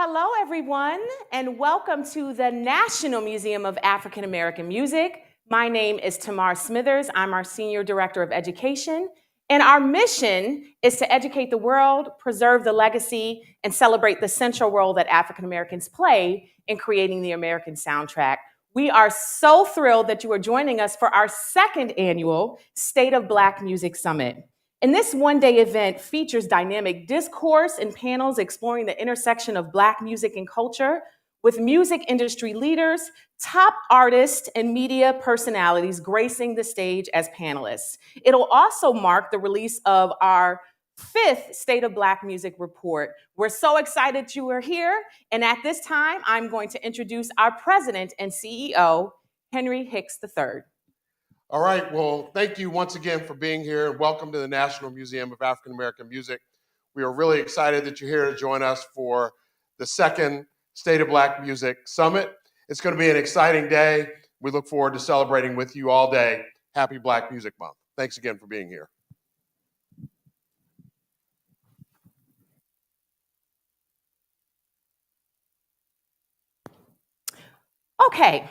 Hello, everyone, and welcome to the National Museum of African American Music. My name is Tamar Smithers. I'm our Senior Director of Education, and our mission is to educate the world, preserve the legacy, and celebrate the central role that African Americans play in creating the American soundtrack. We are so thrilled that you are joining us for our second annual State of Black Music Summit. And this one-day event features dynamic discourse and panels exploring the intersection of Black music and culture with music industry leaders, top artists, and media personalities gracing the stage as panelists. It'll also mark the release of our fifth State of Black Music report. We're so excited you are here. And at this time, I'm going to introduce our president and CEO, Henry Hicks III. All right, well, thank you once again for being here, and welcome to the National Museum of African American Music. We are really excited that you're here to join us for the second State of Black Music Summit. It's going to be an exciting day. We look forward to celebrating with you all day. Happy Black Music Month. Thanks again for being here. Okay.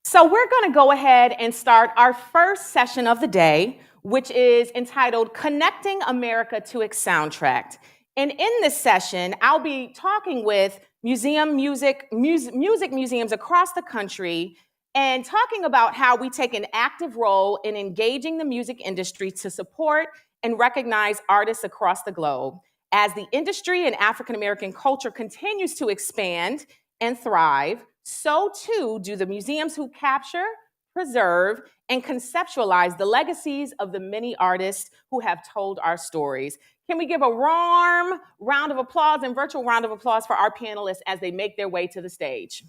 So we're going to go ahead and start our first session of the day, which is entitled Connecting America to its Soundtrack. And in this session, I'll be talking with music museums across the country and talking about how we take an active role in engaging the music industry to support and recognize artists across the globe. As the industry and African American culture continues to expand and thrive, so too do the museums who capture, preserve, and conceptualize the legacies of the many artists who have told our stories. Can we give a warm round of applause and virtual round of applause for our panelists as they make their way to the stage?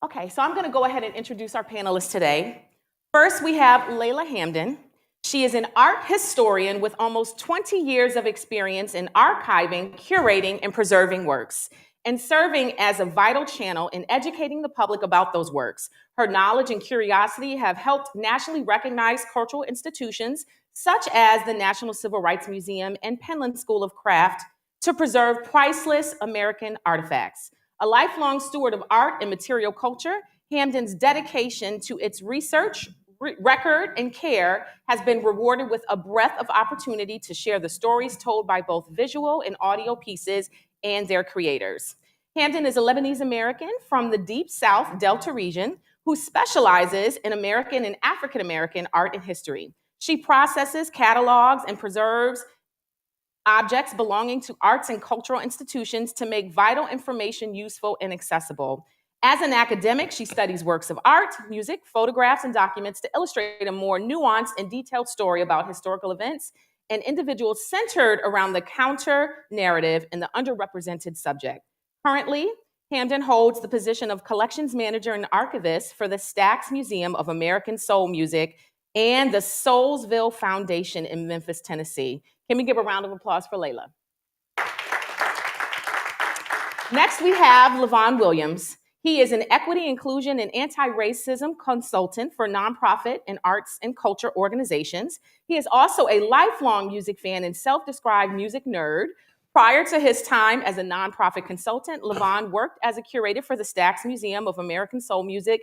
Okay, so I'm going to go ahead and introduce our panelists today. First, we have Layla Hamden. She is an art historian with almost 20 years of experience in archiving, curating, and preserving works, and serving as a vital channel in educating the public about those works. Her knowledge and curiosity have helped nationally recognized cultural institutions, such as the National Civil Rights Museum and Penland School of Craft, to preserve priceless American artifacts. A lifelong steward of art and material culture, Hamden's dedication to its research, record, and care has been rewarded with a breadth of opportunity to share the stories told by both visual and audio pieces and their creators. Hamden is a Lebanese American from the Deep South Delta region who specializes in American and African American art and history. She processes, catalogs, and preserves objects belonging to arts and cultural institutions to make vital information useful and accessible. As an academic, she studies works of art, music, photographs, and documents to illustrate a more nuanced and detailed story about historical events and individuals centered around the counter-narrative and the underrepresented subject. Currently, Hamden holds the position of collections manager and archivist for the Stax Museum of American Soul Music and the Soulsville Foundation in Memphis, Tennessee. Can we give a round of applause for Layla? Next, we have Levon Williams. He is an equity, inclusion, and anti-racism consultant for nonprofit and arts and culture organizations. He is also a lifelong music fan and self-described music nerd. Prior to his time as a nonprofit consultant, Levon worked as a curator for the Stax Museum of American Soul Music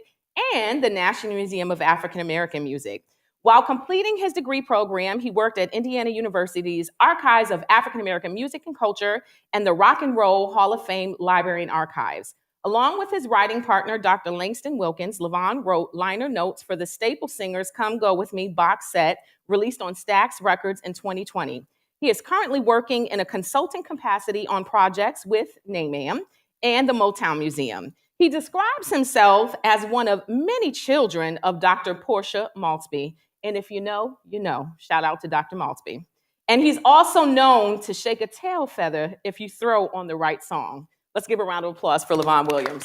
and the National Museum of African American Music. While completing his degree program, he worked at Indiana University's Archives of African American Music and Culture and the Rock and Roll Hall of Fame Library and Archives. Along with his writing partner, Dr. Langston Wilkins, Levon wrote liner notes for the Staple Singers Come Go With Me box set released on Stax Records in 2020. He is currently working in a consulting capacity on projects with NAMAM and the Motown Museum. He describes himself as one of many children of Dr. Portia Maltby. And if you know, you know. Shout out to Dr. Maltby. And he's also known to shake a tail feather if you throw on the right song. Let's give a round of applause for Levon Williams.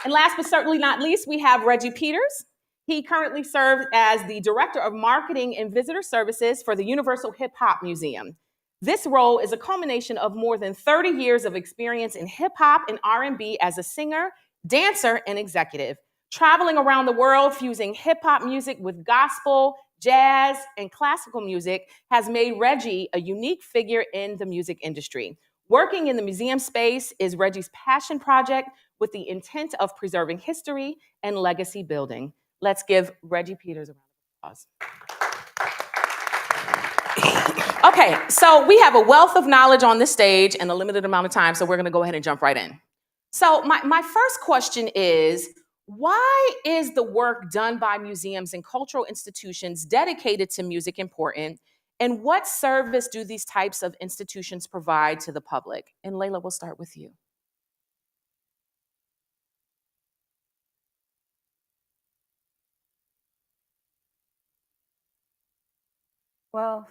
And last but certainly not least, we have Reggie Peters. He currently serves as the Director of Marketing and Visitor Services for the Universal Hip Hop Museum. This role is a culmination of more than 30 years of experience in hip hop and R&B as a singer, dancer, and executive. Traveling around the world, fusing hip hop music with gospel, jazz, and classical music has made Reggie a unique figure in the music industry. Working in the museum space is Reggie's passion project with the intent of preserving history and legacy building. Let's give Reggie Peters a round of applause. Okay, so we have a wealth of knowledge on this stage and a limited amount of time, so we're gonna go ahead and jump right in. So my first question is, why is the work done by museums and cultural institutions dedicated to music important? And what service do these types of institutions provide to the public? And Layla, we'll start with you. Well,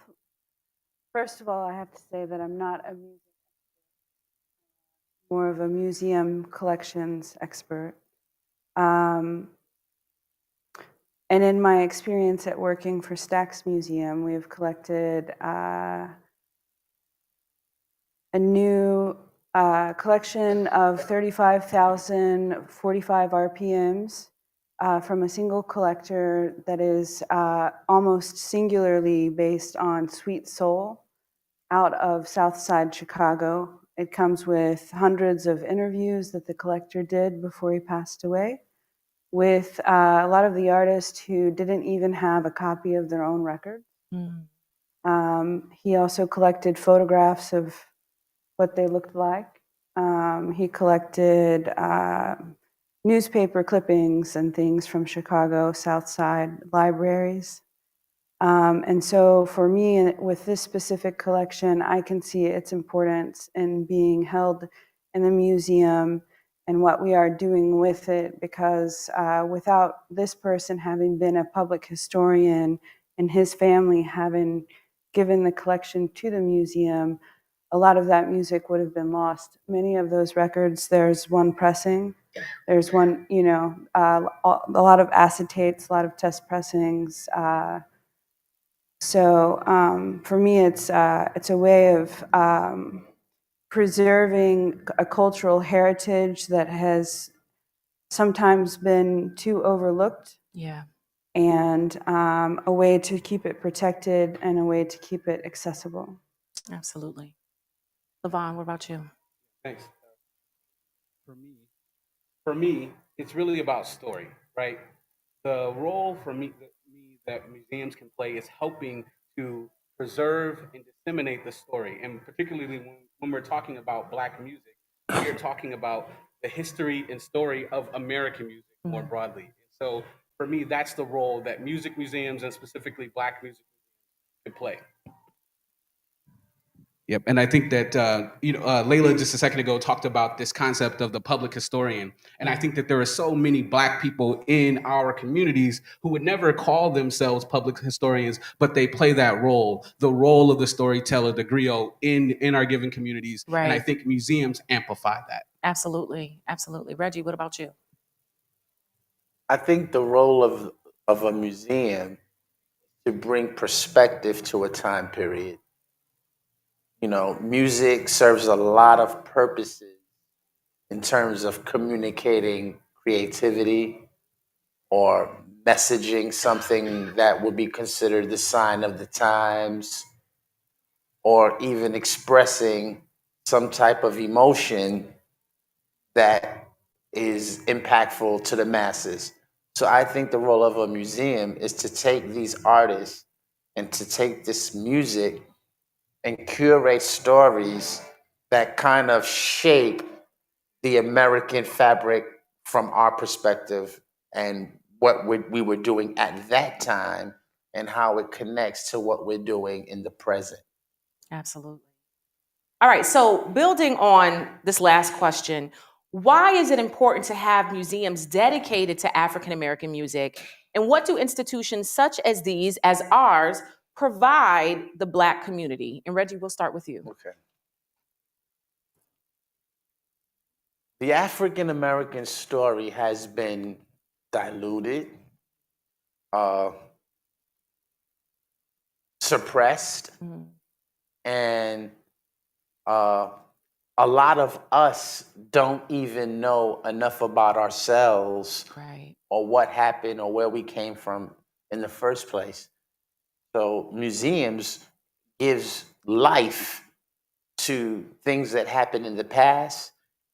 first of all, I have to say that I'm not more of a museum collections expert. And in my experience at working for Stax Museum, we've collected a new collection of 35,045 RPMs from a single collector that is almost singularly based on sweet soul out of Southside Chicago. It comes with hundreds of interviews that the collector did before he passed away with a lot of the artists who didn't even have a copy of their own record. He also collected photographs of what they looked like. He collected newspaper clippings and things from Chicago Southside libraries. And so for me, with this specific collection, I can see its importance in being held in the museum and what we are doing with it, because without this person having been a public historian and his family having given the collection to the museum, a lot of that music would have been lost. Many of those records, there's one pressing, there's one, a lot of acetates, a lot of test pressings. So for me, it's a way of preserving a cultural heritage that has sometimes been too overlooked. Yeah. And a way to keep it protected and a way to keep it accessible. Absolutely. Levon, what about you? Thanks. For me, it's really about story, right? The role for me that museums can play is helping to preserve and disseminate the story. And particularly when we're talking about Black music, we are talking about the history and story of American music more broadly. So for me, that's the role that music museums and specifically Black music can play. Yep, and I think that Layla just a second ago talked about this concept of the public historian, and I think that there are so many Black people in our communities who would never call themselves public historians, but they play that role, the role of the storyteller, the griot in our given communities, Right. And I think museums amplify that. Absolutely, absolutely. Reggie, what about you? I think the role of a museum to bring perspective to a time period. Music serves a lot of purposes in terms of communicating creativity or messaging something that would be considered the sign of the times, or even expressing some type of emotion that is impactful to the masses. So I think the role of a museum is to take these artists and to take this music and curate stories that kind of shape the American fabric from our perspective and what we were doing at that time and how it connects to what we're doing in the present. Absolutely. All right, so building on this last question, why is it important to have museums dedicated to African American music? And what do institutions such as these, as ours, provide the Black community? And Reggie, we'll start with you. Okay. The African American story has been diluted, suppressed, And a lot of us don't even know enough about ourselves Right. or what happened or where we came from in the first place. So museums gives life to things that happened in the past,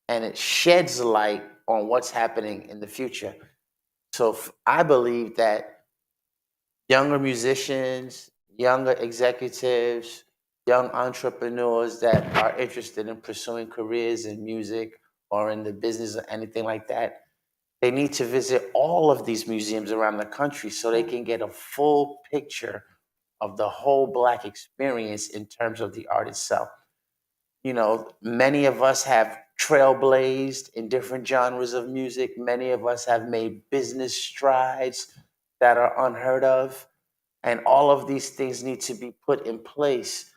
and it sheds light on what's happening in the future. So I believe that younger musicians, younger executives, young entrepreneurs that are interested in pursuing careers in music or in the business or anything like that, they need to visit all of these museums around the country so they can get a full picture of the whole Black experience in terms of the art itself. You know, many of us have trailblazed in different genres of music. Many of us have made business strides that are unheard of. And all of these things need to be put in place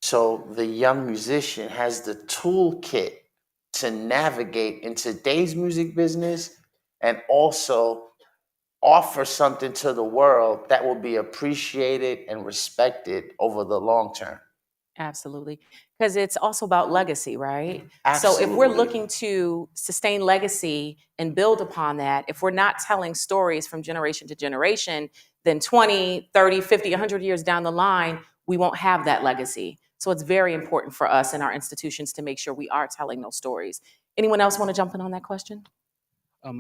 so the young musician has the toolkit to navigate in today's music business and also offer something to the world that will be appreciated and respected over the long term. Absolutely. Because it's also about legacy, right? So if we're Absolutely. looking to sustain legacy and build upon that, if we're not telling stories from generation to generation, then 20, 30, 50, 100 years down the line, we won't have that legacy. So it's very important for us and our institutions to make sure we are telling those stories. Anyone else want to jump in on that question?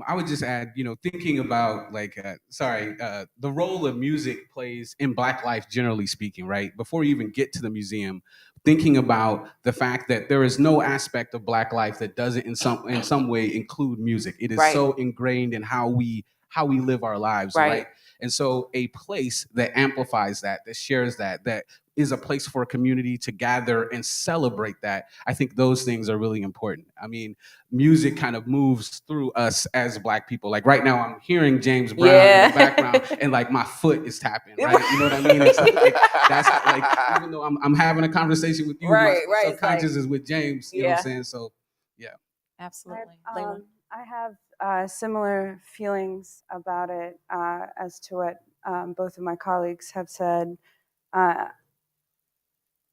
I would just add, thinking about the role of music plays in Black life, generally speaking, right? Before you even get to the museum, thinking about the fact that there is no aspect of Black life that doesn't in some way include music. It is Right. so ingrained in how we live our lives, Right. right? And so a place that amplifies that shares that is a place for a community to gather and celebrate that. I think those things are really important. I mean, music kind of moves through us as Black people. Like right now, I'm hearing James Brown in the background, and like my foot is tapping. Right? You know what I mean? It's like that's like even though I'm having a conversation with you, Right, my right. It's subconscious like- is with James. You know what I'm saying? So yeah. Absolutely. I, Layla? I have similar feelings about it as to what both of my colleagues have said.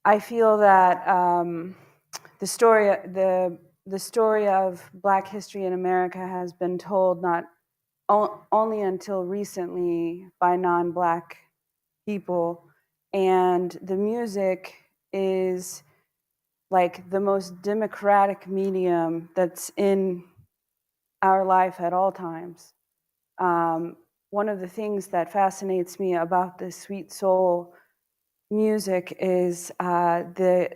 I feel that the story of Black history in America has been told not only until recently by non-Black people, and the music is like the most democratic medium that's in our life at all times. One of the things that fascinates me about the sweet soul music is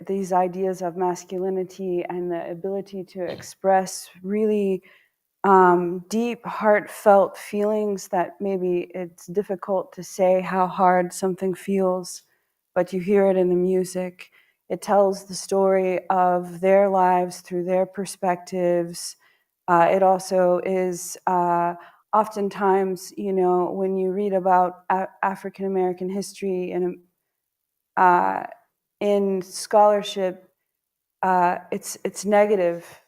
these ideas of masculinity and the ability to express really deep, heartfelt feelings that maybe it's difficult to say how hard something feels, but you hear it in the music. It tells the story of their lives through their perspectives. It also is oftentimes, when you read about African American history in scholarship, it's negative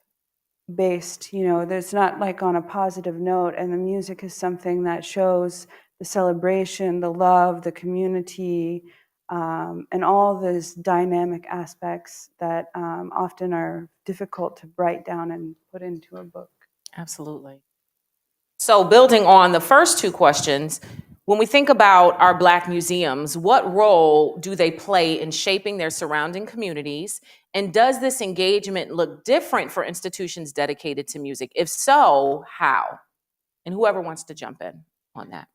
based. There's not like on a positive note, and the music is something that shows the celebration, the love, the community, and all those dynamic aspects that often are difficult to write down and put into a book. Absolutely. So, building on the first two questions, when we think about our Black museums, what role do they play in shaping their surrounding communities? And does this engagement look different for institutions dedicated to music? If so, how? And whoever wants to jump in on that.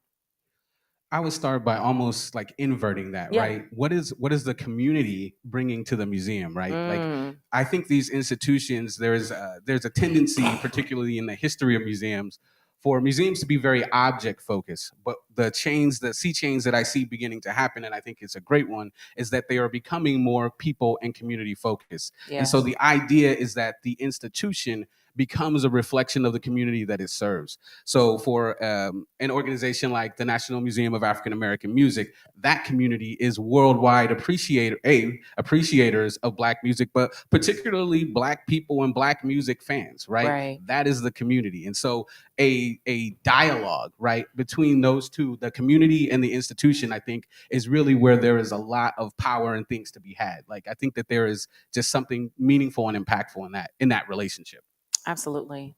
I would start by almost like inverting that, Yeah. right? What is the community bringing to the museum, right? Like Mm. I think these institutions, there's a tendency, particularly in the history of museums, for museums to be very object focused. But the sea change that I see beginning to happen, and I think it's a great one, is that they are becoming more people and community focused. And so Yes. the idea is that the institution becomes a reflection of the community that it serves. So for an organization like the National Museum of African American Music, that community is worldwide appreciators of Black music, but particularly Black people and Black music fans, right? Right. That is the community. And so a dialogue, right, between those two, the community and the institution, I think is really where there is a lot of power and things to be had. Like, I think that there is just something meaningful and impactful in that relationship. Absolutely.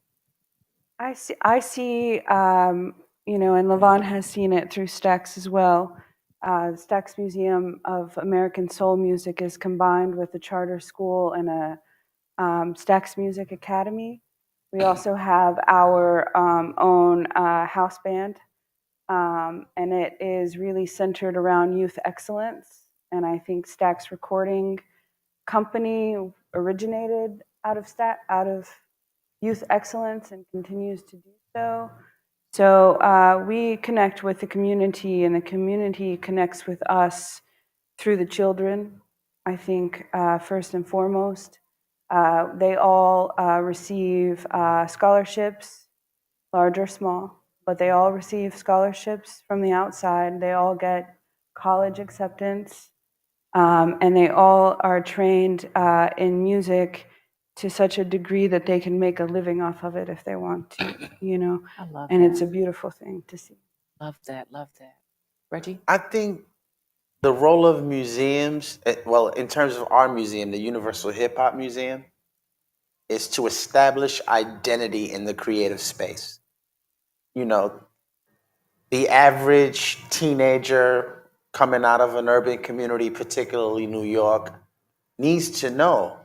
I see, you know, and Levon has seen it through Stax as well. Stax Museum of American Soul Music is combined with a charter school and a Stax Music Academy. We also have our own house band, and it is really centered around youth excellence. And I think Stax Recording Company originated out of youth excellence and continues to do so. So we connect with the community, and the community connects with us through the children, I think, first and foremost. They all receive scholarships, large or small, but they all receive scholarships from the outside. They all get college acceptance, and they all are trained in music to such a degree that they can make a living off of it if they want to, you know. I love And that. it's a beautiful thing to see. Love that. Love that. Reggie? I think the role of museums, well, in terms of our museum, the Universal Hip Hop Museum, is to establish identity in the creative space. You know, the average teenager coming out of an urban community, particularly New York, needs to know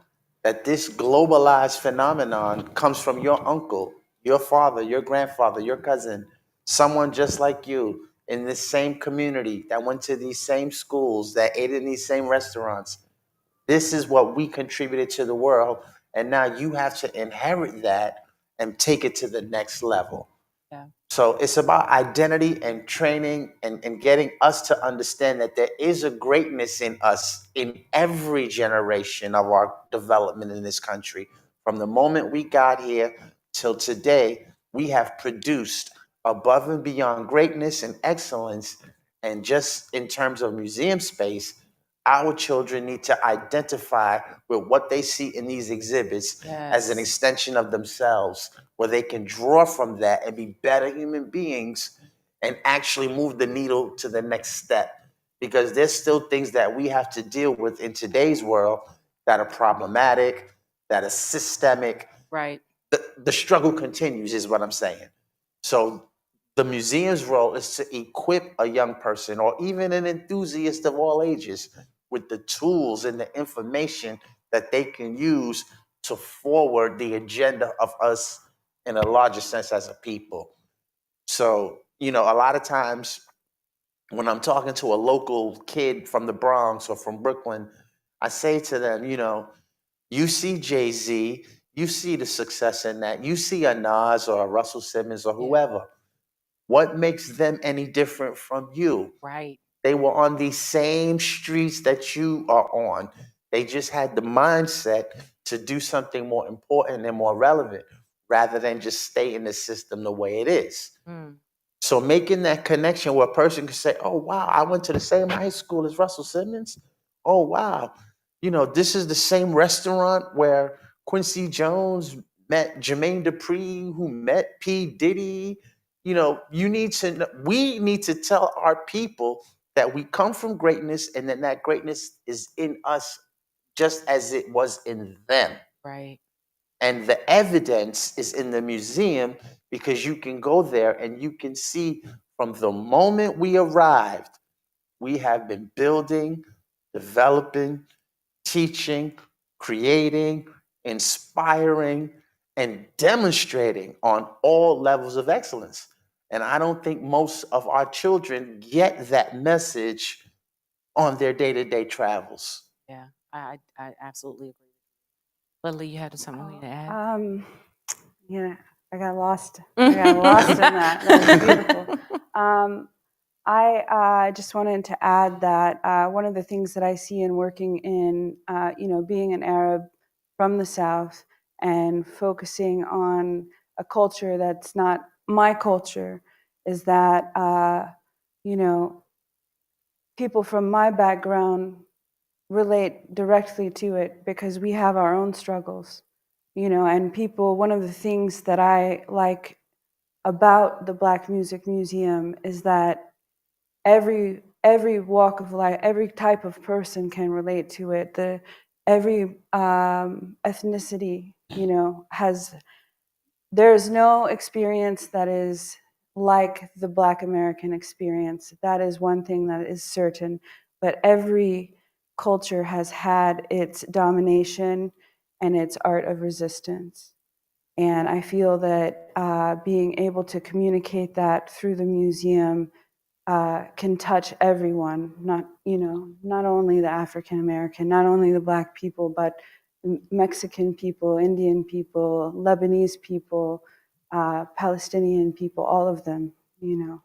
that this globalized phenomenon comes from your uncle, your father, your grandfather, your cousin, someone just like you in this same community that went to these same schools, that ate in these same restaurants. This is what we contributed to the world. And now you have to inherit that and take it to the next level. Yeah. So it's about identity and training and getting us to understand that there is a greatness in us in every generation of our development in this country. From the moment we got here till today, we have produced above and beyond greatness and excellence. And just in terms of museum space, our children need to identify with what they see in these exhibits as an Yes. extension of themselves, where they can draw from that and be better human beings and actually move the needle to the next step. Because there's still things that we have to deal with in today's world that are problematic, that are systemic. Right. The struggle continues, is what I'm saying. So the museum's role is to equip a young person or even an enthusiast of all ages with the tools and the information that they can use to forward the agenda of us in a larger sense as a people. So, you know, a lot of times when I'm talking to a local kid from the Bronx or from Brooklyn, I say to them, you know, you see Jay-Z, you see the success in that, you see a Nas or a Russell Simmons or whoever. What makes them any different from you? Right. They were on these same streets that you are on. They just had the mindset to do something more important and more relevant rather than just stay in the system the way it is. Mm. So making that connection where a person can say, oh, wow, I went to the same high school as Russell Simmons. Oh, wow. You know, this is the same restaurant where Quincy Jones met Jermaine Dupri, who met P. Diddy. You know, we need to tell our people that we come from greatness and then that greatness is in us just as it was in them. Right. And the evidence is in the museum because you can go there and you can see from the moment we arrived, we have been building, developing, teaching, creating, inspiring, and demonstrating on all levels of excellence. And I don't think most of our children get that message on their day-to-day travels. Yeah. I absolutely agree. Lily, you had something to add? Yeah, I got lost. I got lost in that. That was beautiful. I just wanted to add that one of the things that I see in working in, you know, being an Arab from the South and focusing on a culture that's not my culture, is that, you know, people from my background relate directly to it because we have our own struggles, you know, and people, one of the things that I like about the Black Music Museum is that every walk of life, every type of person can relate to it. Every ethnicity, you know, there's no experience that is like the Black American experience. That is one thing that is certain. But every culture has had its domination and its art of resistance. And I feel that being able to communicate that through the museum can touch everyone, not, you know, not only the African American, not only the Black people, but Mexican people, Indian people, Lebanese people, Palestinian people, all of them, you know.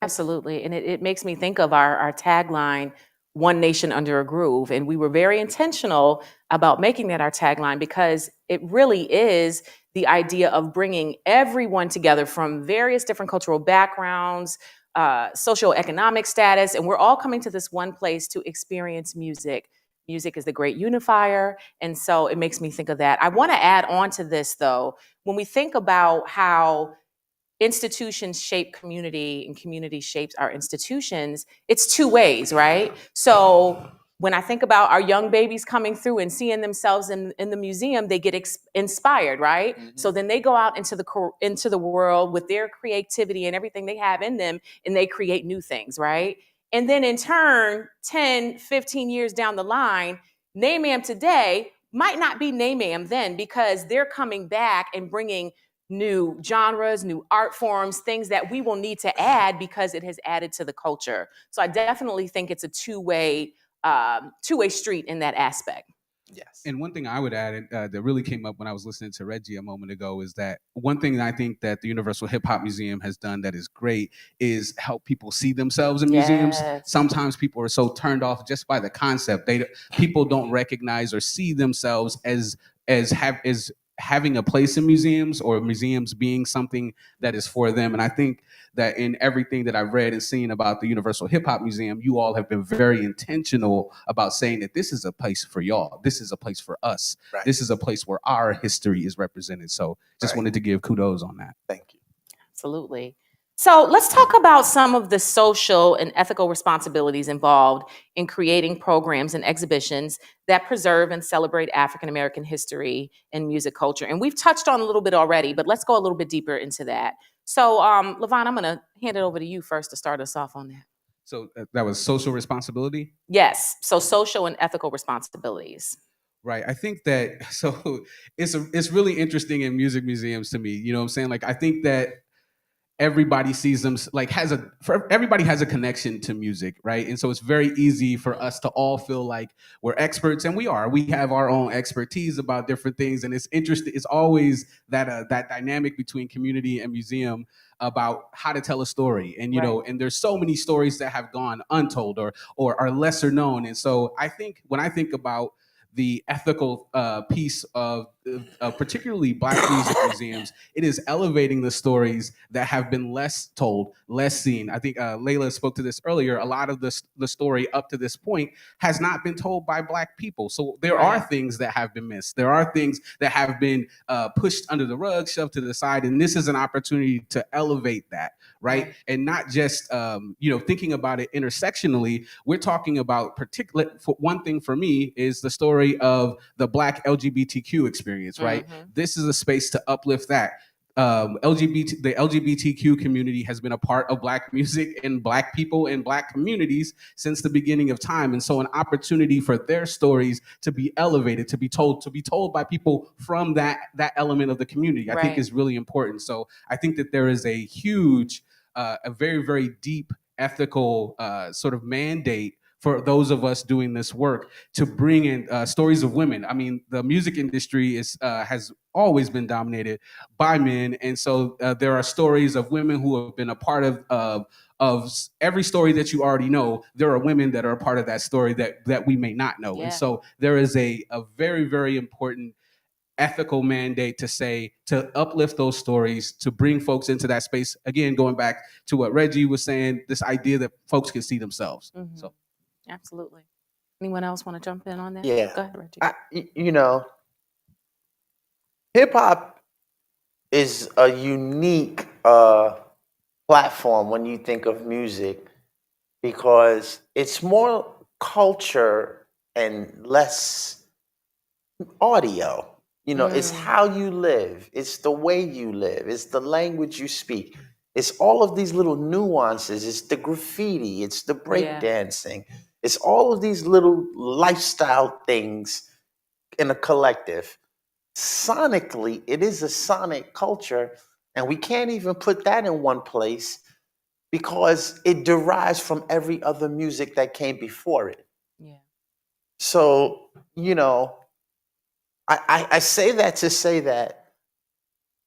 Absolutely. And it makes me think of our tagline, One Nation Under a Groove. And we were very intentional about making that our tagline because it really is the idea of bringing everyone together from various different cultural backgrounds, socioeconomic status, and we're all coming to this one place to experience music. Music is the great unifier. And so it makes me think of that. I want to add on to this, though, when we think about how institutions shape community and community shapes our institutions, it's two ways, right? So when I think about our young babies coming through and seeing themselves in the museum, they get inspired, right? Mhm. So then they go out into the world with their creativity and everything they have in them, and they create new things, right? And then in turn, 10, 15 years down the line, NAMAM today might not be NAMAM then because they're coming back and bringing new genres, new art forms, things that we will need to add because it has added to the culture. So I definitely think it's a two-way street in that aspect. Yes. And one thing I would add that really came up when I was listening to Reggie a moment ago is that one thing that I think that the Universal Hip Hop Museum has done that is great is help people see themselves in museums. Yes. Sometimes people are so turned off just by the concept. People don't recognize or see themselves as having a place in museums or museums being something that is for them. And I think that in everything that I've read and seen about the Universal Hip Hop Museum, you all have been very intentional about saying that this is a place for y'all. This is a place for us. Right. This is a place where our history is represented. So just Right. wanted to give kudos on that. Thank you. Absolutely. So let's talk about some of the social and ethical responsibilities involved in creating programs and exhibitions that preserve and celebrate African American history and music culture. And we've touched on a little bit already, but let's go a little bit deeper into that. So, Levon, I'm going to hand it over to you first to start us off on that. So that was social responsibility. Yes. So, social and ethical responsibilities. Right. I think that so it's really interesting in music museums to me. You know what I'm saying? Like I think that everybody sees them like everybody has a connection to music, right? And so it's very easy for us to all feel like we're experts, and we have our own expertise about different things. And it's interesting, it's always that dynamic between community and museum about how to tell a story. And and there's so many stories that have gone untold or are lesser known. And so I think when I think about the ethical piece of particularly Black music museums, it is elevating the stories that have been less told, less seen. I think Layla spoke to this earlier. A lot of the story up to this point has not been told by Black people. So there are things that have been missed. There are things that have been pushed under the rug, shoved to the side. And this is an opportunity to elevate that, right? And not just, thinking about it intersectionally. We're talking about one thing for me is the story of the Black LGBTQ experience, right? Mm-hmm. This is a space to uplift that. The LGBTQ community has been a part of Black music and Black people and Black communities since the beginning of time. And so an opportunity for their stories to be elevated, to be told by people from that element of the community, I think is really important. So I think that there is a huge, a very, very deep ethical sort of mandate for those of us doing this work to bring in stories of women. I mean, the music industry has always been dominated by men, and so there are stories of women who have been a part of every story that you already know. There are women that are a part of that story that we may not know, and so there is a very, very important ethical mandate to uplift those stories, to bring folks into that space. Again, going back to what Reggie was saying, this idea that folks can see themselves. Mhm. So Absolutely. Anyone else want to jump in on that? Yeah. Go ahead, Reggie. You know, hip hop is a unique platform when you think of music because it's more culture and less audio. You know, it's how you live, it's the way you live, it's the language you speak. It's all of these little nuances. It's the graffiti, it's the breakdancing, it's all of these little lifestyle things in a collective. Sonically, it is a sonic culture, and we can't even put that in one place because it derives from every other music that came before it. Yeah. So, you know, I say that to say that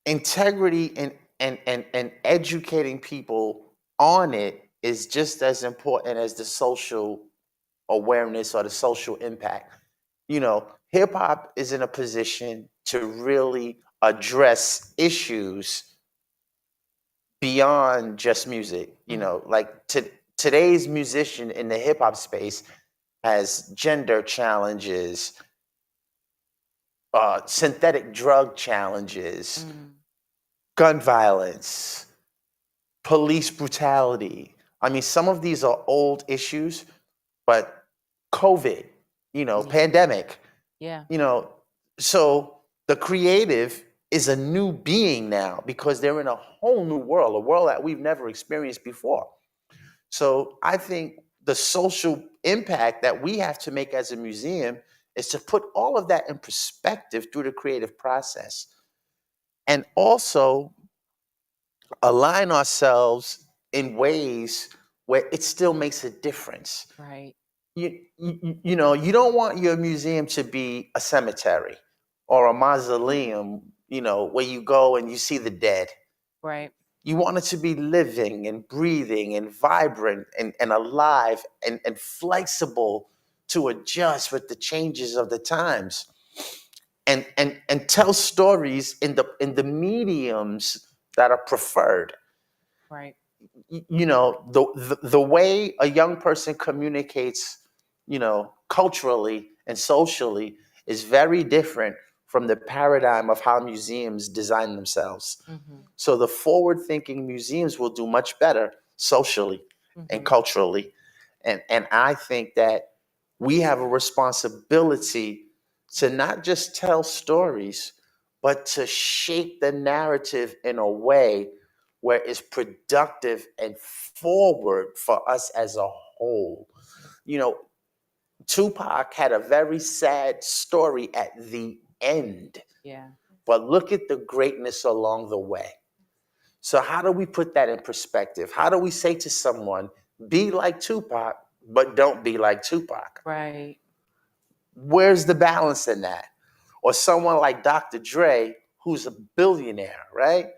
integrity and educating people on it is just as important as the social awareness or the social impact. You know, hip hop is in a position to really address issues beyond just music. You know, like today's musician in the hip hop space has gender challenges, synthetic drug challenges, gun violence, police brutality. I mean, some of these are old issues, but COVID, you know, pandemic, Yeah. you know, so the creative is a new being now because they're in a whole new world, a world that we've never experienced before. So I think the social impact that we have to make as a museum is to put all of that in perspective through the creative process and also align ourselves in ways where it still makes a difference. Right. You know, you don't want your museum to be a cemetery or a mausoleum, you know, where you go and you see the dead. Right. You want it to be living and breathing and vibrant and alive and flexible to adjust with the changes of the times and tell stories in the mediums that are preferred. Right. You know, the way a young person communicates, you know, culturally and socially is very different from the paradigm of how museums design themselves. So the forward thinking museums will do much better socially and culturally. And I think that we have a responsibility to not just tell stories, but to shape the narrative in a way where it's productive and forward for us as a whole. You know, Tupac had a very sad story at the end, Yeah. but look at the greatness along the way. So, how do we put that in perspective? How do we say to someone, be like Tupac, but don't be like Tupac? Right. Where's the balance in that? Or someone like Dr. Dre, who's a billionaire, right?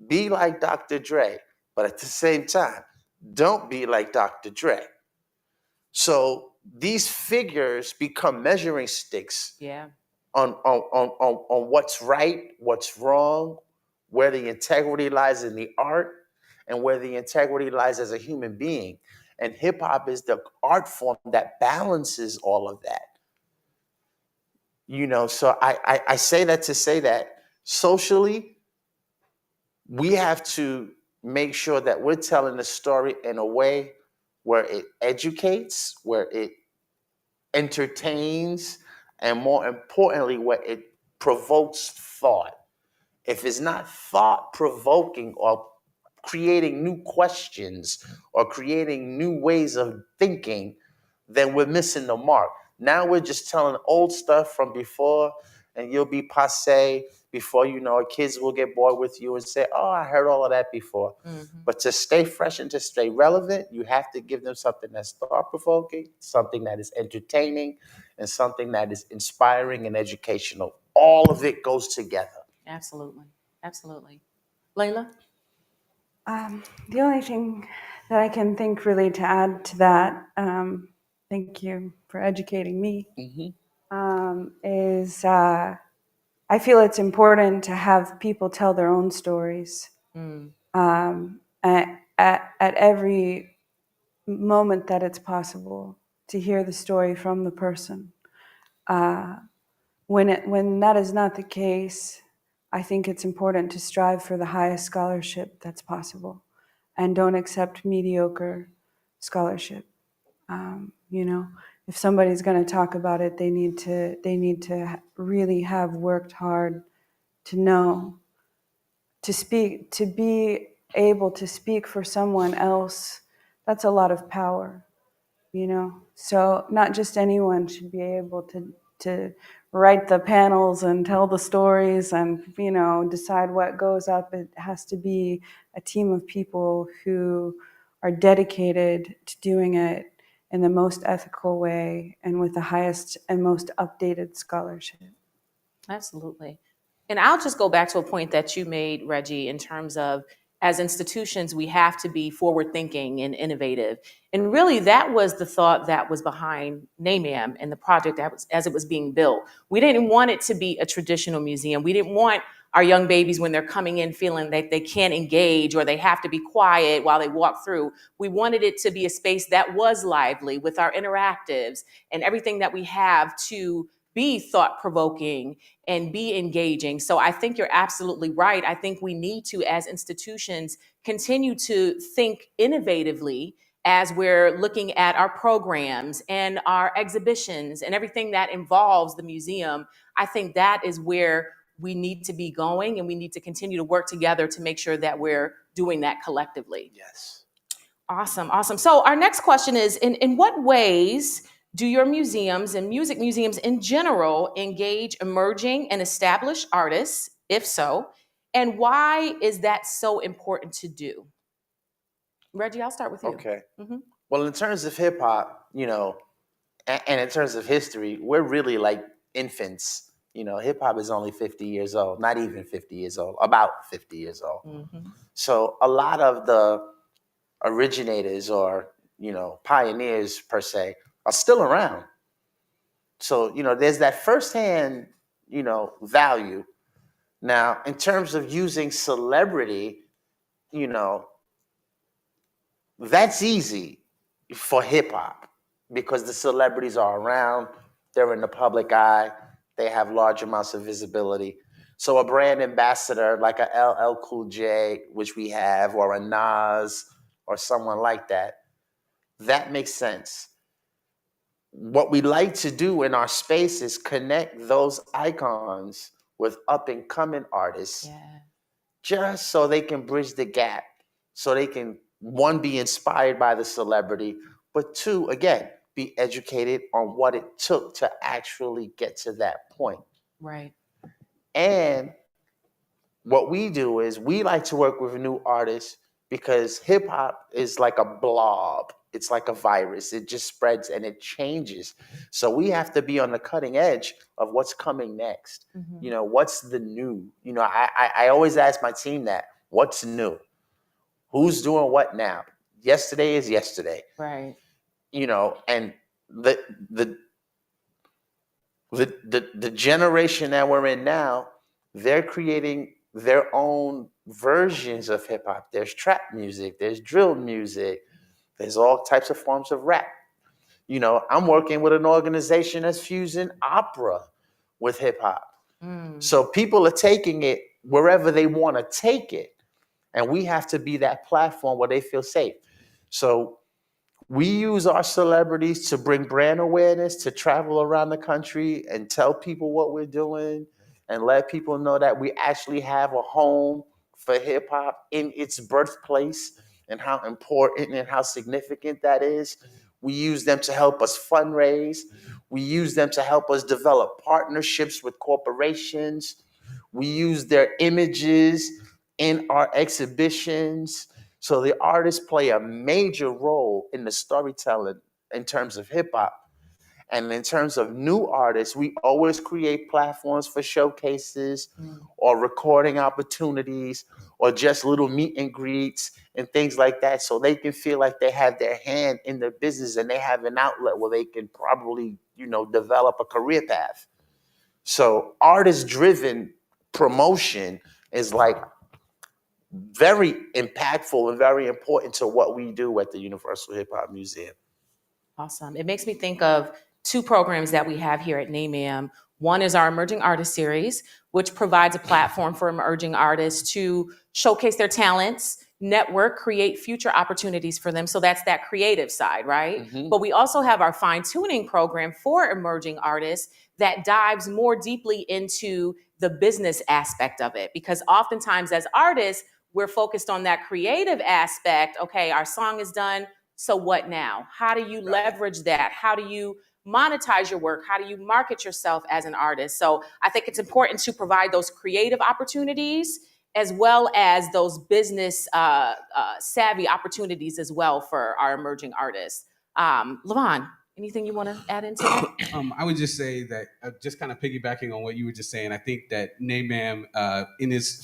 Be like Dr. Dre, but at the same time, don't be like Dr. Dre. So these figures become measuring sticks Yeah. on what's right, what's wrong, where the integrity lies in the art, and where the integrity lies as a human being. And hip hop is the art form that balances all of that. You know, so I say that to say that socially, we have to make sure that we're telling the story in a way where it educates, where it entertains, and more importantly, where it provokes thought. If it's not thought provoking or creating new questions or creating new ways of thinking, then we're missing the mark. Now we're just telling old stuff from before, and you'll be passe before you know it. Kids will get bored with you and say, "Oh, I heard all of that before." But to stay fresh and to stay relevant, you have to give them something that's thought provoking, something that is entertaining, and something that is inspiring and educational. All of it goes together. Absolutely. Absolutely. Layla? The only thing that I can think really to add to that, thank you for educating me, is I feel it's important to have people tell their own stories at every moment that it's possible, to hear the story from the person. When that is not the case, I think it's important to strive for the highest scholarship that's possible, and don't accept mediocre scholarship. If somebody's going to talk about it, they need to really have worked hard to know, to speak, to be able to speak for someone else. That's a lot of power. So not just anyone should be able to write the panels and tell the stories and decide what goes up. It has to be a team of people who are dedicated to doing it in the most ethical way and with the highest and most updated scholarship. Absolutely. And I'll just go back to a point that you made, Reggie, in terms of as institutions, we have to be forward thinking and innovative. And really, that was the thought that was behind NAMAM and the project as it was being built. We didn't want it to be a traditional museum. We didn't want our young babies, when they're coming in, feeling that they can't engage or they have to be quiet while they walk through. We wanted it to be a space that was lively with our interactives and everything that we have to be thought-provoking and be engaging. So I think you're absolutely right. I think we need to, as institutions, continue to think innovatively as we're looking at our programs and our exhibitions and everything that involves the museum. I think that is where we need to be going, and we need to continue to work together to make sure that we're doing that collectively. Yes. Awesome, awesome. So our next question is, in what ways do your museums and music museums in general engage emerging and established artists? If so, and why is that so important to do? Reggie, I'll start with you. Okay. Mhm. Well, in terms of hip hop, and in terms of history, we're really like infants. Hip hop is only 50 years old, not even 50 years old, about 50 years old. Mhm. So a lot of the originators or, pioneers per se are still around. So, there's that firsthand, value. Now, in terms of using celebrity, you know, that's easy for hip hop because the celebrities are around, they're in the public eye, they have large amounts of visibility. So a brand ambassador like a LL Cool J, which we have, or a Nas, or someone like that, that makes sense. What we like to do in our space is connect those icons with up and coming artists, Yeah. just so they can bridge the gap, so they can, one, be inspired by the celebrity, but two, again, be educated on what it took to actually get to that point. Right. And what we do is we like to work with new artists because hip hop is like a blob. It's like a virus. It just spreads and it changes. So we have to be on the cutting edge of what's coming next. Mhm. What's the new? I always ask my team that. What's new? Who's doing what now? Yesterday is yesterday. Right. And the the the generation that we're in now, they're creating their own versions of hip hop. There's trap music, there's drill music, there's all types of forms of rap. I'm working with an organization that's fusing opera with hip hop. Mm. So people are taking it wherever they want to take it. And we have to be that platform where they feel safe. So we use our celebrities to bring brand awareness, to travel around the country and tell people what we're doing and let people know that we actually have a home for hip hop in its birthplace and how important and how significant that is. We use them to help us fundraise. We use them to help us develop partnerships with corporations. We use their images in our exhibitions. So the artists play a major role in the storytelling in terms of hip hop. And in terms of new artists, we always create platforms for showcases or recording opportunities or just little meet and greets and things like that, so they can feel like they have their hand in the business and they have an outlet where they can probably, develop a career path. So artist-driven promotion is like very impactful and very important to what we do at the Universal Hip Hop Museum. Awesome. It makes me think of two programs that we have here at NAMAM. One is our Emerging Artist Series, which provides a platform for emerging artists to showcase their talents, network, create future opportunities for them. So that's that creative side, right? But we also have our fine tuning program for emerging artists that dives more deeply into the business aspect of it. Because oftentimes as artists, we're focused on that creative aspect. Okay, our song is done. So what now? How do you leverage that? How do you monetize your work? How do you market yourself as an artist? So I think it's important to provide those creative opportunities as well as those business savvy opportunities as well for our emerging artists. Levon, anything you want to add into that? I would just say that, just kind of piggybacking on what you were just saying, I think that NAMAM,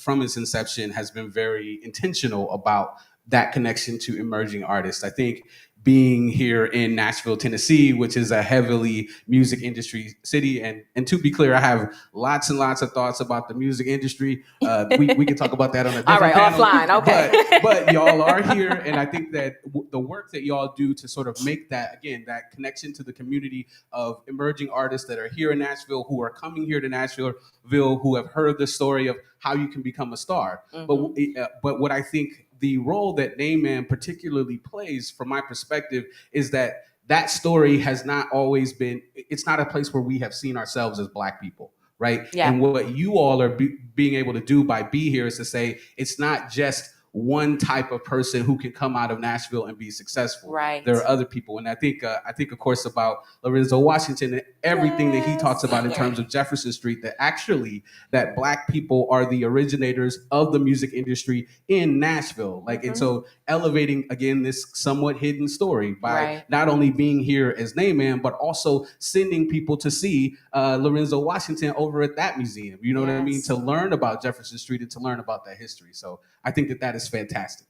from its inception, has been very intentional about that connection to emerging artists. I think being here in Nashville, Tennessee, which is a heavily music industry city, and to be clear, I have lots and lots of thoughts about the music industry. We can talk about that on a different All right, panel. offline, okay. But y'all are here, and I think that the work that y'all do to sort of make that, again, that connection to the community of emerging artists that are here in Nashville, who are coming here to Nashville, who have heard the story of how you can become a star. But what I think the role that NAMAM particularly plays, from my perspective, is that that story has not always been, it's not a place where we have seen ourselves as Black people, right? Yeah. And what you all are being able to do by be here is to say, it's not just one type of person who can come out of Nashville and be successful. Right. There are other people. And I think of course, about Lorenzo Washington and everything that he talks about in terms of Jefferson Street, that actually that Black people are the originators of the music industry in Nashville. Like, and so elevating, again, this somewhat hidden story by not only being here as NAMAM, but also sending people to see Lorenzo Washington over at that museum. You know what I mean? To learn about Jefferson Street and to learn about that history. So I think that is fantastic.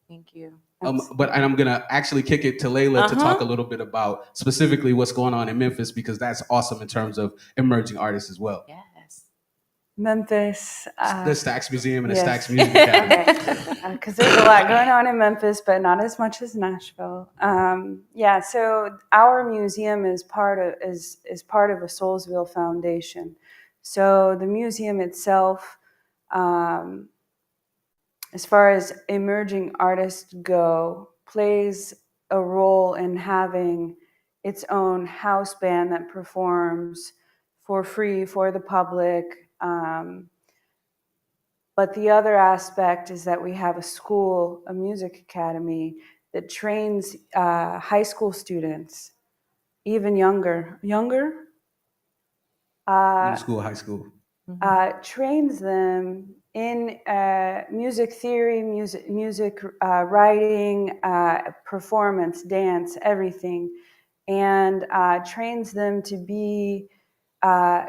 Thank you. But I'm going to actually kick it to Layla to talk a little bit about specifically what's going on in Memphis, because that's awesome in terms of emerging artists as well. Yes. Memphis. The Stax Museum and the Stax Music Academy. Because there's a lot going on in Memphis, but not as much as Nashville. So our museum is part of a Soulsville Foundation. So the museum itself, as far as emerging artists go, plays a role in having its own house band that performs for free for the public. But the other aspect is that we have a music academy that trains high school students, even younger. Middle school, high school. Trains them in music theory, music writing, performance, dance, everything, and trains them to be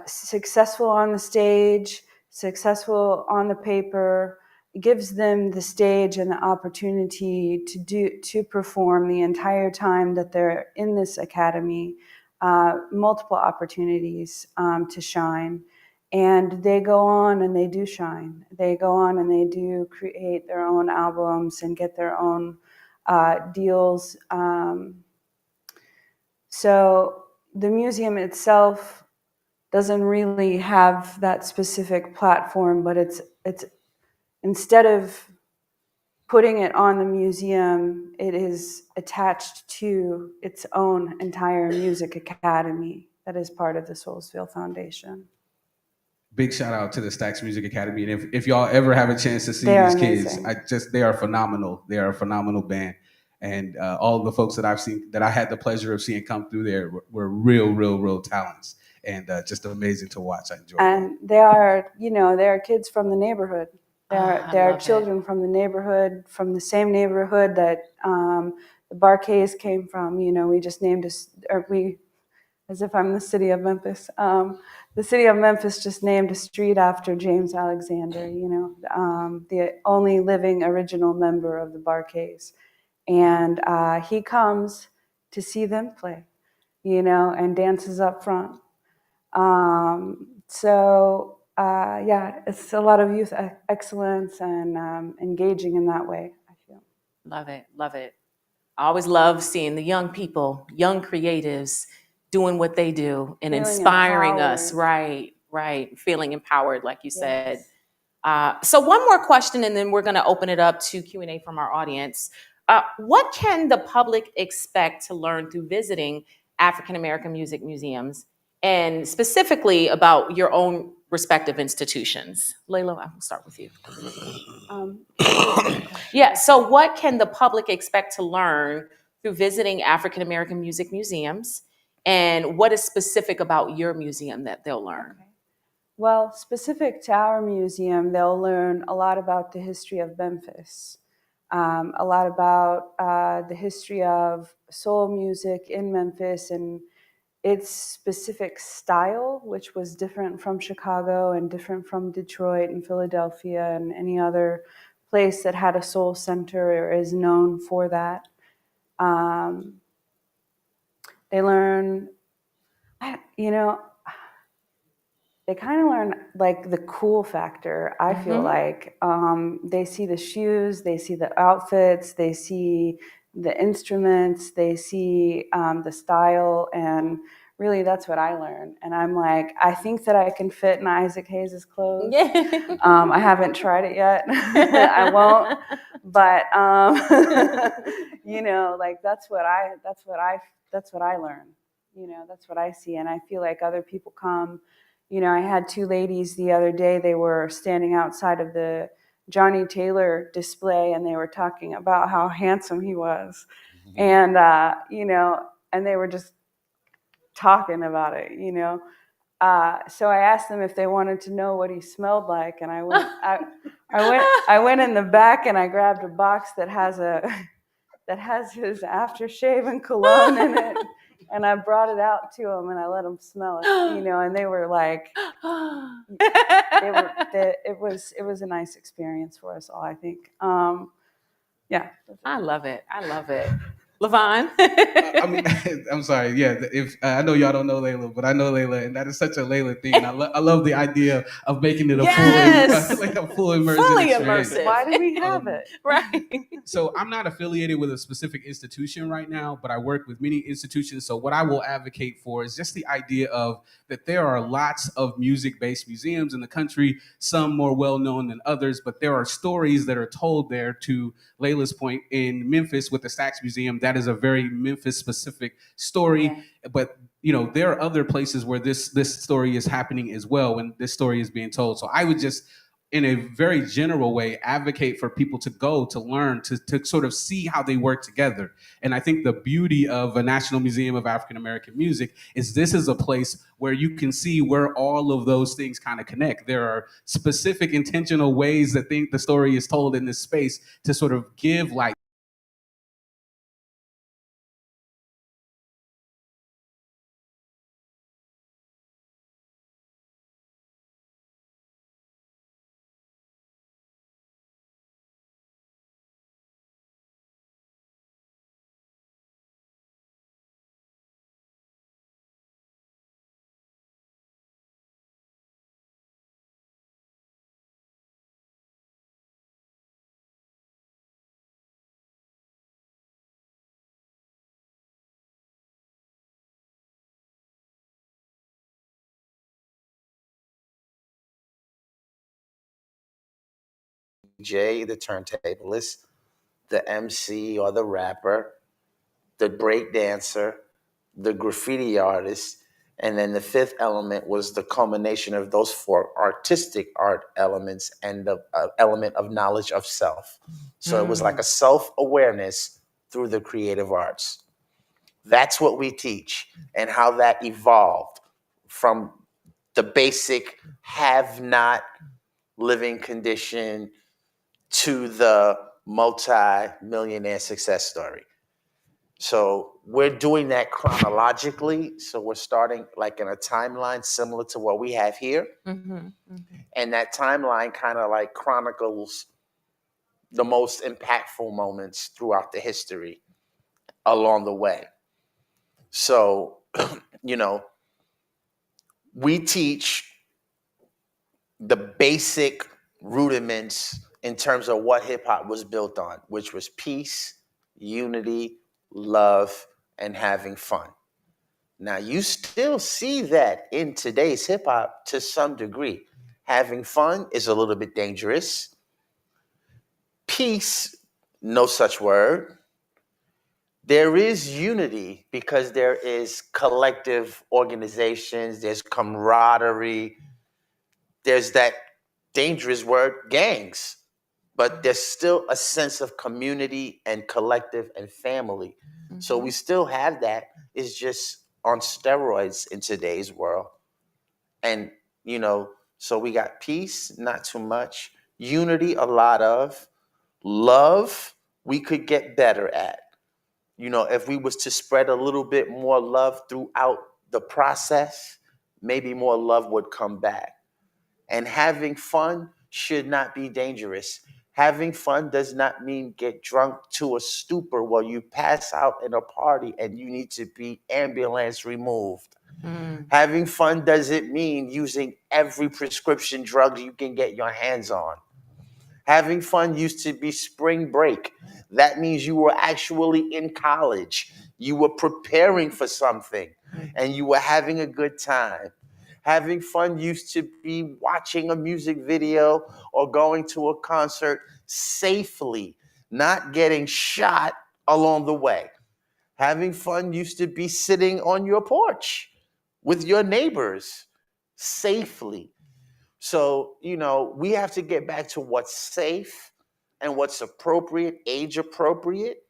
successful on the stage, successful on the paper. It gives them the stage and the opportunity to perform the entire time that they're in this academy, multiple opportunities to shine. And they go on and they do shine. They go on and they do create their own albums and get their own deals. So the museum itself doesn't really have that specific platform, but it's instead of putting it on the museum, it is attached to its own entire music academy that is part of the Soulsville Foundation. Big shout out to the Stax Music Academy. And if y'all ever have a chance to see these kids, they are phenomenal. They are a phenomenal band. And all the folks that I've seen, that I had the pleasure of seeing come through there, were real talents. And just amazing to watch. I enjoy it. And they are kids from the neighborhood. They are children from the neighborhood, from the same neighborhood that the Barkays came from. We just named as if I'm the city of Memphis. The city of Memphis just named a street after James Alexander, the only living original member of the Barkays. And he comes to see them play, and dances up front. Yeah, it's a lot of youth excellence and engaging in that way, I feel. Love it. Love it. I always love seeing the young people, young creatives doing what they do and Feeling inspiring us. empowered. Right, right. Feeling empowered, like you said. Yes. So one more question, and then we're going to open it up to Q&A from our audience. What can the public expect to learn through visiting African American music museums, and specifically about your own respective institutions? Layla, I will start with you. Can you repeat the question? Yeah, so what can the public expect to learn through visiting African American music museums, and what is specific about your museum that they'll learn? Okay. Well, specific to our museum, they'll learn a lot about the history of Memphis, a lot about the history of soul music in Memphis and its specific style, which was different from Chicago and different from Detroit and Philadelphia and any other place that had a soul center or is known for that. They learn, you know, they kind of learn like the cool factor. I feel like they see the shoes, they see the outfits, they see the instruments, they see the style, and really that's what I learned. And I'm like, I think that I can fit in Isaac Hayes' clothes. Yeah. I haven't tried it yet. I won't. But like that's what I learn. That's what I see, and I feel like other people come. I had two ladies the other day. They were standing outside of the Johnny Taylor display, and they were talking about how handsome he was, and and they were just talking about it. So I asked them if they wanted to know what he smelled like, and I went in the back and I grabbed a box that has his aftershave and cologne in it, and I brought it out to them and I let them smell it, and they were like, it was a nice experience for us all, I think. Yeah. I love it. I love it. Levon. I mean, I'm sorry. Yeah, if I know y'all don't know Layla, but I know Layla, and that is such a Layla thing. And I love the idea of making it a Yes. like a full immersion Fully experience. immersive. Why do we have it? Right. So I'm not affiliated with a specific institution right now, but I work with many institutions. So what I will advocate for is just the idea of that there are lots of music-based museums in the country, some more well-known than others, but there are stories that are told there. To Layla's point, in Memphis with the Stax Museum, that is a very Memphis-specific story. Yeah. But there are other places where this story is happening as well when this story is being told. So I would just, in a very general way, advocate for people to go, to learn, to sort of see how they work together. And I think the beauty of a National Museum of African American Music is this is a place where you can see where all of those things kind of connect. There are specific intentional ways that the story is told in this space to sort of give light. J, the turntablist, the MC or the rapper, the break dancer, the graffiti artist, and then the fifth element was the culmination of those four artistic art elements and the element of knowledge of self. So it was like a self-awareness through the creative arts. That's what we teach, and how that evolved from the basic have-not living condition to the multi-millionaire success story. So we're doing that chronologically. So we're starting like in a timeline similar to what we have here. And that timeline kind of like chronicles the most impactful moments throughout the history along the way. So, we teach the basic rudiments in terms of what hip hop was built on, which was peace, unity, love, and having fun. Now, you still see that in today's hip hop to some degree. Having fun is a little bit dangerous. Peace, no such word. There is unity because there is collective organizations, there's camaraderie, there's that dangerous word, gangs. But there's still a sense of community and collective and family. So we still have that. It's just on steroids in today's world. And, so we got peace, not too much. Unity, a lot of. Love, we could get better at. If we was to spread a little bit more love throughout the process, maybe more love would come back. And having fun should not be dangerous. Having fun does not mean get drunk to a stupor while you pass out in a party and you need to be ambulance removed. Having fun doesn't mean using every prescription drug you can get your hands on. Having fun used to be spring break. That means you were actually in college. You were preparing for something and you were having a good time. Having fun used to be watching a music video or going to a concert safely, not getting shot along the way. Having fun used to be sitting on your porch with your neighbors safely. So, we have to get back to what's safe and what's appropriate, age appropriate.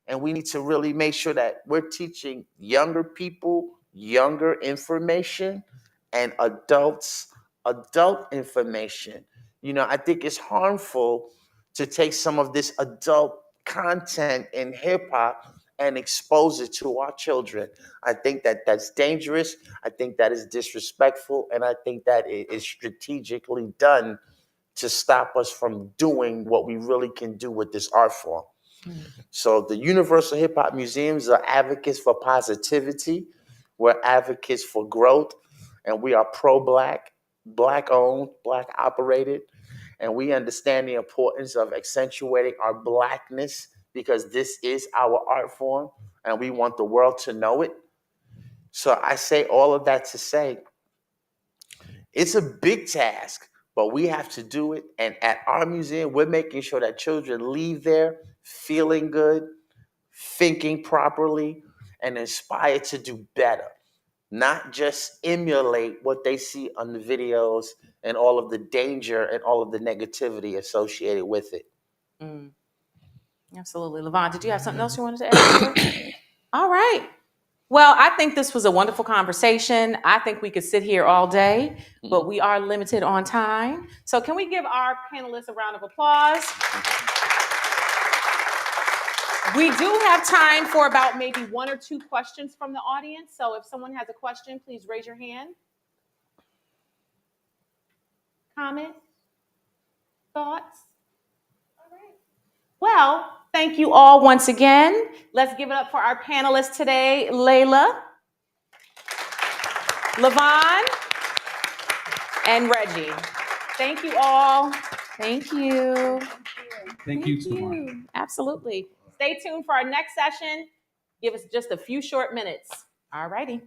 And we need to really make sure that we're teaching younger people younger information and adults adult information. I think it's harmful to take some of this adult content in hip hop and expose it to our children. I think that that's dangerous. I think that is disrespectful. And I think that it is strategically done to stop us from doing what we really can do with this art form. So the Universal Hip Hop Museums are advocates for positivity. We're advocates for growth. And we are pro-Black, Black-owned, Black-operated. And we understand the importance of accentuating our Blackness because this is our art form and we want the world to know it. So I say all of that to say it's a big task, but we have to do it. And at our museum, we're making sure that children leave there feeling good, thinking properly, and inspired to do better. Not just emulate what they see on the videos and all of the danger and all of the negativity associated with it. Absolutely. Levon, did you have something else you wanted to add? All right. Well, I think this was a wonderful conversation. I think we could sit here all day, but we are limited on time. So can we give our panelists a round of applause? We do have time for about maybe one or two questions from the audience. So if someone has a question, please raise your hand. Comment? Thoughts? All right. Well, thank you all once again. Let's give it up for our panelists today, Layla, Levon, and Reggie. Thank you all. Thank you. Thank you so much. Absolutely. Stay tuned for our next session. Give us just a few short minutes. All righty.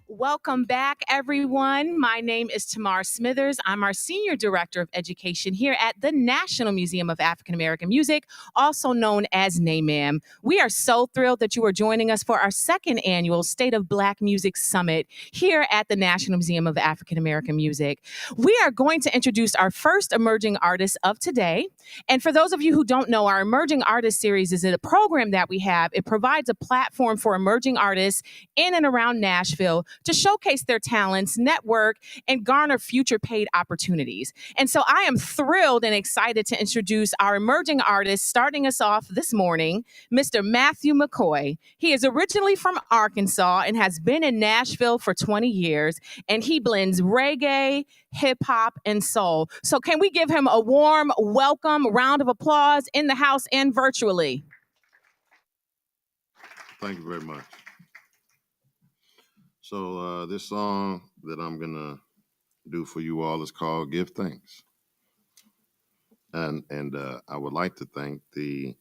Welcome back, everyone. My name is Tamar Smithers. I'm our Senior Director of Education here at the National Museum of African American Music, also known as NAMAM. We are so thrilled that you are joining us for our second annual State of Black Music Summit here at the National Museum of African American Music. We are going to introduce our first emerging artist of today. And for those of you who don't know, our Emerging Artist Series is a program that we have. It provides a platform for emerging artists in and around Nashville to showcase their talents, network, and garner future paid opportunities. And so I am thrilled and excited to introduce our emerging artist, starting us off this morning, Mr. Matthew McCoy. He is originally from Arkansas and has been in Nashville for 20 years, and he blends reggae, hip hop, and soul. So can we give him a warm welcome, round of applause in the house and virtually? Thank you very much. So this song that I'm gonna do for you all is called "Give Thanks," and I would like to thank the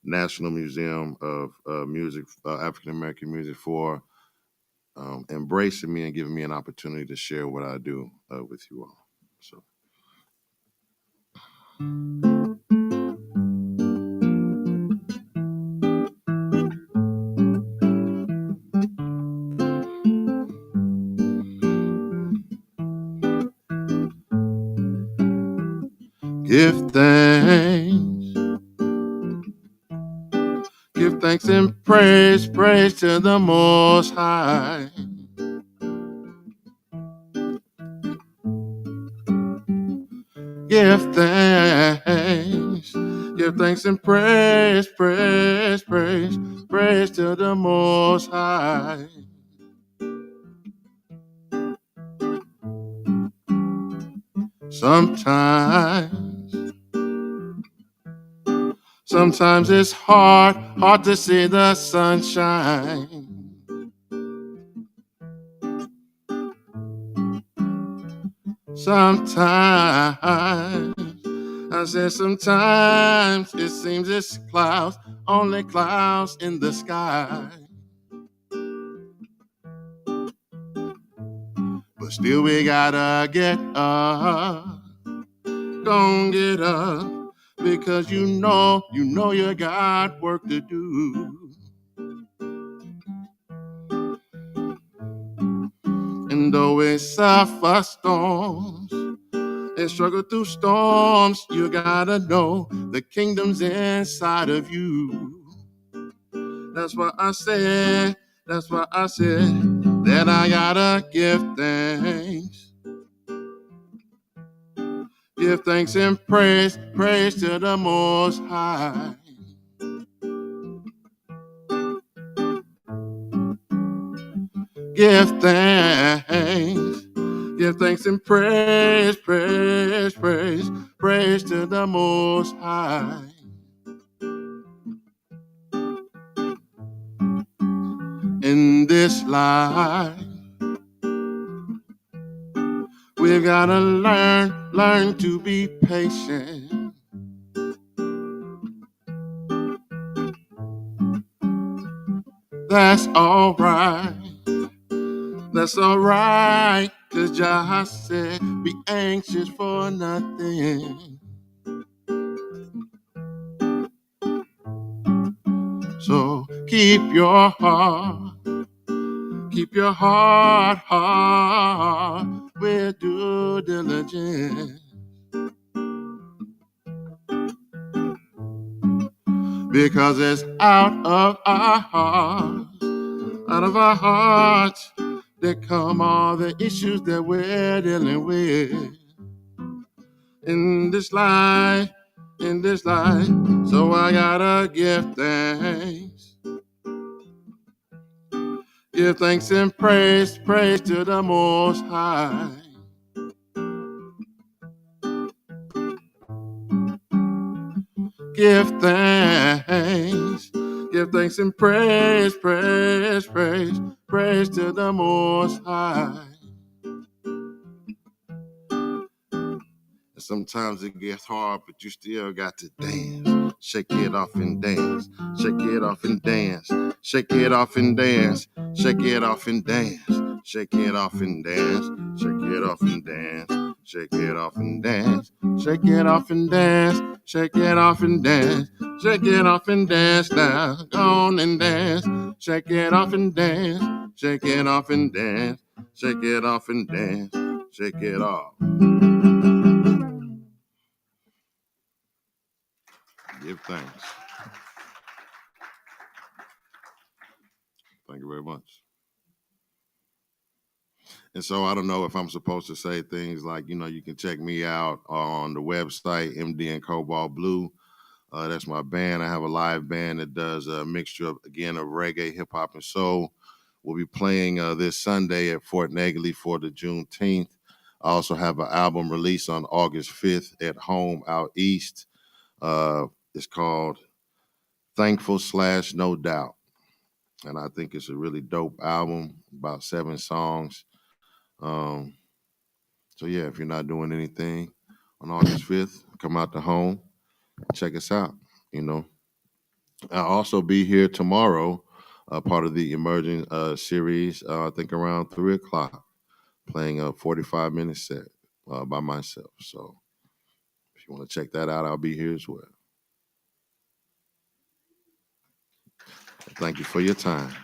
National Museum of Music, African American Music, for embracing me and giving me an opportunity to share what I do with you all. So. Give thanks thanks and praise, praise to the Most High. Give thanks and praise, praise, praise, praise to the Most High. Sometimes it's hard to see the sunshine. Sometimes it seems it's clouds, only clouds in the sky. But still we gotta get up, don't get up, because you know you got work to do. And though we suffer storms and struggle through storms, you gotta know the kingdom's inside of you. That's why I said that I gotta give thanks. Give thanks and praise, praise to the Most High. Give thanks and praise, praise, praise, praise to the Most High. In this life, we've gotta learn to be patient. That's alright, 'cause Jah said, be anxious for nothing. So keep your heart with due diligence. Because it's out of our hearts that come all the issues that we're dealing with in this life. So I gotta give thanks. Give thanks and praise, praise to the Most High. Give thanks and praise, praise, praise, praise to the Most High. Sometimes it gets hard, but you still got to dance. Shake it off and dance. Shake it off and dance. Shake it off and dance. Shake it off and dance. Shake it off and dance. Shake it off and dance. Shake it off and dance. Shake it off and dance. Shake it off and dance. Shake it off and dance now. Go on and dance. Shake it off and dance. Shake it off and dance. Shake it off and dance. Shake it off. Give thanks. Thank you very much. And so I don't know if I'm supposed to say things like, you can check me out on the website, MD and Cobalt Blue. That's my band. I have a live band that does a mixture of reggae, hip hop, and soul. We'll be playing this Sunday at Fort Negley for the Juneteenth. I also have an album release on August 5th at home out east. It's called Thankful/No Doubt. And I think it's a really dope album, about 7 songs. So yeah, if you're not doing anything on August 5th, come out to home, check us out, I'll also be here tomorrow, part of the Emerging series, I think around 3 o'clock, playing a 45-minute set by myself. So if you want to check that out, I'll be here as well. Thank you for your time.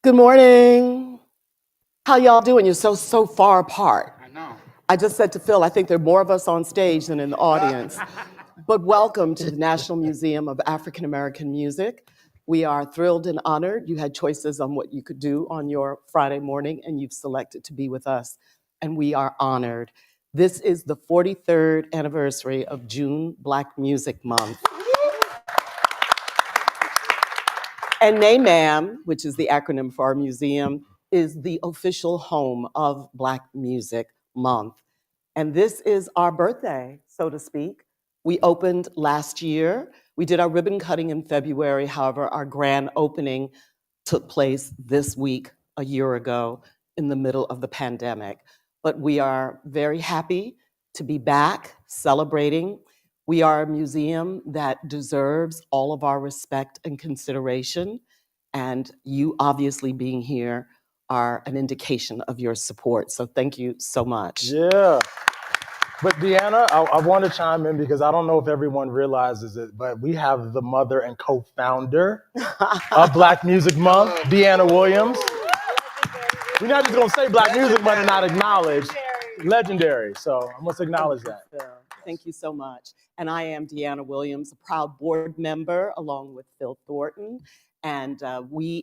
Good morning. How y'all doing? You're so far apart. I know. I just said to Phil, I think there are more of us on stage than in the audience. But welcome to the National Museum of African American Music. We are thrilled and honored. You had choices on what you could do on your Friday morning, and you've selected to be with us, and we are honored. This is the 43rd anniversary of June Black Music Month. And NAMAM, which is the acronym for our museum, is the official home of Black Music Month. And this is our birthday, so to speak. We opened last year. We did our ribbon cutting in February. However, our grand opening took place this week, a year ago, in the middle of the pandemic. But we are very happy to be back celebrating. We are a museum that deserves all of our respect and consideration. And you obviously being here are an indication of your support. So thank you so much. Yeah. But Deanna, I want to chime in because I don't know if everyone realizes it, but we have the mother and co-founder of Black Music Month, Deanna Williams. We're not just going to say Black Music Month and not acknowledge legendary. So I must acknowledge that. Thank you so much. And I am Deanna Williams, a proud board member along with Phil Thornton. And Phil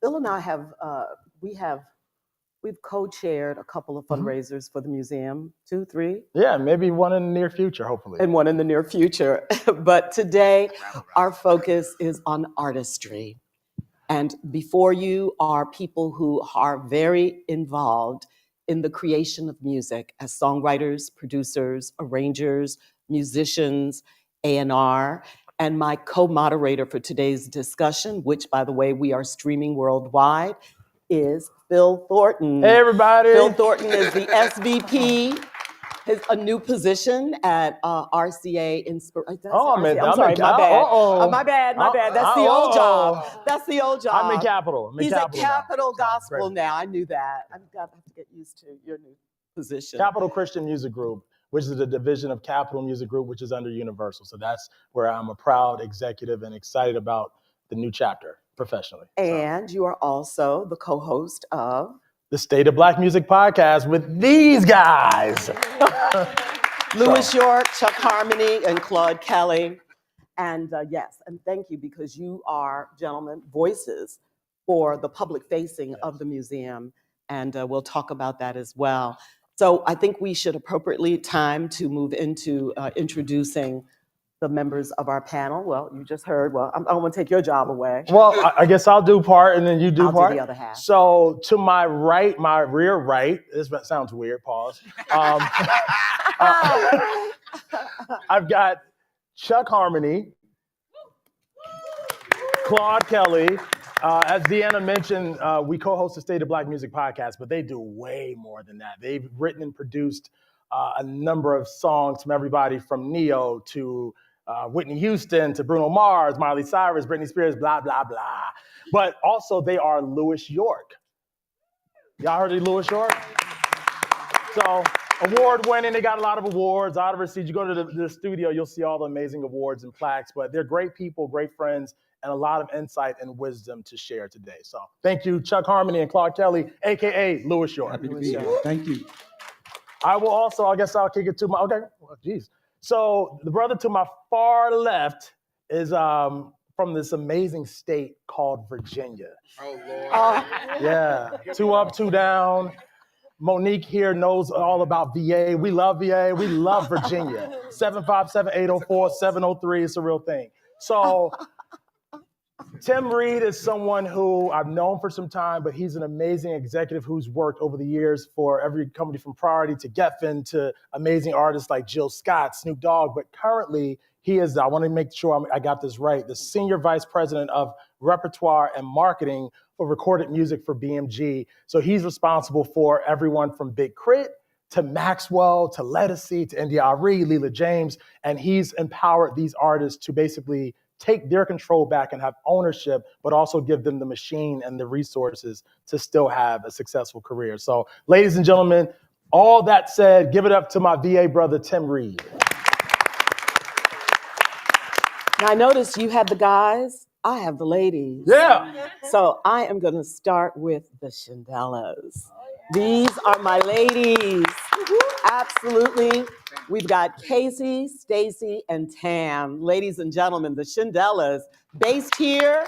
and I have, we've co-chaired a couple of fundraisers for the museum, 2, 3. Yeah, maybe one in the near future, hopefully. And one in the near future. But today, our focus is on artistry. And before you are people who are very involved in the creation of music as songwriters, producers, arrangers, musicians, A&R, and my co-moderator for today's discussion, which, by the way, we are streaming worldwide, is Phil Thornton. Hey, everybody. Phil Thornton is the SVP, a new position at RCA. Oh, man, I'm sorry, my bad. uh-oh. My bad. That's the old job. That's the old job. I'm in Capitol. He's at Capitol now. Gospel now. I knew that. I've got to get used to your new position. Capitol Christian Music Group, which is a division of Capitol Music Group, which is under Universal. So that's where I'm a proud executive and excited about the new chapter professionally. And you are also the co-host of the State of Black Music podcast with these guys. Louis York, Chuck Harmony, and Claude Kelly. And yes, and thank you because you are, gentlemen, voices for the public facing of the museum. And we'll talk about that as well. So I think we should appropriately time to move into introducing the members of our panel. Well, you just heard, I don't want to take your job away. Well, I guess I'll do part and then you do I'll part. do the other half. So to my right, my rear right, this sounds weird, pause. I've got Chuck Harmony, Claude Kelly. As Deanna mentioned, we co-host the State of Black Music podcast, but they do way more than that. They've written and produced a number of songs from everybody from Neo to Whitney Houston to Bruno Mars, Miley Cyrus, Britney Spears, blah, blah, blah. But also they are Louis York. Y'all heard of Louis York? So award-winning, they got a lot of awards. Out of receipt, you go to the studio, you'll see all the amazing awards and plaques, but they're great people, great friends, and a lot of insight and wisdom to share today. So thank you, Chuck Harmony and Claude Kelly, AKA Louis York. Happy to be here. Thank you. I will also, I guess I'll kick it to my, okay, well, geez. So the brother to my far left is from this amazing state called Virginia. Oh, Lord. Yeah, 2 up, 2 down. Monique here knows all about VA. We love VA. We love Virginia. 757-804-703 is a real thing. So Tim Reed is someone who I've known for some time, but he's an amazing executive who's worked over the years for every company from Priority to Geffen to amazing artists like Jill Scott, Snoop Dogg. But currently, he is, I want to make sure I got this right, the Senior Vice President of Repertoire and Marketing for recorded music for BMG. So he's responsible for everyone from Big Crit to Maxwell to Legacy to India Ari, Leela James, and he's empowered these artists to basically take their control back and have ownership, but also give them the machine and the resources to still have a successful career. So, ladies and gentlemen, all that said, give it up to my VA brother, Tim Reed. Now, I noticed you had the guys I have the ladies. Yeah. So I am going to start with the Shindellas. These are my ladies. Absolutely. We've got Casey, Stacy, and Tam. Ladies and gentlemen, the Shindellas, based here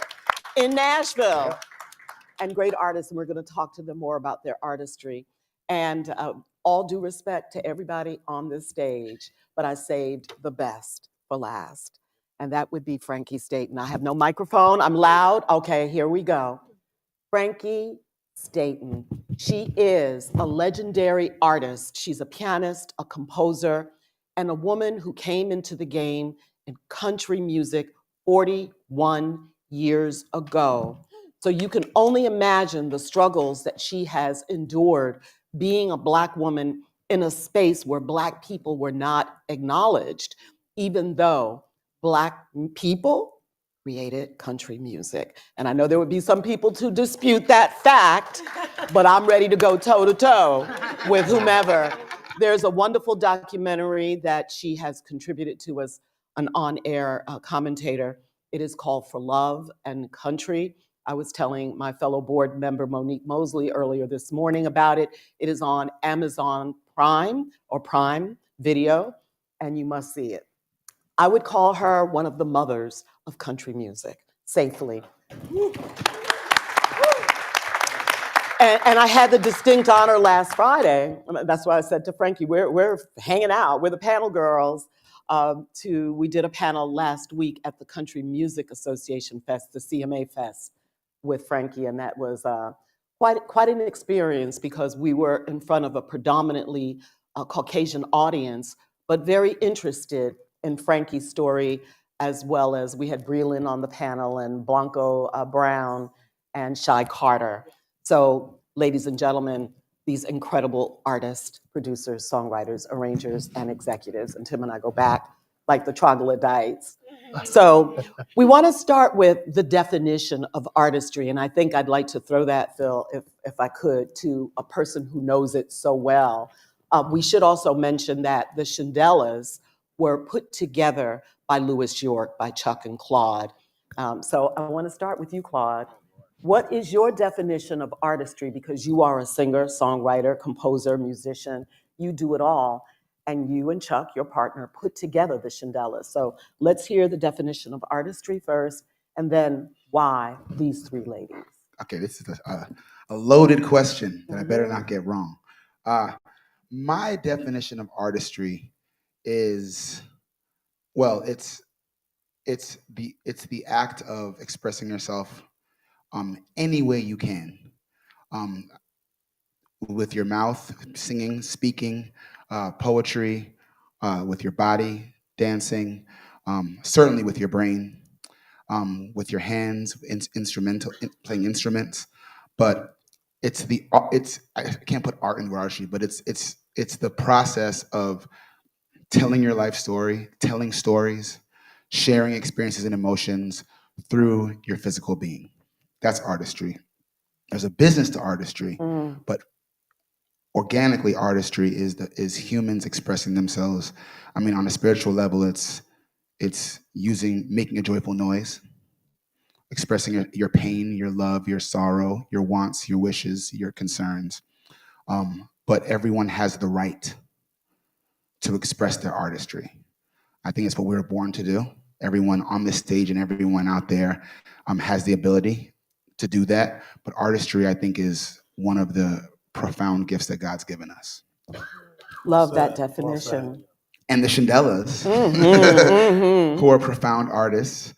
in Nashville. And great artists, and we're going to talk to them more about their artistry. And all due respect to everybody on this stage, but I saved the best for last. And that would be Frankie Staten. I have no microphone. I'm loud. Okay, here we go. Frankie Staten. She is a legendary artist. She's a pianist, a composer, and a woman who came into the game in country music 41 years ago. So you can only imagine the struggles that she has endured being a Black woman in a space where Black people were not acknowledged, even though Black people created country music. And I know there would be some people to dispute that fact, but I'm ready to go toe to toe with whomever. There's a wonderful documentary that she has contributed to as an on-air commentator. It is called For Love and Country. I was telling my fellow board member Monique Mosley earlier this morning about it. It is on Amazon Prime or Prime Video, and you must see it. I would call her one of the mothers of country music, safely. And I had the distinct honor last Friday, that's why I said to Frankie, we're hanging out, we're the panel girls. We did a panel last week at the Country Music Association Fest, the CMA Fest, with Frankie, and that was quite an experience because we were in front of a predominantly Caucasian audience, but very interested in Frankie's story, as well as we had Breland on the panel and Blanco Brown and Shai Carter. So, ladies and gentlemen, these incredible artists, producers, songwriters, arrangers, and executives, and Tim and I go back like the troglodytes. So we want to start with the definition of artistry, and I think I'd like to throw that, Phil, if I could, to a person who knows it so well. We should also mention that the Shindellas were put together by Louis York, by Chuck and Claude. So I want to start with you, Claude. What is your definition of artistry? Because you are a singer, songwriter, composer, musician, you do it all. And you and Chuck, your partner, put together the Shindellas. So let's hear the definition of artistry first, and then why these three ladies. Okay, this is a loaded question that I better not get wrong. My definition of artistry is, well, it's the act of expressing yourself any way you can, with your mouth, singing, speaking, poetry, with your body, dancing, certainly with your brain, with your hands, playing instruments. But I can't put art in artistry, but it's the process of telling your life story, telling stories, sharing experiences and emotions through your physical being. That's artistry. There's a business to artistry, but organically artistry is humans expressing themselves. I mean, on a spiritual level, it's making a joyful noise, expressing your pain, your love, your sorrow, your wants, your wishes, your concerns. But everyone has the right to express their artistry. I think it's what we were born to do. Everyone on this stage and everyone out there has the ability to do that. But artistry, I think, is one of the profound gifts that God's given us. Love that definition. And the Shindellas, who are profound artists,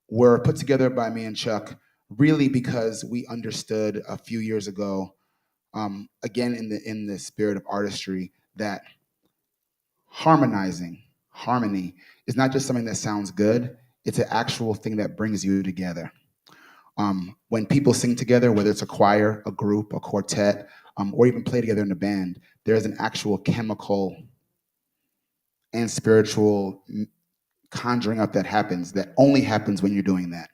were put together by me and Chuck really because we understood a few years ago, again in the spirit of artistry, that harmony is not just something that sounds good, it's an actual thing that brings you together. When people sing together, whether it's a choir, a group, a quartet, or even play together in a band, there's an actual chemical and spiritual conjuring up that happens, that only happens when you're doing that.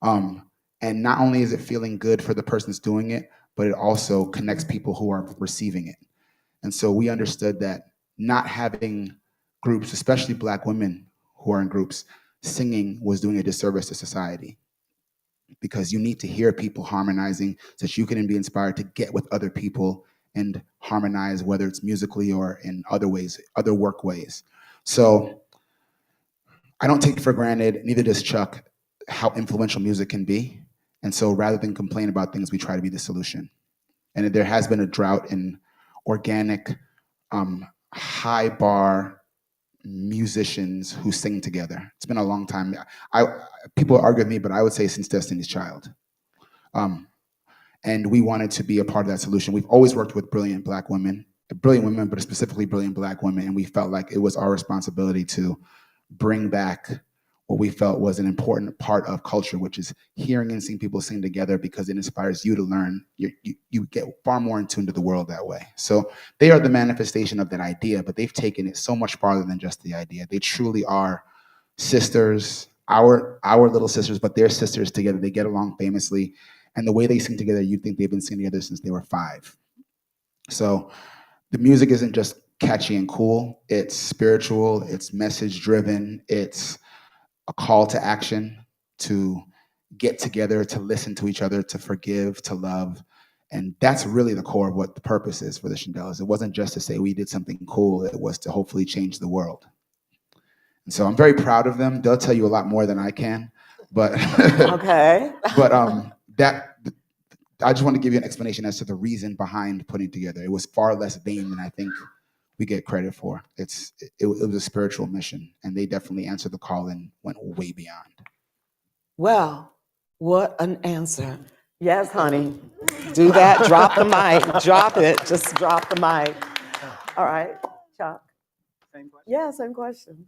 And not only is it feeling good for the person that's doing it, but it also connects people who are receiving it. And so we understood that not having groups, especially Black women who are in groups, singing was doing a disservice to society, because you need to hear people harmonizing so that you can be inspired to get with other people and harmonize, whether it's musically or in other ways, other work ways. So I don't take for granted, neither does Chuck, how influential music can be. And so rather than complain about things, we try to be the solution. And there has been a drought in organic, high bar musicians who sing together. It's been a long time. People argue with me, but I would say since Destiny's Child. And we wanted to be a part of that solution. We've always worked with brilliant women, but specifically brilliant Black women, and we felt like it was our responsibility to bring back what we felt was an important part of culture, which is hearing and seeing people sing together, because it inspires you to learn. You get far more in tune to the world that way. So they are the manifestation of that idea, but they've taken it so much farther than just the idea. They truly are sisters, our little sisters, but they're sisters together. They get along famously. And the way they sing together, you'd think they've been singing together since they were 5. So the music isn't just catchy and cool. It's spiritual, it's message driven, it's a call to action, to get together, to listen to each other, to forgive, to love. And that's really the core of what the purpose is for the Shandelas. It wasn't just to say we did something cool, it was to hopefully change the world. And so I'm very proud of them. They'll tell you a lot more than I can, but Okay. but I just want to give you an explanation as to the reason behind putting together. It was far less vain than I think we get credit for. It was a spiritual mission, and they definitely answered the call and went way beyond. Well, what an answer. Yes, honey. Do that. Drop the mic. Drop it. Just drop the mic. All right, Chuck. Same question? Yeah, same question.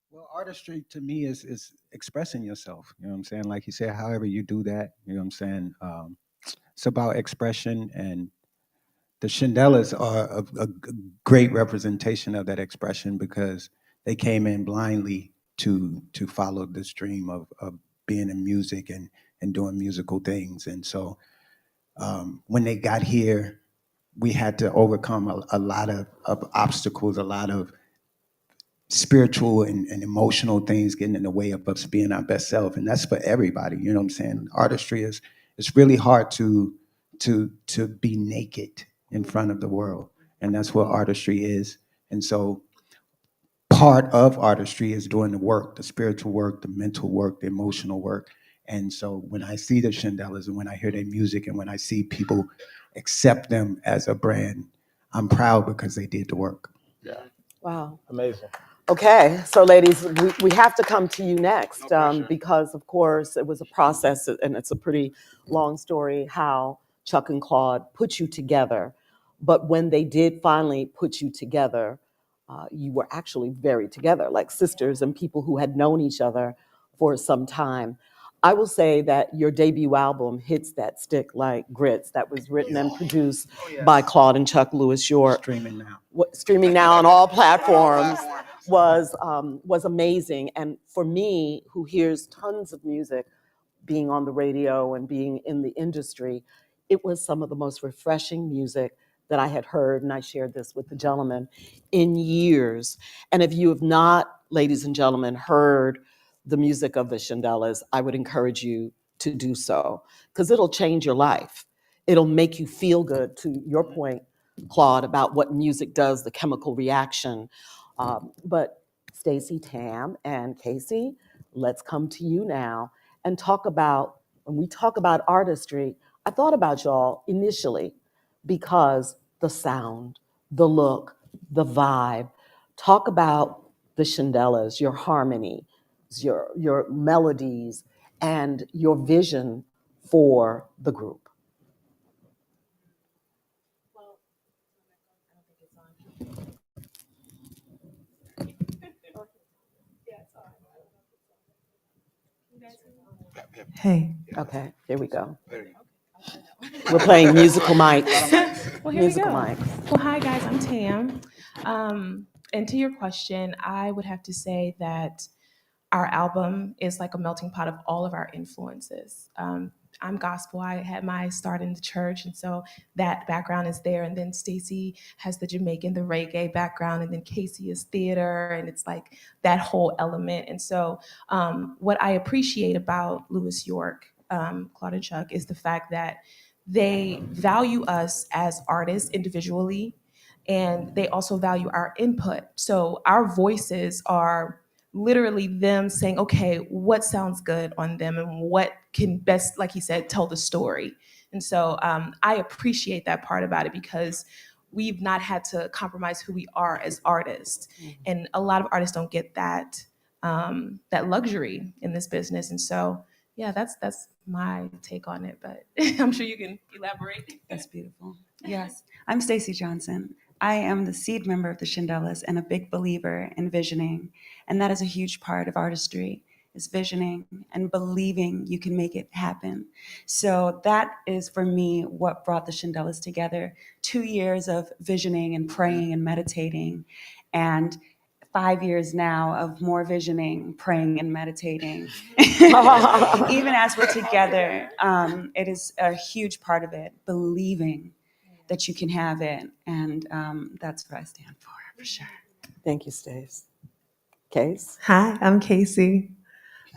Well, artistry to me is expressing yourself. You know what I'm saying? Like you said, however you do that, you know what I'm saying? It's about expression, and the Shandelas are a great representation of that expression, because they came in blindly to follow this dream of being in music and doing musical things. And so when they got here, we had to overcome a lot of obstacles, a lot of spiritual and emotional things getting in the way of us being our best self. And that's for everybody, you know what I'm saying? Artistry it's really hard to be naked in front of the world. And that's what artistry is. And so part of artistry is doing the work, the spiritual work, the mental work, the emotional work. And so when I see the Shandelas and when I hear their music and when I see people accept them as a brand, I'm proud because they did the work. Yeah, Wow. amazing. Okay, so ladies, we have to come to you next, because of course it was a process, and it's a pretty long story how Chuck and Claude put you together. But when they did finally put you together, you were actually very together, like sisters and people who had known each other for some time. I will say that your debut album hits that stick like grits. That was written and produced by Claude and Chuck Lewis. Your Streaming now. streaming now on all platforms was amazing. And for me, who hears tons of music, being on the radio and being in the industry, it was some of the most refreshing music that I had heard, and I shared this with the gentleman, in years. And if you have not, ladies and gentlemen, heard the music of the Shandelas, I would encourage you to do so, because it'll change your life. It'll make you feel good, to your point, Claude, about what music does, the chemical reaction. But Stacey, Tam, and Casey, let's come to you now and talk about, when we talk about artistry, I thought about y'all initially because the sound, the look, the vibe. Talk about the Shandelas, your harmony, your melodies, and your vision for the group. Hey. Okay, here we go. We're playing musical mics. Well, here Musical we go. mics. Well, hi guys, I'm Tam. And to your question, I would have to say that our album is like a melting pot of all of our influences. I'm gospel. I had my start in the church, and so that background is there. And then Stacy has the Jamaican, the reggae background, and then Casey is theater, and it's like that whole element. And so, what I appreciate about Lewis York, Claude and Chuck, is the fact that they value us as artists individually, and they also value our input. So our voices are literally them saying, okay, what sounds good on them and what can best, like he said, tell the story. And so I appreciate that part about it, because we've not had to compromise who we are as artists. And a lot of artists don't get that that luxury in this business. And so, yeah, that's my take on it, but I'm sure you can elaborate. That's beautiful. Yes, I'm Stacy Johnson. I am the seed member of the Shindellas and a big believer in visioning. And that is a huge part of artistry, is visioning and believing you can make it happen. So that is, for me, what brought the Shindellas together. 2 years of visioning and praying and meditating, and 5 years now of more visioning, praying, and meditating. Even as we're together, it is a huge part of it, believing that you can have it. And that's what I stand for sure. Thank you, Stace. Case? Hi, I'm Casey.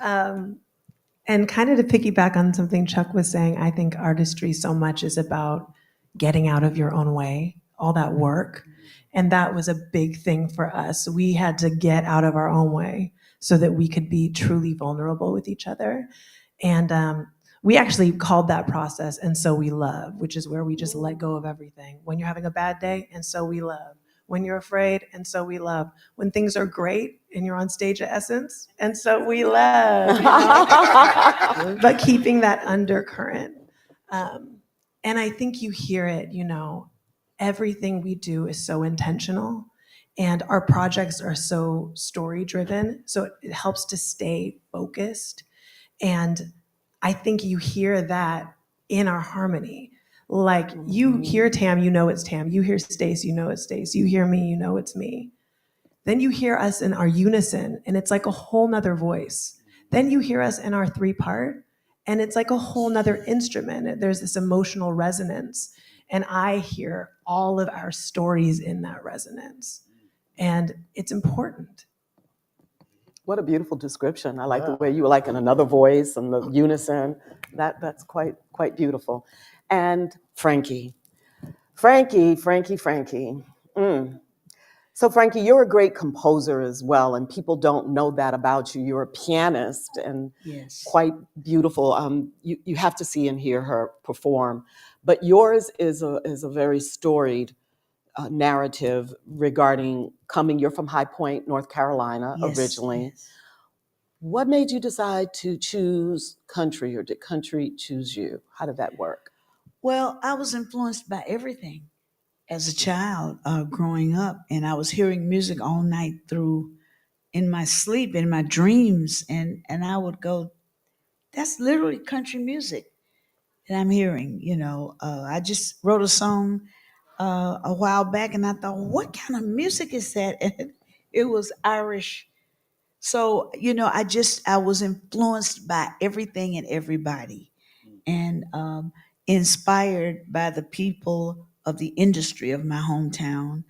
And kind of to piggyback on something Chuck was saying, I think artistry so much is about getting out of your own way, all that work. And that was a big thing for us. We had to get out of our own way so that we could be truly vulnerable with each other. And we actually called that process "And So We Love," which is where we just let go of everything. When you're having a bad day, and so we love. When you're afraid, and so we love. When things are great and you're on stage at Essence, and so we love. You know? But keeping that undercurrent. And I think you hear it, you know, everything we do is so intentional, and our projects are so story driven. So it helps to stay focused. And I think you hear that in our harmony. Like you hear Tam, you know it's Tam. You hear Stace, you know it's Stace. You hear me, you know it's me. Then you hear us in our unison, and it's like a whole nother voice. Then you hear us in our 3-part, and it's like a whole nother instrument. There's this emotional resonance. And I hear all of our stories in that resonance. And it's important. What a beautiful description. I like the way you were like in another voice and the unison. That's quite beautiful. And Frankie. So Frankie, you're a great composer as well, and people don't know that about you. You're a pianist and Yes. quite beautiful. You have to see and hear her perform. But yours is a very storied narrative regarding coming. You're from High Point, North Carolina, Yes, originally. yes. What made you decide to choose country, or did country choose you? How did that work? Well, I was influenced by everything as a child growing up, and I was hearing music all night through in my sleep, in my dreams, and I would go, that's literally country music that I'm hearing. You know, I just wrote a song a while back, and I thought, what kind of music is that? And it was Irish. So, you know, I was influenced by everything and everybody, and inspired by the people of the industry of my hometown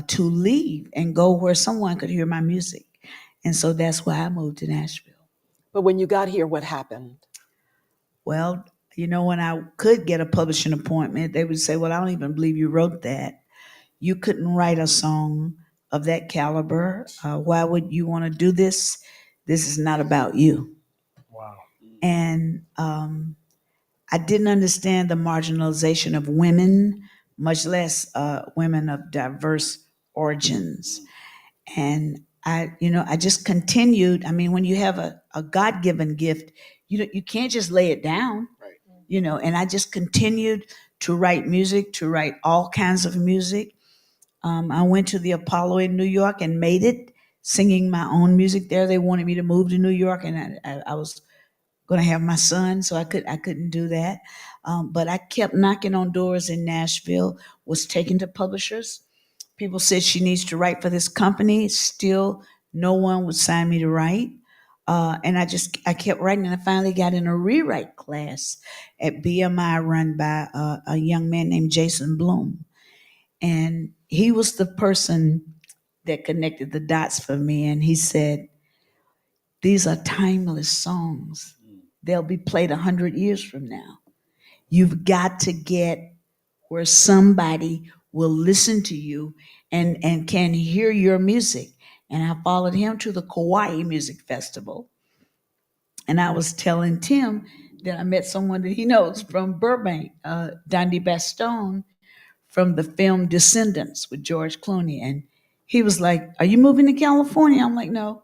to leave and go where someone could hear my music. And so that's why I moved to Nashville. But when you got here, what happened? Well, you know, when I could get a publishing appointment, they would say, well, I don't even believe you wrote that. You couldn't write a song of that caliber. Why would you want to do this? This is not about you. Wow. And I didn't understand the marginalization of women, much less women of diverse origins. And I just continued. I mean, when you have a God-given gift, you can't just lay it down, right. And I just continued to write music, to write all kinds of music. I went to the Apollo in New York and made it, singing my own music there. They wanted me to move to New York, and I was going to have my son, so I couldn't do that. But I kept knocking on doors in Nashville, was taken to publishers. People said she needs to write for this company. Still, no one would sign me to write. And I kept writing, and I finally got in a rewrite class at BMI run by a young man named Jason Bloom. And he was the person that connected the dots for me. And he said, these are timeless songs. They'll be played 100 years from now. You've got to get where somebody will listen to you and can hear your music. And I followed him to the Kauai Music Festival. And I was telling Tim that I met someone that he knows from Burbank, Dondi Bastone, from the film Descendants with George Clooney. And he was like, are you moving to California? I'm like, no.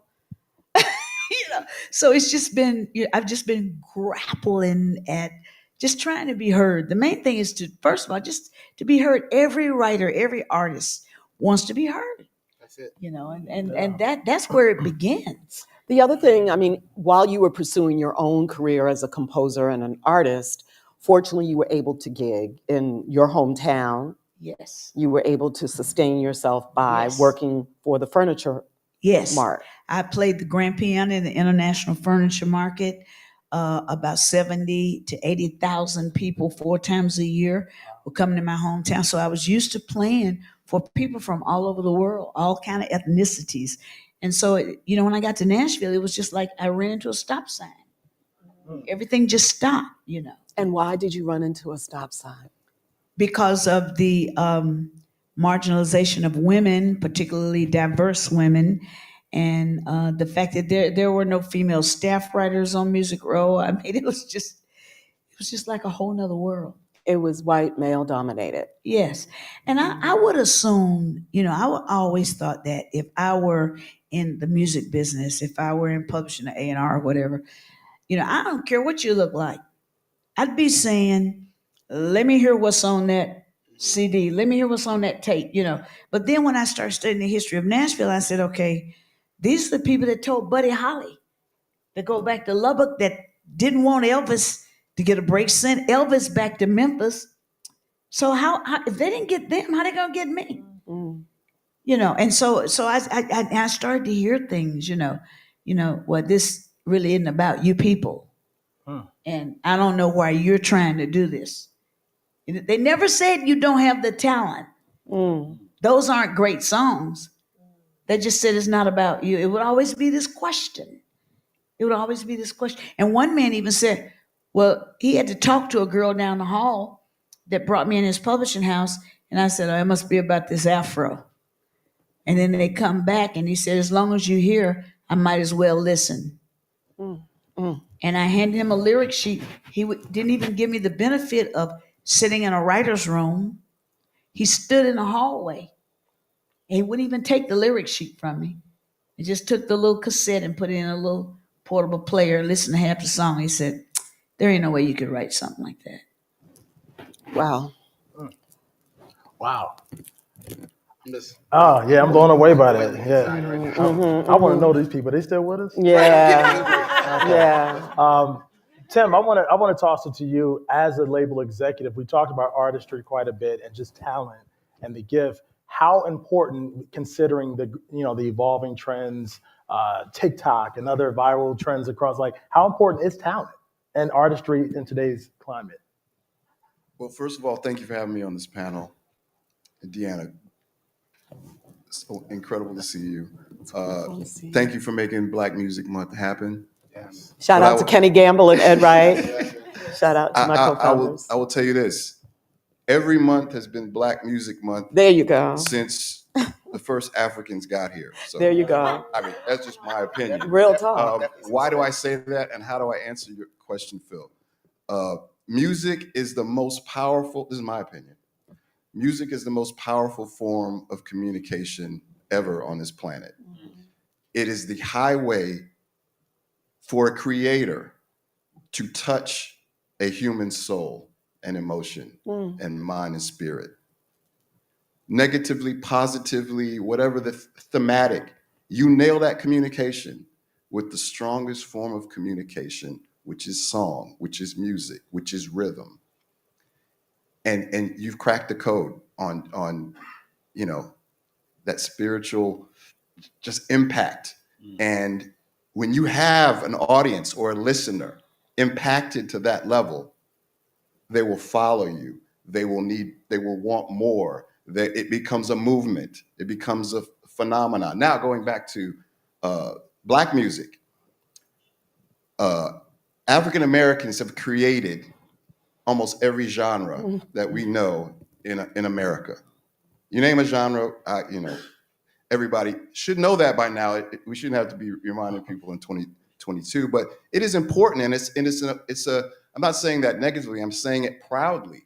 So it's just been, I've just been grappling at just trying to be heard. The main thing is to, first of all, just to be heard. Every writer, every artist wants to be heard. That's it. And that's where it begins. The other thing, I mean, while you were pursuing your own career as a composer and an artist, fortunately you were able to gig in your hometown. Yes. You were able to sustain yourself by Yes. working for the furniture Yes. mart. I played the grand piano in the international furniture market. About 70 to 80,000 people 4 times a year were coming to my hometown. So I was used to playing for people from all over the world, all kind of ethnicities. And so, when I got to Nashville, it was just like I ran into a stop sign. Everything just stopped, And why did you run into a stop sign? because of the marginalization of women, particularly diverse women, and the fact that there were no female staff writers on Music Row. I mean, it was just like a whole nother world. It was white, male dominated. Yes, and I would assume, I always thought that if I were in the music business, if I were in publishing, the A&R or whatever, I don't care what you look like. I'd be saying, let me hear what's on that CD. Let me hear what's on that tape, But then when I started studying the history of Nashville, I said, okay, these are the people that told Buddy Holly to go back to Lubbock, that didn't want Elvis to get a break, sent Elvis back to Memphis. So how if they didn't get them, how they gonna get me? And so I started to hear things, well, this really isn't about you people. And I don't know why you're trying to do this. They never said you don't have the talent. Those aren't great songs. They just said it's not about you. It would always be this question. And one man even said, well, he had to talk to a girl down the hall that brought me in his publishing house. And I said, oh, it must be about this afro. And then they come back and he said, as long as you're here, I might as well listen. And I handed him a lyric sheet. He didn't even give me the benefit of sitting in a writer's room. He stood in the hallway. And he wouldn't even take the lyric sheet from me. He just took the little cassette and put it in a little portable player and listened to half the song. He said, there ain't no way you could write something like that. Wow. Wow. I'm blown away by that. Yeah. I want to know these people. They still with us? Yeah. Yeah. Tim, I want to toss it to you as a label executive. We talked about artistry quite a bit and just talent and the gift. How important, considering the evolving trends, TikTok and other viral trends across, how important is talent and artistry in today's climate? Well, first of all, thank you for having me on this panel. And Deanna, so incredible to see you. Thank you for making Black Music Month happen. Yes. Shout out to Kenny Gamble and Ed Wright. Shout out to my co-founders. I will tell you this. Every month has been Black Music Month. There you go. Since the first Africans got here. So, there you go. I mean, that's just my opinion. Real talk. Why do I say that, and how do I answer your question, Phil? Music is the most powerful, this is my opinion. Music is the most powerful form of communication ever on this planet. It is the highway for a creator to touch a human soul and emotion and mind and spirit. Negatively, positively, whatever the thematic, you nail that communication with the strongest form of communication, which is song, which is music, which is rhythm. And you've cracked the code on that spiritual just impact. And when you have an audience or a listener impacted to that level, they will follow you. They will want more. It becomes a movement. It becomes a phenomenon. Now, going back to Black music, African Americans have created almost every genre that we know in America. You name a genre, everybody should know that by now. We shouldn't have to be reminding people in 2022, but it is important, and it's a. I'm not saying that negatively. I'm saying it proudly.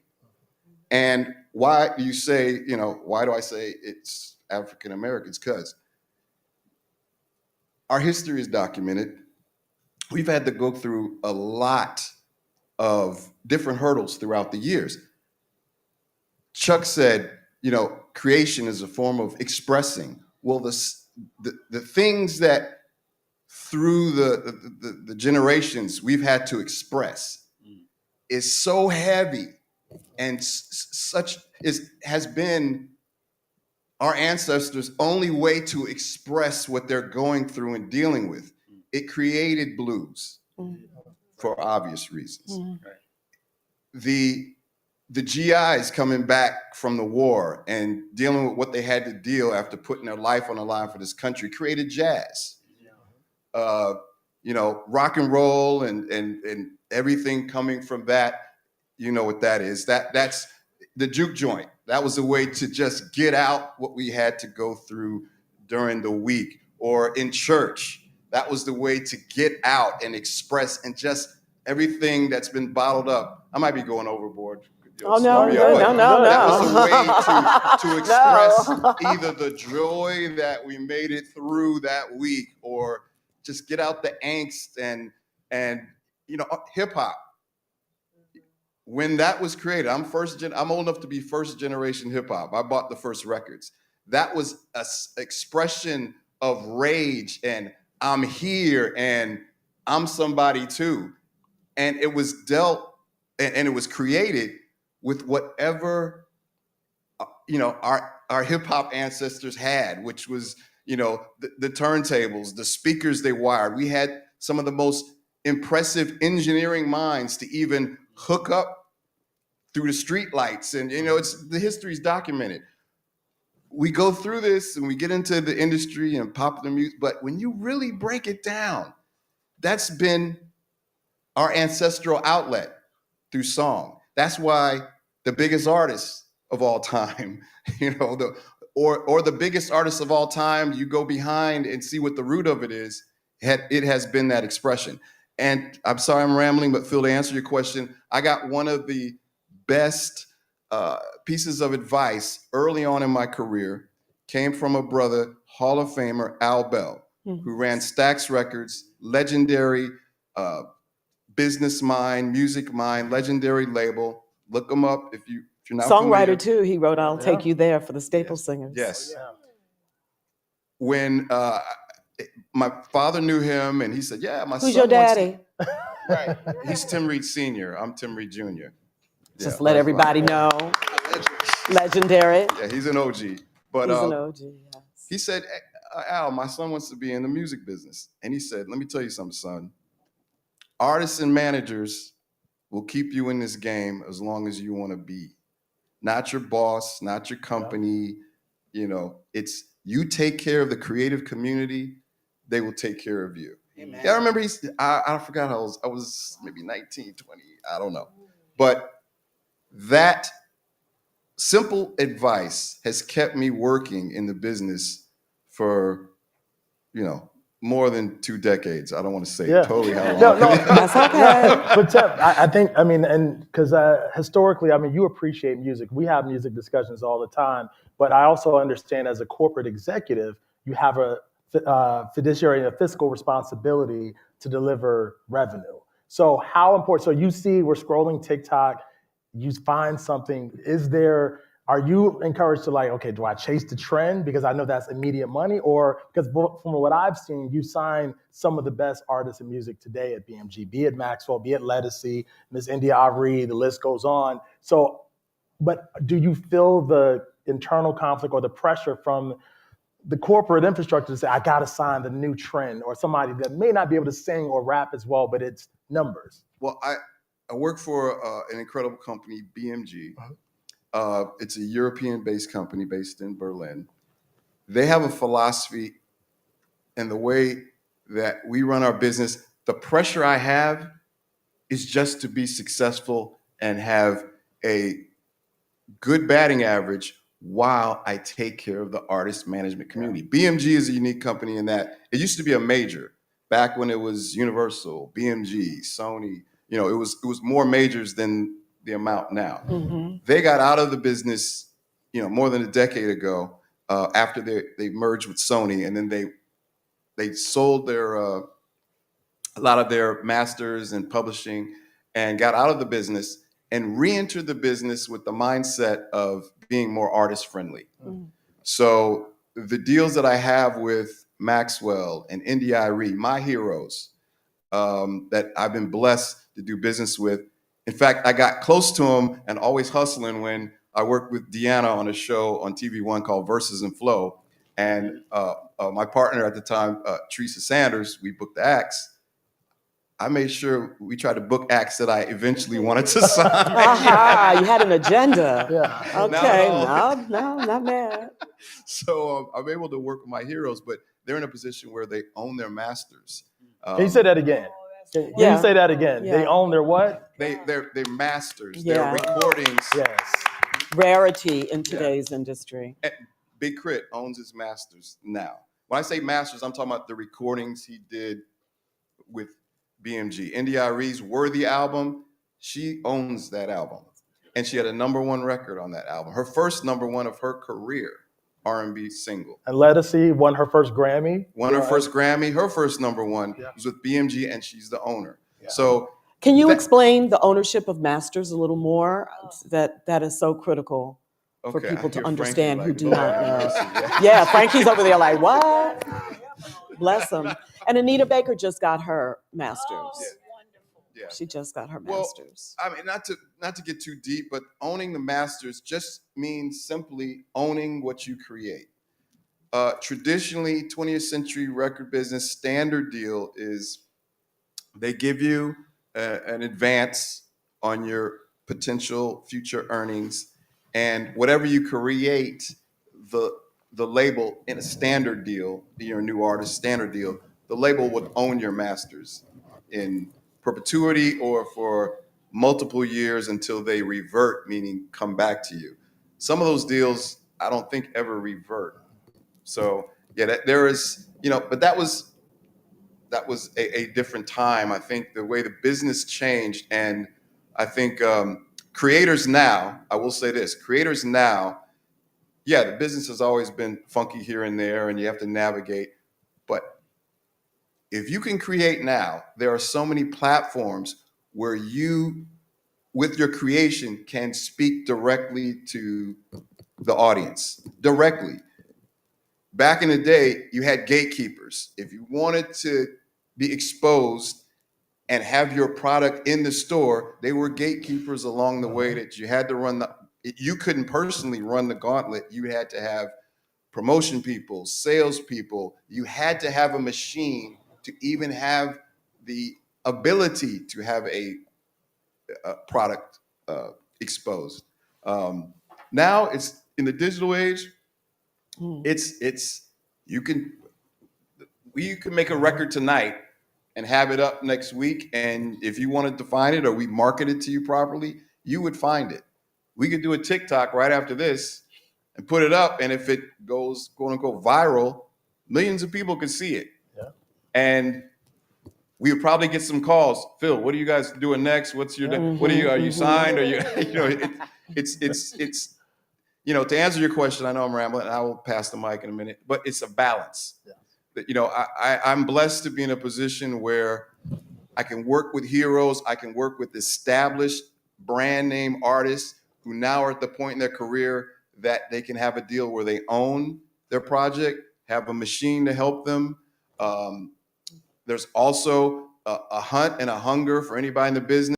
And why do you say, why do I say it's African Americans? Because our history is documented. We've had to go through a lot of different hurdles throughout the years. Chuck said, creation is a form of expressing. Well, the things that through the generations we've had to express is so heavy and has been our ancestors' only way to express what they're going through and dealing with. It created blues for obvious reasons. The GIs coming back from the war and dealing with what they had to deal after putting their life on the line for this country created jazz. Rock and roll and everything coming from that. You know what that is. That's the juke joint. That was a way to just get out what we had to go through during the week, or in church. That was the way to get out and express, and just everything that's been bottled up. I might be going overboard. Oh, no. That was a way to express either the joy that we made it through that week, or just get out the angst and hip hop. When that was created, I'm old enough to be first generation hip hop. I bought the first records. That was an expression of rage and I'm here and I'm somebody too. And it was dealt and it was created with whatever our hip hop ancestors had, which was the turntables, the speakers they wired. We had some of the most impressive engineering minds to even hook up through the street lights, and the history is documented. We go through this and we get into the industry and popular music, but when you really break it down, that's been our ancestral outlet through song. That's why the biggest artists of all time, or the biggest artists of all time, you go behind and see what the root of it is. It has been that expression. And I'm sorry I'm rambling, but Phil, to answer your question, I got one of the best pieces of advice early on in my career came from a brother, Hall of Famer Al Bell, who ran Stax Records, legendary business mind, music mind, legendary label. Look him up if you're not Songwriter familiar. too. He wrote "I'll Take You There" for the Staple Singers. Yes. When my father knew him, and he said, "Yeah, my son." Who's your daddy? Right. He's Tim Reed Sr. I'm Tim Reed Jr. Just let everybody know. Legendary. Yeah, he's an OG. But he's an OG, yes. He said, Al, my son wants to be in the music business. And he said, let me tell you something, son. Artists and managers will keep you in this game as long as you want to be. Not your boss, not your company. It's you take care of the creative community, they will take care of you. Amen. Yeah, I remember I forgot how I was maybe 19, 20, I don't know. But that simple advice has kept me working in the business for, more than 2 decades. I don't want to say totally how long. No, that's okay. But Tim, I think, and because historically, you appreciate music. We have music discussions all the time, but I also understand as a corporate executive, you have a fiduciary and a fiscal responsibility to deliver revenue. So how important, so you see, we're scrolling TikTok, you find something, are you encouraged to okay, do I chase the trend because I know that's immediate money? Or because from what I've seen, you sign some of the best artists in music today at BMG, be it Maxwell, be it Legacy, Miss India Avery, the list goes on. So, but do you feel the internal conflict or the pressure from the corporate infrastructure to say, I got to sign the new trend, or somebody that may not be able to sing or rap as well, but it's numbers? Well, I work for an incredible company, BMG. It's a European-based company based in Berlin. They have a philosophy and the way that we run our business. The pressure I have is just to be successful and have a good batting average while I take care of the artist management community. BMG is a unique company in that it used to be a major back when it was Universal, BMG, Sony. You know, it was more majors than the amount now. They got out of the business, you know, more than a decade ago after they merged with Sony, and then they sold their a lot of their masters and publishing and got out of the business and re-entered the business with the mindset of being more artist friendly. So the deals that I have with Maxwell and NDIRE, my heroes, that I've been blessed to do business with. In fact, I got close to them and always hustling when I worked with Deanna on a show on TV1 called Verses and Flow. And my partner at the time, Teresa Sanders, we booked the acts. I made sure we tried to book acts that I eventually wanted to sign. You had an agenda. Yeah. Okay, no, not bad. So I'm able to work with my heroes, but they're in a position where they own their masters. Can you say that again? Can Yeah. you say that again? Yeah. They own their what? They're masters. Yeah. They're recordings. Yes. Rarity in today's industry. Big Crit owns his masters now. When I say masters, I'm talking about the recordings he did with BMG. NDIRE's Worthy album, she owns that album. And she had a #1 record on that album. Her first #1 of her career, R&B single. And Legacy won her first Grammy. Won her first Grammy. Her first #1 was with BMG, and she's the owner. So Can you explain the ownership of masters a little more? That is so critical for okay, people I to hear understand Frankie who like, do "Lord not have know. mercy." Yeah, Frankie's over there like, what? Bless him. And Anita Baker just got her masters. Yeah. She just got her Well, masters. I mean, not to get too deep, but owning the masters just means simply owning what you create. Traditionally, 20th century record business standard deal is they give you an advance on your potential future earnings, and whatever you create, the label in a standard deal, your new artist standard deal, the label would own your masters in perpetuity or for multiple years until they revert, meaning come back to you. Some of those deals I don't think ever revert. So yeah, there is, you know, but that was a different time. I think the way the business changed, and I think creators now, I will say this, creators now, yeah, the business has always been funky here and there, and you have to navigate. But if you can create now, there are so many platforms where you, with your creation, can speak directly to the audience, directly. Back in the day, you had gatekeepers. If you wanted to be exposed and have your product in the store, they were gatekeepers along the way that you had to run you couldn't personally run the gauntlet. You had to have promotion people, sales people. You had to have a machine to even have the ability to have a product exposed. Now it's in the digital age. It's you can make a record tonight and have it up next week, and if you wanted to find it or we market it to you properly, you would find it. We could do a TikTok right after this and put it up, and if it goes quote unquote viral, millions of people could see it. Yeah. And we would probably get some calls. Phil, what are you guys doing next? What's your what are you signed? Are you you know it's you know, to answer your question, I know I'm rambling, and I will pass the mic in a minute, but it's a balance. Yeah. That, you know, I'm blessed to be in a position where I can work with heroes, I can work with established brand name artists who now are at the point in their career that they can have a deal where they own their project, have a machine to help them. There's also a hunt and a hunger for anybody in the business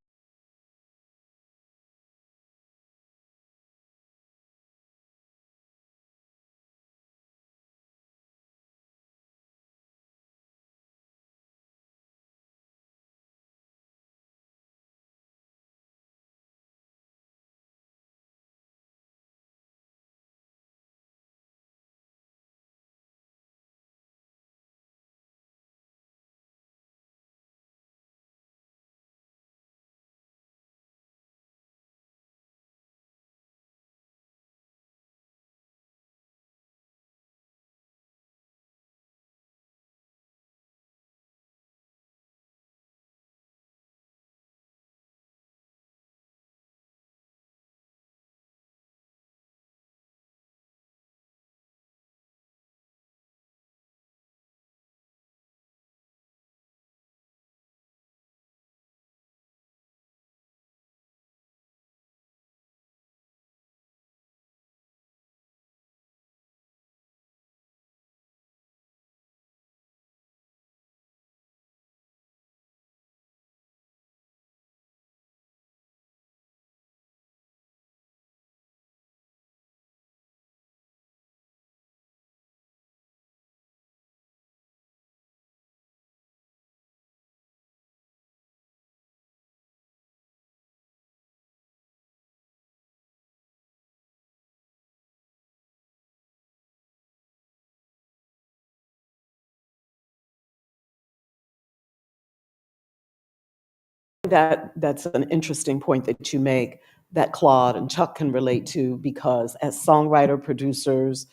that's an interesting point that you make, that Claude and Chuck can relate to, because as songwriter producers,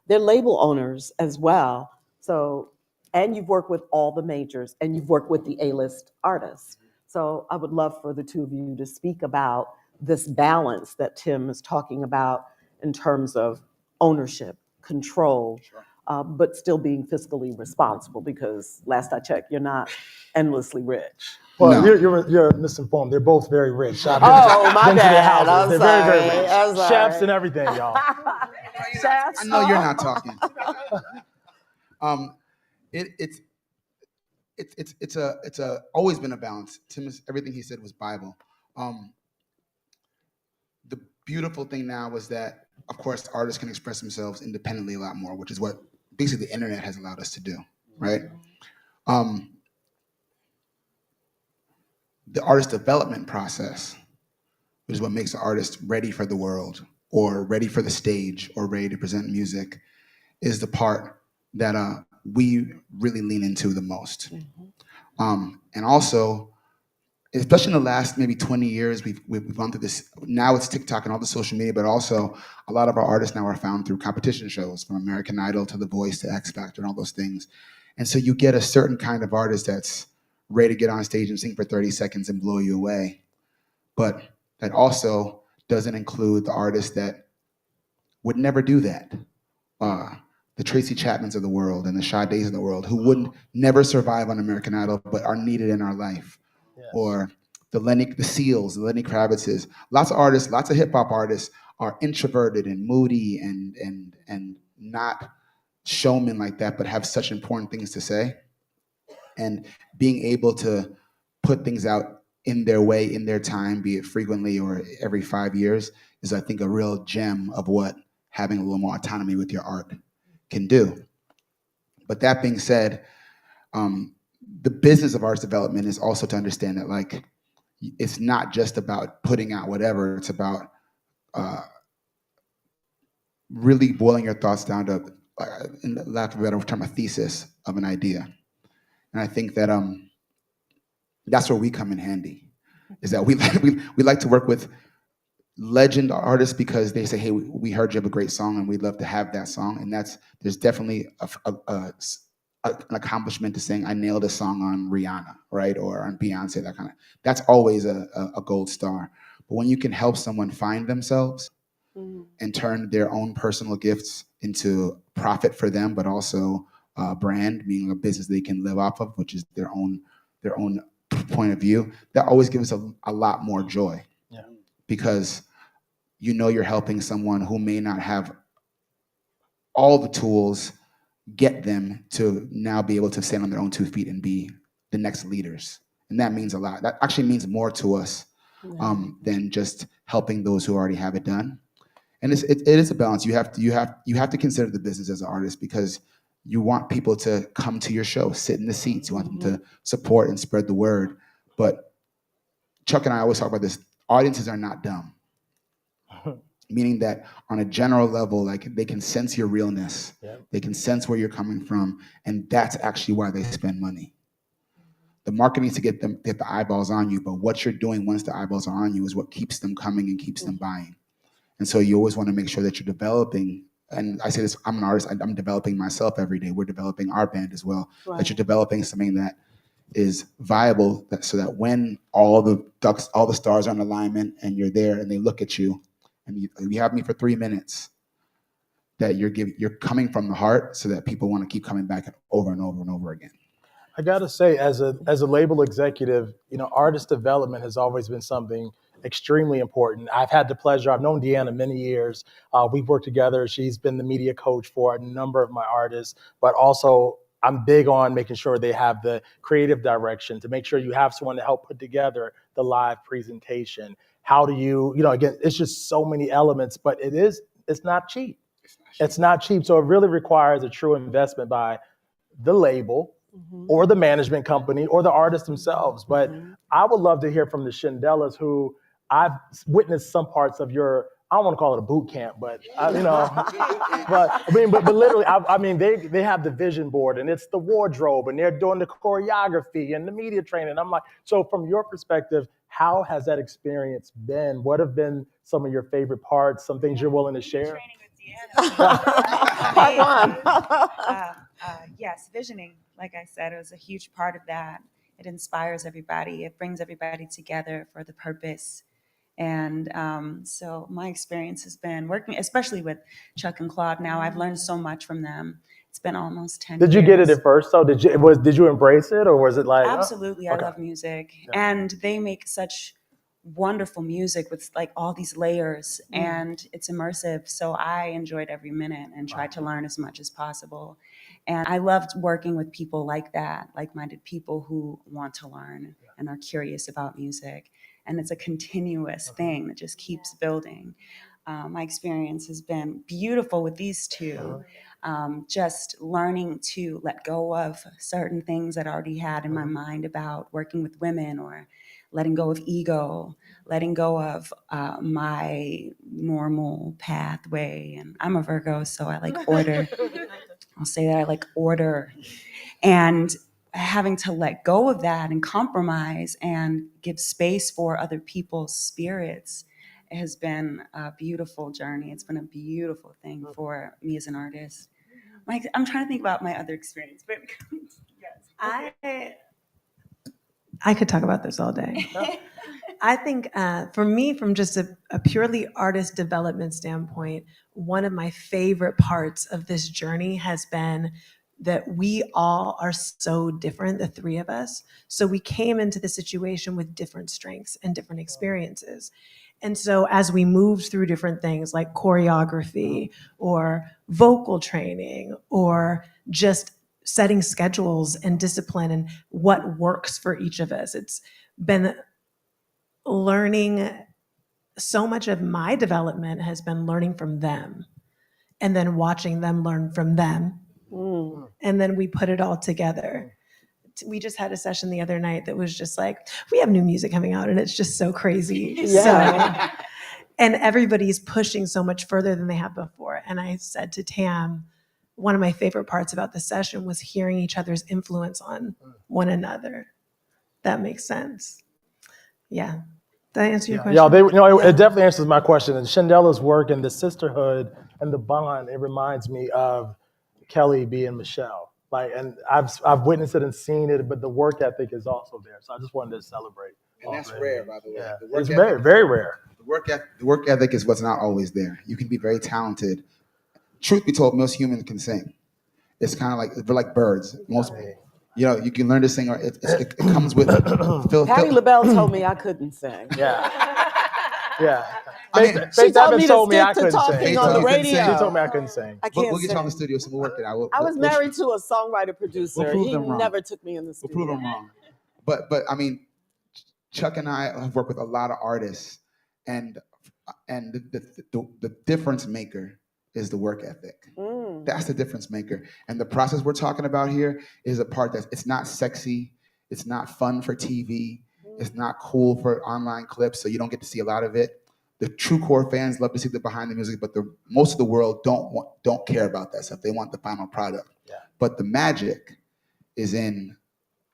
they're label owners as well. So, and you've worked with all the majors and you've worked with the A-list artists. So I would love for the two of you to speak about this balance that Tim is talking about in terms of ownership, control, but still being fiscally responsible, because last I checked, you're not endlessly rich. Well, No. you're misinformed. They're both very rich. I've Oh, my been to their bad. houses. I'm They're sorry. very, very rich. I'm sorry. Chefs and everything, y'all. Chefs. I know you're not talking. It's always been a balance. Everything he said was Bible. The beautiful thing now is that, of course, artists can express themselves independently a lot more, which is what basically the internet has allowed us to do, right? The artist development process, which is what makes the artist ready for the world or ready for the stage or ready to present music, is the part that we really lean into the most. And also, especially in the last maybe 20 years, we've gone through this. Now it's TikTok and all the social media, but also a lot of our artists now are found through competition shows, from American Idol to The Voice to X Factor and all those things. And so you get a certain kind of artist that's ready to get on stage and sing for 30 seconds and blow you away. But that also doesn't include the artists that would never do that. The Tracy Chapmans of the world and the Sade's of the world, who wouldn't never survive on American Idol, but are needed in our life. Yes. Or the Seals, the Lenny Kravitzes. Lots of artists, lots of hip hop artists are introverted and moody and not showmen like that, but have such important things to say. And being able to put things out in their way, in their time, be it frequently or every 5 years, is, I think, a real gem of what having a little more autonomy with your art can do. But that being said, the business of arts development is also to understand that, like, it's not just about putting out whatever. It's about really boiling your thoughts down to, in lack of a better term, a thesis of an idea. And I think that that's where we come in handy. Is that we like to work with legend artists, because they say, hey, we heard you have a great song and we'd love to have that song. And there's definitely an accomplishment to saying, I nailed a song on Rihanna, right? Or on Beyonce, that kind of, that's always a gold star. But when you can help someone find themselves and turn their own personal gifts into profit for them, but also brand, meaning a business they can live off of, which is their own point of view, that always gives us a lot more joy. Yeah. Because you know you're helping someone who may not have all the tools, get them to now be able to stand on their own 2 feet and be the next leaders. And that means a lot. That actually means more to us than just helping those who already have it done. And it is a balance. You have to consider the business as an artist, because you want people to come to your show, sit in the seats. You want them to support and spread the word. But Chuck and I always talk about this. Audiences are not dumb. Meaning that on a general level, like, they can sense your realness. Yep. They can sense where you're coming from. And that's actually why they spend money. The marketing is to get the eyeballs on you. But what you're doing once the eyeballs are on you is what keeps them coming and keeps them buying. And so you always want to make sure that you're developing. And I say this, I'm an artist, I'm developing myself every day. We're developing our band as well. Right. That you're developing something that is viable, so that when all the stars are in alignment and you're there and they look at you and you have me for 3 minutes, that you're coming from the heart, so that people want to keep coming back over and over and over again. I gotta say, as a label executive, artist development has always been something extremely important. I've had the pleasure, I've known Deanna many years. We've worked together. She's been the media coach for a number of my artists, but also I'm big on making sure they have the creative direction, to make sure you have someone to help put together the live presentation. How do you, again, it's just so many elements, but it's not cheap. It's not cheap. So it really requires a true investment by the label, or the management company, or the artists themselves. But I would love to hear from the Shindellas, who I've witnessed some parts of your I don't want to call it a boot camp, but but literally, I mean, they have the vision board and it's the wardrobe and they're doing the choreography and the media training. I'm like, so from your perspective, how has that experience been? What have been some of your favorite parts? Some things you're willing to share? Part one. Yes, visioning, like I said, it was a huge part of that. It inspires everybody. It brings everybody together for the purpose. And so my experience has been working, especially with Chuck and Claude now. I've learned so much from them. It's been almost 10 years. Did you get it at first? So did you embrace it, or was it like Absolutely, okay. I love music, and they make such wonderful music with like all these layers, and it's immersive. So I enjoyed every minute and tried to learn as much as possible. And I loved working with people like that, like-minded people who want to learn and are curious about music. And it's a continuous thing that just keeps building. My experience has been beautiful with these two. Just learning to let go of certain things that I already had in my mind about working with women, or letting go of ego, letting go of my normal pathway. And I'm a Virgo, so I like order. I'll say that I like order. And having to let go of that and compromise and give space for other people's spirits has been a beautiful journey. It's been a beautiful thing for me as an artist. Like, I'm trying to think about my other experience, but yes. I could talk about this all day. I think for me, from just a purely artist development standpoint, one of my favorite parts of this journey has been that we all are so different, the three of us. So we came into the situation with different strengths and different experiences. And so as we moved through different things like choreography or vocal training or just setting schedules and discipline and what works for each of us, it's been learning. So much of my development has been learning from them and then watching them learn from them. And then we put it all together. We just had a session the other night that was just like, we have new music coming out and it's just so crazy. Yeah. So, and everybody's pushing so much further than they have before. And I said to Tam, one of my favorite parts about the session was hearing each other's influence on one another. That makes sense. Yeah. Did I answer your question? Yeah, it definitely answers my question. And Shandella's work and the sisterhood and the bond, it reminds me of Kelly being Michelle. Like, and I've witnessed it and seen it, but the work ethic is also there. So I just wanted to celebrate. And that's rare, by the way. Yeah. The work It's ethic, very, very rare. The work ethic is what's not always there. You can be very talented. Truth be told, most humans can sing. It's kind of like, they're like birds. Most, you can learn to sing, or it comes with it. Patty LaBelle told me I couldn't sing. Yeah. I mean, she told me to stick to talking on the radio. She told me I couldn't sing. I can't We'll get sing. you on the studio, so we'll work it out. I was married to a songwriter producer. We'll prove He them wrong. never took me in the studio. We'll prove them wrong. But I mean, Chuck and I have worked with a lot of artists, and the difference maker is the work ethic. That's the difference maker. And the process we're talking about here is a part it's not sexy, it's not fun for TV, it's not cool for online clips, so you don't get to see a lot of it. The true core fans love to see the behind the music, but most of the world don't care about that stuff. They want the final product. Yeah. But the magic is in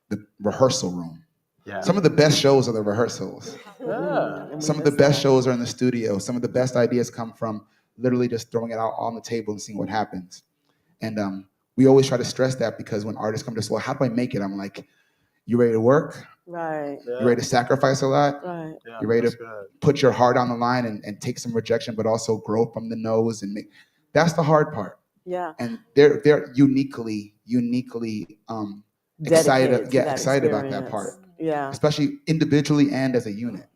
the rehearsal room. Yeah. Some of the best shows are the rehearsals. Yeah. Some of the best shows are in the studio. Some of the best ideas come from literally just throwing it out on the table and seeing what happens. And we always try to stress that, because when artists come to us, well, how do I make it? I'm like, you ready to work? Right. You ready to sacrifice a lot? Right. Yeah, you ready to put your heart on the line and take some rejection, but also grow from the nose and make. That's the hard part. Yeah. And they're uniquely excited about that part. Yeah. Especially individually and as a unit.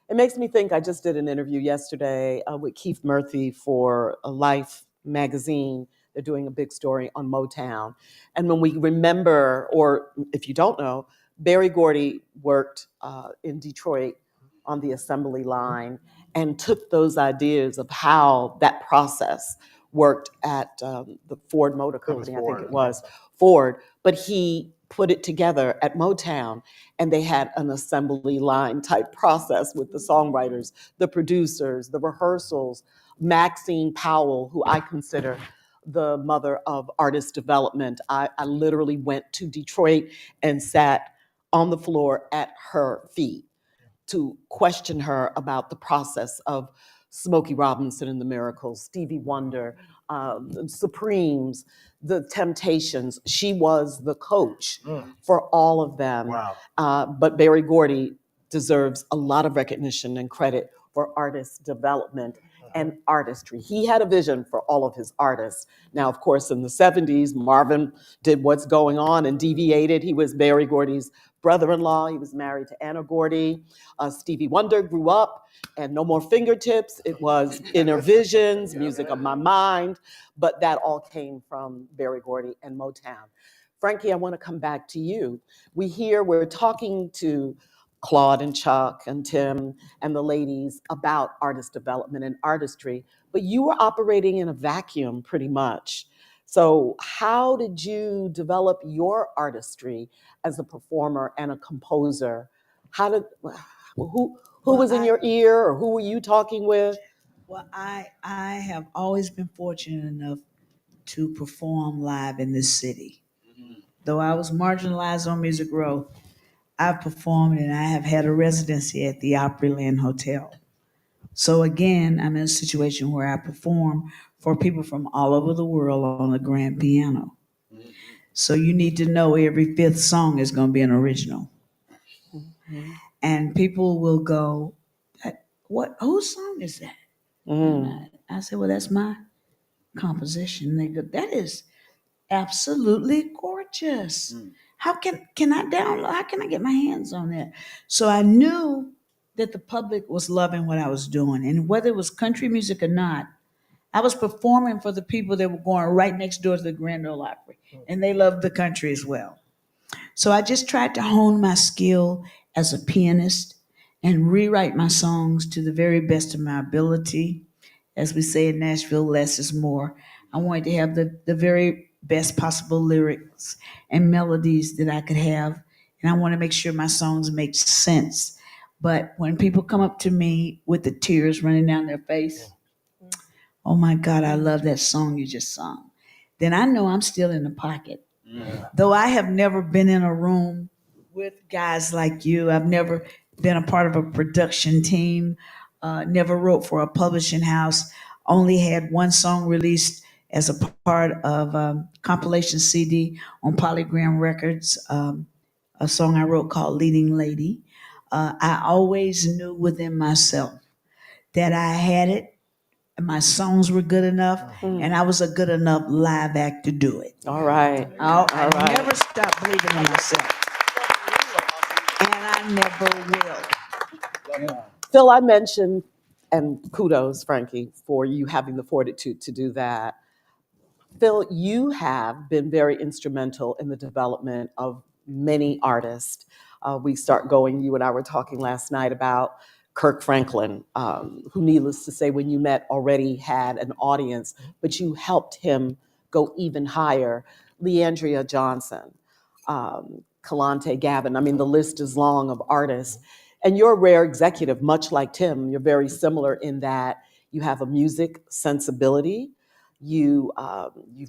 It makes me think, I just did an interview yesterday with Keith Murphy for a Life magazine. They're doing a big story on Motown. And when we remember, or if you don't know, Berry Gordy worked in Detroit on the assembly line and took those ideas of how that process worked at the Ford Motor Company, I think it was, Ford. But he put it together at Motown, and they had an assembly line type process with the songwriters, the producers, the rehearsals. Maxine Powell, who I consider the mother of artist development, I literally went to Detroit and sat on the floor at her feet to question her about the process of Smokey Robinson and the Miracles, Stevie Wonder, Supremes, the Temptations. She was the coach for all of them. Wow. But Berry Gordy deserves a lot of recognition and credit for artist development and artistry. He had a vision for all of his artists. Now, of course, in the 70s, Marvin did What's Going On and deviated. He was Berry Gordy's brother-in-law. He was married to Anna Gordy. Stevie Wonder grew up, and No More Fingertips. It was Inner Visions, Music of My Mind, but that all came from Berry Gordy and Motown. Frankie, I want to come back to you. We're talking to Claude and Chuck and Tim and the ladies about artist development and artistry, but you were operating in a vacuum pretty much. So how did you develop your artistry as a performer and a composer? Who was in your ear, or who were you talking with? Well, I have always been fortunate enough to perform live in this city. Though I was marginalized on Music Row, I've performed and I have had a residency at the Opryland Hotel. So again, I'm in a situation where I perform for people from all over the world on the grand piano. So you need to know every fifth song is going to be an original. And people will go, "What? Whose song is that?" And I say, "Well, that's my composition." And they go, "That is absolutely gorgeous. How can I download? How can I get my hands on that?" So I knew that the public was loving what I was doing, and whether it was country music or not, I was performing for the people that were going right next door to the Grand Ole Opry, and they loved the country as well. So I just tried to hone my skill as a pianist and rewrite my songs to the very best of my ability. As we say in Nashville, less is more. I wanted to have the very best possible lyrics and melodies that I could have. And I want to make sure my songs make sense. But when people come up to me with the tears running down their face, "Oh my God, I love that song you just sung," then I know I'm still in the pocket. Though I have never been in a room with guys like you, I've never been a part of a production team, never wrote for a publishing house, only had one song released as a part of a compilation CD on Polygram Records, a song I wrote called Leading Lady. I always knew within myself that I had it, and my songs were good enough, and I was a good enough live act to do it. All right. I never stopped believing in myself, and I never will. Phil, I mentioned, and kudos, Frankie, for you having the fortitude to do that. Phil, you have been very instrumental in the development of many artists. We start going, you and I were talking last night about Kirk Franklin, who, needless to say, when you met already had an audience, but you helped him go even higher. Leandria Johnson, Kalante Gavin. I mean, the list is long of artists. And you're a rare executive, much like Tim. You're very similar in that you have a music sensibility. You've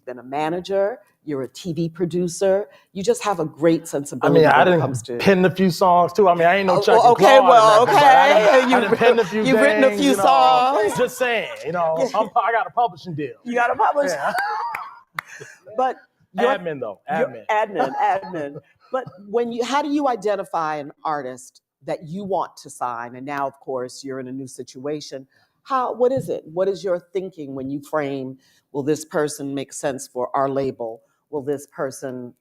been a manager. You're a TV producer. You just have a great sensibility I when it comes to. didn't pen a few songs too. I ain't no Chuck and Okay, Claude well, or nothing, but I okay. done penned a few You've written a things, few songs. Just saying, I got a publishing deal. You got to publish. Yeah. But Admin though, admin. Admin. But how do you identify an artist that you want to sign? And now, of course, you're in a new situation. What is it? What is your thinking when you frame, will this person make sense for our label? Will this person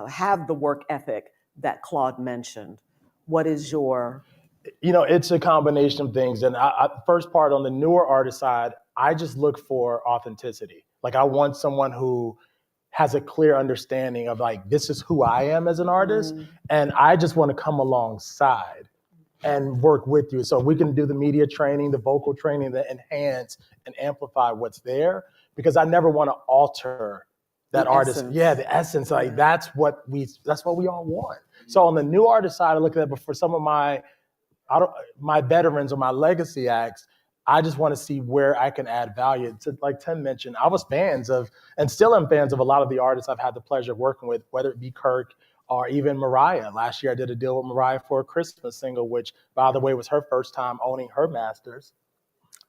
have the work ethic that Claude mentioned? What is your... It's a combination of things. And first part, on the newer artist side, I just look for authenticity. Like, I want someone who has a clear understanding of, like, this is who I am as an artist. And I just want to come alongside and work with you. So we can do the media training, the vocal training, that enhance and amplify what's there, because I never want to alter that The artist. essence. Yeah, the essence. Like that's what we all want. So on the new artist side, I look at it, but for some of my veterans or my legacy acts, I just want to see where I can add value. To, like Tim mentioned, I was fans of, and still am fans of a lot of the artists I've had the pleasure of working with, whether it be Kirk or even Mariah. Last year I did a deal with Mariah for a Christmas single, which, by the way, was her first time owning her masters.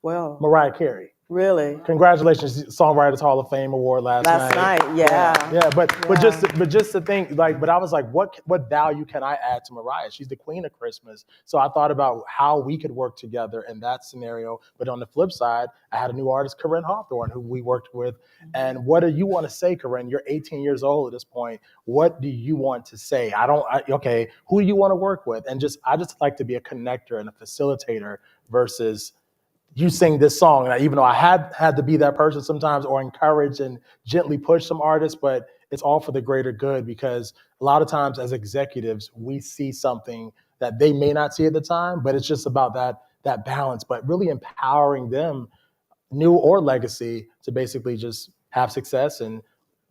Well, Mariah Carey. really? Congratulations, Songwriters Hall of Fame award last night. Yeah. But just to think, like, but I was like, what value can I add to Mariah? She's the queen of Christmas. So I thought about how we could work together in that scenario. But on the flip side, I had a new artist, Corinne Hawthorne, who we worked with. And what do you want to say, Corinne? You're 18 years old at this point. What do you want to say? Okay, who do you want to work with? And I just like to be a connector and a facilitator versus you sing this song. And even though I had to be that person sometimes, or encourage and gently push some artists, but it's all for the greater good, because a lot of times as executives, we see something that they may not see at the time, but it's just about that balance, but really empowering them, new or legacy, to basically just have success and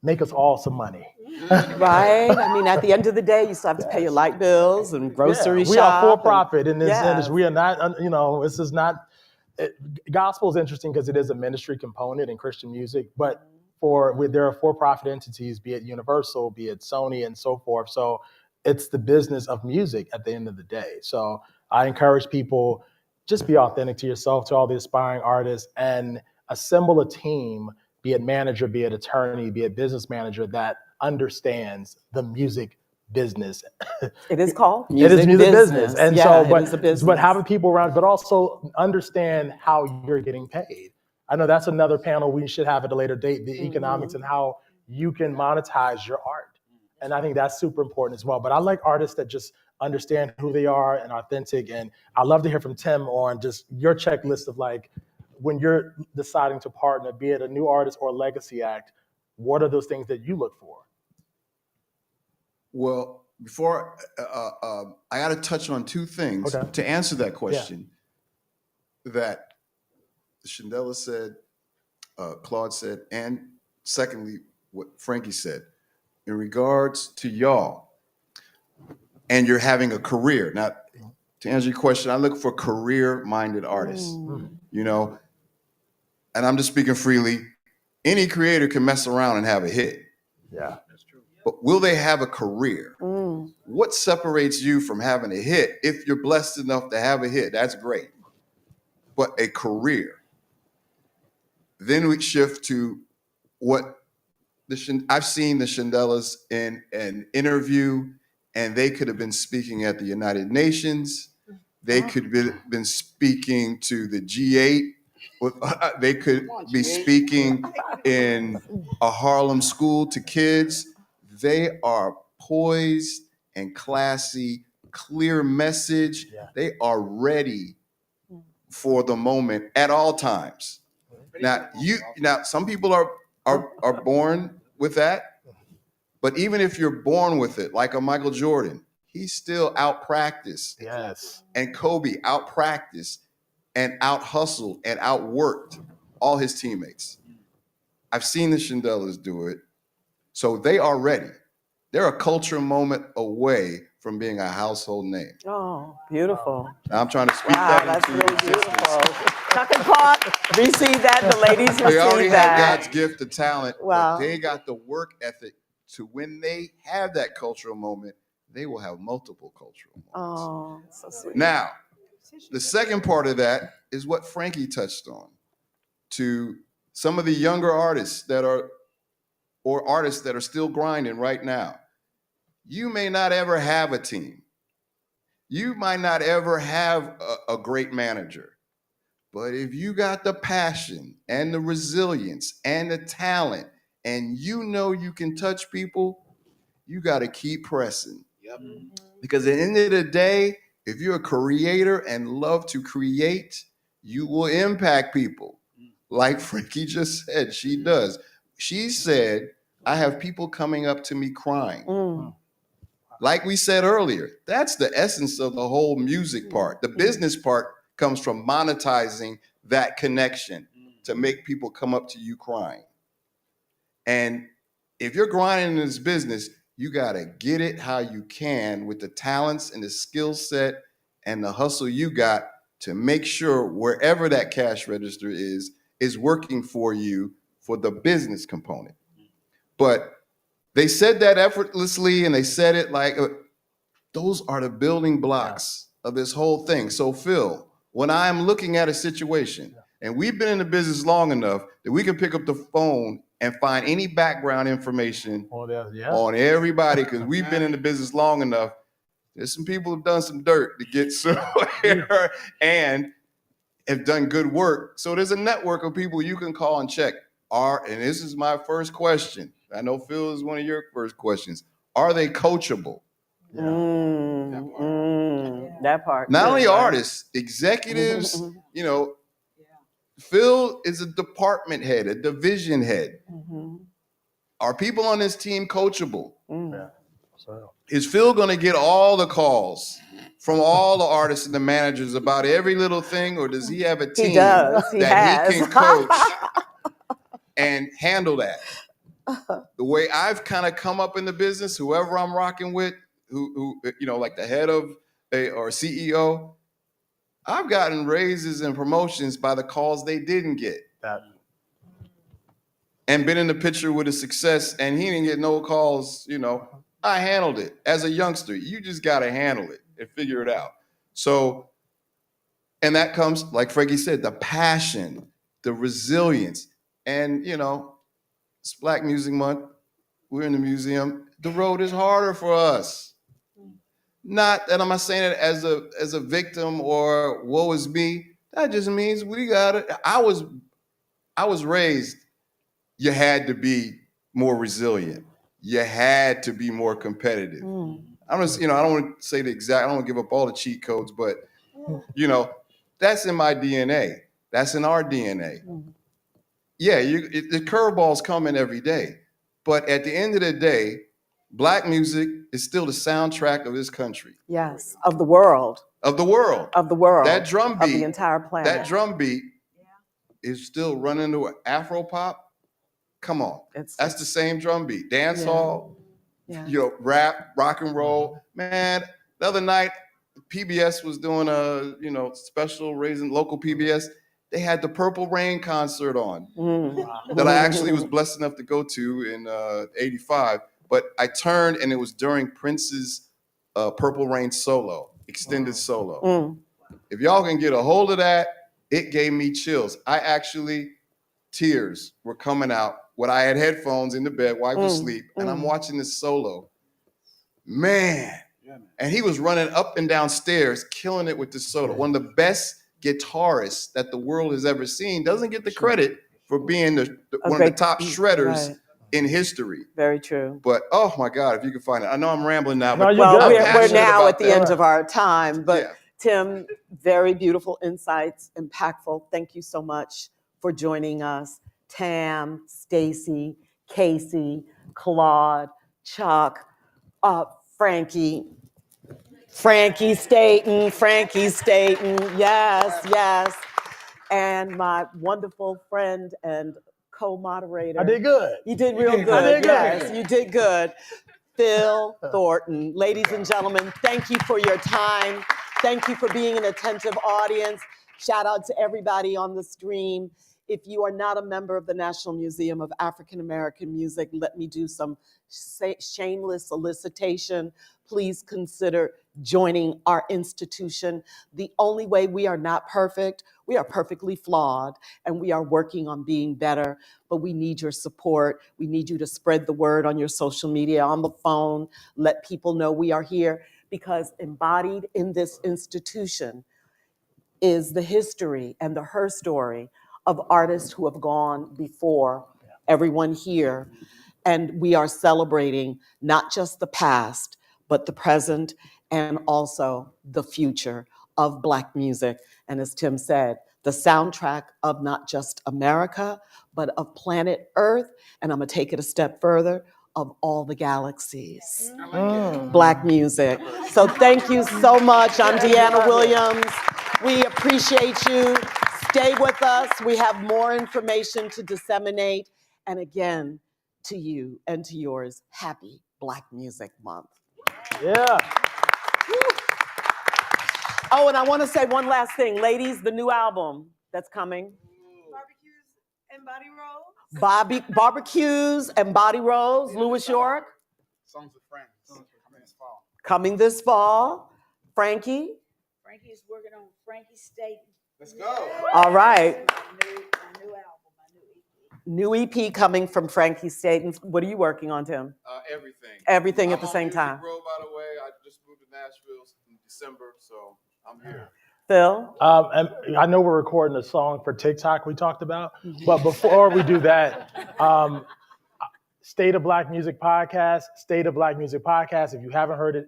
make us all some money. Right? I mean, at the end of the day, you still have to pay your light bills and grocery shop. We are for profit in this Yes. industry. We are not, this is not, gospel is interesting because it is a ministry component in Christian music, but there are for-profit entities, be it Universal, be it Sony, and so forth. So it's the business of music at the end of the day. So I encourage people, just be authentic to yourself, to all the aspiring artists, and assemble a team, be it manager, be it attorney, be it business manager, that understands the music business. It is called It is music business. And yeah, so, it is a business. but having people around, but also understand how you're getting paid. I know that's another panel we should have at a later date, the economics and how you can monetize your art. And I think that's super important as well. But I like artists that just understand who they are and authentic. And I'd love to hear from Tim on just your checklist of, like, when you're deciding to partner, be it a new artist or a legacy act, what are those things that you look for? Well, before I got to touch on two things to answer that question. That Shandela said, Claude said, and secondly, what Frankie said in regards to y'all, and you're having a career. Now, to answer your question, I look for career-minded artists. And I'm just speaking freely. Any creator can mess around and have a hit. Yeah. But will they have a career? What separates you from having a hit? If you're blessed enough to have a hit, that's great. But a career. Then we shift to what I've seen the Shandelas in an interview, and they could have been speaking at the United Nations. They could have been speaking to the G8. They could be speaking in a Harlem school to kids. They are poised and classy, clear message. They are ready for the moment at all times. Now, some people are born with that, but even if you're born with it, like a Michael Jordan, he's still out practiced. Yes. And Kobe out practiced and out hustled and outworked all his teammates. I've seen the Shandelas do it, so they are ready. They're a culture moment away from being a household name. Oh, beautiful. Now, I'm trying to speak that into really existence. beautiful. Chuck and Claude, receive that. The ladies receive that. They already have God's gift of talent, Wow. but they got the work ethic to when they have that cultural moment, they will have multiple cultural moments. Oh, so sweet. Now, the second part of that is what Frankie touched on. To some of the younger artists or artists that are still grinding right now, you may not ever have a team. You might not ever have a great manager. But if you got the passion and the resilience and the talent, and you know you can touch people, you got to keep pressing. Yep. Because at the end of the day, if you're a creator and love to create, you will impact people. Like Frankie just said, she does. She said, I have people coming up to me crying. Like we said earlier, that's the essence of the whole music part. The business part comes from monetizing that connection to make people come up to you crying. And if you're grinding in this business, you got to get it how you can with the talents and the skill set and the hustle you got to make sure wherever that cash register is working for you for the business component. But they said that effortlessly, and they said it like, those are the building blocks of this whole thing. So Phil, when I'm looking at a situation, and we've been in the business long enough that we can pick up the phone and find any background information on everybody, because we've been in the business long enough. There's some people who've done some dirt to get somewhere and have done good work. So there's a network of people you can call and check. And this is my first question. I know Phil is one of your first questions. Are they coachable? That part. Not too, only right? artists, executives, you know, Phil is a department head, a division head. Are people on this team coachable? Is Phil going to get all the calls from all the artists and the managers about every little thing, or does he have a team He can coach and handle that? The way I've kind of come up in the business, whoever I'm rocking with, who you know, like the head of or CEO, I've gotten raises and promotions by the calls they didn't get. And been in the picture with a success, and he didn't get no calls, you know. I handled it as a youngster. You just got to handle it and figure it out. So, and that comes, like Frankie said, the passion, the resilience. And, you know, it's Black Music Month. We're in the museum. The road is harder for us. Not that I'm not saying it as a victim or woe is me. That just means we got it. I was raised, you had to be more resilient. You had to be more competitive. I'm just, you know, I don't want to say the exact, I don't want to give up all the cheat codes, but, you know, that's in my DNA. That's in our DNA. Yeah, the curveballs come in every day. But at the end of the day, Black music is still the soundtrack of this country. Yes, of the world. Of the world. Of the world. That drum beat. Of the entire planet. That drum beat is still running to Afro pop. Come on. That's the same drum beat. Dance hall, you know, rap, rock and roll. Man, the other night, PBS was doing a, you know, special raising local PBS. They had the Purple Rain concert on that I actually was blessed enough to go to in '85. But I turned and it was during Prince's Purple Rain solo, extended solo. If y'all can get a hold of that, it gave me chills. Tears were coming out when I had headphones in the bed, wife was asleep, and I'm watching this solo. Man. And he was running up and down stairs, killing it with this solo. One of the best guitarists that the world has ever seen. Doesn't get the credit for being one of the top shredders in history. Very true. But oh my God, if you can find it. I know I'm rambling now, but well, we're passionate now about at the that. end of our time. But Tim, very beautiful insights, impactful. Thank you so much for joining us. Tam, Stacy, Casey, Claude, Chuck, Frankie Staten, yes. And my wonderful friend and co-moderator. I did good. You did real good. I did good. Yes, you did good. Phil Thornton. Ladies and gentlemen, thank you for your time. Thank you for being an attentive audience. Shout out to everybody on the stream. If you are not a member of the National Museum of African American Music, let me do some shameless solicitation. Please consider joining our institution. The only way we are not perfect, we are perfectly flawed, and we are working on being better, but we need your support. We need you to spread the word on your social media, on the phone, let people know we are here, because embodied in this institution is the history and the her story of artists who have gone before everyone here. And we are celebrating not just the past, but the present and also the future of Black music. And as Tim said, the soundtrack of not just America, but of planet Earth. And I'm gonna take it a step further, of all the galaxies. Black music. So thank you so much. I'm Deanna Williams. We appreciate you. Stay with us. We have more information to disseminate. And again, to you and to yours, happy Black Music Month. Yeah. Oh, and I want to say one last thing. Ladies, the new album that's coming. Barbecues and body rolls. Barbecues and Body Rolls, Louis York. Songs with Friends coming this fall. Coming this fall. Frankie. Frankie is working on Frankie Staten. Let's go. All right. My new album, my new EP. New EP coming from Frankie Staten. What are you working on, Tim? Everything. Everything at I'm the on same Music time. Row, by the way. I just moved to Nashville in December, so I'm here. Phil? And I know we're recording a song for TikTok we talked about, but before we do that, State of Black Music Podcast, State of Black Music Podcast. If you haven't heard it,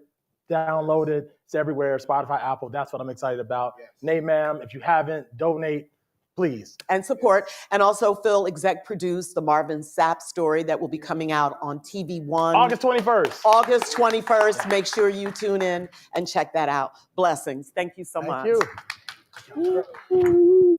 download it. It's everywhere, Spotify, Apple. That's what I'm excited about. Yes. Nate, ma'am, if you haven't, donate, please. And support. And also, Phil exec produced the Marvin Sapp story that will be coming out on TV1. August 21st. August 21st. Make sure you tune in and check that out. Blessings. Thank you so much. Thank you.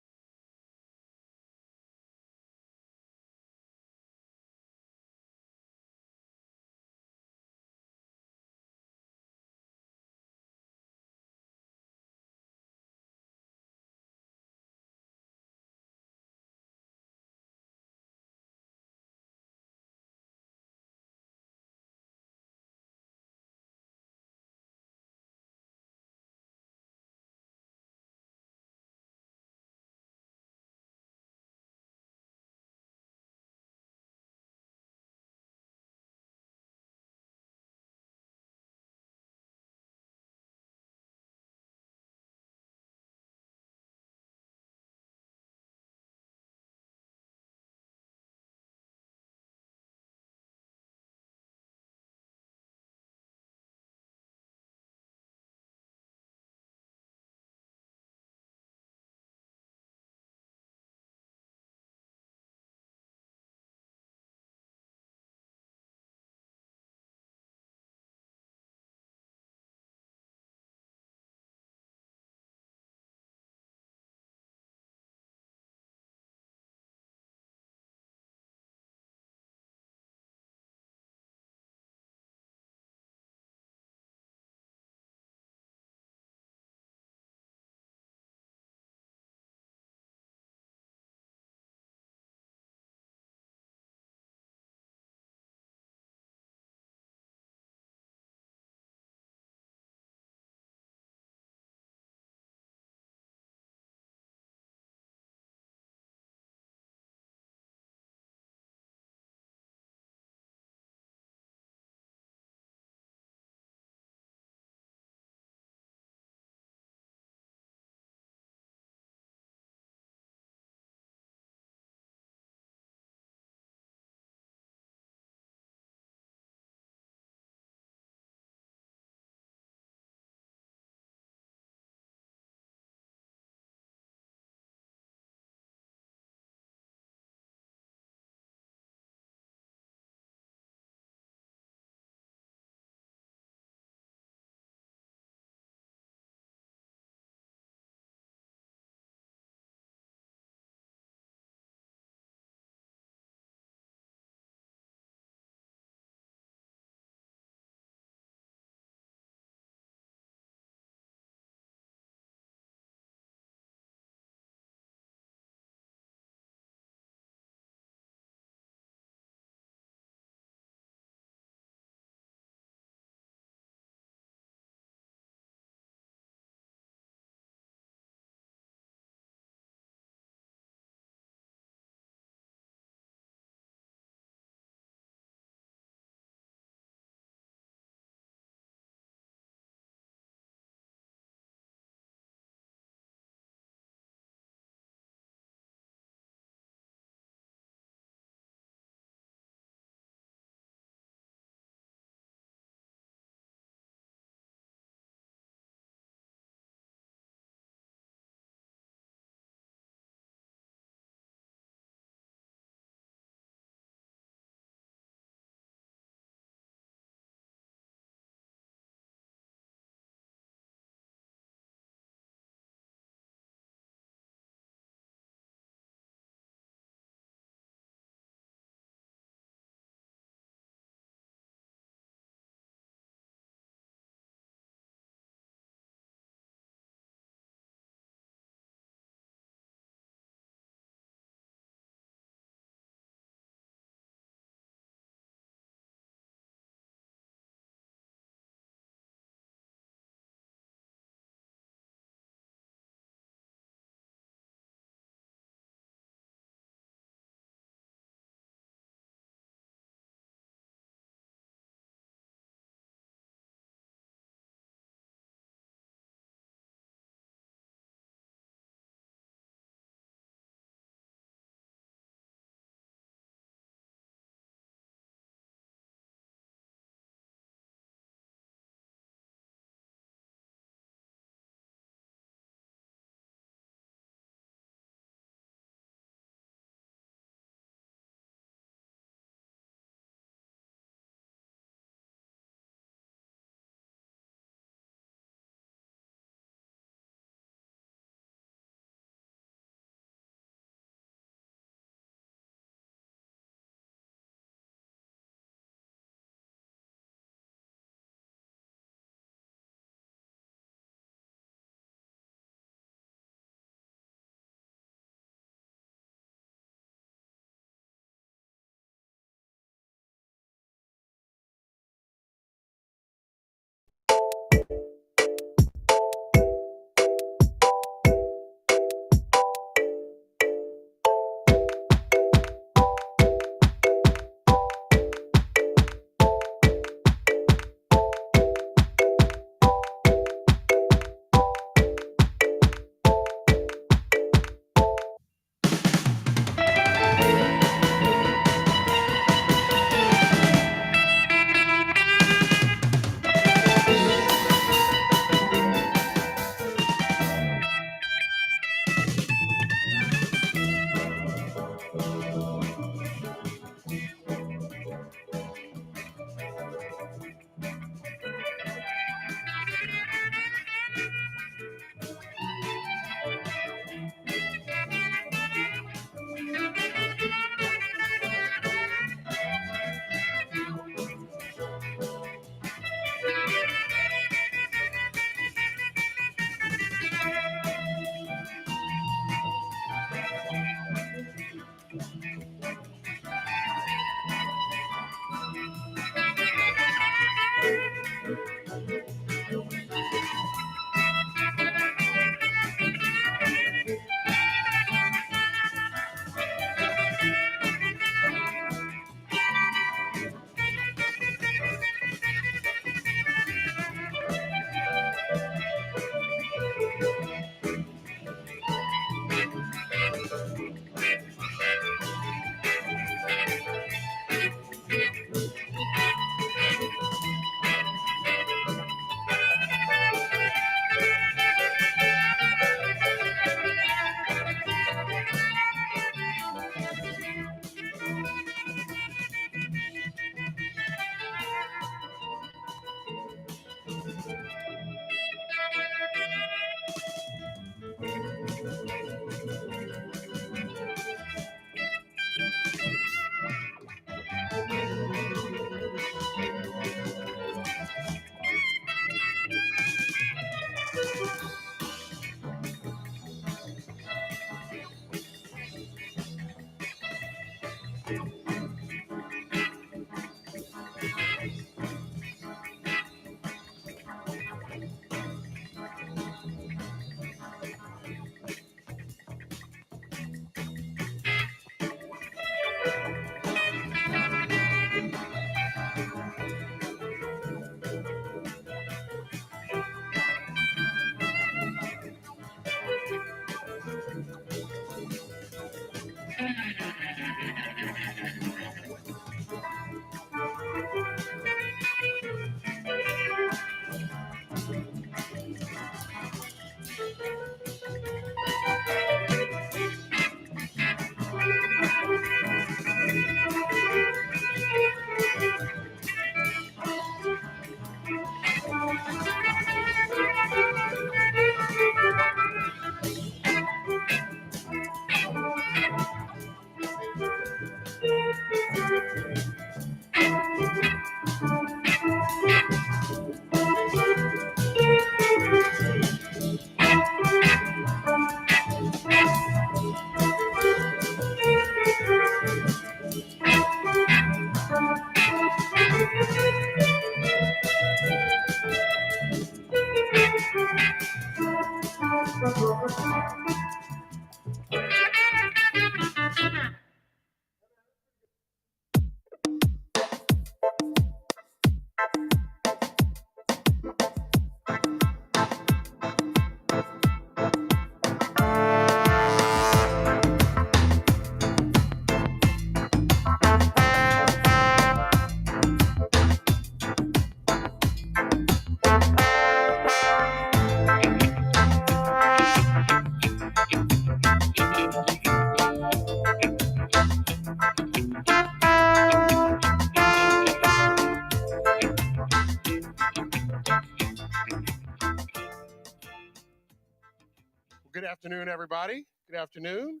Good afternoon, everybody. Good afternoon.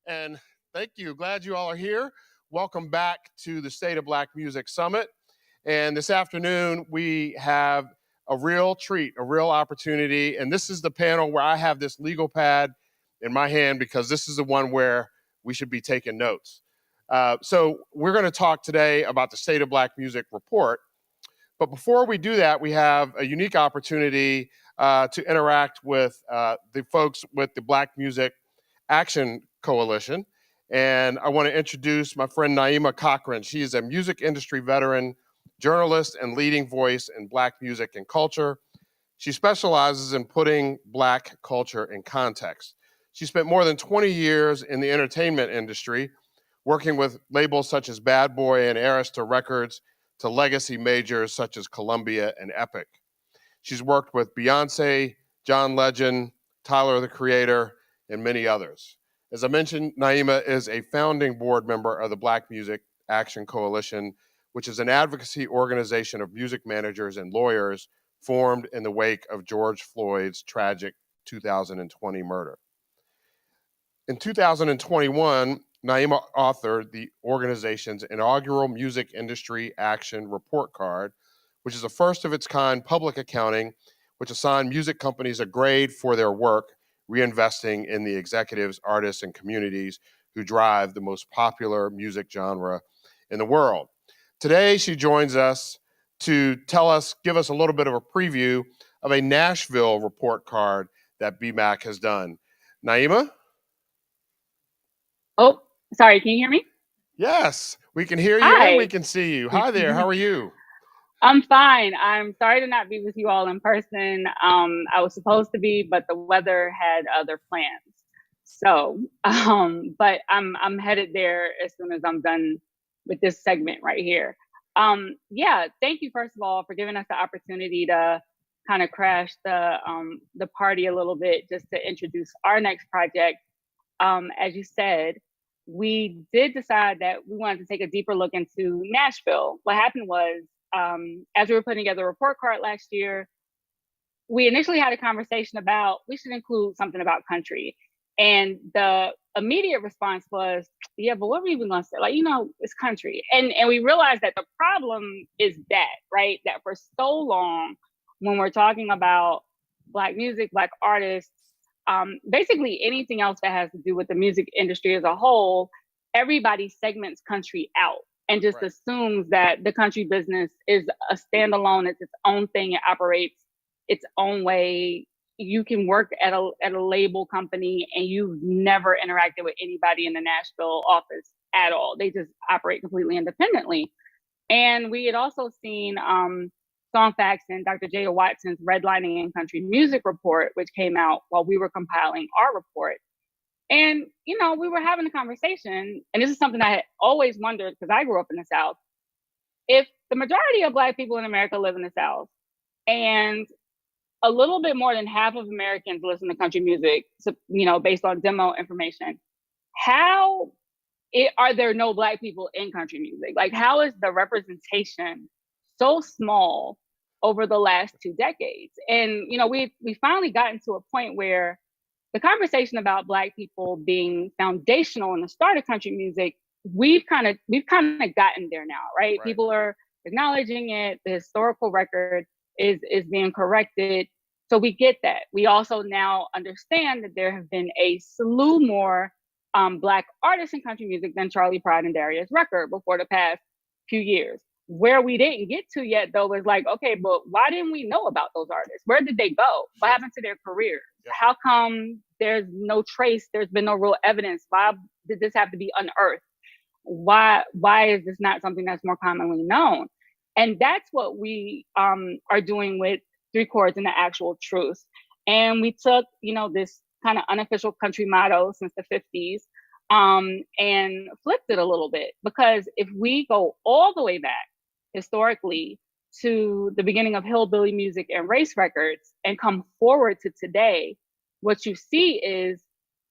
And thank you. Glad you all are here. Welcome back to the State of Black Music Summit. And this afternoon, we have a real treat, a real opportunity. And this is the panel where I have this legal pad in my hand because this is the one where we should be taking notes. So we're going to talk today about the State of Black Music report. But before we do that, we have a unique opportunity to interact with the folks with the Black Music Action Coalition. And I want to introduce my friend Naima Cochran. She is a music industry veteran, journalist, and leading voice in Black music and culture. She specializes in putting Black culture in context. She spent more than 20 years in the entertainment industry, working with labels such as Bad Boy and Arista Records to legacy majors such as Columbia and Epic. She's worked with Beyonce, John Legend, Tyler, the Creator, and many others. As I mentioned, Naima is a founding board member of the Black Music Action Coalition, which is an advocacy organization of music managers and lawyers formed in the wake of George Floyd's tragic 2020 murder. In 2021, Naima authored the organization's inaugural Music Industry Action Report Card, which is a first of its kind public accounting, which assigned music companies a grade for their work, reinvesting in the executives, artists, and communities who drive the most popular music genre in the world. Today, she joins us to give us a little bit of a preview of a Nashville report card that BMAC has done. Naima? Oh, sorry, can you hear me? Yes, we can hear you Hi. and we can see you. Hi there, how are you? I'm fine. I'm sorry to not be with you all in person. I was supposed to be, but the weather had other plans. So, but I'm headed there as soon as I'm done with this segment right here. Yeah, thank you first of all for giving us the opportunity to kind of crash the party a little bit, just to introduce our next project. As you said, we did decide that we wanted to take a deeper look into Nashville. What happened was, as we were putting together a report card last year, we initially had a conversation about we should include something about country. And the immediate response was, yeah, but what are we even gonna say? Like, it's country. And we realized that the problem is that, right? That for so long, when we're talking about Black music, Black artists, basically anything else that has to do with the music industry as a whole, everybody segments country out and just assumes that the country business is a standalone, it's its own thing, it operates its own way. You can work at a label company and you've never interacted with anybody in the Nashville office at all. They just operate completely independently. And we had also seen Songfacts and Dr. J.O. Watson's Redlining in Country Music report, which came out while we were compiling our report. And, you know, we were having a conversation, and this is something I had always wondered because I grew up in the South. If the majority of Black people in America live in the South, and a little bit more than half of Americans listen to country music, you know, based on demo information, how are there no Black people in country music? Like, how is the representation so small over the last 2 decades? And, you know, we finally gotten to a point where the conversation about Black people being foundational in the start of country music, we've kind of gotten there now, right? People are acknowledging it. The historical record is being corrected. So we get that. We also now understand that there have been a slew more Black artists in country music than Charlie Pride and Darius Rucker before the past few years. Where we didn't get to yet, though, was like, okay, but why didn't we know about those artists? Where did they go? What happened to their careers? How come there's no trace? There's been no real evidence. Why did this have to be unearthed? Why is this not something that's more commonly known? And that's what we are doing with 3 Chords and the Actual Truth. And we took, you know, this kind of unofficial country motto since the 50s and flipped it a little bit. Because if we go all the way back historically to the beginning of hillbilly music and race records and come forward to today, what you see is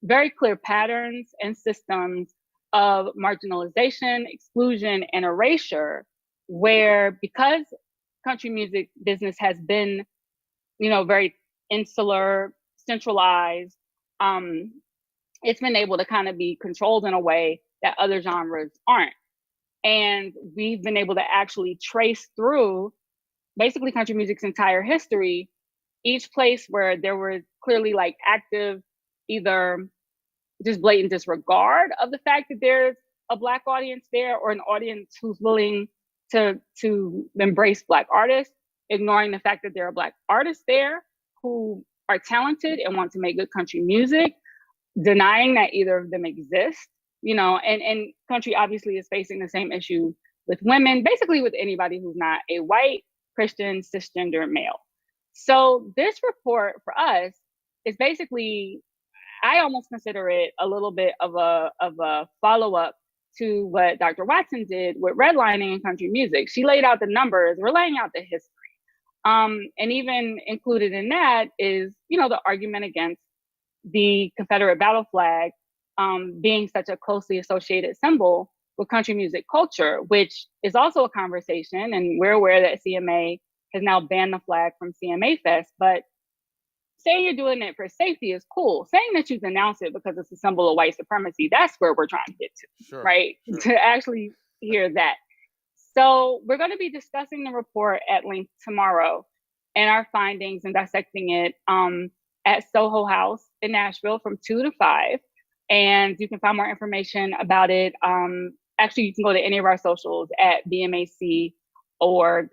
very clear patterns and systems of marginalization, exclusion, and erasure, where because country music business has been, you know, very insular, centralized, it's been able to kind of be controlled in a way that other genres aren't. And we've been able to actually trace through basically country music's entire history, each place where there was clearly like active, either just blatant disregard of the fact that there's a Black audience there or an audience who's willing to embrace Black artists, ignoring the fact that there are Black artists there who are talented and want to make good country music, denying that either of them exist, you know, and country obviously is facing the same issue with women, basically with anybody who's not a white, Christian, cisgender male. So this report for us is basically, I almost consider it a little bit of a follow-up to what Dr. Watson did with redlining in country music. She laid out the numbers, we're laying out the history. And even included in that is, you know, the argument against the Confederate battle flag being such a closely associated symbol with country music culture, which is also a conversation. And we're aware that CMA has now banned the flag from CMA Fest, but saying you're doing it for safety is cool. Saying that you denounce it because it's a symbol of white supremacy, that's where we're trying to get to, right? To actually hear that. So we're going to be discussing the report at length tomorrow and our findings and dissecting it at Soho House in Nashville from 2 to 5. And you can find more information about it. Actually, you can go to any of our socials at BMAC.org.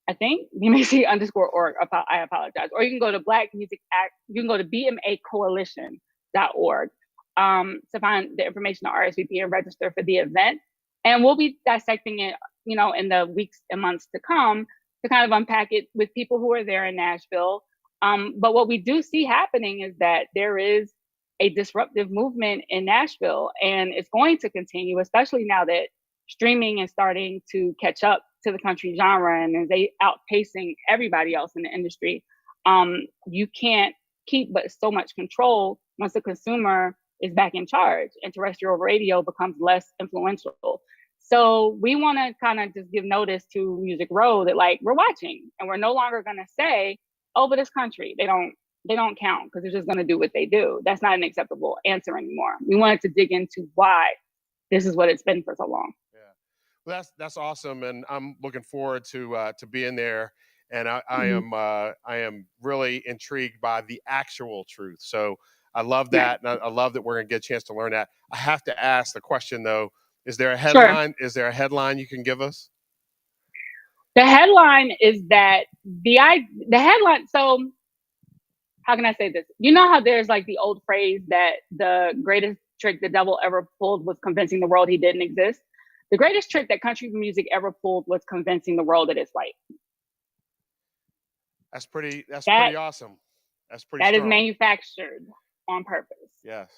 I think BMAC_org. I apologize. Or you can go to Black Music Act. You can go to BMAcoalition.org to find the information to RSVP and register for the event. And we'll be dissecting it, you know, in the weeks and months to come to kind of unpack it with people who are there in Nashville. But what we do see happening is that there is a disruptive movement in Nashville, and it's going to continue, especially now that streaming is starting to catch up to the country genre and is outpacing everybody else in the industry. You can't keep but so much control once the consumer is back in charge and terrestrial radio becomes less influential. So we want to kind of just give notice to Music Row that, like, we're watching, and we're no longer going to say, oh, but it's country, they don't count because they're just going to do what they do. That's not an acceptable answer anymore. We wanted to dig into why this is what it's been for so long. Yeah, well, that's awesome, and I'm looking forward to being there. And I am really intrigued by the actual truth. So I love that, and I love that we're going to get a chance to learn that. I have to ask the question though: is there a Sure. headline? Is there a headline you can give us? The headline is that the headline. So how can I say this? You know how there's like the old phrase that the greatest trick the devil ever pulled was convincing the world he didn't exist. The greatest trick that country music ever pulled was convincing the world that it's white. That's pretty awesome. That's pretty That strong. is manufactured on purpose. Yes.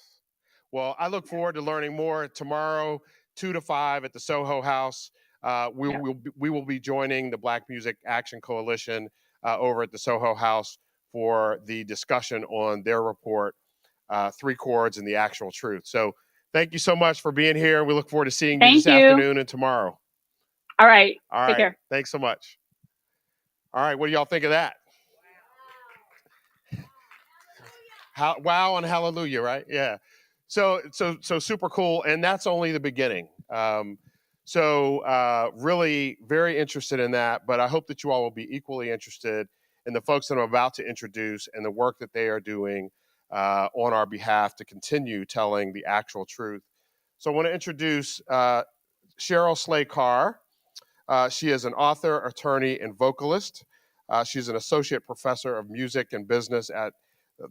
Well, I look forward to learning more tomorrow, 2 to 5 at the Soho House. We will be joining the Black Music Action Coalition over at the Soho House for the discussion on their report, 3 Chords and the Actual Truth. So thank you so much for being here. We look forward to seeing you this afternoon and tomorrow. All right. All right. Take care. Thanks so much. All right. What do y'all think of that? Wow and hallelujah, right? Yeah. So super cool, and that's only the beginning. Really very interested in that, but I hope that you all will be equally interested in the folks that I'm about to introduce and the work that they are doing on our behalf to continue telling the actual truth. So I want to introduce Cheryl Slay Carr. She is an author, attorney, and vocalist. She's an associate professor of music and business at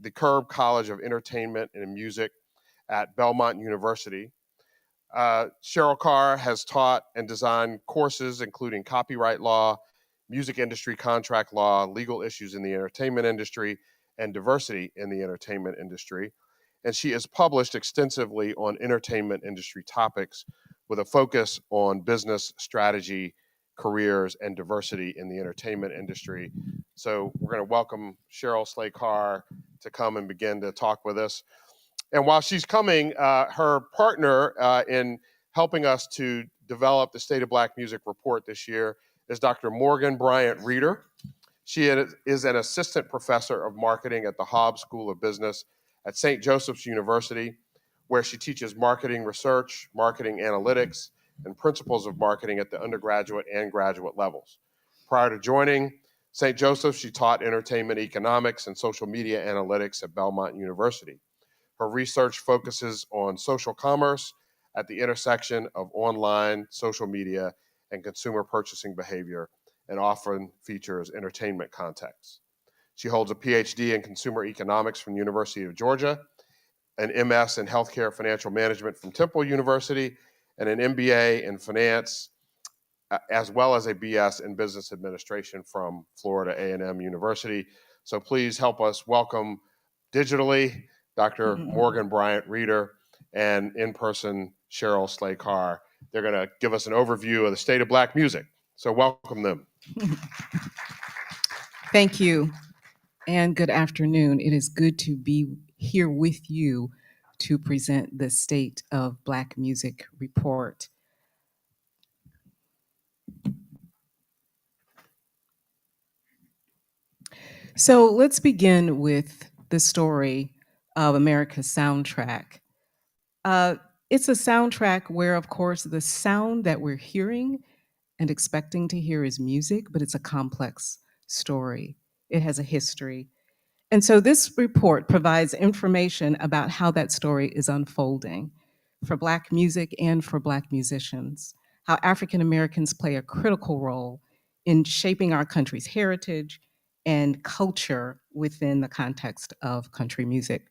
the Curb College of Entertainment and Music at Belmont University. Cheryl Carr has taught and designed courses including copyright law, music industry contract law, legal issues in the entertainment industry, and diversity in the entertainment industry. And she has published extensively on entertainment industry topics with a focus on business strategy, careers, and diversity in the entertainment industry. So we're going to welcome Cheryl Slay Carr to come and begin to talk with us. And while she's coming, her partner in helping us to develop the State of Black Music report this year is Dr. Morgan Bryant Reeder. She is an assistant professor of marketing at the Hobbs School of Business at St. Joseph's University, where she teaches marketing research, marketing analytics, and principles of marketing at the undergraduate and graduate levels. Prior to joining St. Joseph's, she taught entertainment economics and social media analytics at Belmont University. Her research focuses on social commerce at the intersection of online, social media, and consumer purchasing behavior, and often features entertainment contexts. She holds a PhD in consumer economics from the University of Georgia, an MS in healthcare financial management from Temple University, and an MBA in finance, as well as a BS in business administration from Florida A&M University. So please help us welcome digitally Dr. Morgan Bryant Reeder and in person Cheryl Slay Carr. They're going to give us an overview of the state of Black music. So welcome them. Thank you, and good afternoon. It is good to be here with you to present the State of Black Music report. So let's begin with the story of America's soundtrack. It's a soundtrack where, of course, the sound that we're hearing and expecting to hear is music, but it's a complex story. It has a history. And so this report provides information about how that story is unfolding for Black music and for Black musicians, how African Americans play a critical role in shaping our country's heritage and culture within the context of country music.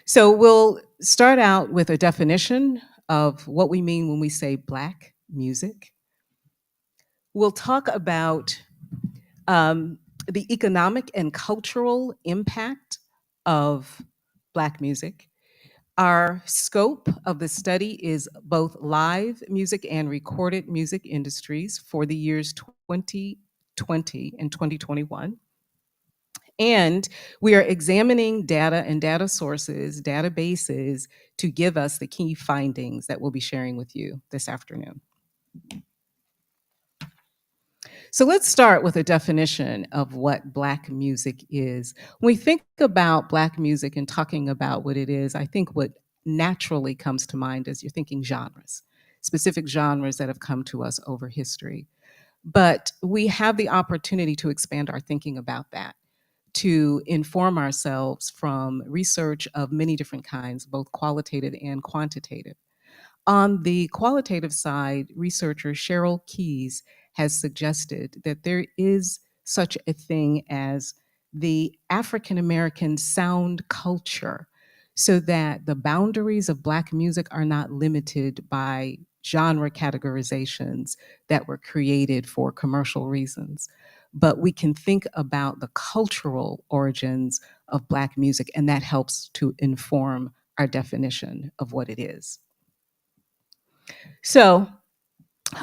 So we'll start out with a definition of what we mean when we say Black music. We'll talk about the economic and cultural impact of Black music. Our scope of the study is both live music and recorded music industries for the years 2020 and 2021. And we are examining data and data sources, databases, to give us the key findings that we'll be sharing with you this afternoon. So let's start with a definition of what Black music is. When we think about Black music and talking about what it is, I think what naturally comes to mind is you're thinking genres, specific genres that have come to us over history. But we have the opportunity to expand our thinking about that, to inform ourselves from research of many different kinds, both qualitative and quantitative. On the qualitative side, researcher Cheryl Keyes has suggested that there is such a thing as the African American sound culture, so that the boundaries of Black music are not limited by genre categorizations that were created for commercial reasons. But we can think about the cultural origins of Black music, and that helps to inform our definition of what it is. So,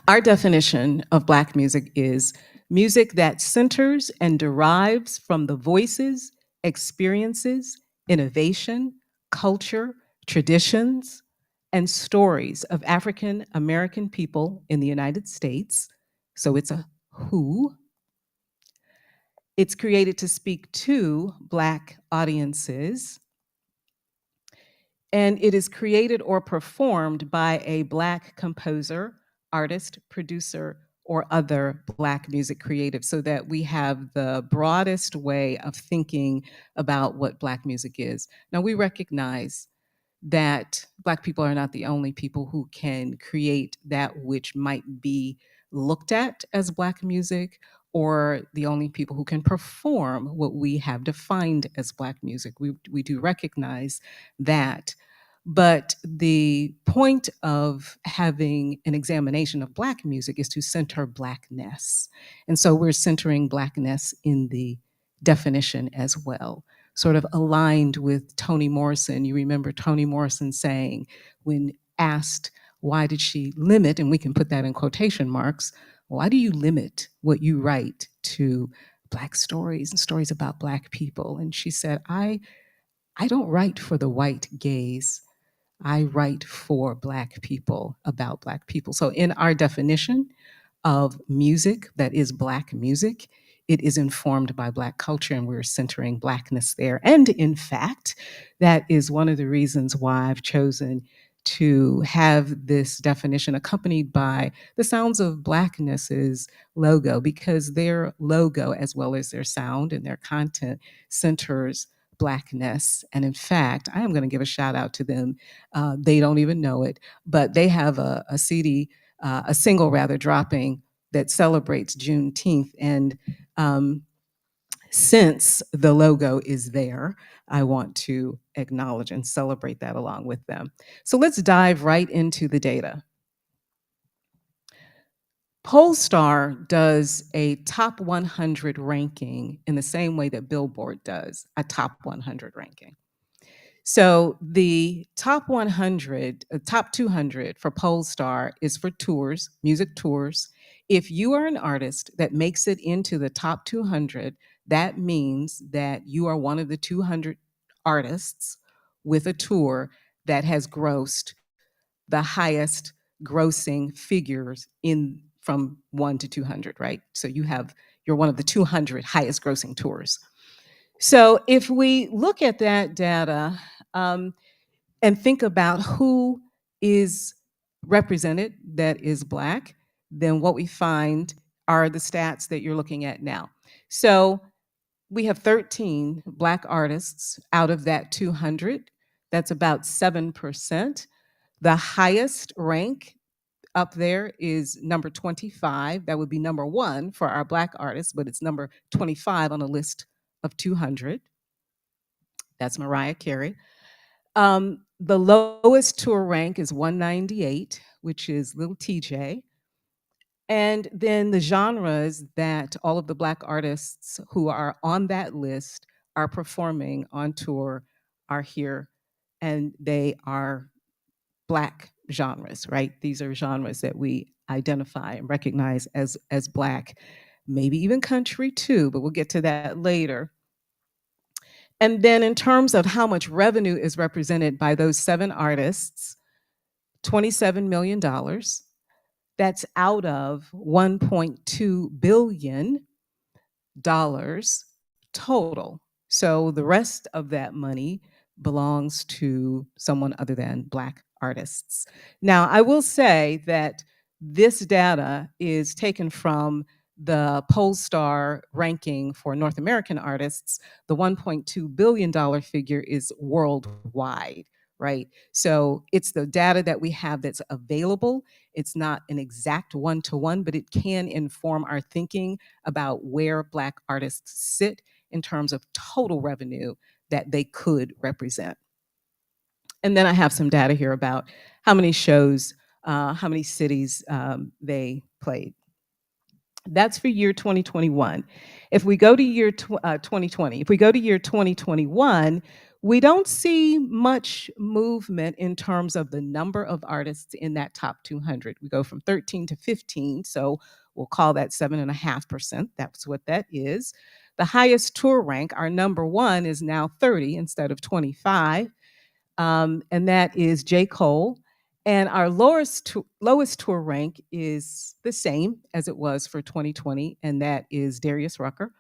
our definition of Black music is music that centers and derives from the voices, experiences, innovation, culture, traditions, and stories of African American people in the United States. So it's a who. It's created to speak to Black audiences. And it is created or performed by a Black composer, artist, producer, or other Black music creative, so that we have the broadest way of thinking about what Black music is. Now, we recognize that Black people are not the only people who can create that which might be looked at as Black music, or the only people who can perform what we have defined as Black music. We do recognize that. But the point of having an examination of Black music is to center Blackness. And so we're centering Blackness in the definition as well, sort of aligned with Toni Morrison. You remember Toni Morrison saying, when asked, why did she limit, and we can put that in quotation marks, why do you limit what you write to Black stories and stories about Black people? And she said, I don't write for the white gaze. I write for Black people, about Black people. So in our definition of music that is Black music, it is informed by Black culture, and we're centering Blackness there. And in fact, that is one of the reasons why I've chosen to have this definition accompanied by the Sounds of Blackness's logo, because their logo, as well as their sound and their content, centers Blackness. And in fact, I am going to give a shout out to them. They don't even know it, but they have a CD, a single rather, dropping that celebrates Juneteenth. And since the logo is there, I want to acknowledge and celebrate that along with them. So let's dive right into the data. Pollstar does a top 100 ranking in the same way that Billboard does a top 100 ranking. So the top 100, top 200 for Pollstar is for tours, music tours. If you are an artist that makes it into the top 200, that means that you are one of the 200 artists with a tour that has grossed the highest grossing figures in from 1 to 200, right? So you're one of the 200 highest grossing tours. So if we look at that data and think about who is represented that is Black, then what we find are the stats that you're looking at now. So we have 13 Black artists out of that 200. That's about 7%. The highest rank up there is number 25. That would be number 1 for our Black artists, but it's number 25 on a list of 200. That's Mariah Carey. The lowest tour rank is 198, which is Lil TJ. And then the genres that all of the Black artists who are on that list are performing on tour are here, and they are Black genres, right? These are genres that we identify and recognize as Black, maybe even country too, but we'll get to that later. And then in terms of how much revenue is represented by those 7 artists, $27 million. That's out of $1.2 billion total. So the rest of that money belongs to someone other than Black artists. Now, I will say that this data is taken from the Pollstar ranking for North American artists, the $1.2 billion figure is worldwide, right? So it's the data that we have that's available. It's not an exact one-to-one, but it can inform our thinking about where Black artists sit in terms of total revenue that they could represent. And then I have some data here about how many shows, how many cities they played. That's for year 2021. If we go to year 2020, if we go to year 2021, we don't see much movement in terms of the number of artists in that top 200. We go from 13 to 15, so we'll call that 7.5%. That's what that is. The highest tour rank, our number one, is now 30 instead of 25, and that is J. Cole. And our lowest tour rank is the same as it was for 2020, and that is Darius Rucker.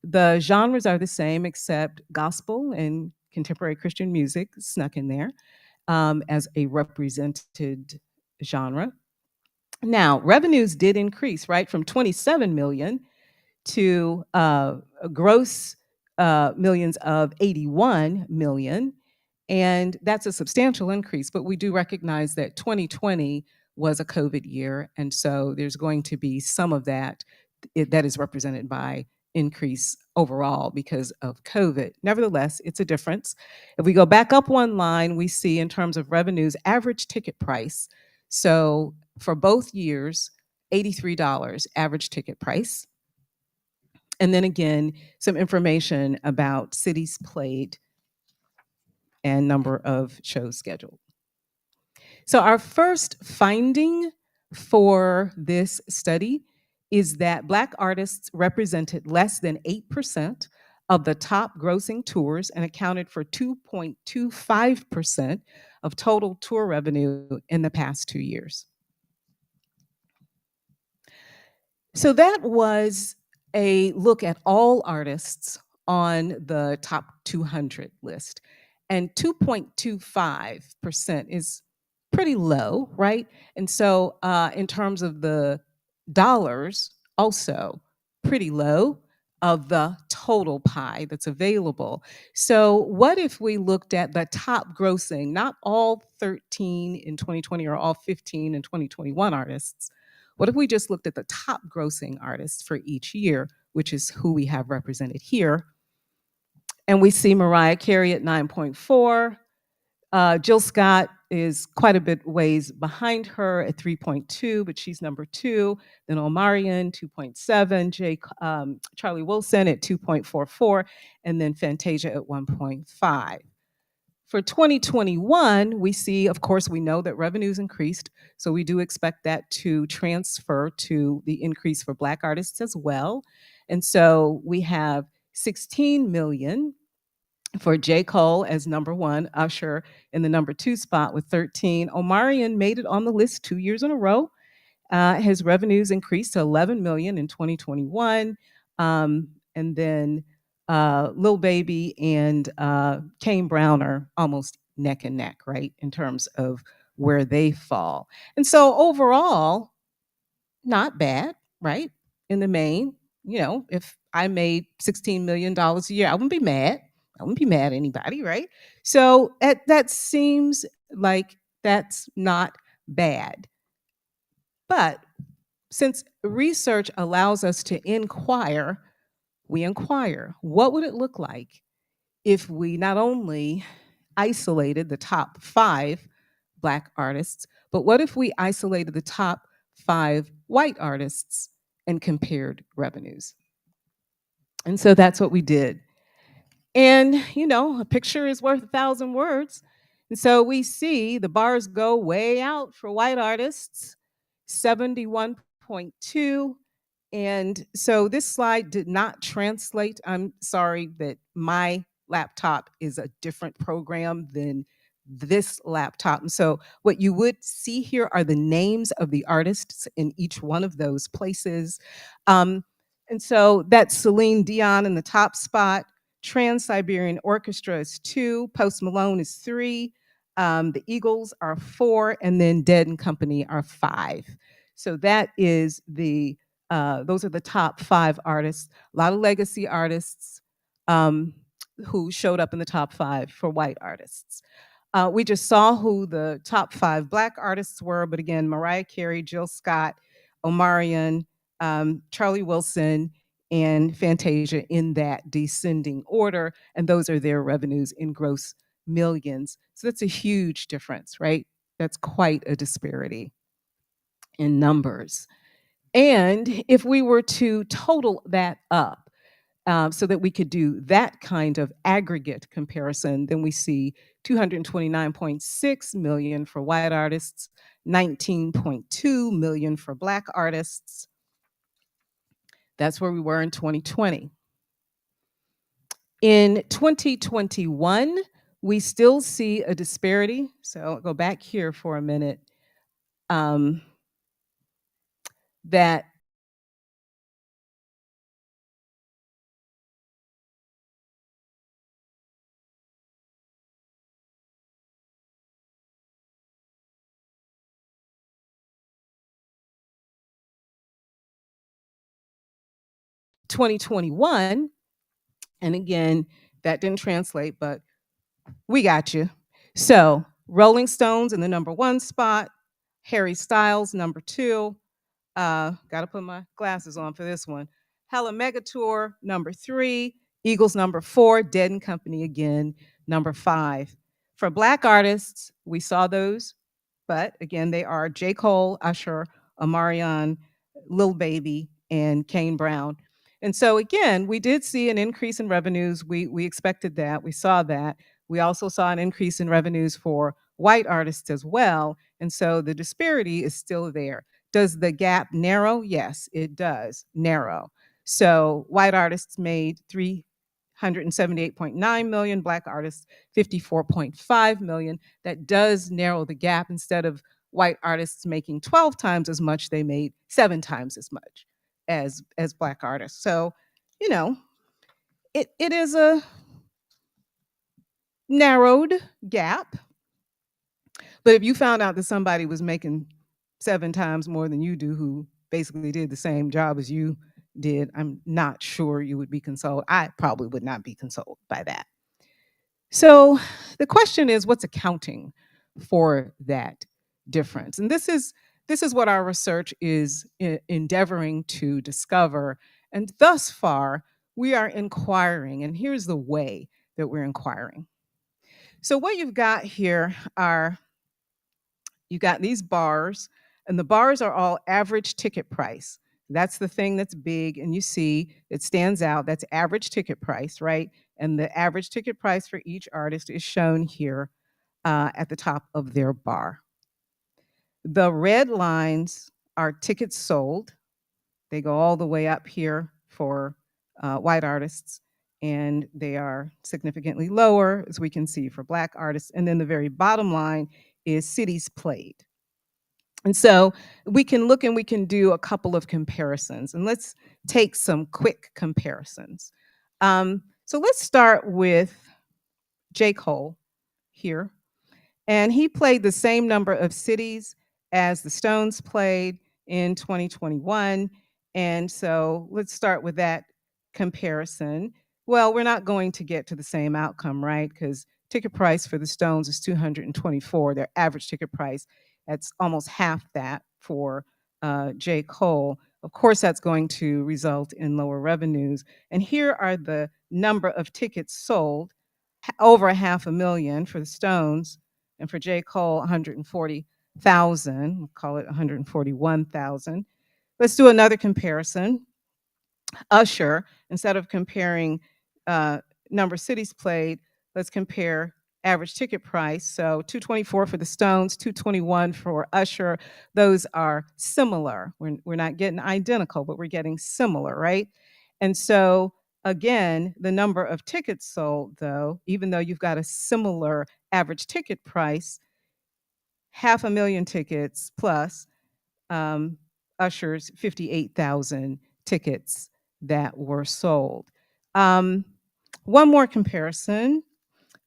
The genres are the same, except gospel and contemporary Christian music snuck in there as a represented genre. Now, revenues did increase, right, from 27 million to gross millions of 81 million. And that's a substantial increase, but we do recognize that 2020 was a COVID year. And so there's going to be some of that that is represented by increase overall because of COVID. Nevertheless, it's a difference. If we go back up one line, we see in terms of revenues, average ticket price. So for both years, $83 average ticket price. And then again, some information about cities played and number of shows scheduled. So our first finding for this study is that Black artists represented less than 8% of the top grossing tours and accounted for 2.25% of total tour revenue in the past 2 years. So that was a look at all artists on the top 200 list. And 2.25% is pretty low, right? And so in terms of the dollars, also pretty low of the total pie that's available. So what if we looked at the top grossing, not all 13 in 2020 or all 15 in 2021 artists, what if we just looked at the top grossing artists for each year, which is who we have represented here? And we see Mariah Carey at 9.4. Jill Scott is quite a bit ways behind her at 3.2, but she's number 2. Then Omarion, 2.7. Charlie Wilson at 2.44. And then Fantasia at 1.5. For 2021, we see, of course, we know that revenues increased, so we do expect that to transfer to the increase for Black artists as well. And so we have 16 million for J. Cole as number 1, Usher in the number 2 spot with 13. Omarion made it on the list 2 years in a row. His revenues increased to 11 million in 2021. And then Lil Baby and Kane Brown are almost neck and neck, right, in terms of where they fall. And so overall, not bad, right? In the main, you know, if I made $16 million a year, I wouldn't be mad. I wouldn't be mad at anybody, right? So that seems like that's not bad. But since research allows us to inquire, we inquire, what would it look like if we not only isolated the top 5 Black artists, but what if we isolated the top 5 white artists and compared revenues? And so that's what we did. And, you know, a picture is worth 1,000 words. And so we see the bars go way out for white artists, 71.2. And so this slide did not translate. I'm sorry that my laptop is a different program than this laptop. And so what you would see here are the names of the artists in each one of those places. And so that's Celine Dion in the top spot. Trans-Siberian Orchestra is 2. Post Malone is 3. The Eagles are 4. And then Dead and Company are 5. So that is the Those are the top 5 artists. A lot of legacy artists who showed up in the top 5 for white artists. We just saw who the top 5 Black artists were, but again, Mariah Carey, Jill Scott, Omarion, Charlie Wilson, and Fantasia in that descending order, and those are their revenues in gross millions. So that's a huge difference, right? That's quite a disparity in numbers. And if we were to total that up, so that we could do that kind of aggregate comparison, then we see 229.6 million for white artists, 19.2 million for Black artists. That's where we were in 2020. In 2021, we still see a disparity. So I'll go back here for a minute. That (2021), and again, that didn't translate, but we got you. So Rolling Stones in the number 1 spot, Harry Styles number 2. Gotta put my glasses on for this one. Hella Mega Tour number 3, Eagles number 4, Dead and Company again number 5. For Black artists, we saw those, but again, they are J. Cole, Usher, Omarion, Lil Baby, and Kane Brown. And so again, we did see an increase in revenues. We expected that. We saw that. We also saw an increase in revenues for white artists as well. And so the disparity is still there. Does the gap narrow? Yes, it does narrow. So white artists made 378.9 million, Black artists 54.5 million. That does narrow the gap. Instead of white artists making 12 times as much, they made 7 times as much as Black artists. So, you know, it is a narrowed gap. But if you found out that somebody was making 7 times more than you do, who basically did the same job as you did, I'm not sure you would be consoled. I probably would not be consoled by that. So the question is, what's accounting for that difference? And this is what our research is endeavoring to discover. And thus far, we are inquiring, and here's the way that we're inquiring. So what you've got here are, you got these bars, and the bars are all average ticket price. That's the thing that's big, and you see it stands out. That's average ticket price, right? And the average ticket price for each artist is shown here at the top of their bar. The red lines are tickets sold. They go all the way up here for white artists, and they are significantly lower, as we can see, for Black artists. And then the very bottom line is cities played. And so we can look and we can do a couple of comparisons, and let's take some quick comparisons. So let's start with J. Cole here. And he played the same number of cities as the Stones played in 2021. And so let's start with that comparison. Well, we're not going to get to the same outcome, right? Because ticket price for the Stones is $224, their average ticket price. That's almost half that for J. Cole. Of course, that's going to result in lower revenues. And here are the number of tickets sold: over 500,000 for the Stones, and for J. Cole, 140,000. We'll call it 141,000. Let's do another comparison. Usher, instead of comparing number of cities played, let's compare average ticket price. So $224 for the Stones, $221 for Usher. Those are similar. We're not getting identical, but we're getting similar, right? And so again, the number of tickets sold, though, even though you've got a similar average ticket price, 500,000 tickets plus Usher's 58,000 tickets that were sold. One more comparison,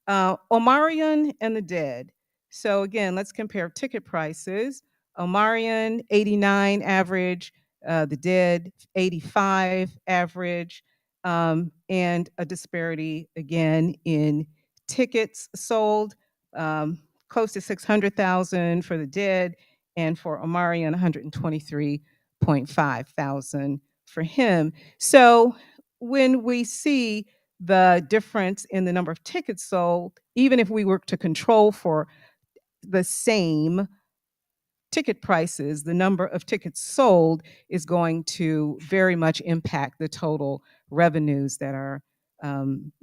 Omarion and the Dead. So again, let's compare ticket prices. Omarion, 89 average, The Dead 85 average, and a disparity again in tickets sold, close to 600,000 for The Dead, and for Omarion 123.5 thousand for him. So when we see the difference in the number of tickets sold, even if we were to control for the same ticket prices, the number of tickets sold is going to very much impact the total revenues that are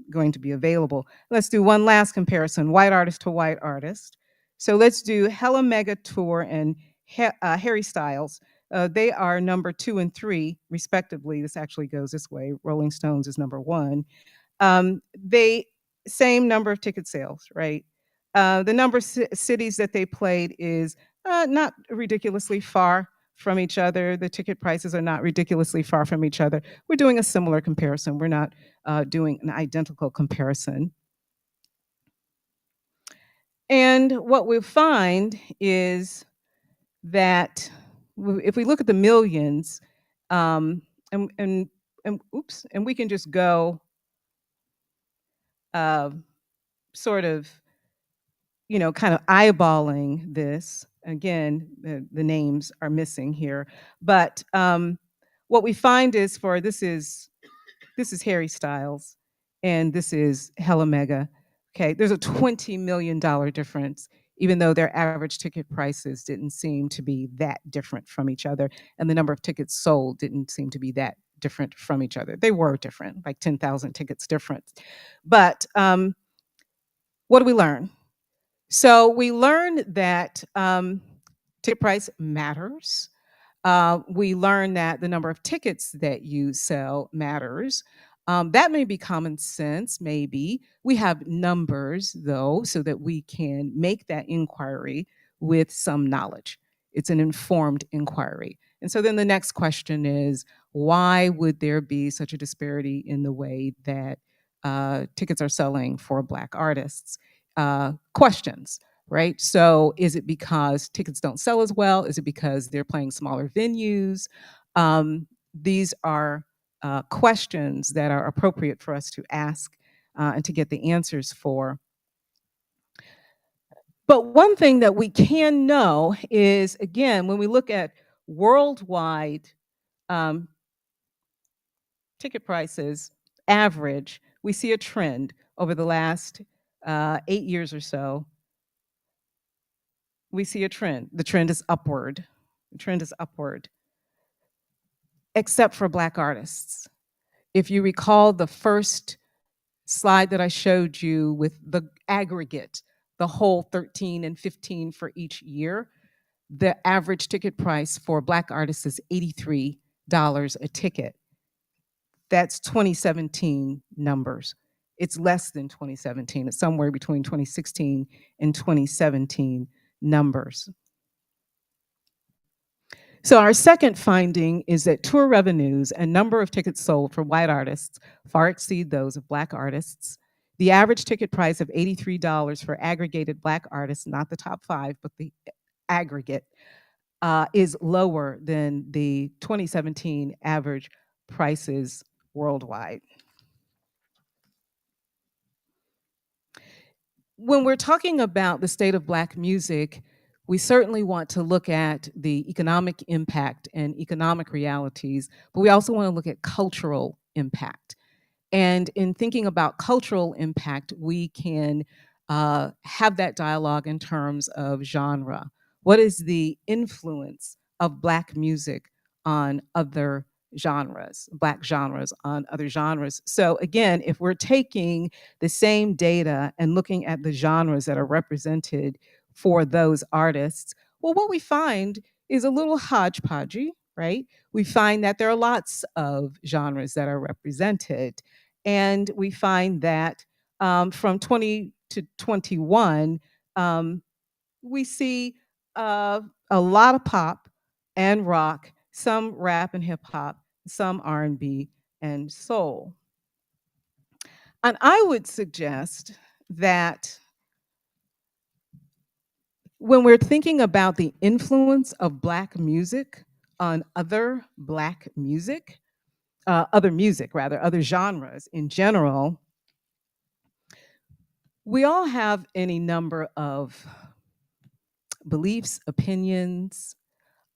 going to be available. Let's do one last comparison, white artist to white artist. So let's do Hella Mega Tour and Harry Styles. They are number 2 and 3, respectively. This actually goes this way. Rolling Stones is number 1. They same number of ticket sales, right? The number of cities that they played is not ridiculously far from each other. The ticket prices are not ridiculously far from each other. We're doing a similar comparison. We're not doing an identical comparison. And what we'll find is that if we look at the millions, and we can just go sort of, kind of eyeballing this. Again, the names are missing here, but what we find is this is Harry Styles, and this is Hella Mega. Okay, there's a $20 million difference, even though their average ticket prices didn't seem to be that different from each other, and the number of tickets sold didn't seem to be that different from each other. They were different, like 10,000 tickets different. But what do we learn? So we learned that ticket price matters. We learn that the number of tickets that you sell matters. That may be common sense, maybe. We have numbers, though, so that we can make that inquiry with some knowledge. It's an informed inquiry. And so then the next question is, why would there be such a disparity in the way that tickets are selling for Black artists? Questions. Right? So is it because tickets don't sell as well? Is it because they're playing smaller venues? These are questions that are appropriate for us to ask and to get the answers for. But one thing that we can know is, again, when we look at worldwide ticket prices, average, we see a trend over the last 8 years or so. We see a trend. The trend is upward. The trend is upward, except for Black artists. If you recall the first slide that I showed you with the aggregate, the whole 13 and 15 for each year, the average ticket price for Black artists is $83 a ticket. That's 2017 numbers. It's less than 2017. It's somewhere between 2016 and 2017 numbers. So our second finding is that tour revenues and number of tickets sold for white artists far exceed those of Black artists. The average ticket price of $83 for aggregated Black artists, not the top 5, but the aggregate, is lower than the 2017 average prices worldwide. When we're talking about the state of Black music, we certainly want to look at the economic impact and economic realities, but we also want to look at cultural impact. And in thinking about cultural impact, we can have that dialogue in terms of genre. What is the influence of Black music on other genres, Black genres on other genres? So again, if we're taking the same data and looking at the genres that are represented for those artists, well, what we find is a little hodgepodgey, right? We find that there are lots of genres that are represented. And we find that from 20 to 21, we see a lot of pop and rock, some rap and hip hop, some R&B and soul. And I would suggest that when we're thinking about the influence of Black music on other Black music, other music rather, other genres in general, we all have any number of beliefs, opinions,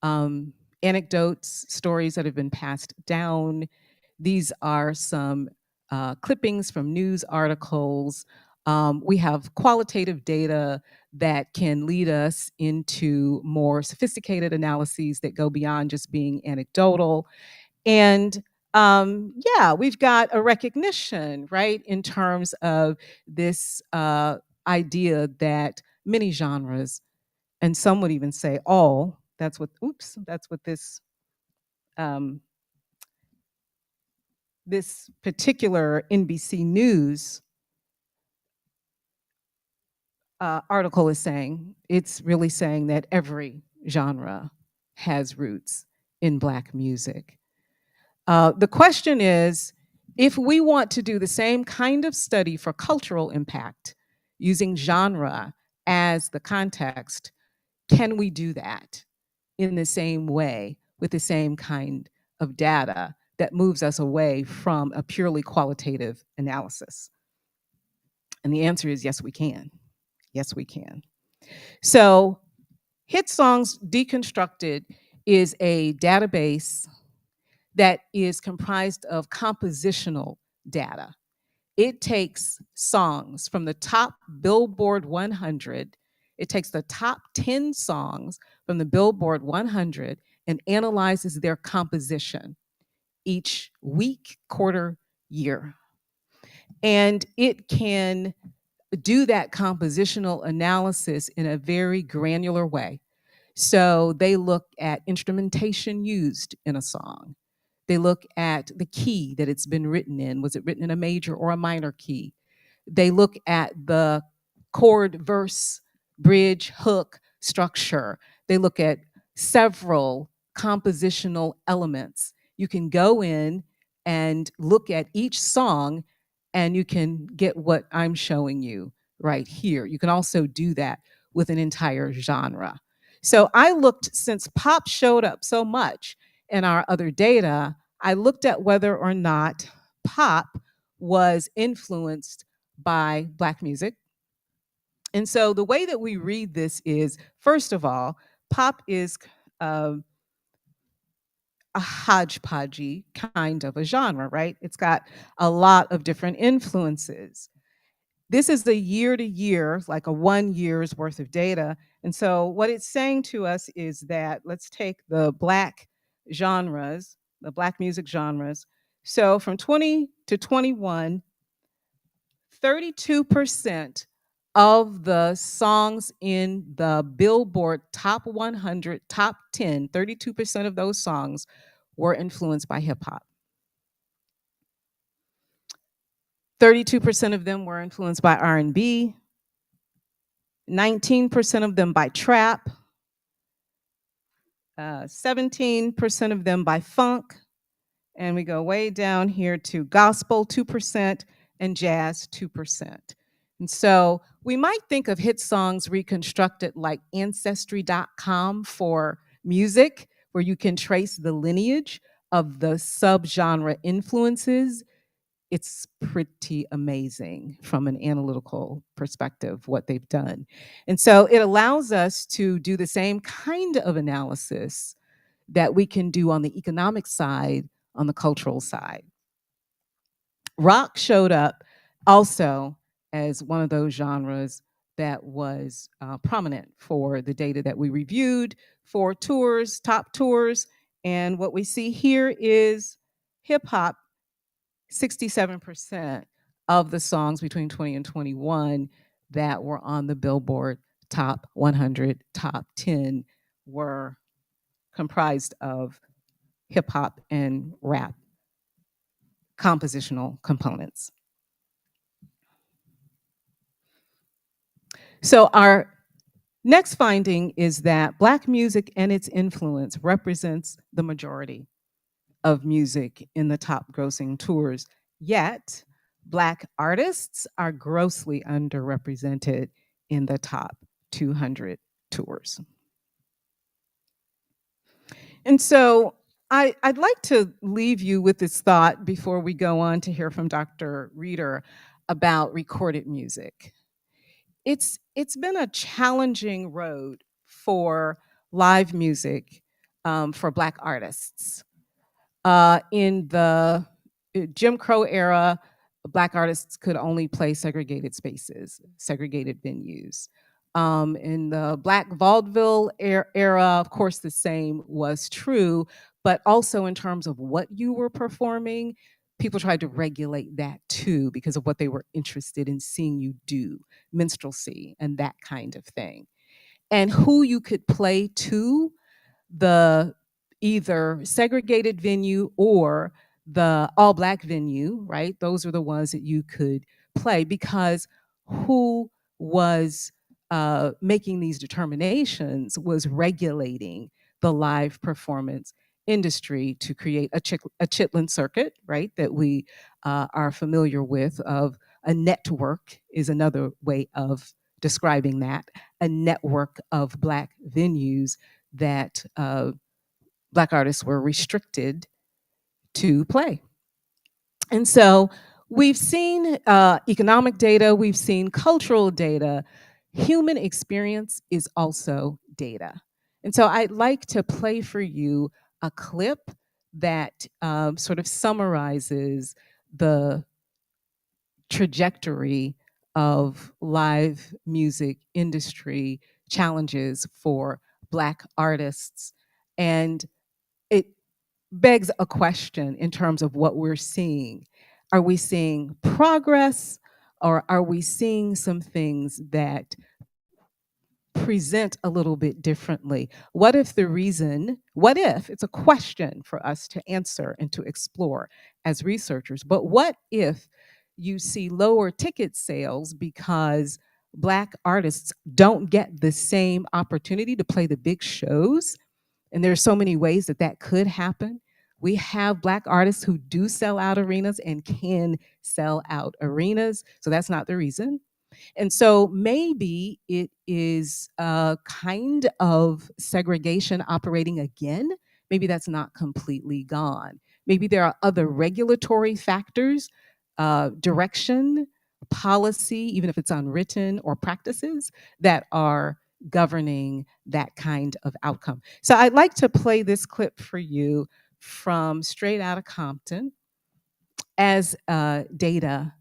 um, anecdotes, stories that have been passed down. These are some clippings from news articles. We have qualitative data that can lead us into more sophisticated analyses that go beyond just being anecdotal. And yeah, we've got a recognition, right, in terms of this idea that many genres, and some would even say all, that's what, oops, that's what um, this particular NBC News article is saying. It's really saying that every genre has roots in Black music. The question is, if we want to do the same kind of study for cultural impact using genre as the context, can we do that in the same way with the same kind of data that moves us away from a purely qualitative analysis? And the answer is yes, we can. Yes, we can. So, Hit Songs Deconstructed is a database that is comprised of compositional data. It takes songs from the top Billboard 100, it takes the top 10 songs from the Billboard 100 and analyzes their composition each week, quarter, year. And it can do that compositional analysis in a very granular way. So they look at instrumentation used in a song. They look at the key that it's been written in. Was it written in a major or a minor key? They look at the chord, verse, bridge, hook structure. They look at several compositional elements. You can go in and look at each song and you can get what I'm showing you right here. You can also do that with an entire genre. So I looked, since pop showed up so much in our other data, I looked at whether or not pop was influenced by Black music. And so the way that we read this is, first of all, pop is a hodgepodgey kind of a genre, right? It's got a lot of different influences. This is the year to year, like a 1 year's worth of data. And so what it's saying to us is that, let's take the Black genres, the Black music genres. So from 20 to 21, 32% of the songs in the Billboard Top 100, Top 10, 32% of those songs were influenced by hip hop. 32% of them were influenced by R&B, 19% of them by trap, 17% of them by funk, and we go way down here to gospel, 2%, and jazz, 2%. And so we might think of Hit Songs Reconstructed like Ancestry.com for music, where you can trace the lineage of the subgenre influences. It's pretty amazing from an analytical perspective what they've done. And so it allows us to do the same kind of analysis that we can do on the economic side, on the cultural side. Rock showed up also as one of those genres that was prominent for the data that we reviewed for tours, top tours. And what we see here is hip hop. 67% of the songs between 20 and 21 that were on the Billboard Top 100, Top 10 were comprised of hip hop and rap compositional components. So our next finding is that Black music and its influence represents the majority of music in the top grossing tours. Yet, Black artists are grossly underrepresented in the top 200 tours. And so I'd like to leave you with this thought before we go on to hear from Dr. Reeder about recorded music. It's been a challenging road for live music for Black artists. In the Jim Crow era, Black artists could only play segregated spaces, segregated venues. In the Black vaudeville era, of course, the same was true, but also in terms of what you were performing, people tried to regulate that too because of what they were interested in seeing you do, minstrelsy and that kind of thing. And who you could play to, the either segregated venue or the all Black venue, right? Those are the ones that you could play, because who was making these determinations was regulating the live performance industry to create a Chitlin circuit, right? That we are familiar with. Of a network is another way of describing that, a network of Black venues that Black artists were restricted to play. And so we've seen economic data, we've seen cultural data. Human experience is also data. And so I'd like to play for you a clip that sort of summarizes the trajectory of live music industry challenges for Black artists. And it begs a question in terms of what we're seeing. Are we seeing progress, or are we seeing some things that present a little bit differently? What if it's a question for us to answer and to explore as researchers, but what if you see lower ticket sales because Black artists don't get the same opportunity to play the big shows? And there's so many ways that that could happen. We have Black artists who do sell out arenas and can sell out arenas, so that's not the reason. And so maybe it is a kind of segregation operating again. Maybe that's not completely gone. Maybe there are other regulatory factors, direction, policy, even if it's unwritten, or practices that are governing that kind of outcome. So I'd like to play this clip for you from Straight Outta Compton as data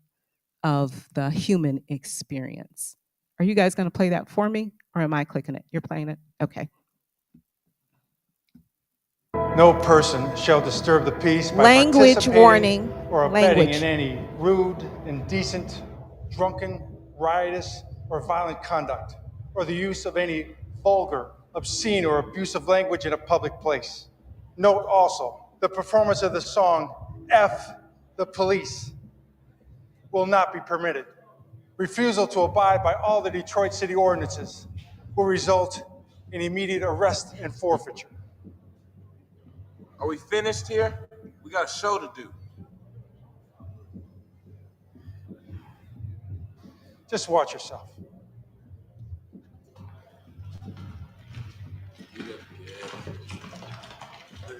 of the human experience. Are you guys going to play that for me, or am I clicking it? You're playing it? Okay. No person shall disturb the peace by Language participating warning. or abetting Language. in any rude, indecent, drunken, riotous, or violent conduct, or the use of any vulgar, obscene, or abusive language in a public place. Note also, the performance of the song, F the Police, will not be permitted. Refusal to abide by all the Detroit City ordinances will result in immediate arrest and forfeiture. Are we finished here? We got a show to do. Just watch yourself.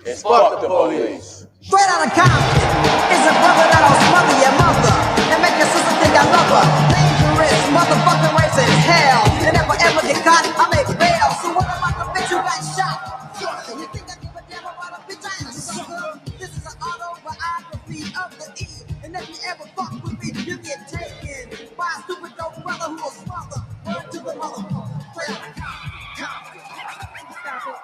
It's fuck the police. Straight out of Compton is a brother that'll smother your mother and make your sister think I love her. Dangerous motherfucking race in hell. And if I ever get caught, I make bail. So what about the bitch who got shot? You think I give a damn about a bitch? I ain't a sucker. This is an autobiography of the E. And if you ever fuck with me, you get taken by a stupid dope brother who will smother. Word to the motherfucker. Straight out of Compton. Stop it.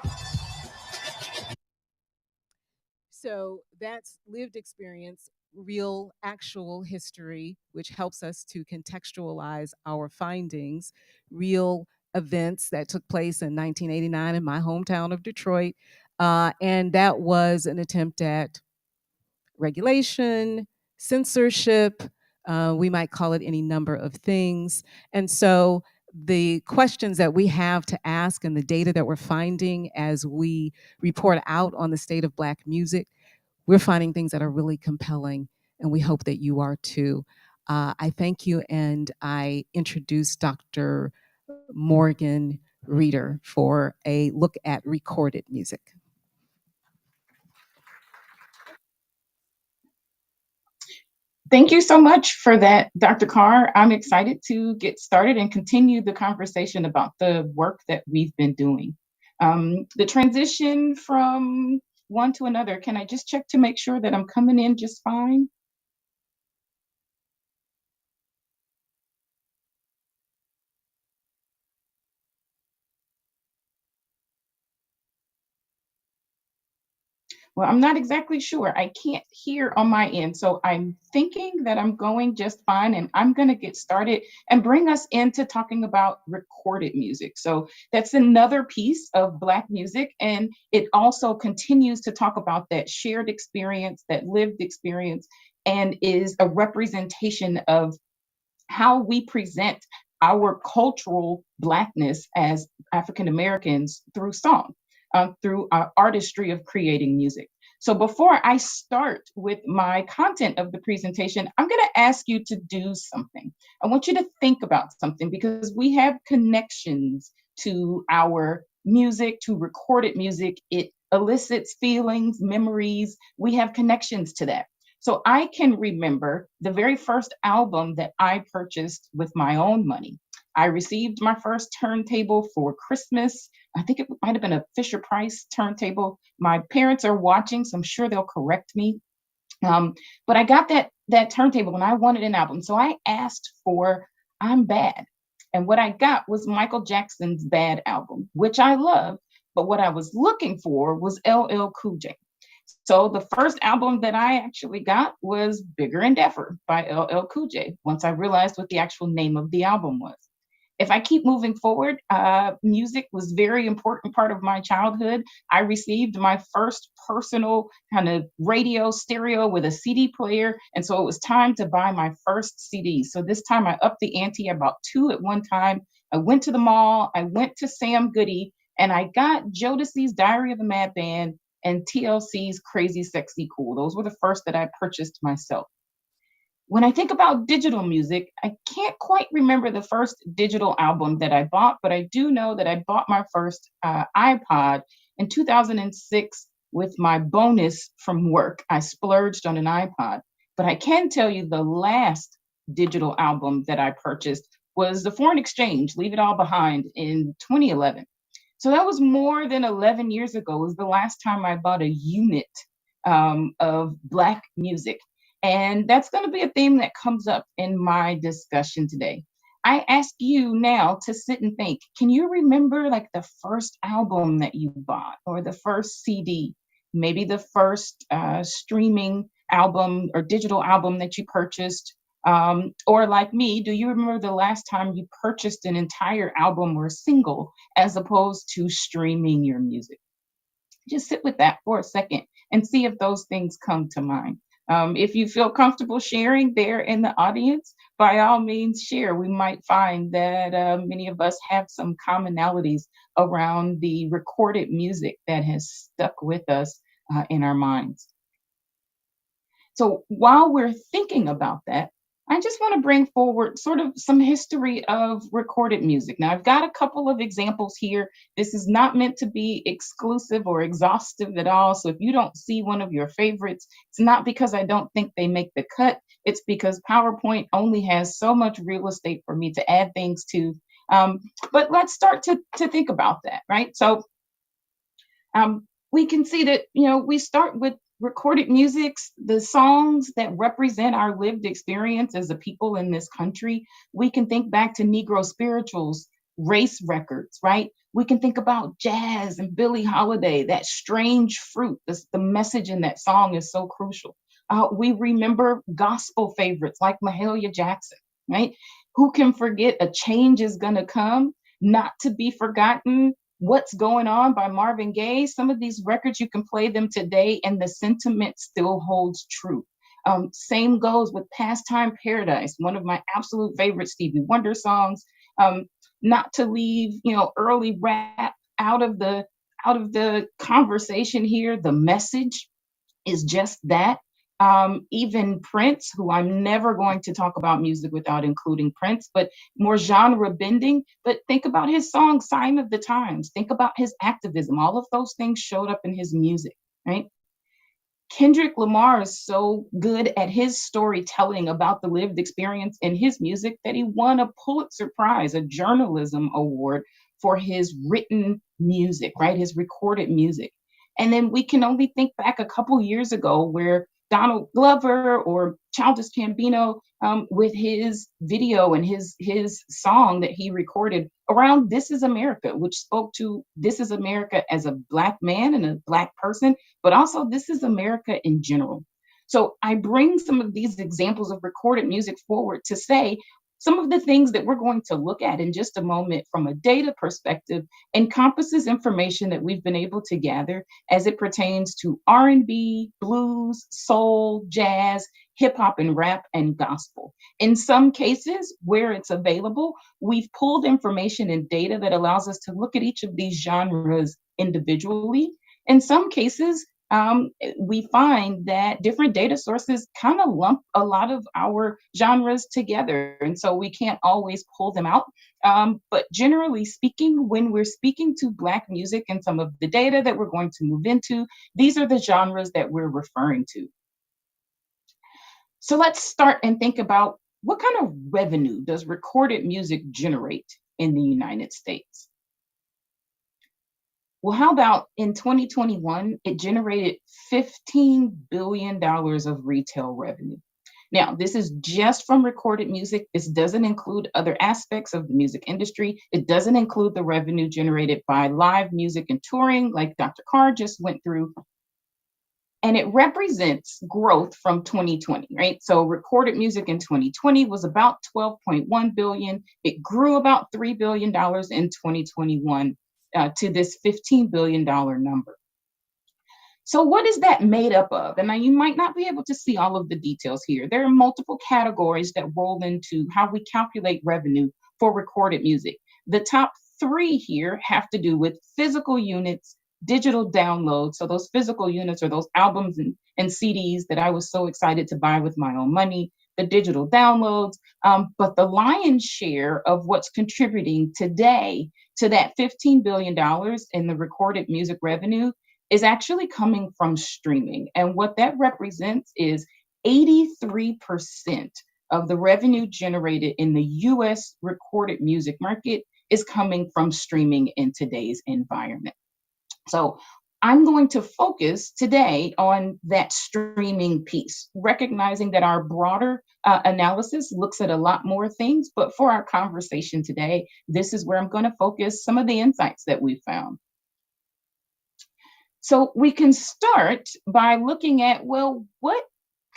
So that's lived experience, real, actual history, which helps us to contextualize our findings, real events that took place in 1989 in my hometown of Detroit. And that was an attempt at regulation, censorship, we might call it any number of things. And so the questions that we have to ask and the data that we're finding as we report out on the state of Black music, we're finding things that are really compelling, and we hope that you are too. I thank you, and I introduce Dr. Morgan Reeder for a look at recorded music. Thank you so much for that, Dr. Carr. I'm excited to get started and continue the conversation about the work that we've been doing. The transition from one to another, can I just check to make sure that I'm coming in just fine? Well, I'm not exactly sure. I can't hear on my end. So I'm thinking that I'm going just fine, and I'm going to get started and bring us into talking about recorded music. So that's another piece of Black music. And it also continues to talk about that shared experience, that lived experience, and is a representation of how we present our cultural Blackness as African Americans through song, through our artistry of creating music. So before I start with my content of the presentation, I'm going to ask you to do something. I want you to think about something because we have connections to our music, to recorded music. It elicits feelings, memories. We have connections to that. So I can remember the very first album that I purchased with my own money. I received my first turntable for Christmas. I think it might have been a Fisher Price turntable. My parents are watching, so I'm sure they'll correct me. But I got that turntable and I wanted an album. So I asked for I'm Bad. And what I got was Michael Jackson's Bad album, which I love. But what I was looking for was LL Cool J. So the first album that I actually got was Bigger and Deffer by LL Cool J, once I realized what the actual name of the album was. If I keep moving forward, music was very important part of my childhood. I received my first personal kind of radio stereo with a CD player. And so it was time to buy my first CD. So this time I upped the ante. I bought two at one time. I went to the mall. I went to Sam Goody and I got Jodeci's Diary of a Madman and TLC's Crazy Sexy Cool. Those were the first that I purchased myself. When I think about digital music, I can't quite remember the first digital album that I bought, but I do know that I bought my first iPod in 2006 with my bonus from work. I splurged on an iPod. But I can tell you the last digital album that I purchased was The Foreign Exchange, Leave It All Behind in 2011. So that was more than 11 years ago. It was the last time I bought a unit of Black music. And that's going to be a theme that comes up in my discussion today. I ask you now to sit and think, can you remember like the first album that you bought or the first CD, maybe the first streaming album or digital album that you purchased? Or like me, do you remember the last time you purchased an entire album or single as opposed to streaming your music? Just sit with that for a second and see if those things come to mind. If you feel comfortable sharing there in the audience, by all means share. We might find that many of us have some commonalities around the recorded music that has stuck with us in our minds. So while we're thinking about that, I just want to bring forward sort of some history of recorded music. Now, I've got a couple of examples here. This is not meant to be exclusive or exhaustive at all. So if you don't see one of your favorites, it's not because I don't think they make the cut. It's because PowerPoint only has so much real estate for me to add things to. But let's start to think about that, right? So we can see that, we start with recorded musics, the songs that represent our lived experience as a people in this country. We can think back to Negro spirituals, race records, right? We can think about jazz and Billie Holiday, that strange fruit. The message in that song is so crucial. We remember gospel favorites like Mahalia Jackson, right? Who can forget A Change Is Gonna Come? Not to be forgotten, What's Going On by Marvin Gaye. Some of these records, you can play them today and the sentiment still holds true. Same goes with Pastime Paradise, one of my absolute favorite Stevie Wonder songs. Not to leave, early rap out of the conversation here. The Message is just that. Even Prince, who I'm never going to talk about music without including Prince, but more genre bending. But think about his song, Sign of the Times. Think about his activism. All of those things showed up in his music, right? Kendrick Lamar is so good at his storytelling about the lived experience in his music that he won a Pulitzer Prize, a journalism award for his written music, right? His recorded music. And then we can only think back a couple years ago where Donald Glover or Childish Gambino, with his video and his song that he recorded around "This Is America," which spoke to this is America as a Black man and a Black person, but also this is America in general. So I bring some of these examples of recorded music forward to say some of the things that we're going to look at in just a moment from a data perspective encompasses information that we've been able to gather as it pertains to R&B, blues, soul, jazz, hip hop and rap and gospel. In some cases where it's available, we've pulled information and data that allows us to look at each of these genres individually. In some cases, we find that different data sources kind of lump a lot of our genres together. And so we can't always pull them out. But generally speaking, when we're speaking to Black music and some of the data that we're going to move into, these are the genres that we're referring to. So let's start and think about what kind of revenue does recorded music generate in the United States? Well, how about in 2021, it generated $15 billion of retail revenue. Now, this is just from recorded music. This doesn't include other aspects of the music industry. It doesn't include the revenue generated by live music and touring, like Dr. Carr just went through. And it represents growth from 2020, right? So recorded music in 2020 was about 12.1 billion. It grew about $3 billion in 2021 to this $15 billion number. So what is that made up of? And now you might not be able to see all of the details here. There are multiple categories that roll into how we calculate revenue for recorded music. The top three here have to do with physical units, digital downloads. So those physical units are those albums and CDs that I was so excited to buy with my own money, the digital downloads. But the lion's share of what's contributing today to that $15 billion in the recorded music revenue is actually coming from streaming. And what that represents is 83% of the revenue generated in the US recorded music market is coming from streaming in today's environment. So I'm going to focus today on that streaming piece, recognizing that our broader analysis looks at a lot more things. But for our conversation today, this is where I'm going to focus some of the insights that we found. So we can start by looking at, well, what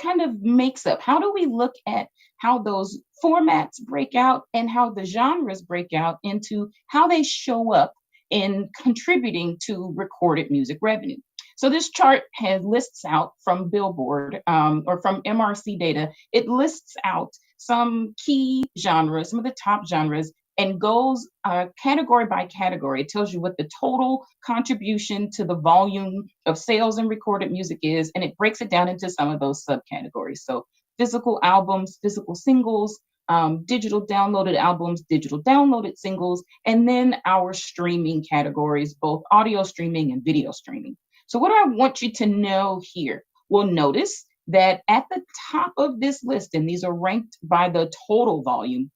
kind of makes up? How do we look at how those formats break out and how the genres break out into how they show up in contributing to recorded music revenue? So this chart lists out from Billboard or from MRC data, it lists out some key genres, some of the top genres, and goes category by category. It tells you what the total contribution to the volume of sales and recorded music is, and it breaks it down into some of those subcategories. So physical albums, physical singles, digital downloaded albums, digital downloaded singles, and then our streaming categories, both audio streaming and video streaming. So what do I want you to know here? Well, notice that at the top of this list, and these are ranked by the total volume,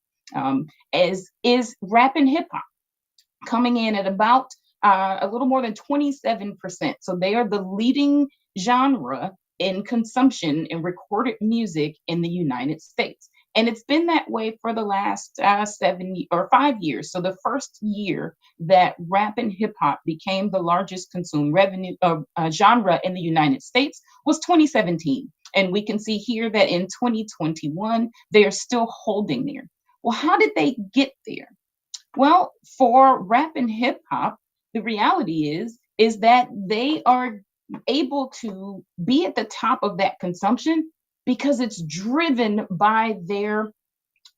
is rap and hip hop, coming in at about a little more than 27%. So they are the leading genre in consumption in recorded music in the United States. And it's been that way for the last 5 years. So the first year that rap and hip hop became the largest consumed revenue genre in the United States was 2017. And we can see here that in 2021, they are still holding there. Well, how did they get there? Well, for rap and hip hop, the reality is that they are able to be at the top of that consumption because it's driven by their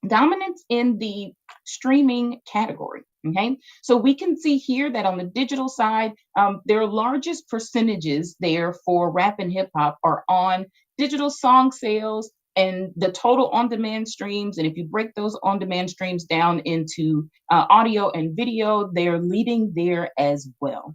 dominance in the streaming category. Okay, so we can see here that on the digital side, their largest percentages there for rap and hip hop are on digital song sales and the total on-demand streams. And if you break those on-demand streams down into audio and video, they're leading there as well.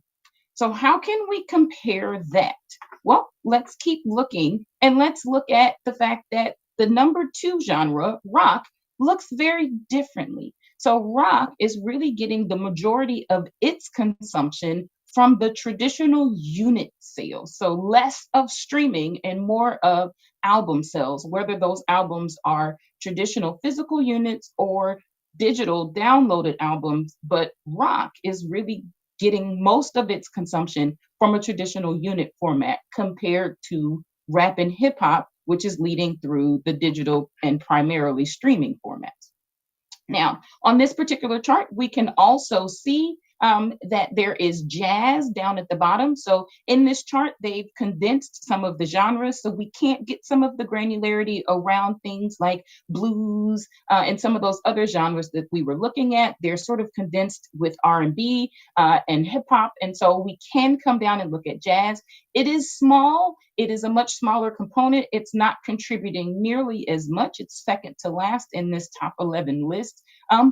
So how can we compare that? Well, let's keep looking and let's look at the fact that the number 2 genre, rock, looks very differently. So rock is really getting the majority of its consumption from the traditional unit sales. So less of streaming and more of album sales, whether those albums are traditional physical units or digital downloaded albums. But rock is really getting most of its consumption from a traditional unit format compared to rap and hip hop, which is leading through the digital and primarily streaming formats. Now, on this particular chart, we can also see that there is jazz down at the bottom. So in this chart, they've condensed some of the genres, so we can't get some of the granularity around things like blues and some of those other genres that we were looking at. They're sort of condensed with R&B and hip hop, and so we can come down and look at jazz. It is small. It is a much smaller component. It's not contributing nearly as much. It's second to last in this top 11 list,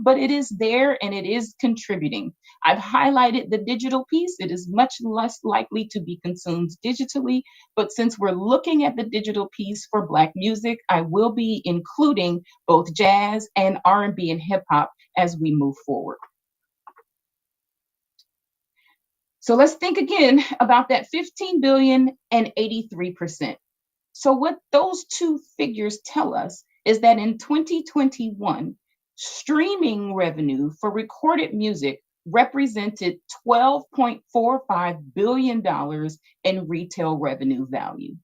but it is there and it is contributing. I've highlighted the digital piece. It is much less likely to be consumed digitally, but since we're looking at the digital piece for Black music, I will be including both jazz and R&B and hip hop as we move forward. So let's think again about that 15 billion and 83%. So what those two figures tell us is that in 2021, streaming revenue for recorded music represented $12.45 billion in retail revenue value.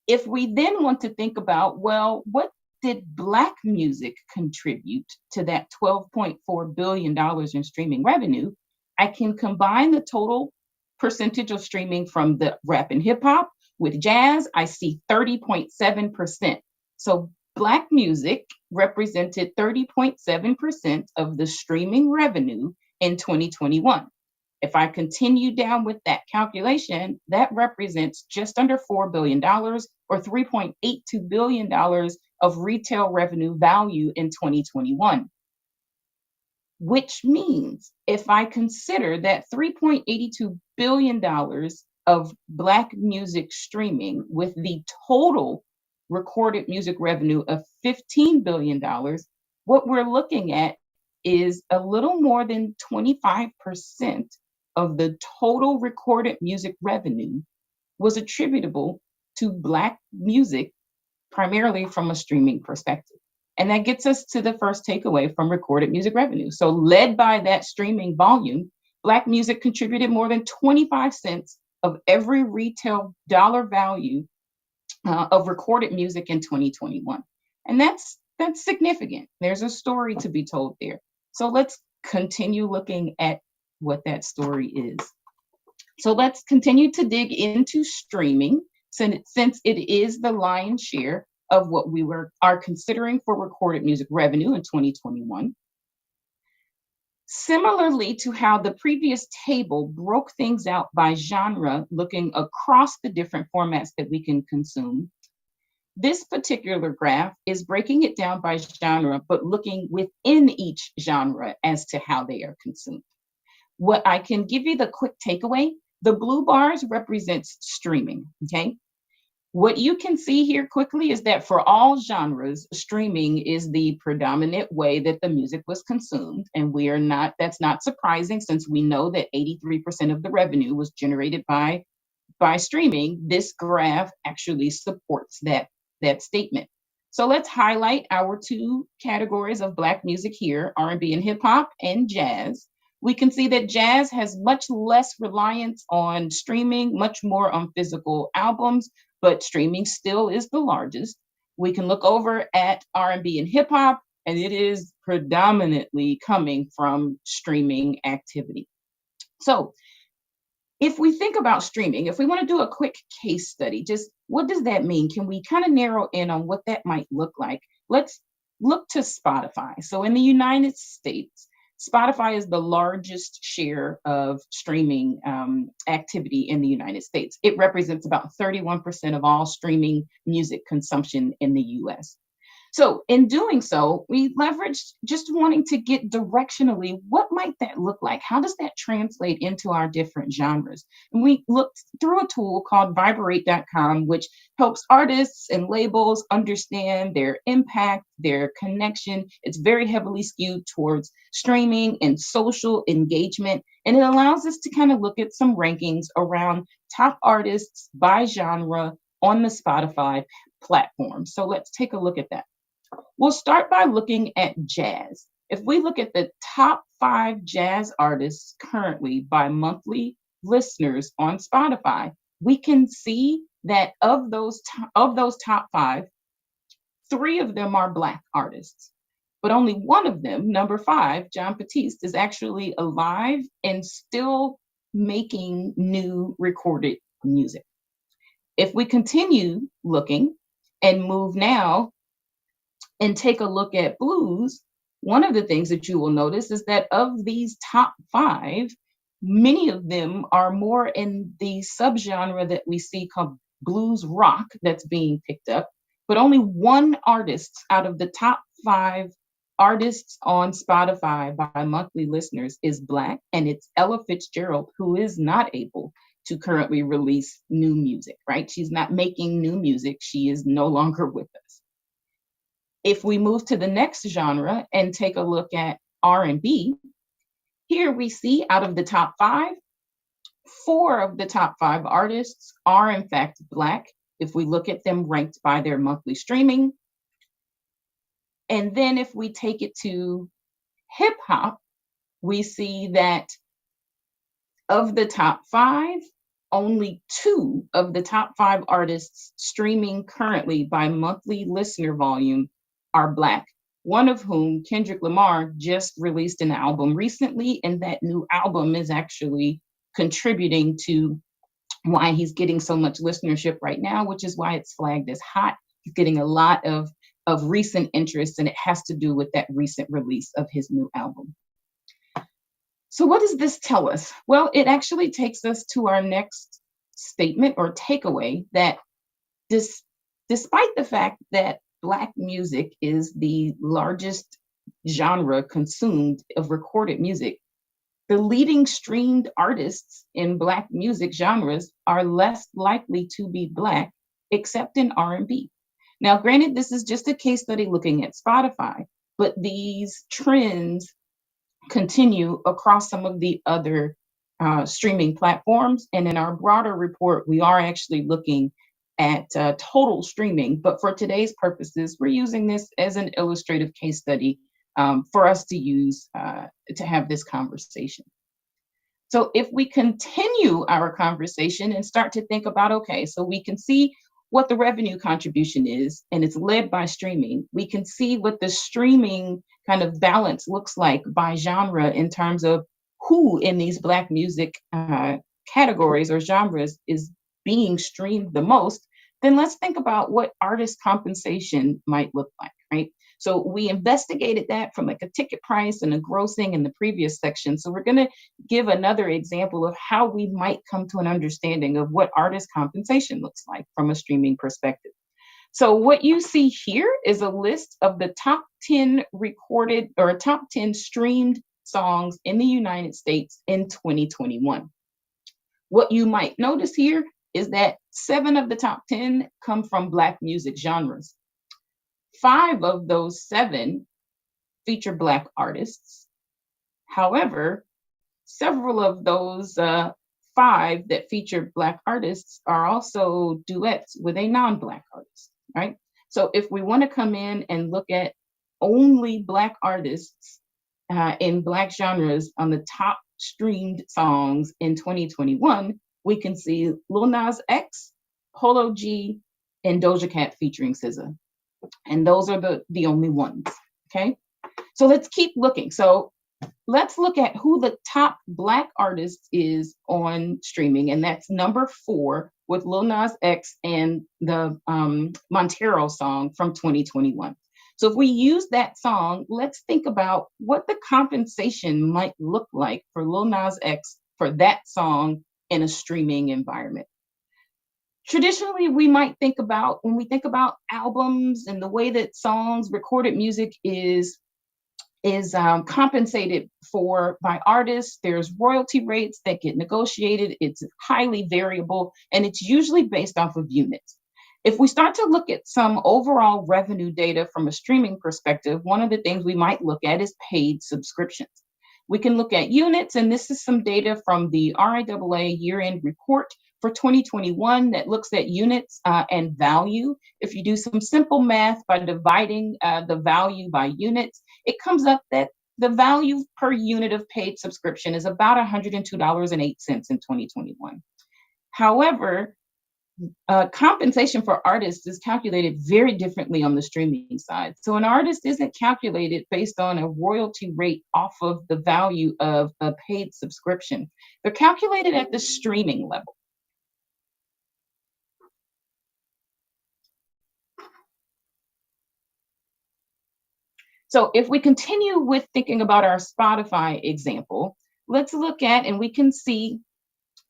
If we then want to think about, well, what did Black music contribute to that $12.4 billion in streaming revenue? I can combine the total percentage of streaming from the rap and hip hop with jazz. I see 30.7%. So Black music represented 30.7% of the streaming revenue in 2021. If I continue down with that calculation, that represents just under $4 billion or $3.82 billion of retail revenue value in 2021. Which means if I consider that $3.82 billion of Black music streaming with the total recorded music revenue of $15 billion, what we're looking at is a little more than 25% of the total recorded music revenue was attributable to Black music, primarily from a streaming perspective. And that gets us to the first takeaway from recorded music revenue. So led by that streaming volume, Black music contributed more than 25 cents of every retail dollar value of recorded music in 2021. And that's significant. There's a story to be told there. So let's continue looking at what that story is. So let's continue to dig into streaming since it is the lion's share of what we are considering for recorded music revenue in 2021. Similarly to how the previous table broke things out by genre, looking across the different formats that we can consume, this particular graph is breaking it down by genre, but looking within each genre as to how they are consumed. What I can give you the quick takeaway, the blue bars represents streaming, okay? What you can see here quickly is that for all genres, streaming is the predominant way that the music was consumed. And that's not surprising since we know that 83% of the revenue was generated by streaming. This graph actually supports that statement. So let's highlight our two categories of Black music here, R&B and hip hop and jazz. We can see that jazz has much less reliance on streaming, much more on physical albums, but streaming still is the largest. We can look over at R&B and hip hop, and it is predominantly coming from streaming activity. So if we think about streaming, if we want to do a quick case study, just what does that mean? Can we kind of narrow in on what that might look like? Let's look to Spotify. So in the United States, Spotify is the largest share of streaming activity in the United States. It represents about 31% of all streaming music consumption in the US. So in doing so, we leveraged just wanting to get directionally, what might that look like? How does that translate into our different genres? And we looked through a tool called viberate.com, which helps artists and labels understand their impact, their connection. It's very heavily skewed towards streaming and social engagement. And it allows us to kind of look at some rankings around top artists by genre on the Spotify platform. So let's take a look at that. We'll start by looking at jazz. If we look at the top 5 jazz artists currently by monthly listeners on Spotify, we can see that of those top 5, 3 of them are Black artists. But only one of them, number 5, John Batiste, is actually alive and still making new recorded music. If we continue looking and move now and take a look at blues, one of the things that you will notice is that of these top 5, many of them are more in the subgenre that we see called blues rock that's being picked up. But only one artist out of the top 5 artists on Spotify by monthly listeners is Black, and it's Ella Fitzgerald, who is not able to currently release new music, right? She's not making new music. She is no longer with us. If we move to the next genre and take a look at R&B, here we see out of the top 5, 4 of the top 5 artists are in fact Black, if we look at them ranked by their monthly streaming. And then if we take it to hip hop, we see that of the top 5, only 2 of the top 5 artists streaming currently by monthly listener volume are Black, one of whom, Kendrick Lamar, just released an album recently, and that new album is actually contributing to why he's getting so much listenership right now, which is why it's flagged as hot. He's getting a lot of recent interest, and it has to do with that recent release of his new album. So what does this tell us? Well, it actually takes us to our next statement or takeaway, that despite the fact that Black music is the largest genre consumed of recorded music, the leading streamed artists in Black music genres are less likely to be Black, except in R&B. Now, granted, this is just a case study looking at Spotify, but these trends continue across some of the other streaming platforms. And in our broader report, we are actually looking at total streaming. But for today's purposes, we're using this as an illustrative case study for us to use to have this conversation. So if we continue our conversation and start to think about, okay, so we can see what the revenue contribution is, and it's led by streaming. We can see what the streaming kind of balance looks like by genre in terms of who in these Black music categories or genres is being streamed the most. Then let's think about what artist compensation might look like, right? So we investigated that from like a ticket price and a grossing in the previous section. So we're going to give another example of how we might come to an understanding of what artist compensation looks like from a streaming perspective. So what you see here is a list of the top 10 recorded or top 10 streamed songs in the United States in 2021. What you might notice here is that 7 of the top 10 come from Black music genres. 5 of those 7 feature Black artists. However, several of those 5 that feature Black artists are also duets with a non-Black artist, right? So if we want to come in and look at only Black artists in Black genres on the top streamed songs in 2021, we can see Lil Nas X, Polo G, and Doja Cat featuring SZA. And those are the only ones, okay? So let's keep looking. So let's look at who the top Black artist is on streaming, and that's number 4 with Lil Nas X and the Montero song from 2021. So if we use that song, let's think about what the compensation might look like for Lil Nas X for that song in a streaming environment. Traditionally, we might think about, when we think about albums and the way that songs, recorded music is compensated for by artists. There's royalty rates that get negotiated. It's highly variable, and it's usually based off of units. If we start to look at some overall revenue data from a streaming perspective, one of the things we might look at is paid subscriptions. We can look at units, and this is some data from the RIAA year-end report for 2021 that looks at units and value. If you do some simple math by dividing the value by units, it comes up that the value per unit of paid subscription is about $102.08 in 2021. However, compensation for artists is calculated very differently on the streaming side. So an artist isn't calculated based on a royalty rate off of the value of a paid subscription. They're calculated at the streaming level. So if we continue with thinking about our Spotify example, let's look at, and we can see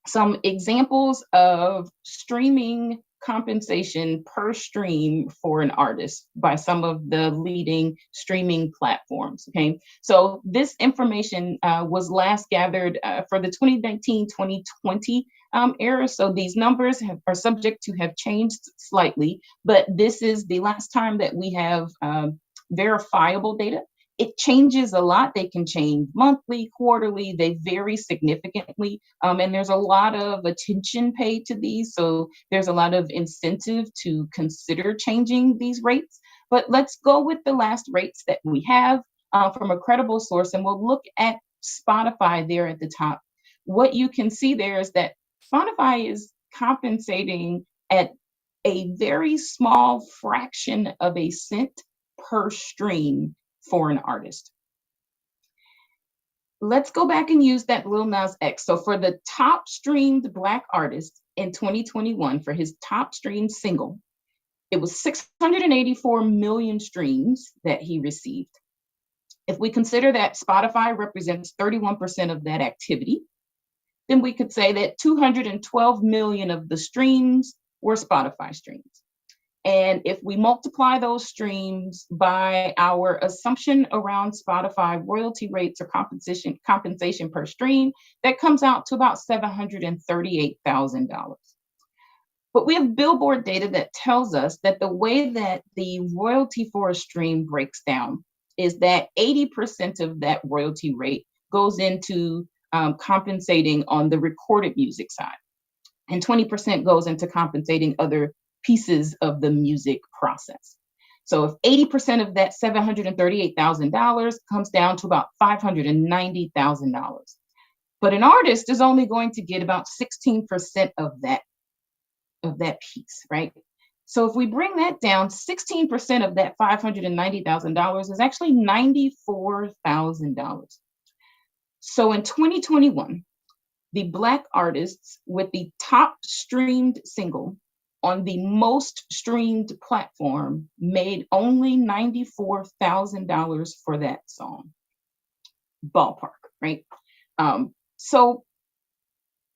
some examples of streaming compensation per stream for an artist by some of the leading streaming platforms. Okay, so this information was last gathered for the 2019-2020 era. So these numbers are subject to have changed slightly, but this is the last time that we have verifiable data. It changes a lot. They can change monthly, quarterly, they vary significantly. And there's a lot of attention paid to these. So there's a lot of incentive to consider changing these rates. But let's go with the last rates that we have from a credible source, and we'll look at Spotify there at the top. What you can see there is that Spotify is compensating at a very small fraction of a cent per stream for an artist. Let's go back and use that Lil Nas X. So for the top streamed Black artist in 2021, for his top streamed single, it was 684 million streams that he received. If we consider that Spotify represents 31% of that activity, then we could say that 212 million of the streams were Spotify streams. And if we multiply those streams by our assumption around Spotify royalty rates or compensation per stream, that comes out to about $738,000. But we have Billboard data that tells us that the way that the royalty for a stream breaks down is that 80% of that royalty rate goes into compensating on the recorded music side, and 20% goes into compensating other pieces of the music process. So if 80% of that $738,000 comes down to about $590,000. But an artist is only going to get about 16% of that piece, right? So if we bring that down, 16% of that $590,000 is actually $94,000. So in 2021, the Black artists with the top streamed single on the most streamed platform made only $94,000 for that song. Ballpark, right? So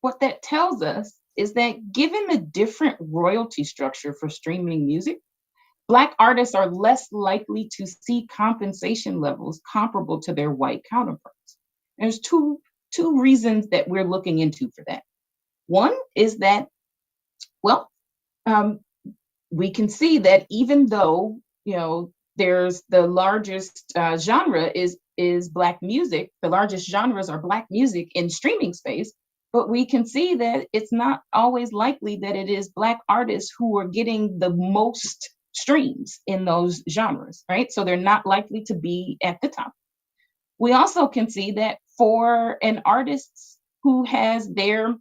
what that tells us is that given the different royalty structure for streaming music, Black artists are less likely to see compensation levels comparable to their white counterparts. There's two reasons that we're looking into for that. One is that, well, we can see that even though, there's the largest genre is Black music, the largest genres are Black music in streaming space, but we can see that it's not always likely that it is Black artists who are getting the most streams in those genres, right? So they're not likely to be at the top. We also can see that for an artist who has their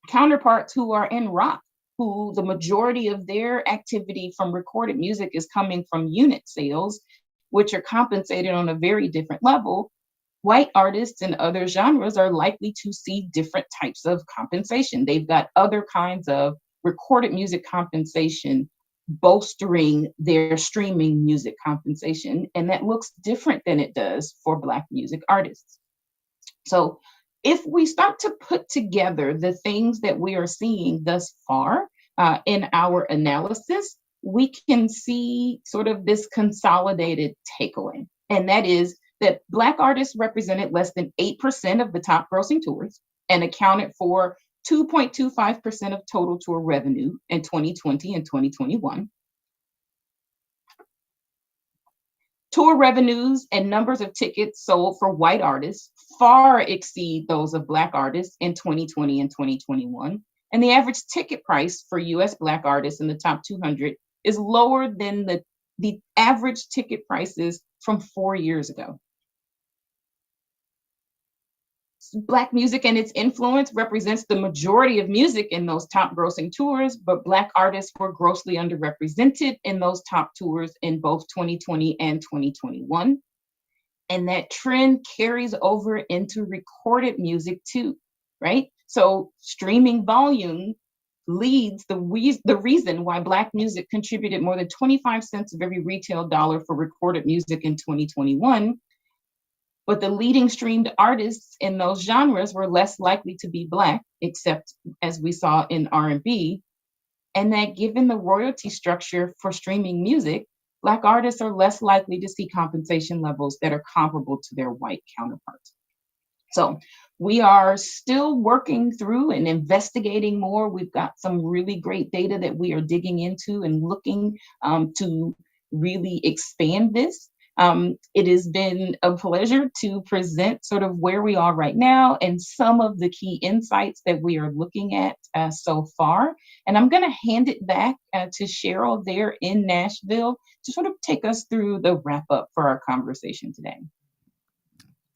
counterparts who are in rock, who the majority of their activity from recorded music is coming from unit sales, which are compensated on a very different level, white artists in other genres are likely to see different types of compensation. They've got other kinds of recorded music compensation bolstering their streaming music compensation, and that looks different than it does for Black music artists. So if we start to put together the things that we are seeing thus far, in our analysis, we can see sort of this consolidated takeaway. And that is that Black artists represented less than 8% of the top grossing tours and accounted for 2.25% of total tour revenue in 2020 and 2021. Tour revenues and numbers of tickets sold for white artists far exceed those of Black artists in 2020 and 2021. And the average ticket price for US Black artists in the top 200 is lower than the average ticket prices from 4 years ago. Black music and its influence represents the majority of music in those top grossing tours, but Black artists were grossly underrepresented in those top tours in both 2020 and 2021. And that trend carries over into recorded music too, right? So streaming volume leads the reason why Black music contributed more than 25 cents of every retail dollar for recorded music in 2021. But the leading streamed artists in those genres were less likely to be Black, except as we saw in R&B, and that given the royalty structure for streaming music, Black artists are less likely to see compensation levels that are comparable to their white counterparts. So we are still working through and investigating more. We've got some really great data that we are digging into and looking to really expand this. It has been a pleasure to present sort of where we are right now and some of the key insights that we are looking at so far. And I'm going to hand it back to Cheryl there in Nashville to sort of take us through the wrap up for our conversation today.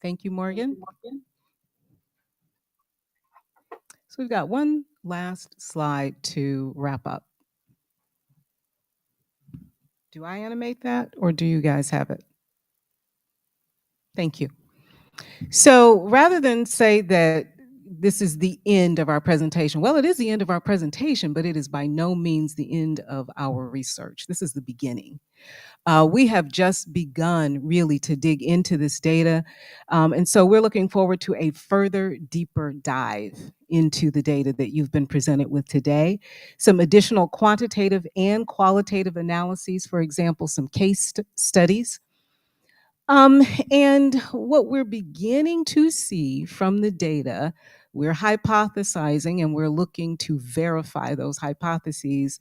Thank you, Morgan. So we've got one last slide to wrap up. Do I animate that or do you guys have it? Thank you. So rather than say that this is the end of our presentation, well, it is the end of our presentation, but it is by no means the end of our research. This is the beginning. We have just begun really to dig into this data. And so we're looking forward to a further deeper dive into the data that you've been presented with today. Some additional quantitative and qualitative analyses, for example, some case studies. And what we're beginning to see from the data, we're hypothesizing and we're looking to verify those hypotheses,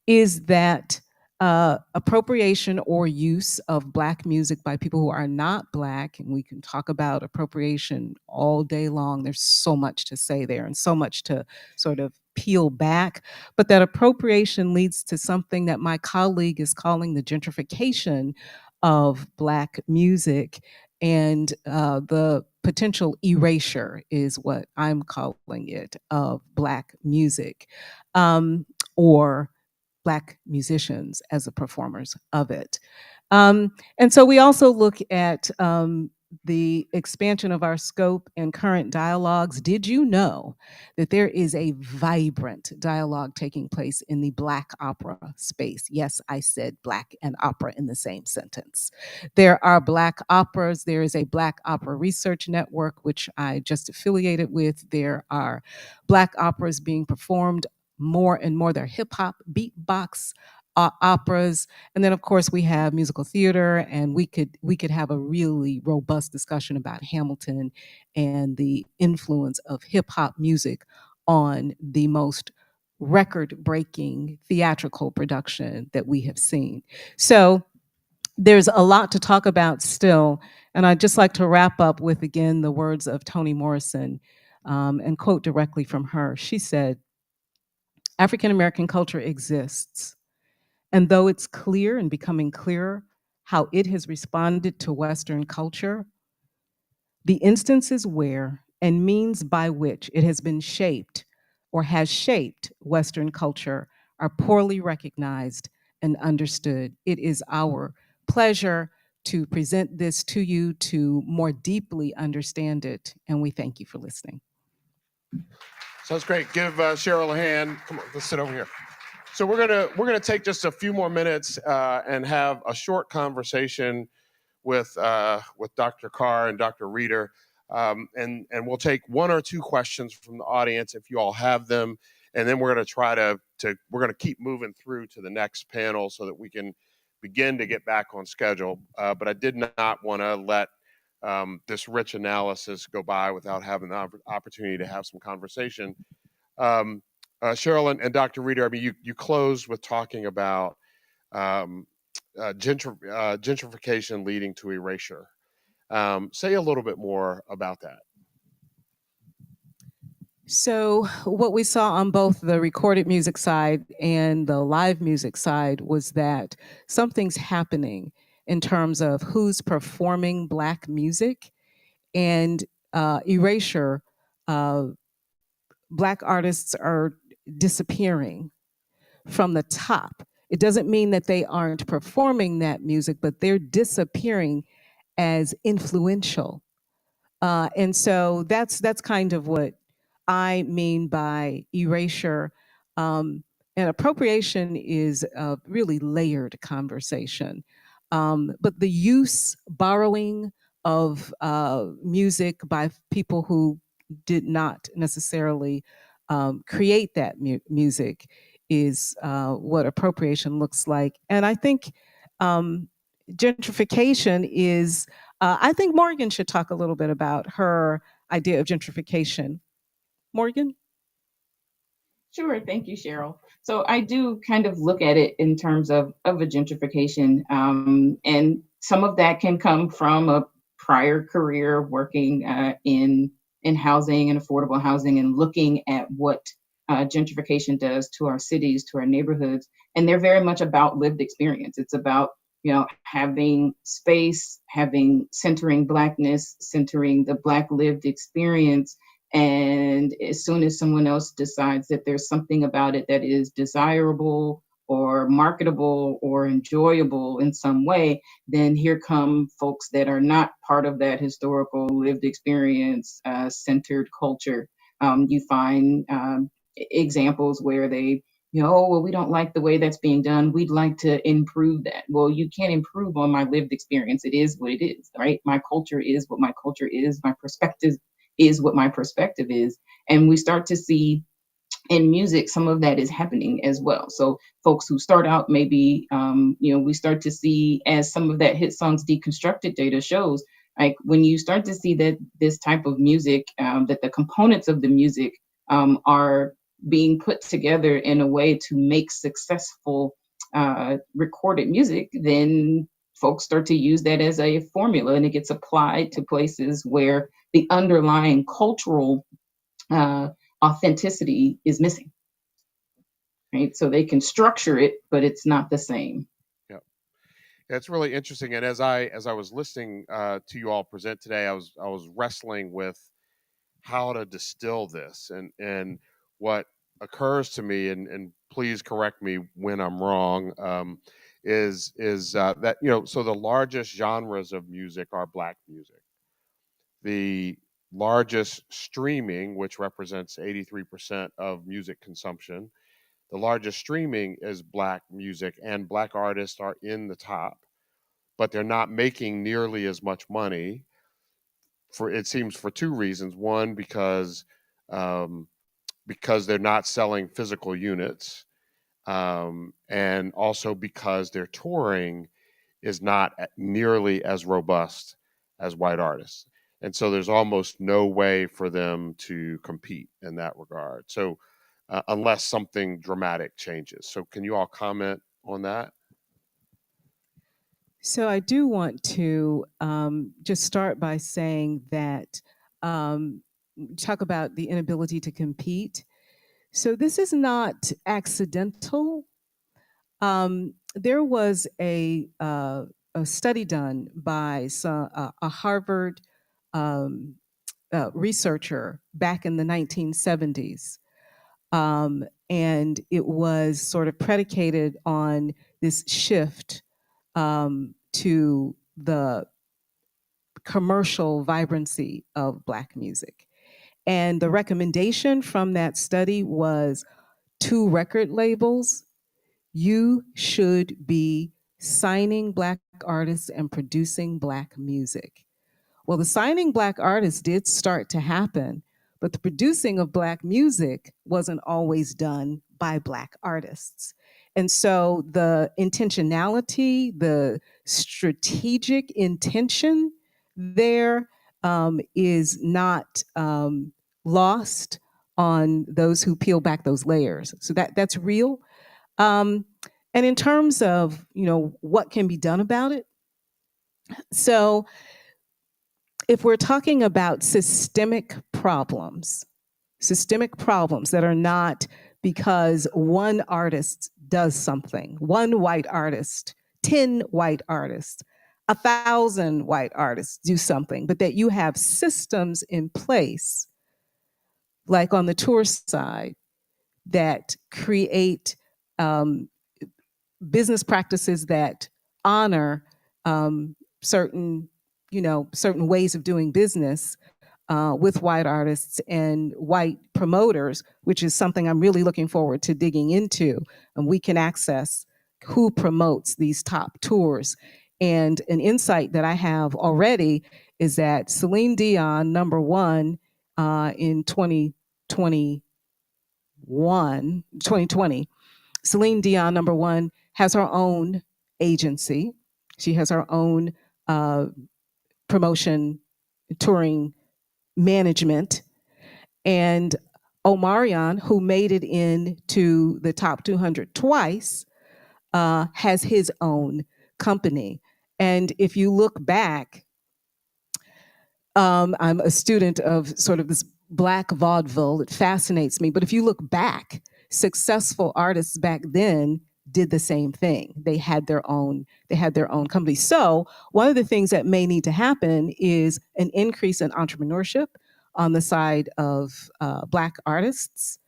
is that appropriation or use of Black music by people who are not Black, and we can talk about appropriation all day long. There's so much to say there and so much to sort of peel back, but that appropriation leads to something that my colleague is calling the gentrification of Black music, and the potential erasure is what I'm calling it of Black music, or Black musicians as the performers of it. And so we also look at the expansion of our scope and current dialogues. Did you know that there is a vibrant dialogue taking place in the Black opera space? Yes, I said Black and opera in the same sentence. There are Black operas. There is a Black Opera Research Network, which I just affiliated with. There are Black operas being performed more and more. They're hip hop, beatbox operas, and then of course we have musical theater, and we could have a really robust discussion about Hamilton and the influence of hip hop music on the most record-breaking theatrical production that we have seen. So there's a lot to talk about still, and I'd just like to wrap up with, again, the words of Toni Morrison, and quote directly from her. She said, "African American culture exists, and though it's clear and becoming clearer how it has responded to Western culture, the instances where and means by which it has been shaped or has shaped Western culture are poorly recognized and understood." It is our pleasure to present this to you to more deeply understand it, and we thank you for listening. Sounds great. Give Cheryl a hand. Come on, let's sit over here. So we're gonna take just a few more minutes and have a short conversation with Dr. Carr and Dr. Reeder. And we'll take one or two questions from the audience if you all have them, and then we're going to try to we're going to keep moving through to the next panel so that we can begin to get back on schedule. But I did not want to let this rich analysis go by without having the opportunity to have some conversation. Cheryl and Dr. Reeder, I mean, you closed with talking about gentrification leading to erasure. Say a little bit more about that. So, what we saw on both the recorded music side and the live music side was that something's happening in terms of who's performing Black music and erasure. Black artists are disappearing from the top. It doesn't mean that they aren't performing that music, but they're disappearing as influential. And so that's kind of what I mean by erasure. And appropriation is a really layered conversation. But the use, borrowing of music by people who did not necessarily create that music is what appropriation looks like. And I think gentrification is, I think Morgan should talk a little bit about her idea of gentrification. Morgan? Sure, thank you, Cheryl. So I do kind of look at it in terms of a gentrification, and some of that can come from a prior career working in housing and affordable housing, and looking at what gentrification does to our cities, to our neighborhoods, and they're very much about lived experience. It's about having space, centering Blackness, centering the Black lived experience. And as soon as someone else decides that there's something about it that is desirable or marketable or enjoyable in some way, then here come folks that are not part of that historical lived experience centered culture. You find examples where they, oh, well, we don't like the way that's being done. We'd like to improve that. Well, you can't improve on my lived experience. It is what it is, right? My culture is what my culture is. My perspective is what my perspective is. And we start to see in music, some of that is happening as well. So folks who start out maybe, we start to see, as some of that hit songs deconstructed data shows, like when you start to see that this type of music, that the components of the music are being put together in a way to make successful recorded music, then folks start to use that as a formula, and it gets applied to places where the underlying cultural authenticity is missing. Right, so they can structure it, but it's not the same. Yeah, it's really interesting. And as I was listening to you all present today, I was wrestling with how to distill this, and what occurs to me, and please correct me when I'm wrong, is that so the largest genres of music are Black music. The largest streaming, which represents 83% of music consumption, the largest streaming is Black music, and Black artists are in the top, but they're not making nearly as much money. It seems for two reasons. One, because they're not selling physical units, and also because their touring is not nearly as robust as white artists. And so there's almost no way for them to compete in that regard. So unless something dramatic changes. So can you all comment on that? So I do want to just start by saying that talk about the inability to compete. So this is not accidental. There was a study done by a Harvard researcher back in the 1970s. And it was sort of predicated on this shift to the commercial vibrancy of Black music. And the recommendation from that study was 2 record labels. You should be signing Black artists and producing Black music. Well, the signing Black artists did start to happen, but the producing of Black music wasn't always done by Black artists. And so the intentionality, the strategic intention there is not lost on those who peel back those layers. So that's real. Um, and in terms of what can be done about it, so if we're talking about systemic problems that are not because one artist does something, one white artist, 10 white artists, 1,000 white artists do something, but that you have systems in place, like on the tour side, that create business practices that honor certain, certain ways of doing business with white artists and white promoters, which is something I'm really looking forward to digging into. And we can access who promotes these top tours. And an insight that I have already is that Celine Dion, number one, in 2020, Celine Dion, number one, has her own agency. She has her own promotion, touring management. And Omarion, who made it into the top 200 twice, has his own company. And if you look back, I'm a student of sort of this Black vaudeville. It fascinates me. But if you look back, successful artists back then did the same thing. They had their own company. So one of the things that may need to happen is an increase in entrepreneurship on the side of Black artists.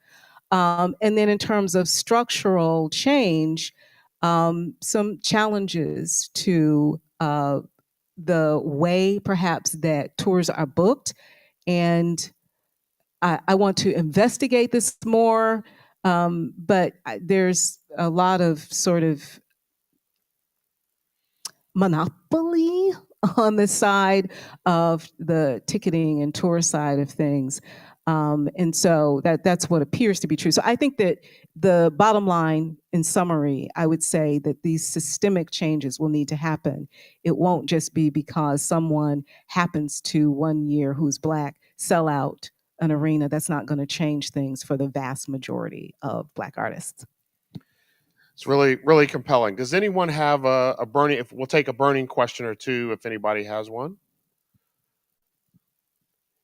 And then in terms of structural change, some challenges to the way perhaps that tours are booked. And I want to investigate this more, but there's a lot of sort of monopoly on the side of the ticketing and tour side of things. And so that's what appears to be true. So I think that the bottom line, in summary, I would say that these systemic changes will need to happen. It won't just be because someone happens to one year who's Black sell out an arena. That's not going to change things for the vast majority of Black artists. It's really, really compelling. Does anyone have a burning, if we'll take a burning question or two if anybody has one?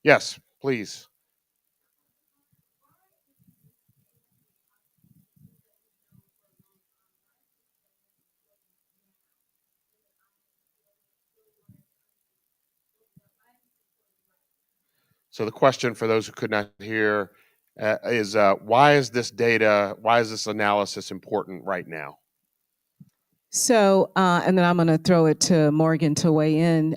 Yes, please. So the question for those who could not hear is why is this analysis important right now? So, and then I'm going to throw it to Morgan to weigh in.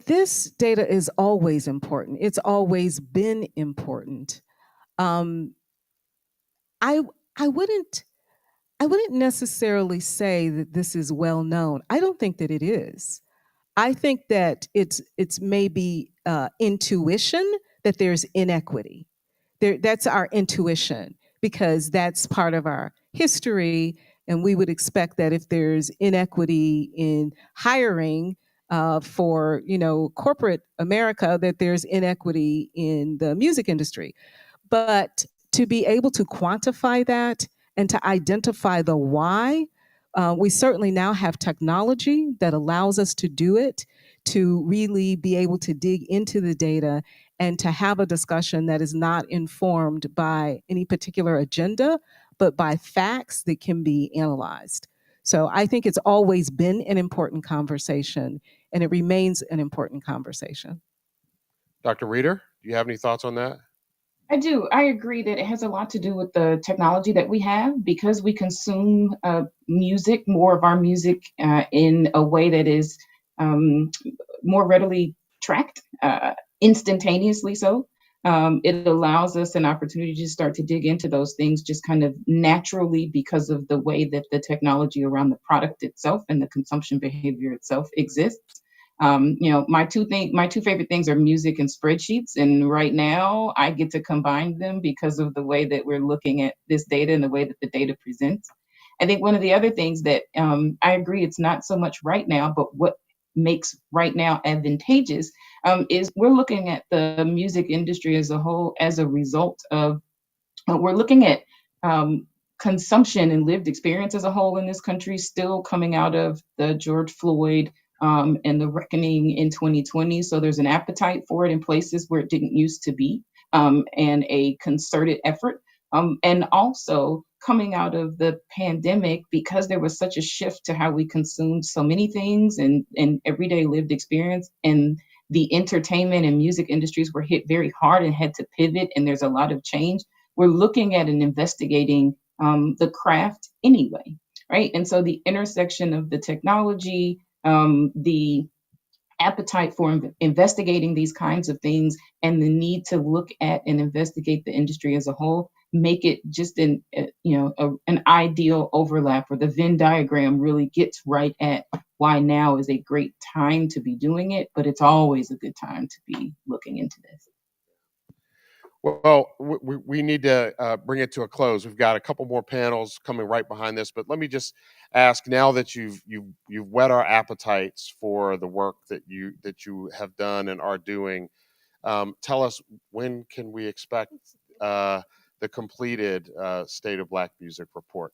This data is always important. It's always been important. I wouldn't necessarily say that this is well known. I don't think that it is. I think that it's maybe intuition that there's inequity. That's our intuition because that's part of our history, and we would expect that if there's inequity in hiring for corporate America, that there's inequity in the music industry. But to be able to quantify that and to identify the why, we certainly now have technology that allows us to do it, to really be able to dig into the data and to have a discussion that is not informed by any particular agenda, but by facts that can be analyzed. So I think it's always been an important conversation, and it remains an important conversation. Dr. Reeder, do you have any thoughts on that? I do. I agree that it has a lot to do with the technology that we have because we consume music, more of our music in a way that is more readily tracked, instantaneously so. It allows us an opportunity to start to dig into those things just kind of naturally because of the way that the technology around the product itself and the consumption behavior itself exists. My two favorite things are music and spreadsheets. And right now I get to combine them because of the way that we're looking at this data and the way that the data presents. I think one of the other things that I agree it's not so much right now, but what makes right now advantageous is we're looking at the music industry as a whole as a result of we're looking at consumption and lived experience as a whole in this country still coming out of the George Floyd and the reckoning in 2020. So there's an appetite for it in places where it didn't used to be, and a concerted effort. And also coming out of the pandemic, because there was such a shift to how we consumed so many things and everyday lived experience, and the entertainment and music industries were hit very hard and had to pivot, and there's a lot of change. We're looking at and investigating the craft anyway, right? And so the intersection of the technology, the appetite for investigating these kinds of things, and the need to look at and investigate the industry as a whole make it just an ideal overlap, where the Venn diagram really gets right at why now is a great time to be doing it, but it's always a good time to be looking into this. Well, we need to bring it to a close. We've got a couple more panels coming right behind this, but let me just ask, now that you've whet our appetites for the work that you have done and are doing, tell us, when can we expect the completed State of Black Music report?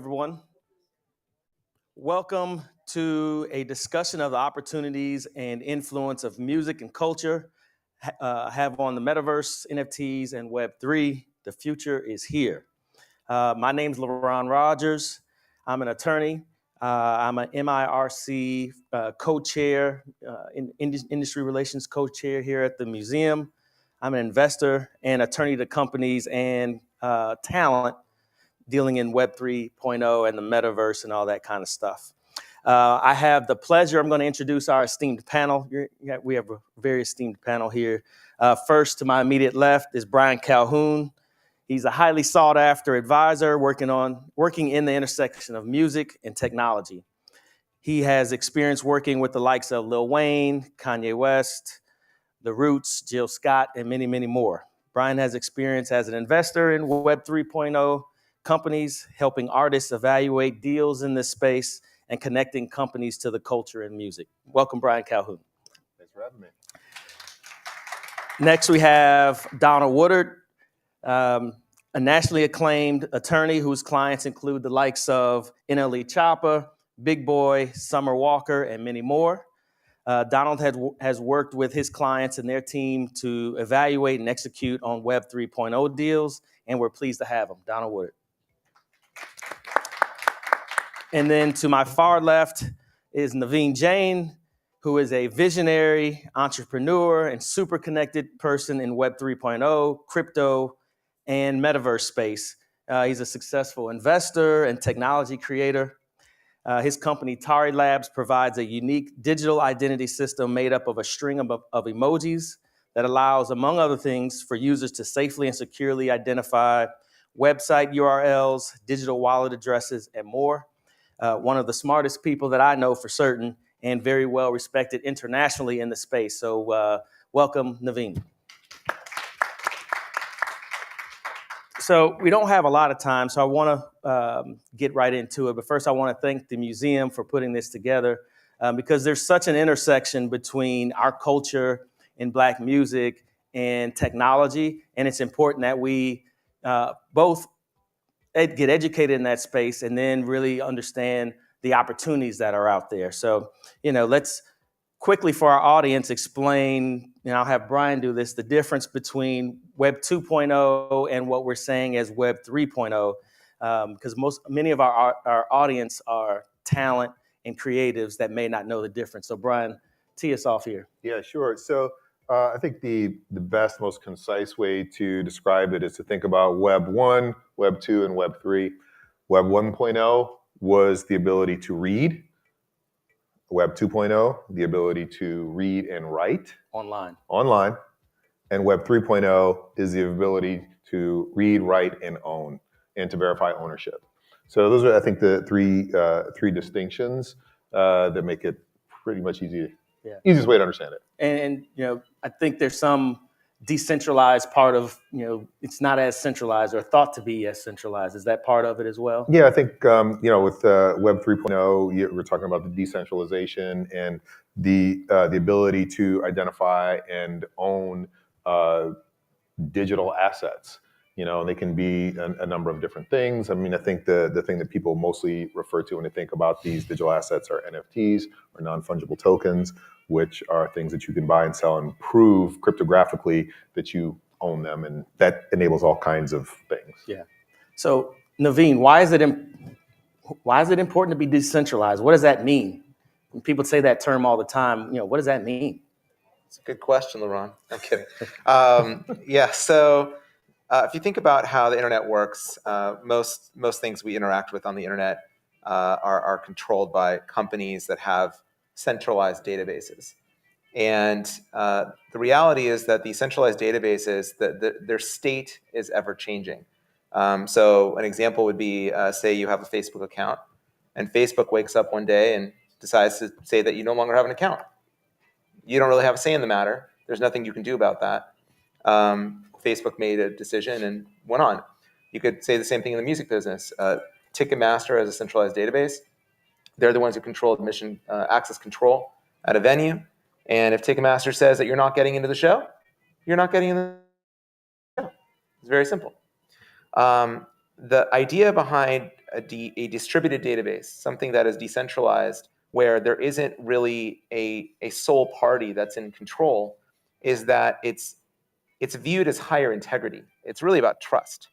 everyone. Welcome to a discussion of the opportunities and influence of music and culture. Have on the metaverse, NFTs, and Web3. The future is here. My name's LaRon Rogers. I'm an attorney. I'm an MIRC co-chair, industry relations co-chair here at the museum. I'm an investor and attorney to companies and talent dealing in Web 3.0 and the metaverse and all that kind of stuff. I have the pleasure, I'm going to introduce our esteemed panel. We have a very esteemed panel here. First, to my immediate left is Brian Calhoun. He's a highly sought after advisor working in the intersection of music and technology. He has experience working with the likes of Lil Wayne, Kanye West, The Roots, Jill Scott, and many, many more. Brian has experience as an investor in Web 3.0 companies, helping artists evaluate deals in this space and connecting companies to the culture and music. Welcome, Brian Calhoun. Thanks for having me. Next, we have Donald Woodard, a nationally acclaimed attorney whose clients include the likes of NLE Choppa, Big Boy, Summer Walker, and many more. Donald has worked with his clients and their team to evaluate and execute on Web 3.0 deals, and we're pleased to have him. Donald Woodard. And then to my far left is Naveen Jain, who is a visionary entrepreneur and super connected person in Web 3.0, crypto, and metaverse space. He's a successful investor and technology creator. His company, Tari Labs, provides a unique digital identity system made up of a string of emojis that allows, among other things, for users to safely and securely identify website URLs, digital wallet addresses, and more. One of the smartest people that I know for certain, and very well respected internationally in the space. So welcome, Naveen. So we don't have a lot of time, so I want to get right into it. But first, I want to thank the museum for putting this together because there's such an intersection between our culture and Black music and technology. And it's important that we both get educated in that space and then really understand the opportunities that are out there. So, let's quickly for our audience explain, and I'll have Brian do this, the difference between Web 2.0 and what we're saying as Web 3.0, because many of our audience are talent and creatives that may not know the difference. So Brian, tee us off here. Yeah, sure. So I think the best, most concise way to describe it is to think about Web 1, Web 2, and Web 3. Web 1.0 was the ability to read. Web 2.0, the ability to read and write. Online. And Web 3.0 is the ability to read, write, and own, and to verify ownership. So those are, I think, the three distinctions that make it pretty much easiest way to understand it. And I think there's some decentralized part of, it's not as centralized or thought to be as centralized. Is that part of it as well? Yeah, I think, with Web 3.0, we're talking about the decentralization and the ability to identify and own digital assets. They can be a number of different things. I mean, I think the thing that people mostly refer to when they think about these digital assets are NFTs, or non-fungible tokens, which are things that you can buy and sell and prove cryptographically that you own them. And that enables all kinds of things. Yeah. So Naveen, why is it important to be decentralized? What does that mean? When people say that term all the time, what does that mean? It's a good question, LaRon. I'm kidding. So if you think about how the internet works, most things we interact with on the internet are controlled by companies that have centralized databases. And the reality is that these centralized databases, their state is ever changing. So an example would be, say you have a Facebook account, and Facebook wakes up one day and decides to say that you no longer have an account. You don't really have a say in the matter. There's nothing you can do about that. Facebook made a decision and went on. You could say the same thing in the music business. Ticketmaster has a centralized database. They're the ones who control admission access control at a venue. And if Ticketmaster says that you're not getting into the show, you're not getting into the show. It's very simple. The idea behind a distributed database, something that is decentralized, where there isn't really a sole party that's in control, is that it's viewed as higher integrity. It's really about trust.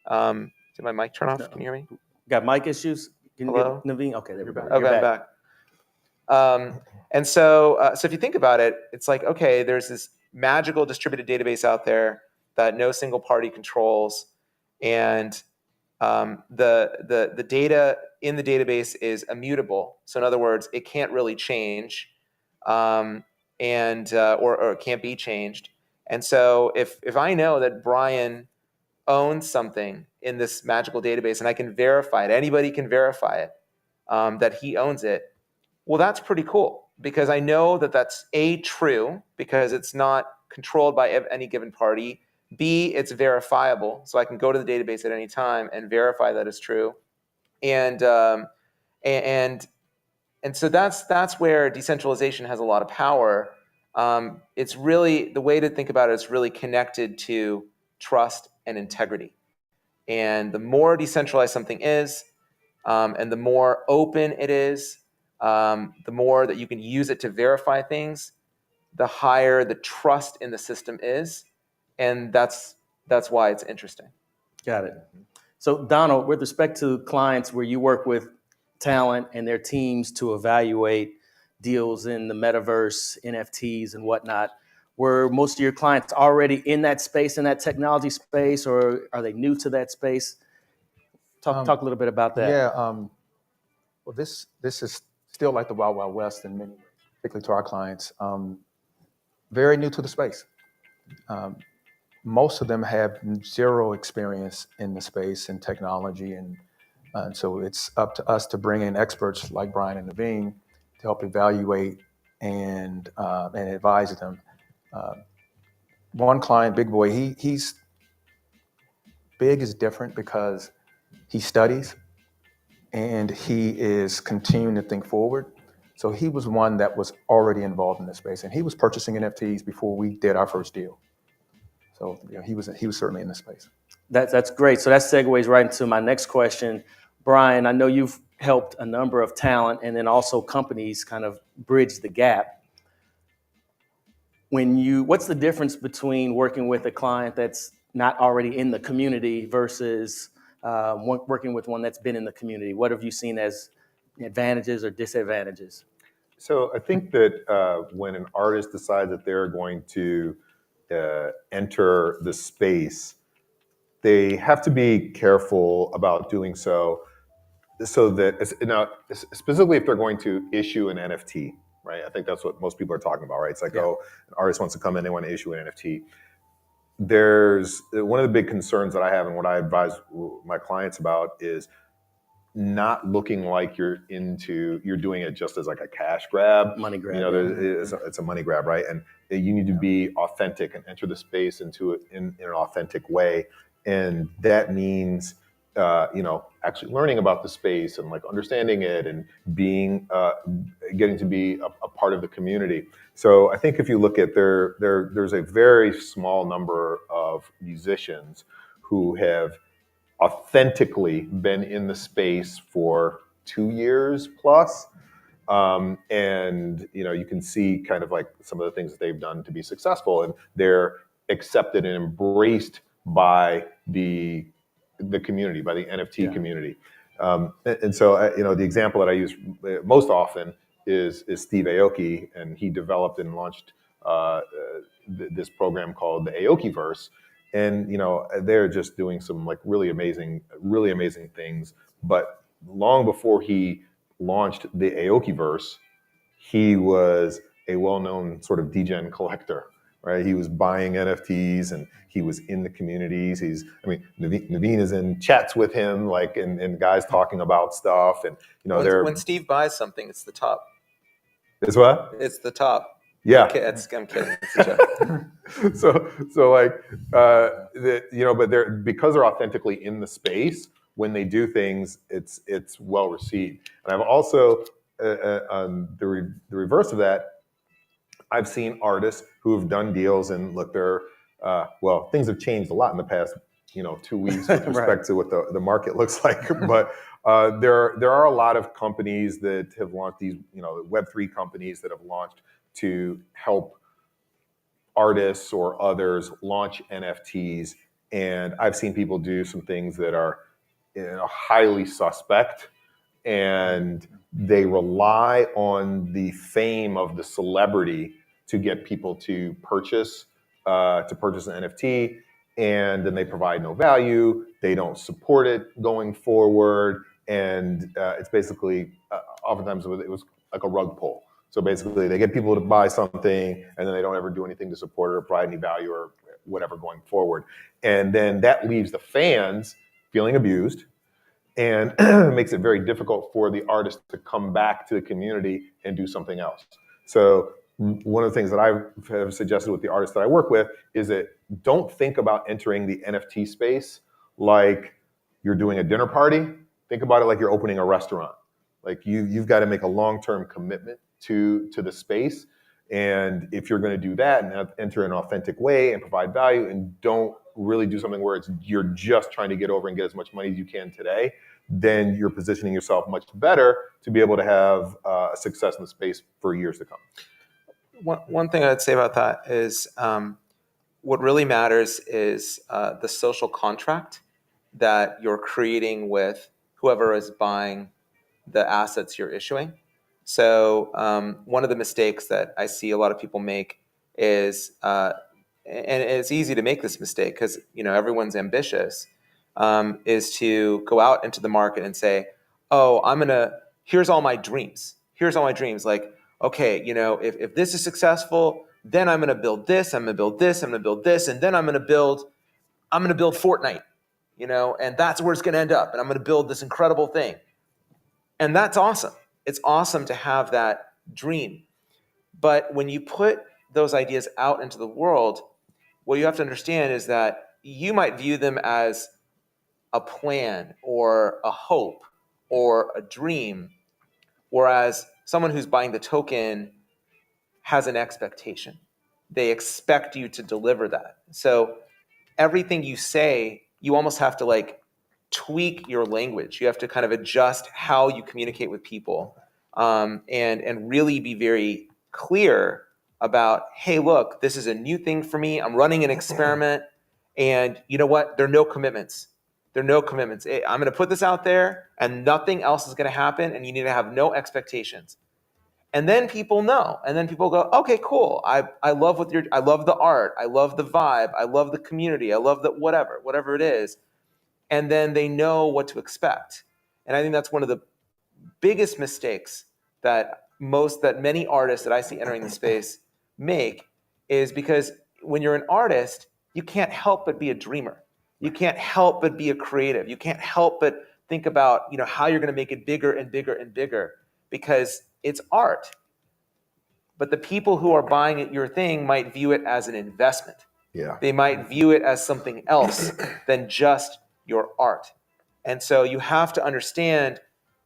Did my mic turn off? Can you hear me? Got mic issues? Can Hello? you get Naveen? Okay, there we go. Okay, You're I'm back. And so if you think about it, it's like, okay, there's this magical distributed database out there that no single party controls, and the data in the database is immutable. So in other words, it can't really change, or it can't be changed. And so if I know that Brian owns something in this magical database and I can verify it, anybody can verify it, that he owns it, well, that's pretty cool, because I know that that's A, true, because it's not controlled by any given party. B, it's verifiable, so I can go to the database at any time and verify that it's true. And so that's where decentralization has a lot of power. It's really, the way to think about it is really connected to trust and integrity. And the more decentralized something is, and the more open it is, the more that you can use it to verify things, the higher the trust in the system is, and that's why it's interesting. Got it. So Donald, with respect to clients where you work with talent and their teams to evaluate deals in the metaverse, NFTs and whatnot, were most of your clients already in that space, in that technology space, or are they new to that space? Talk a little bit about that. Yeah. Well, this is still like the Wild Wild West in many ways, particularly to our clients. Very new to the space. Most of them have zero experience in the space and technology, and so it's up to us to bring in experts like Brian and Naveen to help evaluate and advise them. One client, Big Boy, he's Big is different because he studies and he is continuing to think forward. So he was one that was already involved in this space, and he was purchasing NFTs before we did our first deal. So he was certainly in the space. That's great. So that segues right into my next question. Brian, I know you've helped a number of talent and then also companies kind of bridge the gap. What's the difference between working with a client that's not already in the community versus working with one that's been in the community? What have you seen as advantages or disadvantages? So I think that when an artist decides that they're going to enter the space, they have to be careful about doing so that, now, specifically if they're going to issue an NFT, right? I think that's what most people are talking about, right? It's like, oh, an artist wants to come in, they want to issue an NFT. There's one of the big concerns that I have and what I advise my clients about is not looking like you're doing it just as like a cash grab. Money grab. You know, it's a money grab, right? And you need to be authentic and enter the space into it in an authentic way. And that means, actually learning about the space and like understanding it and being, getting to be a part of the community. So I think if you look at there's a very small number of musicians who have authentically been in the space for 2 years plus. And you can see kind of like some of the things that they've done to be successful, and they're accepted and embraced by the community, by the NFT community. And so, the example that I use most often is Steve Aoki, and he developed and launched this program called the Aokiverse. And they're just doing some like really amazing things. But long before he launched the Aokiverse, he was a well-known sort of degen collector, right? He was buying NFTs and he was in the communities. Naveen is in chats with him, like, and guys talking about stuff. And when Steve buys something, it's the top. It's what? It's the top. Yeah. I'm kidding. It's a joke. so like, but because they're authentically in the space, when they do things, it's well received. And I've also, on the reverse of that, I've seen artists who have done deals and look, things have changed a lot in the past, 2 weeks with respect to what the market looks like. But There are a lot of companies that have launched these, Web3 companies that have launched to help artists or others launch NFTs. And I've seen people do some things that are highly suspect, and they rely on the fame of the celebrity to get people to purchase an NFT, and then they provide no value. They don't support it going forward, and it's basically oftentimes it was like a rug pull. So basically, they get people to buy something, and then they don't ever do anything to support it or provide any value or whatever going forward, and then that leaves the fans feeling abused, and makes it very difficult for the artist to come back to the community and do something else. So one of the things that I have suggested with the artists that I work with is that don't think about entering the NFT space like you're doing a dinner party. Think about it like you're opening a restaurant. Like you've got to make a long-term commitment to the space. And if you're going to do that and enter in an authentic way and provide value, and don't really do something where you're just trying to get over and get as much money as you can today, then you're positioning yourself much better to be able to have success in the space for years to come. One thing I'd say about that is what really matters is the social contract that you're creating with whoever is buying the assets you're issuing. So one of the mistakes that I see a lot of people make is, and it's easy to make this mistake because everyone's ambitious, is to go out into the market and say, "Oh, here's all my dreams. Here's all my dreams. Like, okay, if this is successful, then I'm going to build this. I'm going to build this. I'm going to build this, and then I'm going to build Fortnite. And that's where it's going to end up. And I'm going to build this incredible thing." And that's awesome. It's awesome to have that dream. But when you put those ideas out into the world, what you have to understand is that you might view them as a plan or a hope or a dream, whereas someone who's buying the token has an expectation. They expect you to deliver that. So everything you say, you almost have to tweak your language. You have to kind of adjust how you communicate with people, and really be very clear about, hey, look, this is a new thing for me. I'm running an experiment, and you know what? There are no commitments. I'm going to put this out there, and nothing else is going to happen, and you need to have no expectations. And then people know, and then people go, okay, cool. I love I love the art. I love the vibe. I love the community. I love the whatever it is. And then they know what to expect. And I think that's one of the biggest mistakes that many artists that I see entering the space make, is because when you're an artist, you can't help but be a dreamer. You can't help but be a creative. You can't help but think about, how you're going to make it bigger and bigger and bigger, because it's art. But the people who are buying your thing might view it as an investment. Yeah. They might view it as something else than just your art. And so you have to understand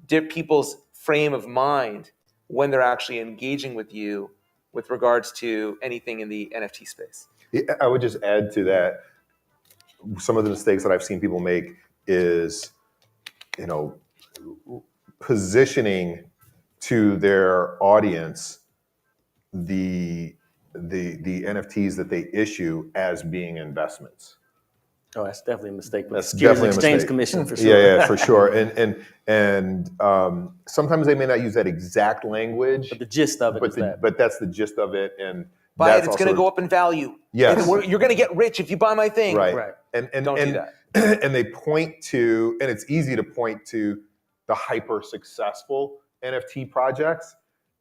people's frame of mind when they're actually engaging with you with regards to anything in the NFT space. Yeah, I would just add to that, some of the mistakes that I've seen people make is, positioning to their audience the NFTs that they issue as being investments. Oh, that's definitely a mistake. That's Securities definitely and Exchange a mistake. Commission for sure. Yeah, for sure. And sometimes they may not use that exact language, but the gist of it but that's the gist of it. And buy it, it's going to go up in value. Yes. You're going to get rich if you buy my thing. Right. And don't do that. And they point to, and it's easy to point to the hyper successful NFT projects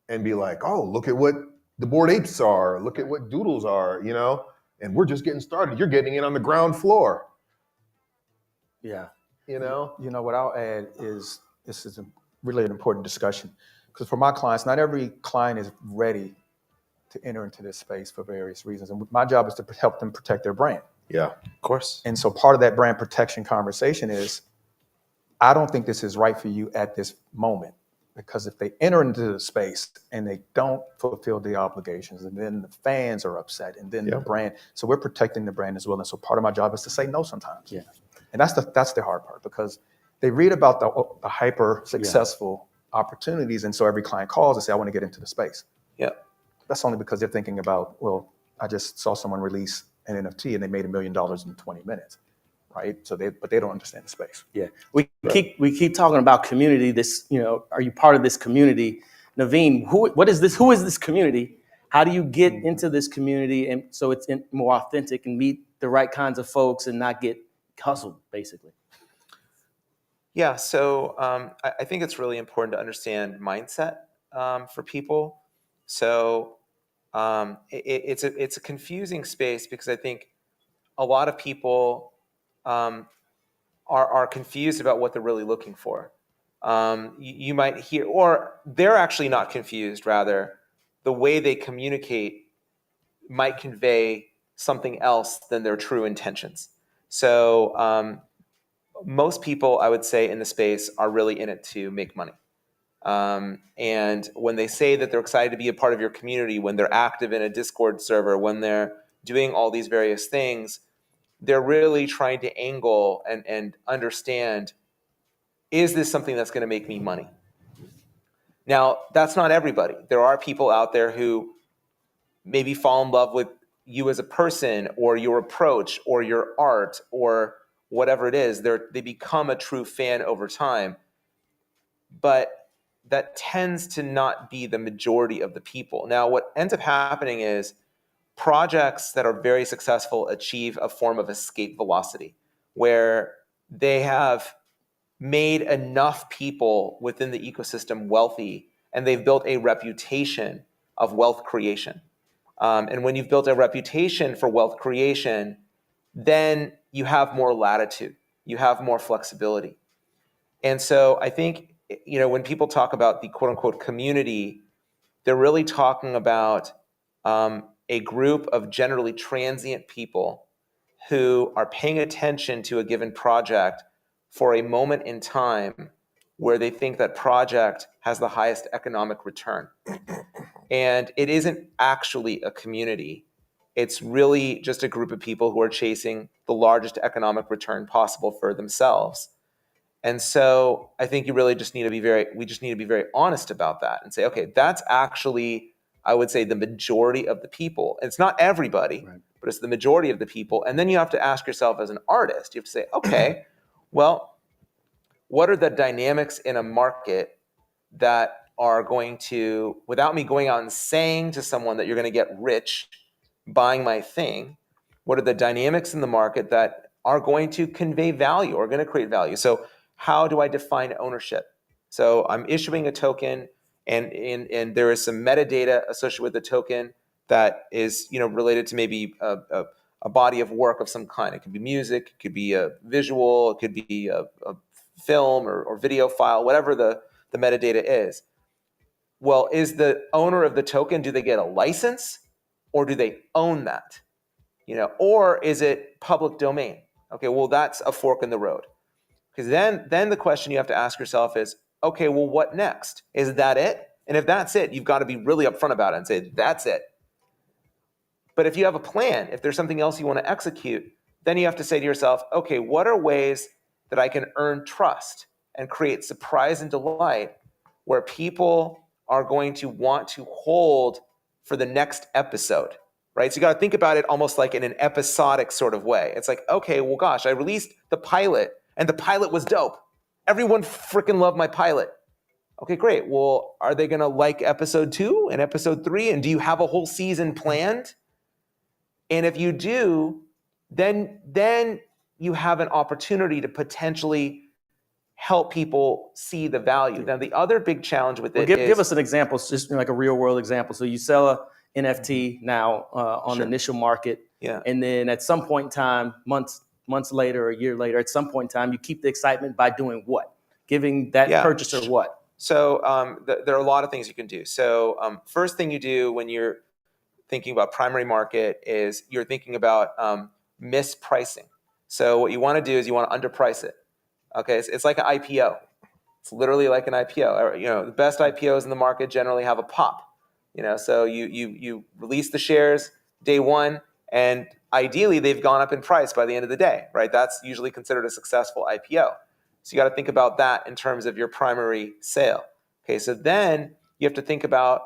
and be like, oh, look at what the Bored Apes are, look at what Doodles are, and we're just getting started. You're getting in on the ground floor. Yeah. What I'll add is, this is really an important discussion, because for my clients, not every client is ready to enter into this space for various reasons. And my job is to help them protect their brand. Yeah, of course. And so part of that brand protection conversation is, I don't think this is right for you at this moment, because if they enter into the space and they don't fulfill the obligations, and then the fans are upset, and then the brand, so we're protecting the brand as well. And so part of my job is to say no sometimes. Yeah. And that's the hard part, because they read about the hyper successful opportunities, and so every client calls and say, I want to get into the space. Yeah. That's only because they're thinking about, well, I just saw someone release an NFT and they made $1 million in 20 minutes, right? So but they don't understand the space. Yeah, we keep talking about community. This, are you part of this community? Naveen, who is this community? How do you get into this community and so it's more authentic and meet the right kinds of folks and not get hustled, basically? Yeah, so I think it's really important to understand mindset for people. So it's a confusing space because I think a lot of people are confused about what they're really looking for. You might hear, or they're actually not confused, rather, the way they communicate might convey something else than their true intentions. So most people, I would say, in the space are really in it to make money. And when they say that they're excited to be a part of your community, when they're active in a Discord server, when they're doing all these various things, they're really trying to angle and understand, is this something that's going to make me money? Now, that's not everybody. There are people out there who maybe fall in love with you as a person or your approach or your art or whatever it is. They become a true fan over time. But that tends to not be the majority of the people. Now, what ends up happening is projects that are very successful achieve a form of escape velocity, where they have made enough people within the ecosystem wealthy, and they've built a reputation of wealth creation. And when you've built a reputation for wealth creation, then you have more latitude, you have more flexibility. And so I think, when people talk about the quote unquote community, they're really talking about a group of generally transient people who are paying attention to a given project for a moment in time where they think that project has the highest economic return. And it isn't actually a community. It's really just a group of people who are chasing the largest economic return possible for themselves. And so I think we just need to be very honest about that and say, okay, that's actually, I would say, the majority of the people. And it's not everybody, right, but it's the majority of the people. And then you have to ask yourself as an artist, you have to say, okay, well, what are the dynamics in a market that are going to, without me going out and saying to someone that you're going to get rich buying my thing, what are the dynamics in the market that are going to convey value or going to create value? So how do I define ownership? So I'm issuing a token, and there is some metadata associated with the token that is related to maybe a body of work of some kind. It could be music, it could be a visual, it could be a film or video file, whatever the metadata is. Well, is the owner of the token, do they get a license or do they own that? Or is it public domain? Okay, well, that's a fork in the road. Because then the question you have to ask yourself is, okay, well, what next? Is that it? And if that's it, you've got to be really upfront about it and say, that's it. But if you have a plan, if there's something else you want to execute, then you have to say to yourself, okay, what are ways that I can earn trust and create surprise and delight where people are going to want to hold for the next episode, right? So you got to think about it almost like in an episodic sort of way. It's like, okay, well, gosh, I released the pilot and the pilot was dope. Everyone freaking loved my pilot. Okay, great. Well, are they going to like episode 2 and episode 3? And do you have a whole season planned? And if you do, then you have an opportunity to potentially help people see the value. Now, the other big challenge with it is... Give us an example, just like a real world example. So you sell a NFT now on the initial market. Yeah. And then at some point in time, months later, a year later, at some point in time, you keep the excitement by doing what? Giving that purchaser what? So there are a lot of things you can do. So first thing you do when you're thinking about primary market is you're thinking about mispricing. So what you want to do is you want to underprice it. Okay, it's like an IPO. It's literally like an IPO. The best IPOs in the market generally have a pop. So you release the shares day one, and ideally they've gone up in price by the end of the day, right? That's usually considered a successful IPO. So you got to think about that in terms of your primary sale. Okay, so then you have to think about,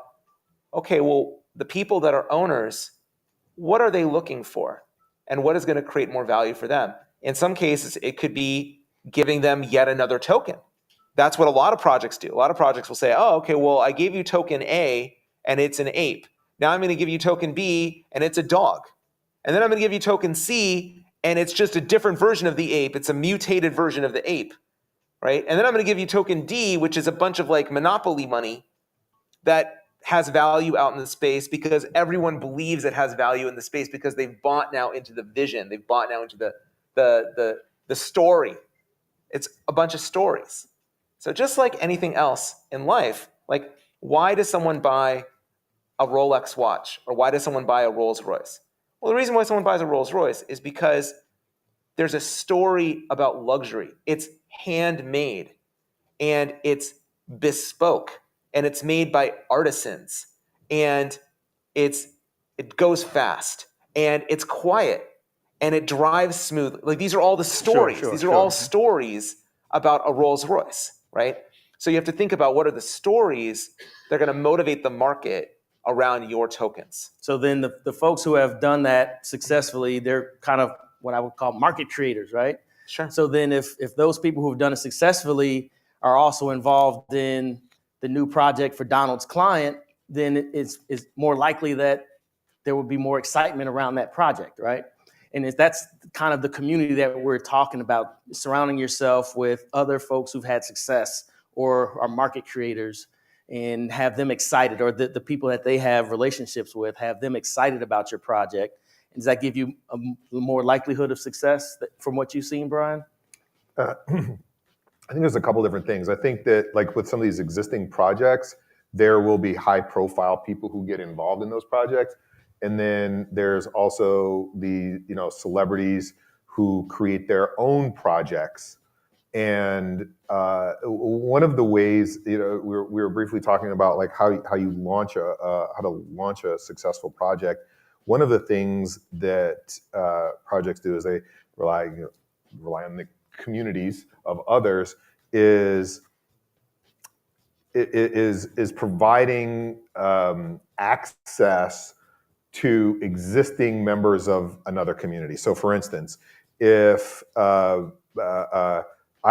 okay, well, the people that are owners, what are they looking for? And what is going to create more value for them? In some cases, it could be giving them yet another token. That's what a lot of projects do. A lot of projects will say, oh, okay, well, I gave you token A and it's an ape. Now I'm going to give you token B and it's a dog. And then I'm going to give you token C and it's just a different version of the ape. It's a mutated version of the ape, right? And then I'm going to give you token D, which is a bunch of like monopoly money that has value out in the space because everyone believes it has value in the space because they've bought now into the vision. They've bought now into the story. It's a bunch of stories. So just like anything else in life, like why does someone buy a Rolex watch or why does someone buy a Rolls Royce? Well, the reason why someone buys a Rolls Royce is because there's a story about luxury. It's handmade and it's bespoke and it's made by artisans and it goes fast and it's quiet and it drives smooth. Like these are all the stories. These are all stories about a Rolls Royce, right? So you have to think about what are the stories that are going to motivate the market around your tokens. So then the folks who have done that successfully, they're kind of what I would call market creators, right? Sure. So then if those people who've done it successfully are also involved in the new project for Donald's client, then it's more likely that there will be more excitement around that project, right? And that's kind of the community that we're talking about, surrounding yourself with other folks who've had success or are market creators and have them excited, or the people that they have relationships with, have them excited about your project. And does that give you a more likelihood of success from what you've seen, Brian? I think there's a couple different things. I think that like with some of these existing projects, there will be high profile people who get involved in those projects. And then there's also the celebrities who create their own projects. And one of the ways we were briefly talking about like how to launch a successful project. One of the things that projects do is they rely on the communities of others is providing access to existing members of another community. So for instance, if I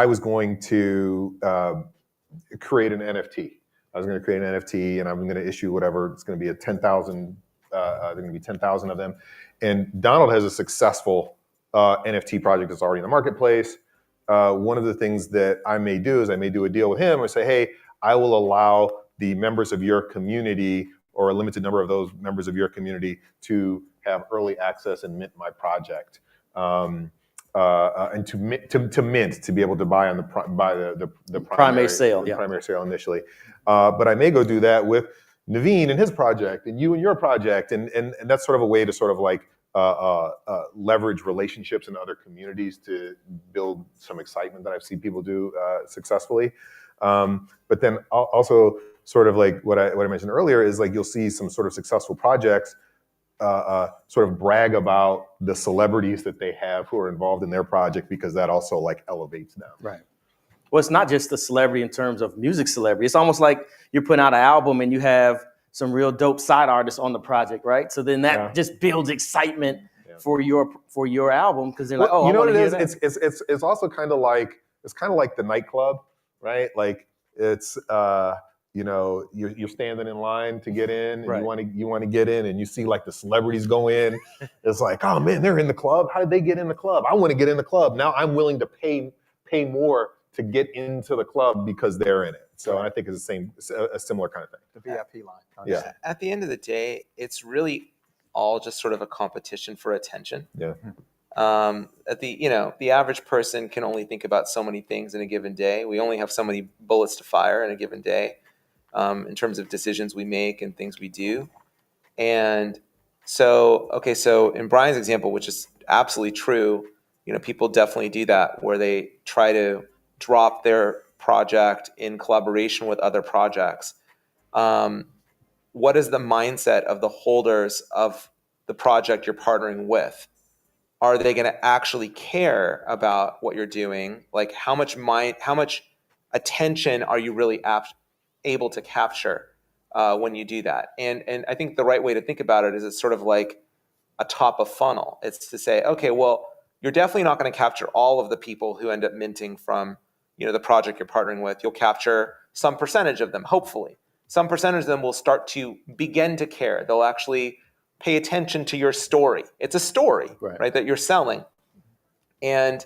was going to create an NFT, and I'm going to issue whatever, it's going to be 10,000, there are going to be 10,000 of them. And Donald has a successful NFT project that's already in the marketplace. One of the things that I may do is I may do a deal with him and say, hey, I will allow the members of your community or a limited number of those members of your community to have early access and mint my project. And to mint, to be able to buy on the primary sale, primary sale initially. But I may go do that with Naveen and his project, and you and your project, and that's sort of a way to sort of like leverage relationships in other communities to build some excitement that I've seen people do successfully. But then also sort of like what I mentioned earlier is like you'll see some sort of successful projects sort of brag about the celebrities that they have who are involved in their project because that also like elevates them. Right. Well, it's not just the celebrity in terms of music celebrity. It's almost like you're putting out an album and you have some real dope side artists on the project, right? So then that just builds excitement for your album because they're like, oh, you know I what it is? that. It's also kind of like the nightclub, right? Like it's you're standing in line to get in, and you want to get in, and you see like the celebrities go in. It's like, oh man, they're in the club. How did they get in the club? I want to get in the club. Now I'm willing to pay more to get into the club because they're in it. So I think it's a similar kind of thing. The VIP line. Yeah. At the end of the day, it's really all just sort of a competition for attention. Yeah. The average person can only think about so many things in a given day. We only have so many bullets to fire in a given day. In terms of decisions we make and things we do. And so in Brian's example, which is absolutely true, people definitely do that where they try to drop their project in collaboration with other projects. What is the mindset of the holders of the project you're partnering with? Are they going to actually care about what you're doing? Like how much attention are you really able to capture when you do that? And I think the right way to think about it is it's sort of like a top of funnel. It's to say, okay, well, you're definitely not going to capture all of the people who end up minting from, the project you're partnering with. You'll capture some percentage of them, hopefully. Some percentage of them will start to begin to care. They'll actually pay attention to your story. It's a story, right, that you're selling. And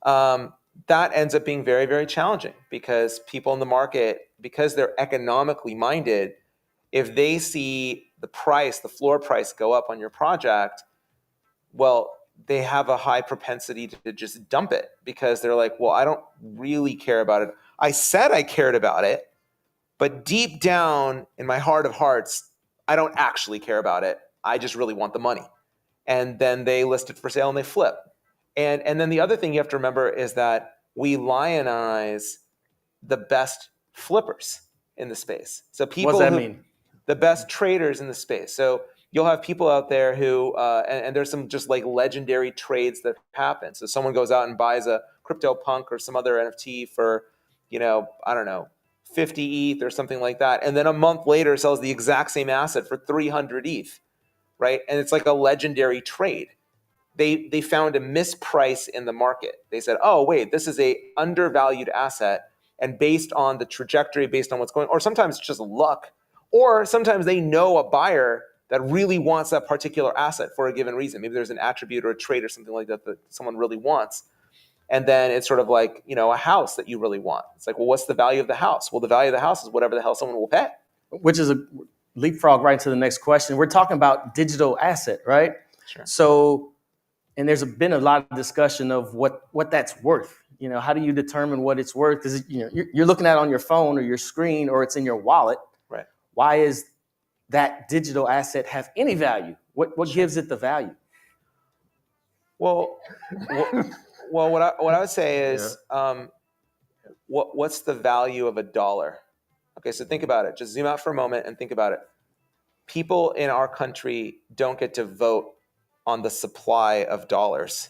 that ends up being very, very challenging because people in the market, because they're economically minded, if they see the floor price go up on your project, well, they have a high propensity to just dump it because they're like, well, I don't really care about it. I said I cared about it, but deep down in my heart of hearts, I don't actually care about it. I just really want the money. And then they list it for sale and they flip. And then the other thing you have to remember is that we lionize the best flippers in the space. So people What does that mean? The best traders in the space. So you'll have people out there who, and there's some just like legendary trades that happen. So someone goes out and buys a CryptoPunk or some other NFT for, I don't know, 50 ETH or something like that. And then a month later sells the exact same asset for 300 ETH, right? And it's like a legendary trade. They found a misprice in the market. They said, oh, wait, this is a undervalued asset. And based on the trajectory, based on what's going on, or sometimes it's just luck, or sometimes they know a buyer that really wants that particular asset for a given reason. Maybe there's an attribute or a trait or something like that that someone really wants. And then it's sort of like, a house that you really want. It's like, well, what's the value of the house? Well, the value of the house is whatever the hell someone will pay. Which is a leapfrog right to the next question. We're talking about digital asset, right? Sure. So, and there's been a lot of discussion of what that's worth. How do you determine what it's worth? Because you're looking at it on your phone or your screen or it's in your wallet. Right. Why is that digital asset have any value? What gives it the value? Well, what I would say is, what's the value of $1? Okay, so think about it. Just zoom out for a moment and think about it. People in our country don't get to vote on the supply of dollars.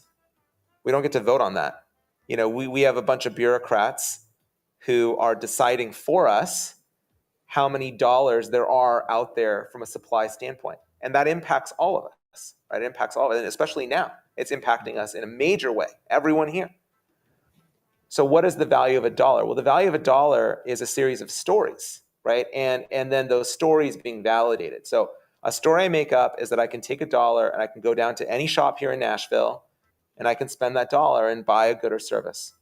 We don't get to vote on that. We have a bunch of bureaucrats who are deciding for us how many dollars there are out there from a supply standpoint. And that impacts all of us, right? It impacts all of us, and especially now. It's impacting us in a major way, everyone here. So what is the value of $1? Well, the value of $1 is a series of stories, right? And then those stories being validated. So a story I make up is that I can take $1 and I can go down to any shop here in Nashville and I can spend that dollar and buy a good or service.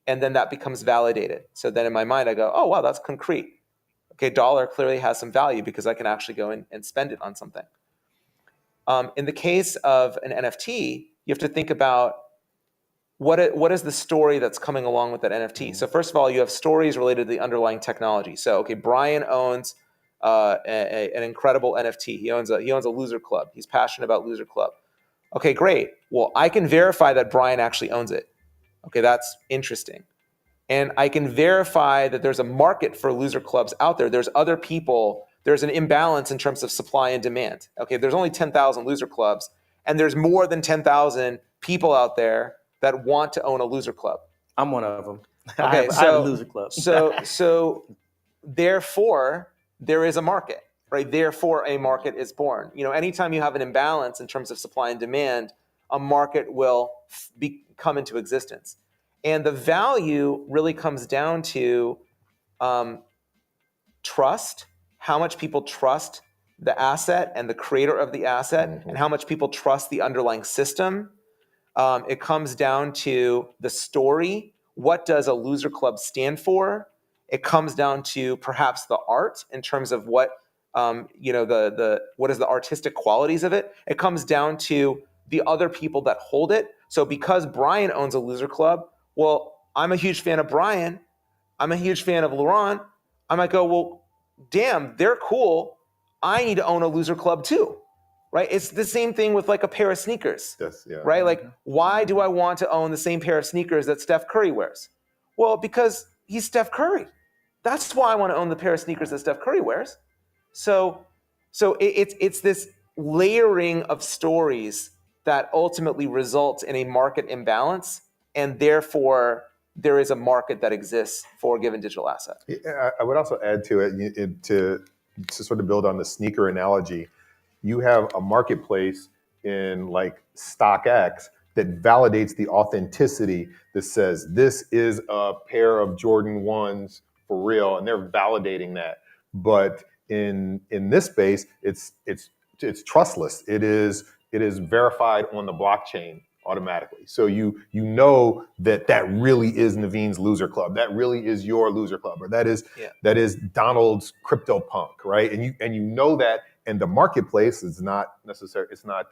And then that becomes validated. So then in my mind, I go, oh, wow, that's concrete. Okay, $1 clearly has some value because I can actually go and spend it on something. In the case of an NFT, you have to think about what is the story that's coming along with that NFT. So first of all, you have stories related to the underlying technology. So, okay, Brian owns an incredible NFT. He owns a Loser Club. He's passionate about Loser Club. Okay, great. Well, I can verify that Brian actually owns it. Okay, that's interesting. And I can verify that there's a market for loser clubs out there. There's other people. There's an imbalance in terms of supply and demand. Okay, there's only 10,000 loser clubs, and there's more than 10,000 people out there that want to own a loser club. I'm one of them. Okay, I have a loser club. so therefore, there is a market, right? Therefore, a market is born. Anytime you have an imbalance in terms of supply and demand, a market will come into existence. And the value really comes down to trust, how much people trust the asset and the creator of the asset, and how much people trust the underlying system. It comes down to the story. What does a loser club stand for? It comes down to perhaps the art in terms of what what is the artistic qualities of it. It comes down to the other people that hold it. So because Brian owns a loser club, well, I'm a huge fan of Brian. I'm a huge fan of Laurent. I might go, well, damn, they're cool. I need to own a loser club too, right? It's the same thing with like a pair of sneakers, Yes, yeah. right? Like, why do I want to own the same pair of sneakers that Steph Curry wears? Well, because he's Steph Curry. That's why I want to own the pair of sneakers that Steph Curry wears. So it's this layering of stories that ultimately results in a market imbalance, and therefore there is a market that exists for a given digital asset. I would also add to it, to sort of build on the sneaker analogy. You have a marketplace in like StockX that validates the authenticity, that says this is a pair of Jordan 1s for real, and they're validating that. But in this space, it's trustless. It is verified on the blockchain automatically. So you know that really is Naveen's loser club. That really is your loser club, or that is Donald's CryptoPunk, right? And you know that, and the marketplace is not necessary. It's not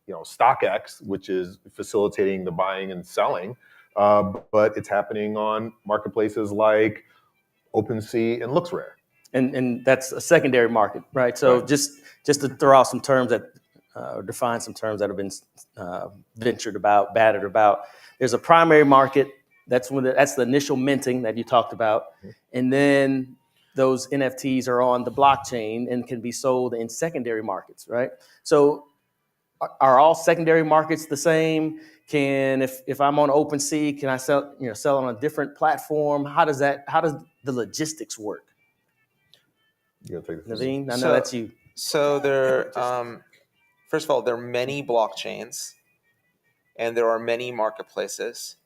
StockX, which is facilitating the buying and selling, but it's happening on marketplaces like OpenSea and LooksRare. And that's a secondary market, right? So Right. just to throw out some terms that, or define some terms that have been ventured about, battered about. There's a primary market. That's the initial minting that you talked about, and then those NFTs are on the blockchain and can be sold in secondary markets, right? So are all secondary markets the same? If I'm on OpenSea, can I sell on a different platform? How does the logistics work? You gonna take this? Naveen, I know that's you. So first of all, there are many blockchains, and there are many marketplaces,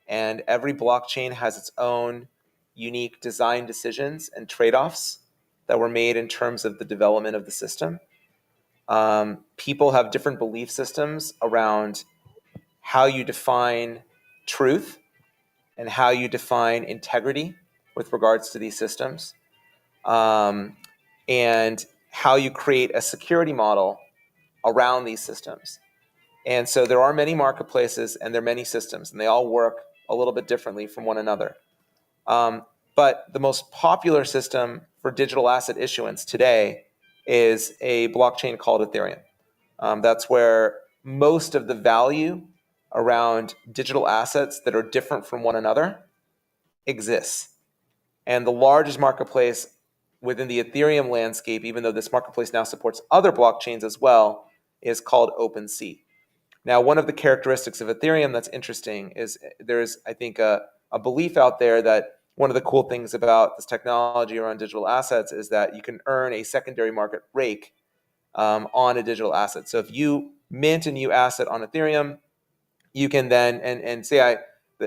and every blockchain has its own unique design decisions and trade-offs that were made in terms of the development of the system. People have different belief systems around how you define truth and how you define integrity with regards to these systems, and how you create a security model around these systems. And so there are many marketplaces and there are many systems, and they all work a little bit differently from one another. But the most popular system for digital asset issuance today is a blockchain called Ethereum. That's where most of the value around digital assets that are different from one another exists. And the largest marketplace within the Ethereum landscape, even though this marketplace now supports other blockchains as well, is called OpenSea. Now, one of the characteristics of Ethereum that's interesting is there's, I think, a belief out there that one of the cool things about this technology around digital assets is that you can earn a secondary market rake on a digital asset. So if you mint a new asset on Ethereum, you can then, and say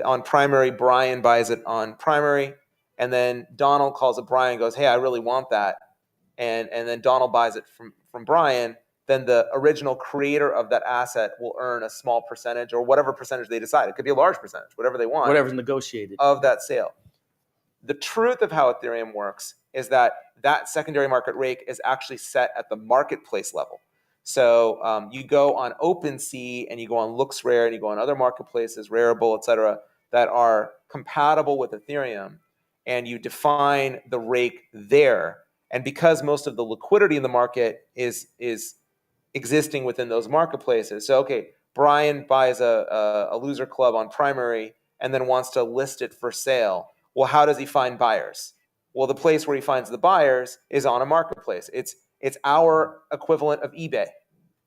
on primary, Brian buys it on primary, and then Donald calls up Brian and goes, hey, I really want that. And then Donald buys it from Brian, then the original creator of that asset will earn a small percentage, or whatever percentage they decide. It could be a large percentage, whatever they want. Whatever's negotiated. Of that sale. The truth of how Ethereum works is that secondary market rate is actually set at the marketplace level. So you go on OpenSea and you go on LooksRare and you go on other marketplaces, Rarible, et cetera, that are compatible with Ethereum, and you define the rake there. And because most of the liquidity in the market is existing within those marketplaces, so okay, Brian buys a loser club on primary and then wants to list it for sale. Well, how does he find buyers? Well, the place where he finds the buyers is on a marketplace. It's our equivalent of eBay.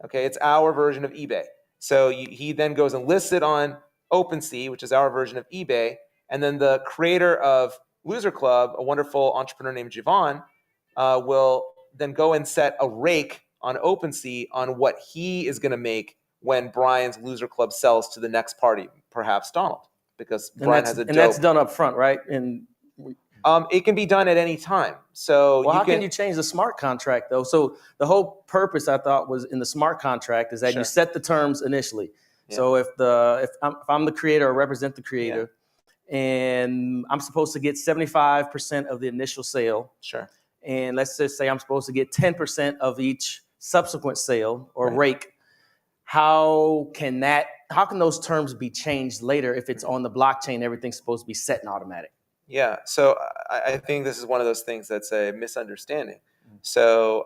Okay, it's our version of eBay. So he then goes and lists it on OpenSea, which is our version of eBay, and then the creator of Loser Club, a wonderful entrepreneur named Javon, will then go and set a rake on OpenSea on what he is going to make when Brian's Loser Club sells to the next party, perhaps Donald, because Brian has a dope. And that's done up front, right? And it can be done at any time. So how can you change the smart contract though? So the whole purpose, I thought, was in the smart contract is that you set the terms initially. Yeah. So if I'm the creator or represent the creator, and I'm supposed to get 75% of the initial sale. Sure. And let's just say I'm supposed to get 10% of each subsequent sale or rake. How can those terms be changed later if it's on the blockchain? Everything's supposed to be set and automatic. Yeah, so I think this is one of those things that's a misunderstanding. So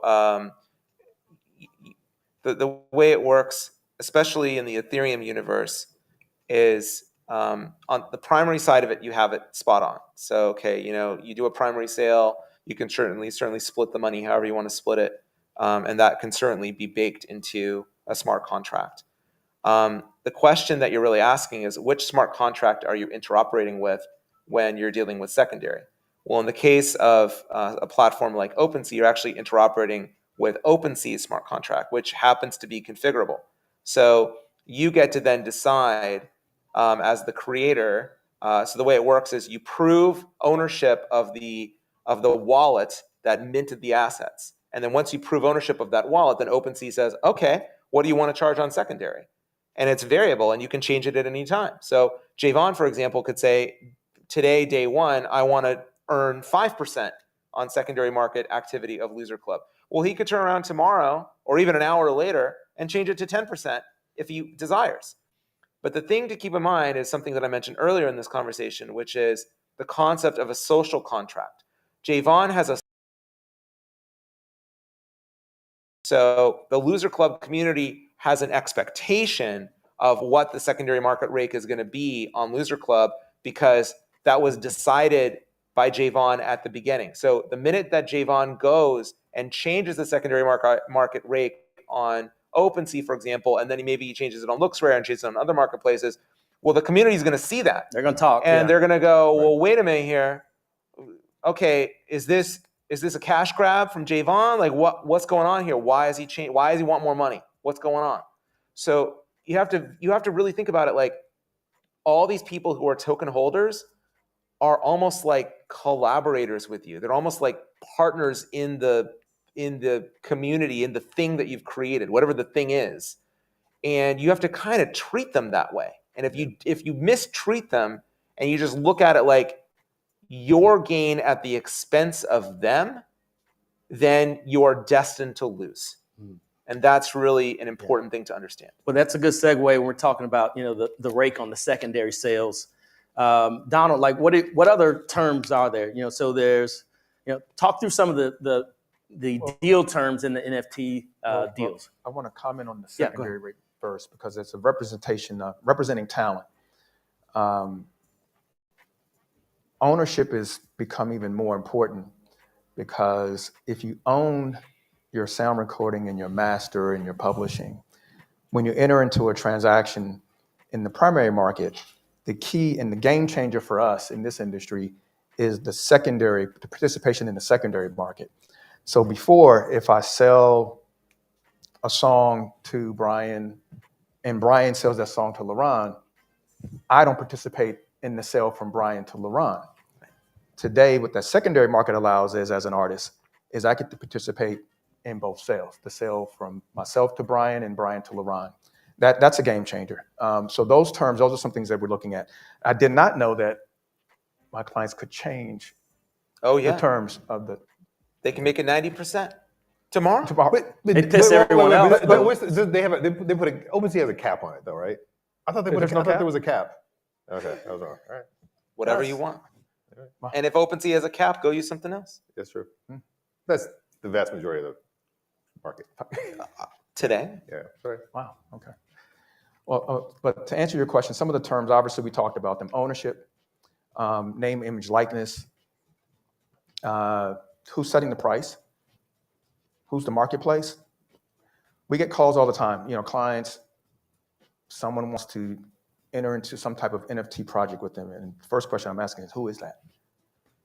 the way it works, especially in the Ethereum universe, is on the primary side of it, you have it spot on. So, okay, you do a primary sale, you can certainly split the money however you want to split it, and that can certainly be baked into a smart contract. The question that you're really asking is, which smart contract are you interoperating with when you're dealing with secondary? Well, in the case of a platform like OpenSea, you're actually interoperating with OpenSea's smart contract, which happens to be configurable. So you get to then decide as the creator. So the way it works is you prove ownership of the wallet that minted the assets. And then once you prove ownership of that wallet, then OpenSea says, okay, what do you want to charge on secondary? And it's variable, and you can change it at any time. So Javon, for example, could say, today, day one, I want to earn 5% on secondary market activity of Loser Club. Well, he could turn around tomorrow or even an hour later and change it to 10% if he desires. But the thing to keep in mind is something that I mentioned earlier in this conversation, which is the concept of a social contract. Javon has a So the Loser Club community has an expectation of what the secondary market rate is going to be on Loser Club because that was decided by Javon at the beginning. So the minute that Javon goes and changes the secondary market rate on OpenSea, for example, and then maybe he changes it on LooksRare and changes it on other marketplaces, well, the community is going to see that. They're going to talk. And they're going to go, well, wait a minute here. Okay, is this a cash grab from Javon? Like what's going on here? Why is he Why does he want more money? What's going on? So you have to really think about it like all these people who are token holders are almost like collaborators with you. They're almost like partners in the community, in the thing that you've created, whatever the thing is. And you have to kind of treat them that way. And if you mistreat them and you just look at it like your gain at the expense of them, then you are destined to lose. And that's really an important thing to understand. Well, that's a good segue when we're talking about, the rake on the secondary sales. Donald, like what other terms are there? So there's, talk through some of the deal terms in the NFT deals. I want to comment on the secondary rate first because it's a representation of representing talent. Ownership has become even more important because if you own your sound recording and your master and your publishing, when you enter into a transaction in the primary market, the key and the game changer for us in this industry is the participation in the secondary market. So before, if I sell a song to Brian and Brian sells that song to Laron, I don't participate in the sale from Brian to Laron. Today, what that secondary market allows is, as an artist, is I get to participate in both sales, the sale from myself to Brian and Brian to Laron. That's a game changer. So those terms, those are some things that we're looking at. I did not know that my clients could change the terms of the. They can make it 90% tomorrow. They piss everyone else. They put OpenSea has a cap on it, though, right? I thought there was a cap. Okay, that was wrong. All right. Whatever you want. And if OpenSea has a cap, go use something else. That's true. That's the vast majority of the market. Today? Yeah. Sorry. Wow. Okay. Well, but to answer your question, some of the terms, obviously, we talked about them: ownership, name, image, likeness. Who's setting the price? Who's the marketplace? We get calls all the time. Clients. Someone wants to enter into some type of NFT project with them, and the first question I'm asking is, who is that?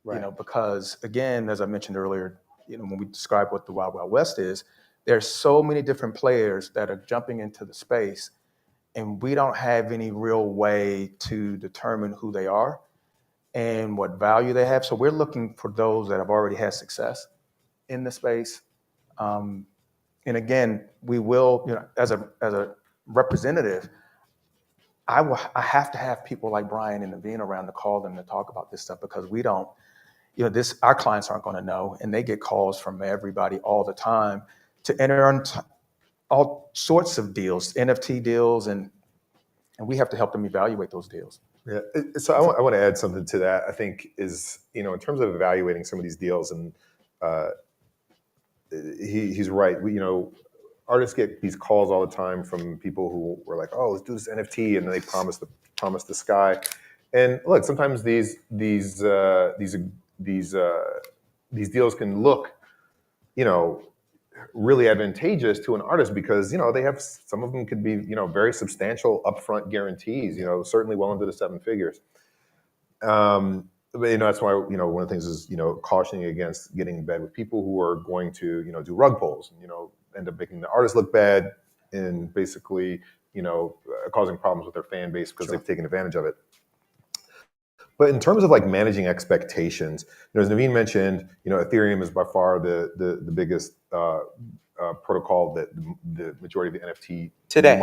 Right. Because again, as I mentioned earlier, when we describe what the Wild Wild West is, there's so many different players that are jumping into the space, and we don't have any real way to determine who they are and what value they have. So we're looking for those that have already had success in the space. And again, we will, as a representative, I have to have people like Brian and Naveen around to call them to talk about this stuff because we don't, our clients aren't going to know, and they get calls from everybody all the time to enter on all sorts of deals, NFT deals, and we have to help them evaluate those deals. Yeah. So I want to add something to that. I think is, in terms of evaluating some of these deals, and he's right. Artists get these calls all the time from people who were like, "Oh, let's do this NFT," and then they promise the sky. And look, sometimes these deals can look, really advantageous to an artist because, they have, some of them could be, very substantial upfront guarantees, certainly well into the seven figures. But, that's why, one of the things is, cautioning against getting in bed with people who are going to, do rug pulls, and, end up making the artist look bad and basically, causing problems with their fan base because they've taken advantage of it. But in terms of like managing expectations, as Naveen mentioned, Ethereum is by far the biggest protocol that the majority of the NFT today.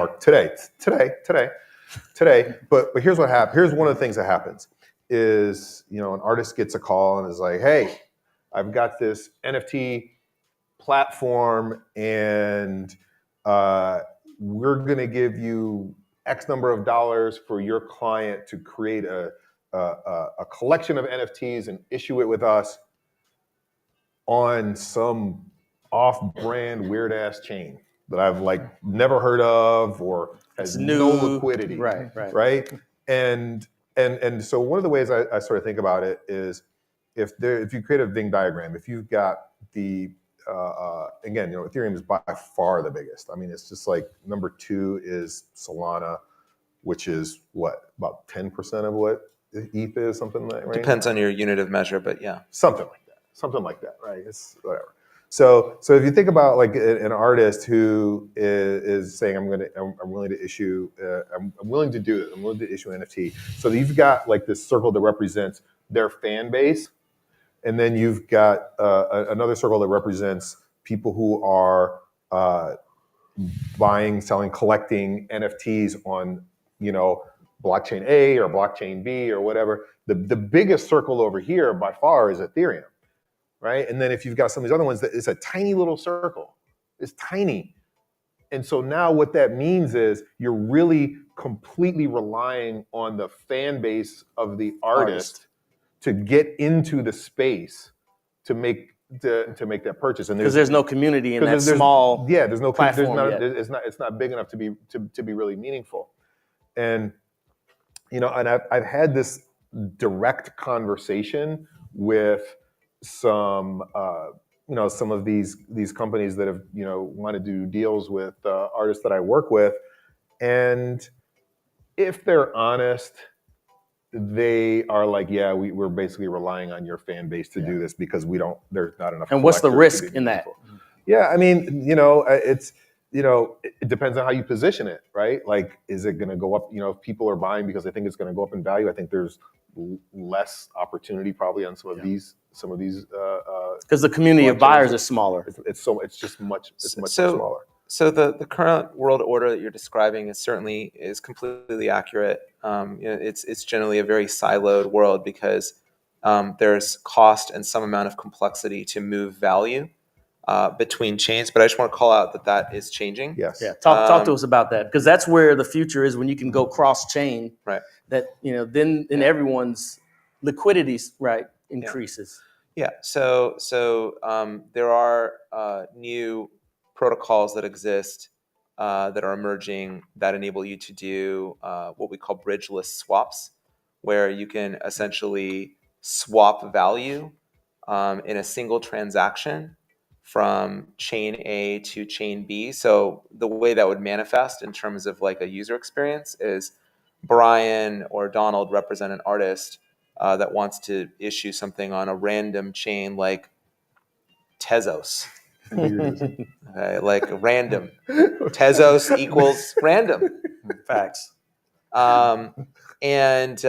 But here's what happens. Here's one of the things that happens is, an artist gets a call and is like, hey, I've got this NFT platform and we're going to give you X number of dollars for your client to create a collection of NFTs and issue it with us on some off-brand weird-ass chain that I've like never heard of or has no liquidity. Right. And so one of the ways I sort of think about it is if you create a Venn diagram, if you've got the again, Ethereum is by far the biggest. I mean, it's just like number 2 is Solana, which is what, about 10% of what ETH is, something like that, right? Depends on your unit of measure, but yeah. Something like that, right? It's whatever. So if you think about like an artist who is saying, I'm willing to issue, I'm willing to do it. I'm willing to issue an NFT. So you've got like this circle that represents their fan base. And then you've got another circle that represents people who are buying, selling, collecting NFTs on, blockchain A or blockchain B or whatever. The biggest circle over here by far is Ethereum, right? And then if you've got some of these other ones, it's a tiny little circle. It's tiny. And so now what that means is you're really completely relying on the fan base of the artist to get into the space to make that purchase. And because there's no community in that small there's no platform yet. It's not big enough to be really meaningful. And and I've had this direct conversation with some some of these companies that have want to do deals with artists that I work with, and if they're honest, they are like, yeah, we're basically relying on your fan base to do this because there's not enough. And what's the risk in that? Yeah, I mean, it's it depends on how you position it, right? Like, is it going to go up? If people are buying because they think it's going to go up in value, I think there's less opportunity probably on some of these because the community of buyers is smaller. It's much smaller. So the current world order that you're describing is completely accurate. It's generally a very siloed world because there's cost and some amount of complexity to move value between chains. But I just want to call out that is changing. Yes. Yeah. Talk to us about that, because that's where the future is, when you can go cross chain. Right. That then everyone's liquidity increases. Yeah. So there are new protocols that exist that are emerging that enable you to do what we call bridgeless swaps, where you can essentially swap value in a single transaction from chain A to chain B. So the way that would manifest in terms of like a user experience is Brian or Donald represent an artist that wants to issue something on a random chain like Tezos. Okay, like random. Tezos equals random. Facts. And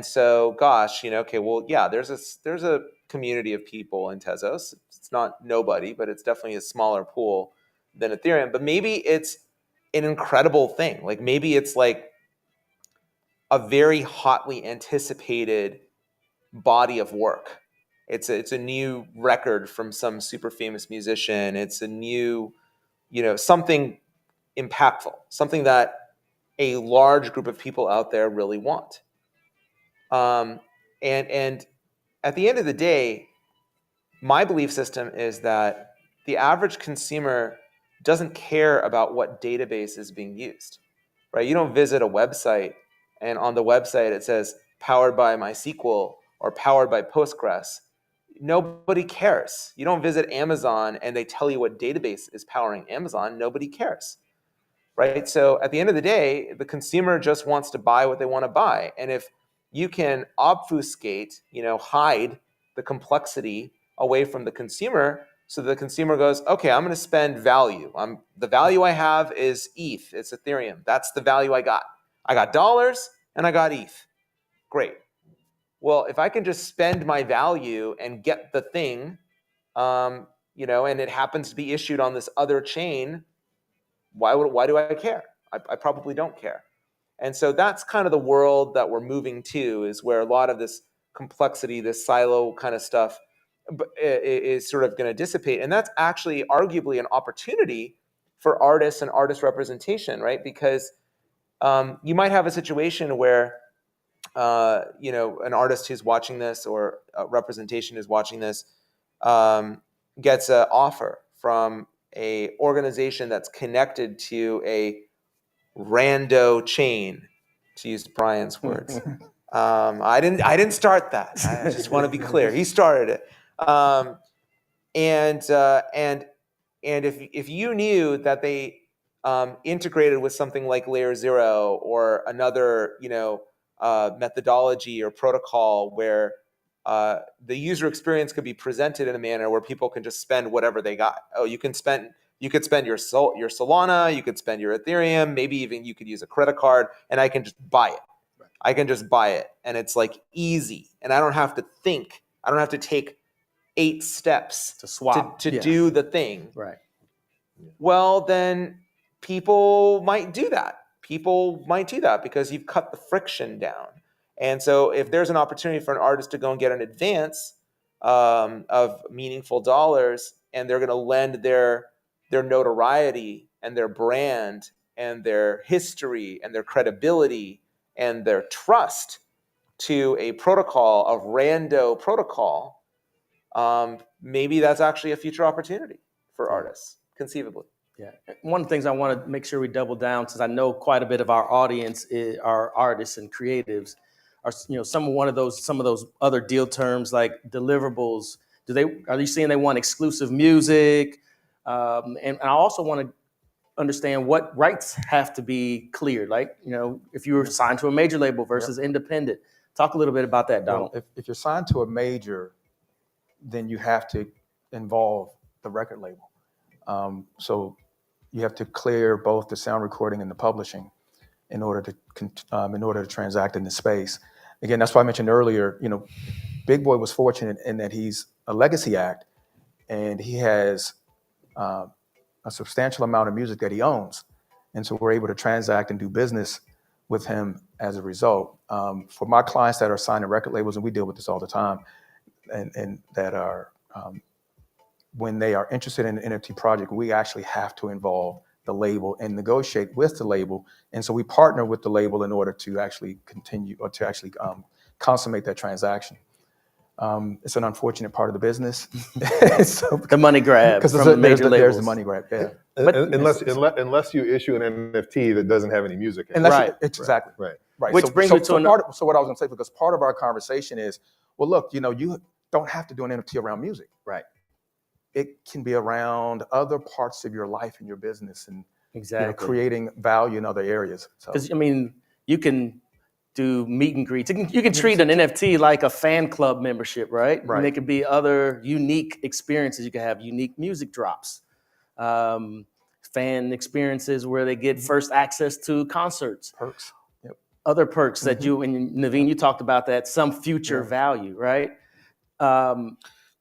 so, gosh, okay, well, yeah, there's a community of people in Tezos. It's not nobody, but it's definitely a smaller pool than Ethereum. But maybe it's an incredible thing. Like maybe it's like a very hotly anticipated body of work. It's a new record from some super famous musician. It's a new, something impactful, something that a large group of people out there really want. And at the end of the day, my belief system is that the average consumer doesn't care about what database is being used, right? You don't visit a website and on the website it says powered by MySQL or powered by Postgres. nobody cares. You don't visit Amazon and they tell you what database is powering Amazon. Nobody cares, right? So at the end of the day, the consumer just wants to buy what they want to buy. And if you can obfuscate, hide the complexity away from the consumer, so the consumer goes, okay, I'm going to spend value. The value I have is ETH. It's Ethereum. That's the value I got. I got dollars and I got ETH. Great. Well, if I can just spend my value and get the thing, and it happens to be issued on this other chain, why do I care? I probably don't care. And so that's kind of the world that we're moving to, is where a lot of this complexity, this silo kind of stuff is sort of going to dissipate. And that's actually arguably an opportunity for artists and artist representation, right? Because you might have a situation where an artist who's watching this, or a representation who's watching this, gets an offer from a organization that's connected to a rando chain, to use Brian's words. I didn't start that. I just want to be clear. He started it. And if you knew that they integrated with something like Layer 0 or another methodology or protocol where the user experience could be presented in a manner where people can just spend whatever they got. Oh, you could spend your Solana, you could spend your Ethereum, maybe even you could use a credit card, and I can just buy it. I can just buy it, and it's like easy, and I don't have to think. I don't have to take 8 steps to swap to do the thing. Right. Well, then people might do that. People might do that because you've cut the friction down. And so if there's an opportunity for an artist to go and get an advance of meaningful dollars, and they're going to lend their notoriety and their brand and their history and their credibility and their trust to a protocol, of rando protocol, maybe that's actually a future opportunity for artists, conceivably. Yeah. One of the things I want to make sure we double down, since I know quite a bit of our audience are artists and creatives, are some of those other deal terms like deliverables. Are you saying they want exclusive music? And I also want to understand what rights have to be cleared. Like, if you were signed to a major label versus independent. Talk a little bit about that, Donald. Well, if you're signed to a major, then you have to involve the record label. So you have to clear both the sound recording and the publishing in order to transact in the space. Again, that's why I mentioned earlier, Big Boy was fortunate in that he's a legacy act, and he has a substantial amount of music that he owns. And so we're able to transact and do business with him as a result. For my clients that are signed to record labels, and we deal with this all the time, and that are, when they are interested in an NFT project, we actually have to involve the label and negotiate with the label. And so we partner with the label in order to actually continue, or to actually consummate that transaction. It's an unfortunate part of the business. The money grab from the major labels. There's the money grab, yeah. But unless you issue an NFT that doesn't have any music in it. Right. Exactly. Right. Which brings me to another. So what I was going to say, because part of our conversation is, well, look, you don't have to do an NFT around music. Right. It can be around other parts of your life and your business, and exactly creating value in other areas. Because you can do meet and greets. You can treat an NFT like a fan club membership, right? Right. And there could be other unique experiences. You can have unique music drops, fan experiences where they get first access to concerts. Perks. Yep. Other perks that you, and Naveen, you talked about that, some future value, right?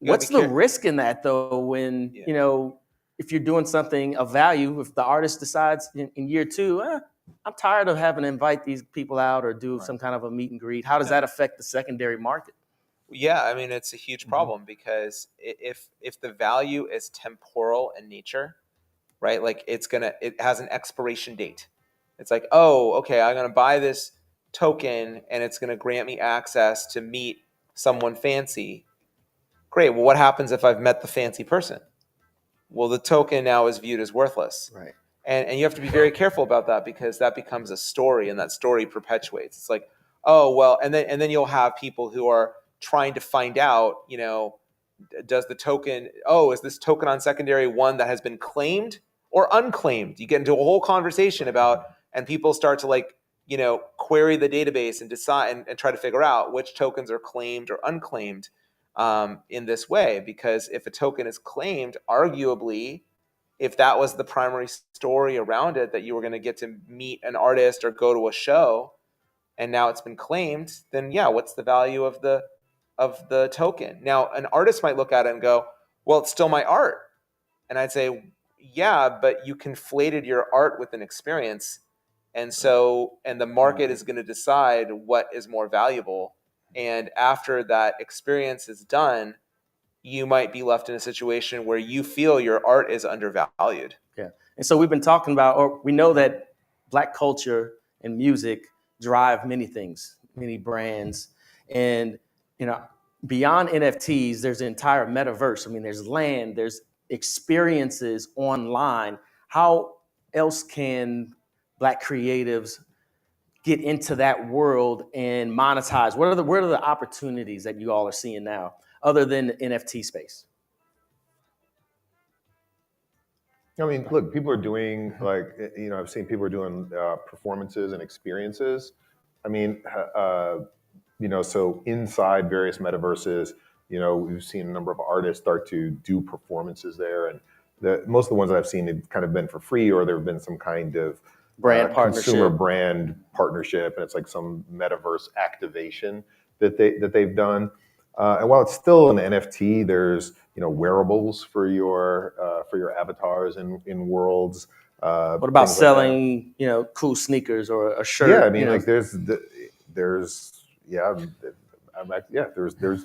What's the risk in that, though, when, if you're doing something of value, if the artist decides in year 2, I'm tired of having to invite these people out or do some kind of a meet and greet, how does that affect the secondary market? Yeah, I mean, it's a huge problem because if the value is temporal in nature, right? Like it has an expiration date. It's like, oh, okay, I'm going to buy this token and it's going to grant me access to meet someone fancy. Great. Well, what happens if I've met the fancy person? Well, the token now is viewed as worthless. Right. And you have to be very careful about that, because that becomes a story, and that story perpetuates. It's like, oh, well, and then you'll have people who are trying to find out, does the token, is this token on secondary one that has been claimed or unclaimed? You get into a whole conversation about, and people start to like, query the database and decide and try to figure out which tokens are claimed or unclaimed in this way. Because if a token is claimed, arguably, if that was the primary story around it, that you were going to get to meet an artist or go to a show, and now it's been claimed, then yeah, what's the value of the token? Now, an artist might look at it and go, well, it's still my art. And I'd say, yeah, but you conflated your art with an experience. And the market is going to decide what is more valuable. And after that experience is done, you might be left in a situation where you feel your art is undervalued. Yeah. And so we've been talking about, or we know that Black culture and music drive many things, many brands. And, beyond NFTs, there's the entire metaverse. I mean, there's land, there's experiences online. How else can Black creatives get into that world and monetize? What are the opportunities that you all are seeing now, other than the NFT space? I mean, look, people are doing I've seen people are doing performances and experiences. I mean, so inside various metaverses, we've seen a number of artists start to do performances there, and most of the ones that I've seen have kind of been for free, or there have been some kind of brand partnership, consumer brand partnership, and it's like some metaverse activation that they've done. And while it's still an NFT, there's wearables for your avatars in worlds. What about selling cool sneakers or a shirt? Yeah, I mean, like there's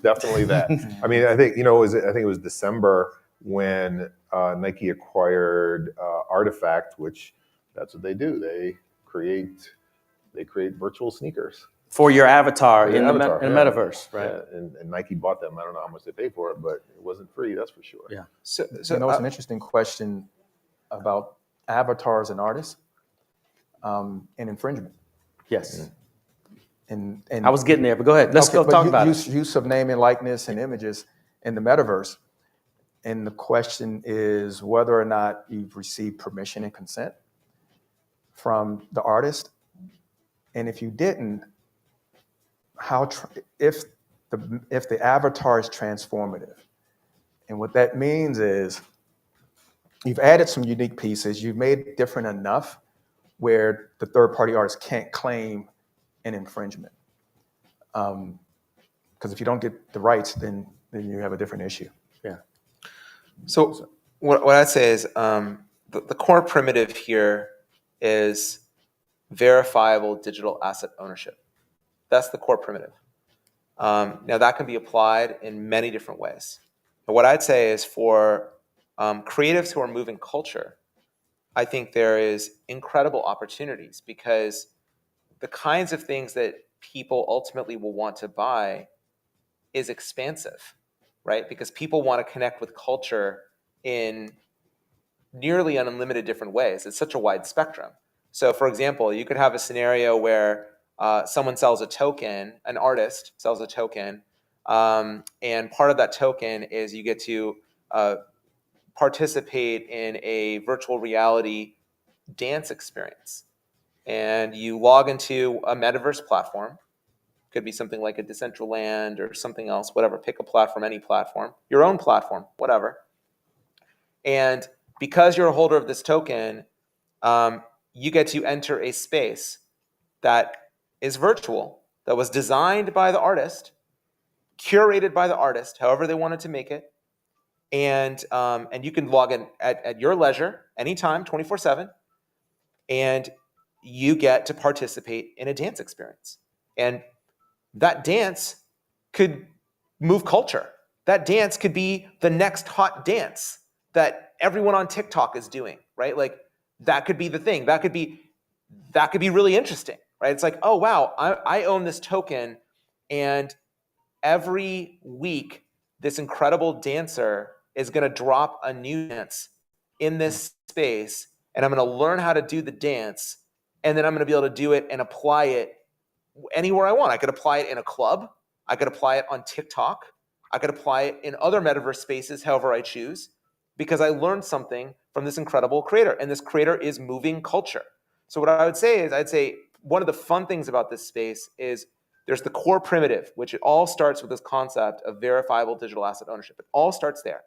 definitely that. I mean, I think it was December when Nike acquired Artifact, which that's what they do. They create virtual sneakers for your avatar in the metaverse, right? Yeah, and Nike bought them. I don't know how much they paid for it, but it wasn't free, that's for sure. Yeah. So it's an interesting question about avatars and artists and infringement. Yes. And I was getting there, but go ahead. Let's go talk about it. Use of name and likeness and images in the metaverse. And the question is whether or not you've received permission and consent from the artist. And if you didn't, if the avatar is transformative. And what that means is you've added some unique pieces, you've made it different enough where the third-party artist can't claim an infringement. Because if you don't get the rights, then you have a different issue. Yeah. So what I'd say is the core primitive here is verifiable digital asset ownership. That's the core primitive. Now that can be applied in many different ways. But what I'd say is for creatives who are moving culture, I think there is incredible opportunities because the kinds of things that people ultimately will want to buy is expansive, right? Because people want to connect with culture in nearly unlimited different ways. It's such a wide spectrum. So for example, you could have a scenario where someone sells a token, an artist sells a token, and part of that token is you get to participate in a virtual reality dance experience. And you log into a metaverse platform. Could be something like a Decentraland or something else, whatever. Pick a platform, any platform, your own platform, whatever. And because you're a holder of this token, you get to enter a space that is virtual, that was designed by the artist, curated by the artist, however they wanted to make it. And you can log in at your leisure, anytime, 24/7. And you get to participate in a dance experience. And that dance could move culture. That dance could be the next hot dance that everyone on TikTok is doing, right? Like that could be the thing. That could be really interesting, right? It's like, oh wow, I own this token, and every week this incredible dancer is going to drop a new dance in this space, and I'm going to learn how to do the dance, and then I'm going to be able to do it and apply it anywhere I want. I could apply it in a club. I could apply it on TikTok. I could apply it in other metaverse spaces however I choose, because I learned something from this incredible creator, and this creator is moving culture. So what I would say is, I'd say one of the fun things about this space is there's the core primitive, which it all starts with this concept of verifiable digital asset ownership. It all starts there.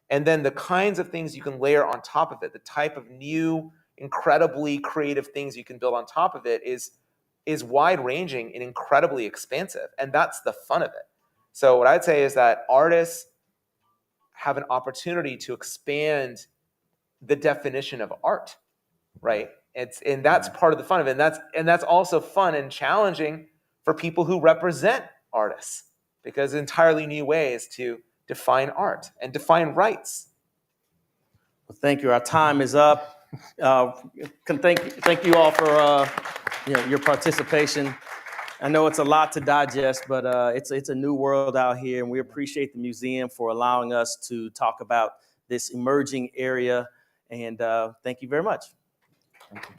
And then the kinds of things you can layer on top of it, the type of new, incredibly creative things you can build on top of it is wide-ranging and incredibly expansive. And that's the fun of it. So what I'd say is that artists have an opportunity to expand the definition of art, right? And that's part of the fun of it. And that's also fun and challenging for people who represent artists, because entirely new ways to define art and define rights. Well, thank you. Our time is up. Thank you all for your participation. I know it's a lot to digest, but it's a new world out here, and we appreciate the museum for allowing us to talk about this emerging area. And thank you very much. Thank you.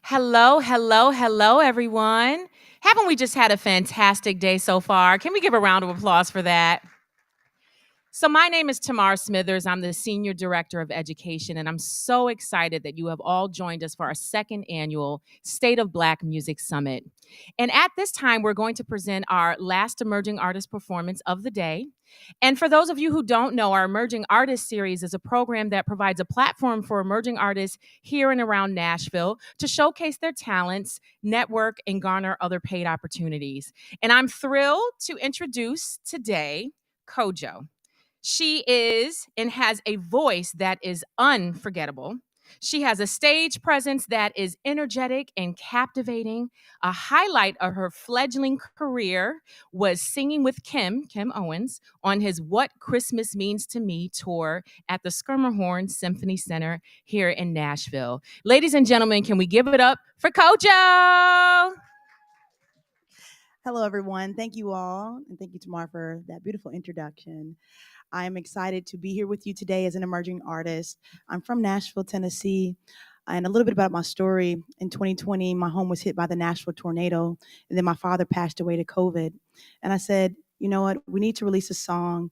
Hello, hello, hello, everyone. Haven't we just had a fantastic day so far? Can we give a round of applause for that? So, my name is Tamar Smithers. I'm the Senior Director of Education, and I'm so excited that you have all joined us for our second annual State of Black Music Summit. And at this time, we're going to present our last Emerging Artist performance of the day. And for those of you who don't know, our Emerging Artist Series is a program that provides a platform for emerging artists here and around Nashville to showcase their talents, network, and garner other paid opportunities. And I'm thrilled to introduce today Kojo. She is and has a voice that is unforgettable. She has a stage presence that is energetic and captivating. A highlight of her fledgling career was singing with Kim Owens, on his What Christmas Means to Me tour at the Schermerhorn Symphony Center here in Nashville. Ladies and gentlemen, can we give it up for Kojo? Hello, everyone. Thank you all. And thank you, Tamar, for that beautiful introduction. I am excited to be here with you today as an emerging artist. I'm from Nashville, Tennessee. And a little bit about my story. In 2020, my home was hit by the Nashville tornado. And then my father passed away to COVID. And I said, you know what? We need to release a song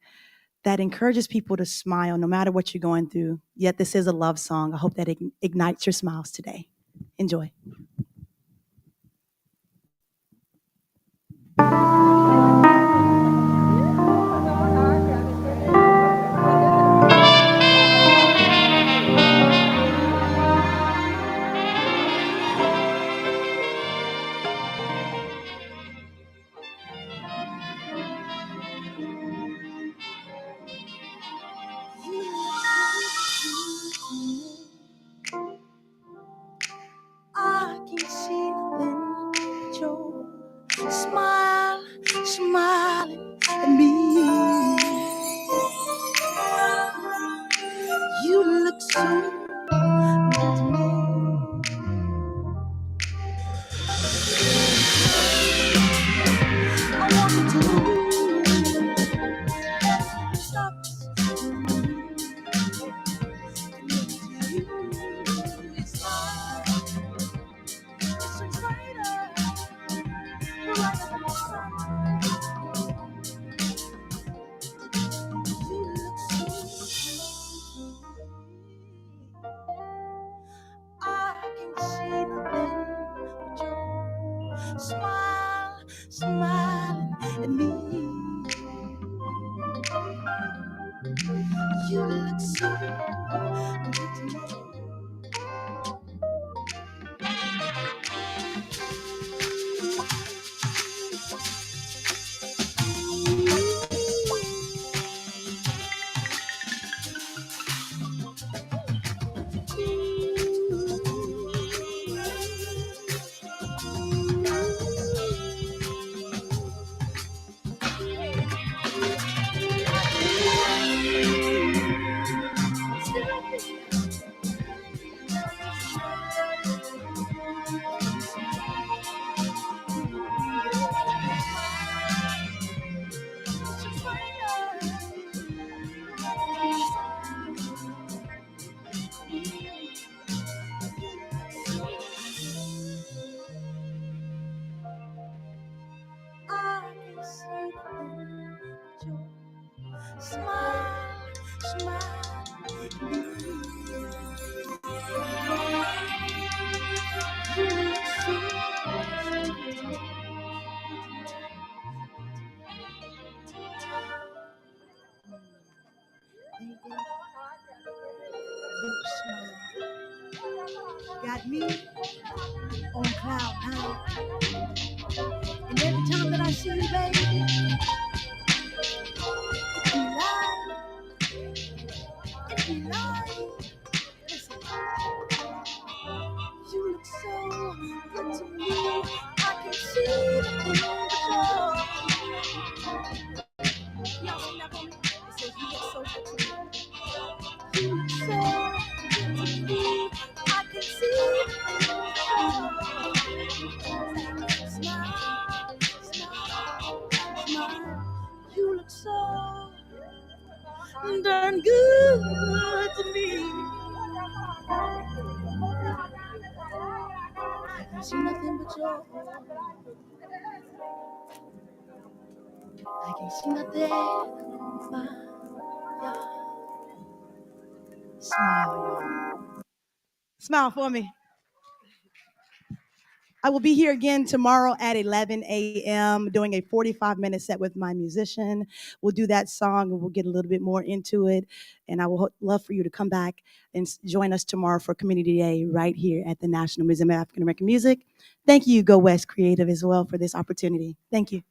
that encourages people to smile no matter what you're going through. Yet this is a love song. I hope that it ignites your smiles today. Enjoy. I can see nothing but your smile, smiling at me. You look so good to me. I want to stop this. It's not, it's brighter, brighter than the sun. You look so good. I can see nothing but your smile, smiling at me. You look so good to me. I can see your smile, smile at me. You look so good. Got me on cloud nine. And every time that I see you, baby, it be live. Listen, you look so good to me. I can see it in the show. Y'all sing that for me? It says you look so good to me. You look so good to me. I can see it in the show. Smile, smile. see nothing but joy. I can see nothing but your smile, y'all. Smile for me. I will be here again tomorrow at 11 a.m. doing a 45-minute set with my musician. We'll do that song and we'll get a little bit more into it. And I will love for you to come back and join us tomorrow for Community Day right here at the National Museum of African American Music. Thank you, Go West Creative, as well for this opportunity. Thank you.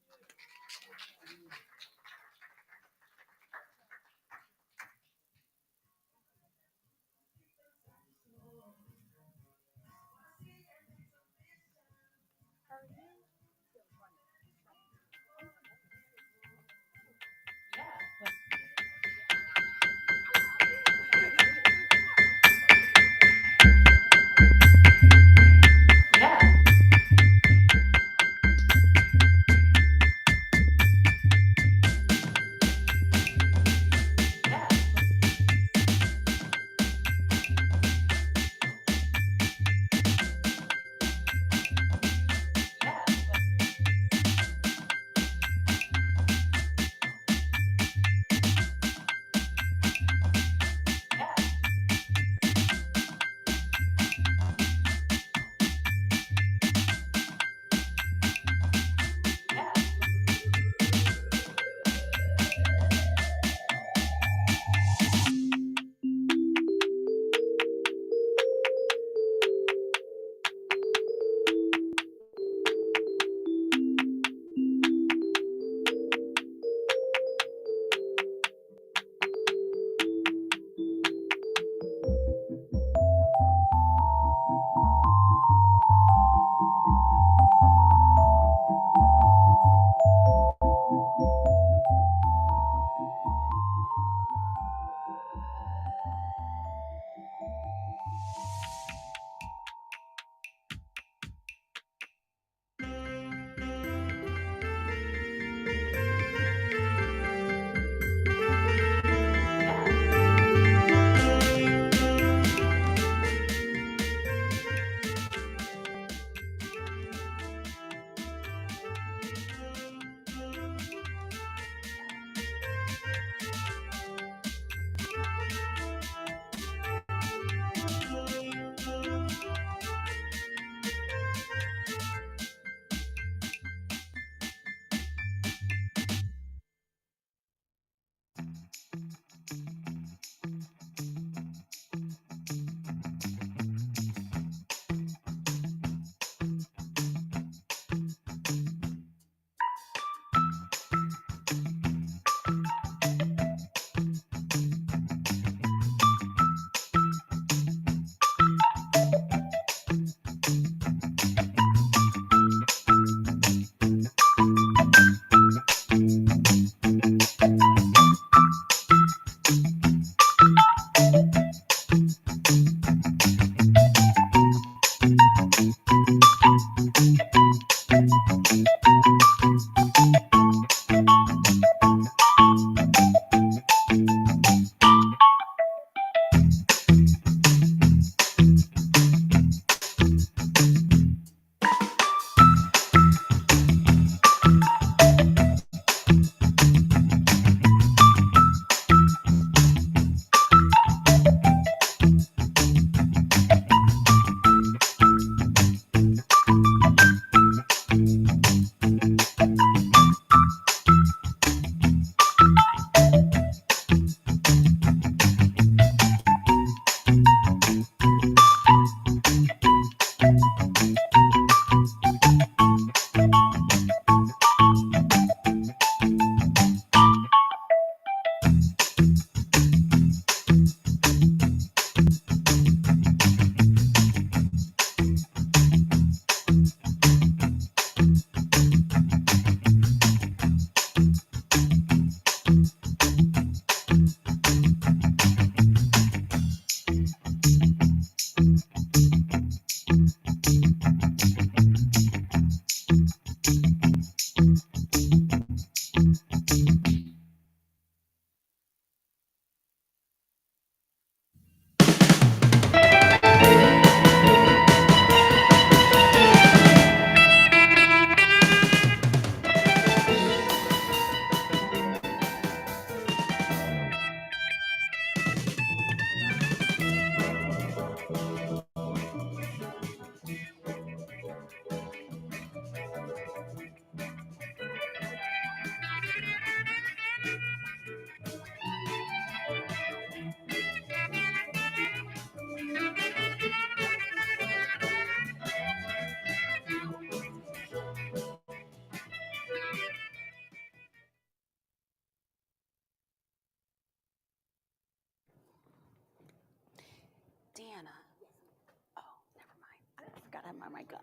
Oh my God.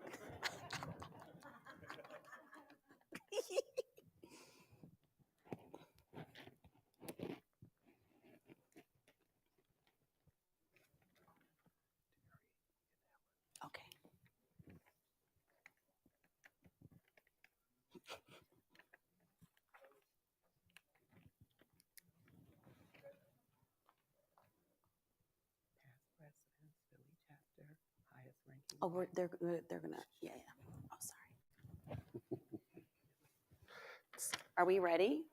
Okay. Oh, they're gonna, yeah. Oh, sorry. Are we ready?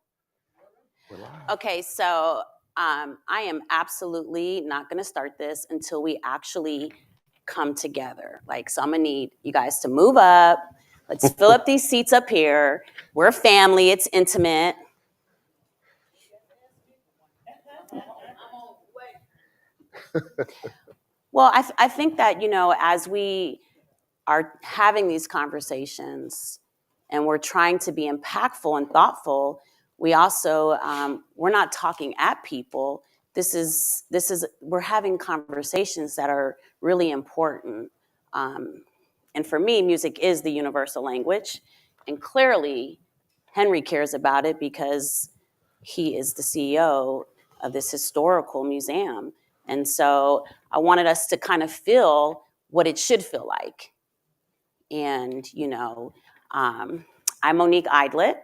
Okay, so I am absolutely not gonna start this until we actually come together. Like, so I'm gonna need you guys to move up. Let's fill up these seats up here. We're family, it's intimate. Well, I think that, as we are having these conversations and we're trying to be impactful and thoughtful, we also, we're not talking at people. We're having conversations that are really important. And for me, music is the universal language. And clearly, Henry cares about it because he is the CEO of this historical museum. And so I wanted us to kind of feel what it should feel like. And, I'm Monique Idlet.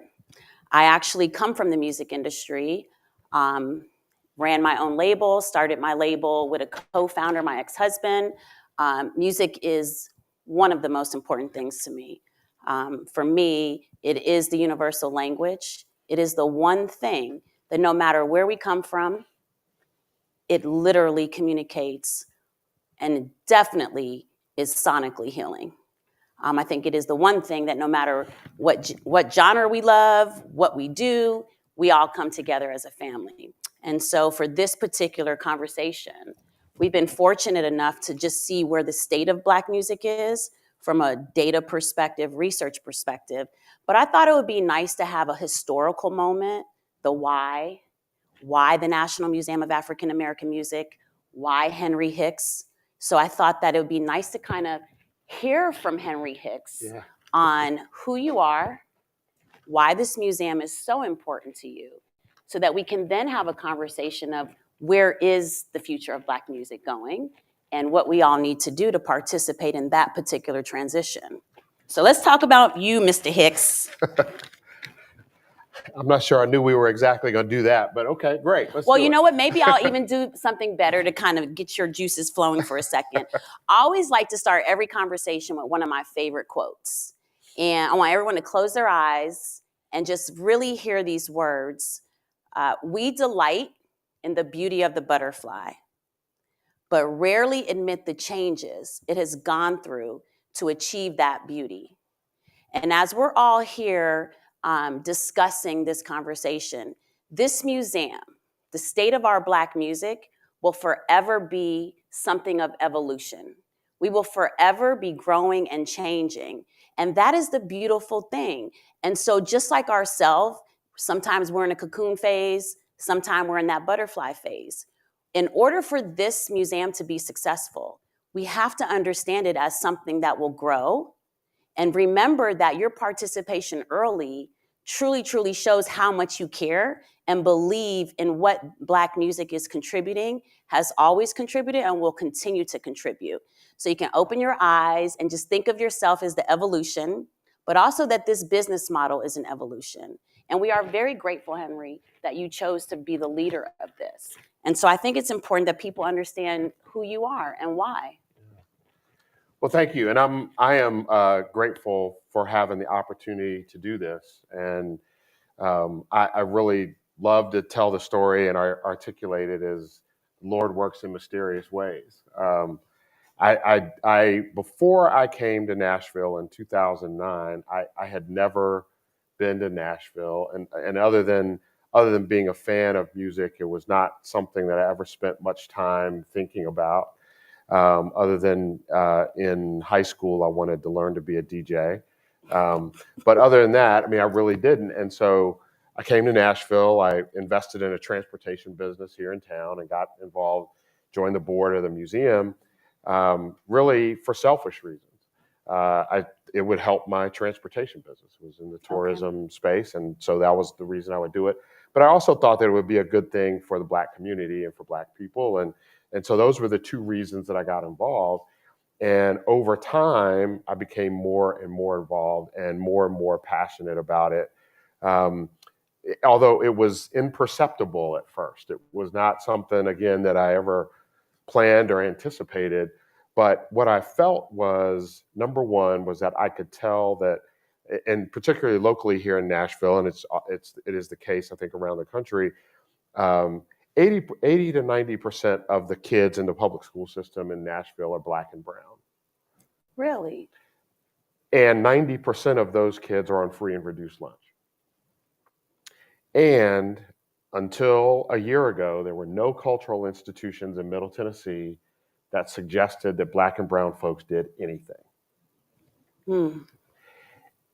I actually come from the music industry, ran my own label, started my label with a co-founder, my ex-husband. Music is one of the most important things to me. For me, it is the universal language. It is the one thing that no matter where we come from, it literally communicates and definitely is sonically healing. I think it is the one thing that no matter what genre we love, what we do, we all come together as a family. And so for this particular conversation, we've been fortunate enough to just see where the state of Black music is from a data perspective, research perspective. But I thought it would be nice to have a historical moment, the why the National Museum of African American Music, why Henry Hicks. So I thought that it would be nice to kind of hear from Henry Hicks on who you are, why this museum is so important to you, so that we can then have a conversation of where is the future of Black music going and what we all need to do to participate in that particular transition. So let's talk about you, Mr. Hicks. I'm not sure I knew we were exactly going to do that, but okay, great. Well, you know what? Maybe I'll even do something better to kind of get your juices flowing for a second. I always like to start every conversation with one of my favorite quotes. And I want everyone to close their eyes and just really hear these words. We delight in the beauty of the butterfly, but rarely admit the changes it has gone through to achieve that beauty. And as we're all here discussing this conversation, this museum, the state of our Black music, will forever be something of evolution. We will forever be growing and changing. And that is the beautiful thing. And so just like ourselves, sometimes we're in a cocoon phase, sometimes we're in that butterfly phase. In order for this museum to be successful, we have to understand it as something that will grow. And remember that your participation early truly, truly shows how much you care and believe in what Black music is contributing, has always contributed, and will continue to contribute. So you can open your eyes and just think of yourself as the evolution, but also that this business model is an evolution. And we are very grateful, Henry, that you chose to be the leader of this. And so I think it's important that people understand who you are and why. Well, thank you. And I am grateful for having the opportunity to do this. And I really love to tell the story and articulate it as Lord works in mysterious ways. Before I came to Nashville in 2009, I had never been to Nashville. And other than being a fan of music, it was not something that I ever spent much time thinking about. Other than in high school, I wanted to learn to be a DJ. But other than that, I really didn't. And so I came to Nashville. I invested in a transportation business here in town and got involved, joined the board of the museum, really for selfish reasons. it would help my transportation business. It was in the tourism space, and so that was the reason I would do it. But I also thought that it would be a good thing for the Black community and for Black people, and so those were the two reasons that I got involved. And over time, I became more and more involved and more passionate about it. Although it was imperceptible at first, it was not something, again, that I ever planned or anticipated. But what I felt was, number one, was that I could tell that, and particularly locally here in Nashville, and it is the case, I think, around the country, 80 to 90% of the kids in the public school system in Nashville are Black and brown. Really? And 90% of those kids are on free and reduced lunch. And until a year ago, there were no cultural institutions in Middle Tennessee that suggested that Black and brown folks did anything.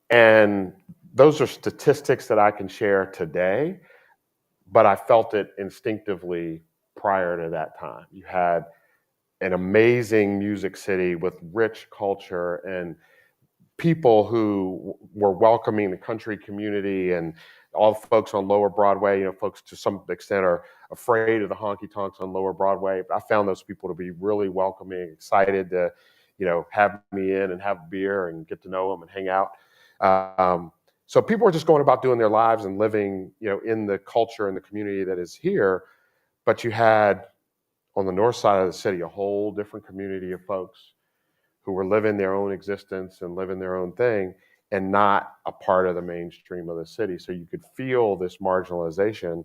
And those are statistics that I can share today, but I felt it instinctively prior to that time. You had an amazing music city with rich culture and people who were welcoming the country community, and all the folks on Lower Broadway, folks to some extent are afraid of the honky tonks on Lower Broadway. I found those people to be really welcoming, excited to, have me in and have a beer and get to know them and hang out. So people were just going about doing their lives and living, in the culture and the community that is here. But you had on the north side of the city a whole different community of folks who were living their own existence and living their own thing and not a part of the mainstream of the city. So you could feel this marginalization.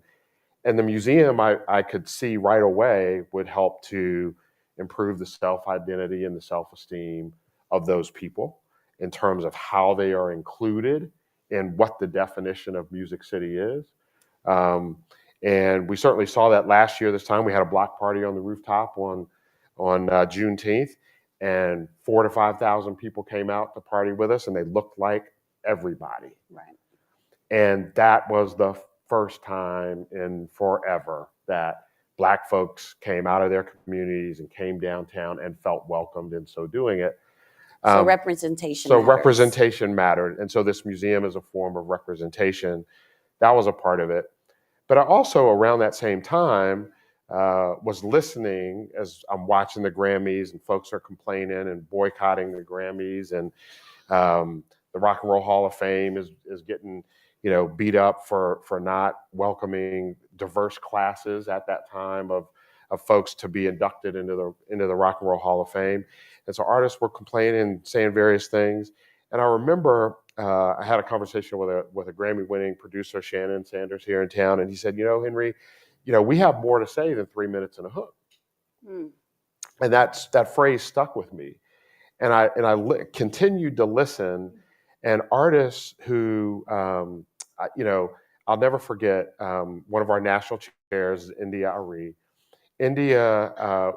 And the museum, I could see right away, would help to improve the self-identity and the self-esteem of those people in terms of how they are included in what the definition of Music City is. And we certainly saw that last year. This time we had a block party on the rooftop on Juneteenth, and 4,000 to 5,000 people came out to party with us, and they looked like everybody. Right. And that was the first time in forever that Black folks came out of their communities and came downtown and felt welcomed in so doing it. So representation So matters. representation mattered. And so this museum is a form of representation. That was a part of it. But I also, around that same time, was listening as I'm watching the Grammys, and folks are complaining and boycotting the Grammys, and the Rock and Roll Hall of Fame is getting beat up for not welcoming diverse classes at that time of folks to be inducted into the Rock and Roll Hall of Fame. And so artists were complaining, saying various things. And I remember I had a conversation with a Grammy-winning producer, Shannon Sanders, here in town, and he said, Henry, we have more to say than 3 minutes and a hook. And that phrase stuck with me. And I continued to listen, and artists who, I'll never forget, one of our national chairs, India Ari. India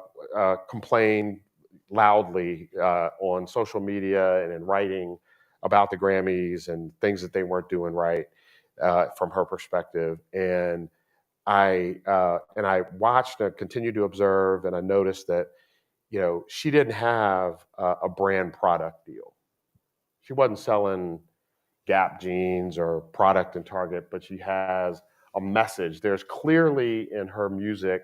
complained loudly on social media and in writing about the Grammys and things that they weren't doing right from her perspective. And I watched and continued to observe, and I noticed that, she didn't have a brand product deal. She wasn't selling Gap jeans or product in Target, but she has a message. There's clearly in her music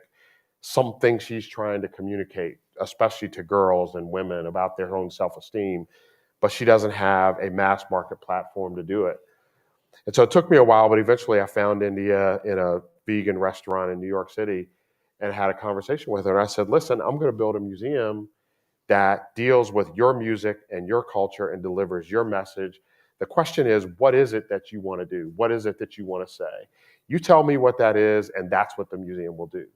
something she's trying to communicate, especially to girls and women, about their own self-esteem, but she doesn't have a mass market platform to do it. And so it took me a while, but eventually I found India in a vegan restaurant in New York City and had a conversation with her. And I said, listen, I'm going to build a museum that deals with your music and your culture and delivers your message. The question is, what is it that you want to do? What is it that you want to say? You tell me what that is, and that's what the museum will do.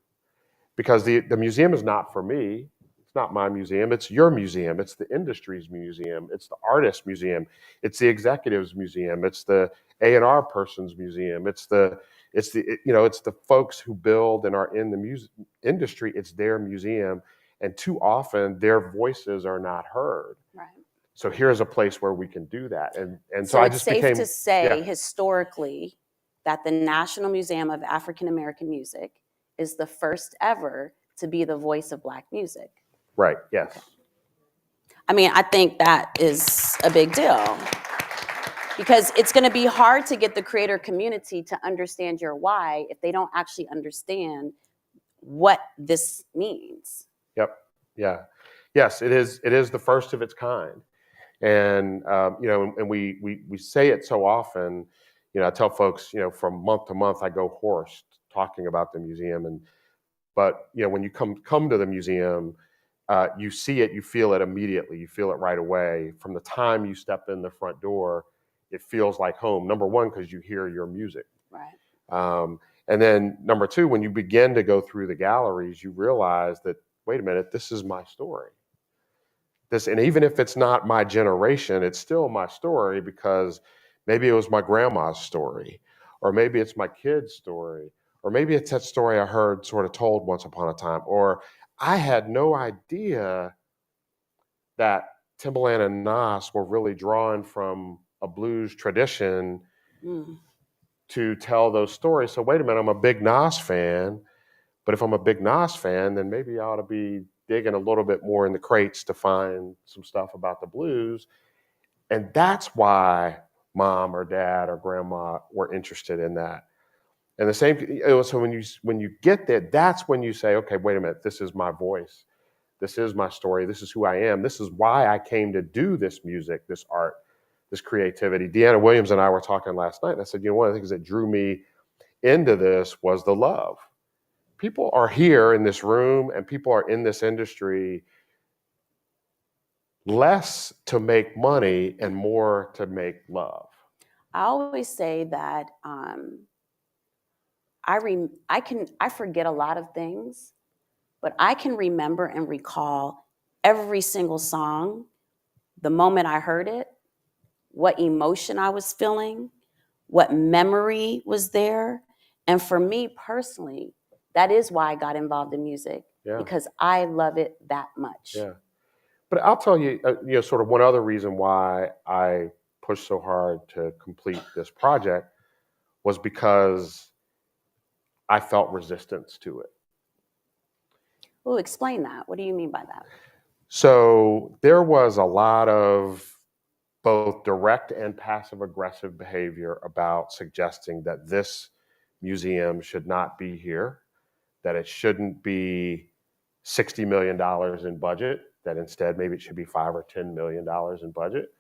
Because the museum is not for me. It's not my museum. It's your museum. It's the industry's museum. It's the artist's museum. It's the executive's museum. It's the A&R person's museum. It's the folks who build and are in the music industry. It's their museum. And too often their voices are not heard. Right. So here's a place where we can do that. And so I just became— it's safe to say historically that the National Museum of African American Music is the first ever to be the voice of Black music. Right, yes. Okay. I mean, I think that is a big deal because it's going to be hard to get the creator community to understand your why if they don't actually understand what this means. Yep. Yeah. Yes, it is. It is the first of its kind, and you know, and we say it so often. You know, I tell folks, you know, from month to month, I go hoarse talking about the museum, but you know, when you come to the museum, you see it, you feel it immediately, you feel it right away. From the time you step in the front door, it feels like home. Number one, because you hear your music. Right. And then number two, when you begin to go through the galleries, you realize that, wait a minute, this is my story. And even if it's not my generation, it's still my story because maybe it was my grandma's story, or maybe it's my kid's story, or maybe it's that story I heard sort of told once upon a time, or I had no idea that Timbaland and Nas were really drawing from a blues tradition to tell those stories. So wait a minute, I'm a big Nas fan, but if I'm a big Nas fan, then maybe I ought to be digging a little bit more in the crates to find some stuff about the blues. And that's why mom or dad or grandma were interested in that. And the same, so when you get there, that's when you say, okay, wait a minute, this is my voice. This is my story. This is who I am. This is why I came to do this music, this art, this creativity. Deanna Williams and I were talking last night, and I said, you know, one of the things that drew me into this was the love. People are here in this room and people are in this industry less to make money and more to make love. I always say that I forget a lot of things, but I can remember and recall every single song, the moment I heard it, what emotion I was feeling, what memory was there. And for me personally, that is why I got involved in music, because I love it that much. Yeah. But I'll tell you, you know, sort of one other reason why I pushed so hard to complete this project was because I felt resistance to it. Well, explain that. What do you mean by that? So there was a lot of both direct and passive aggressive behavior about suggesting that this museum should not be here, that it shouldn't be $60 million in budget, that instead maybe it should be $5 or $10 million in budget,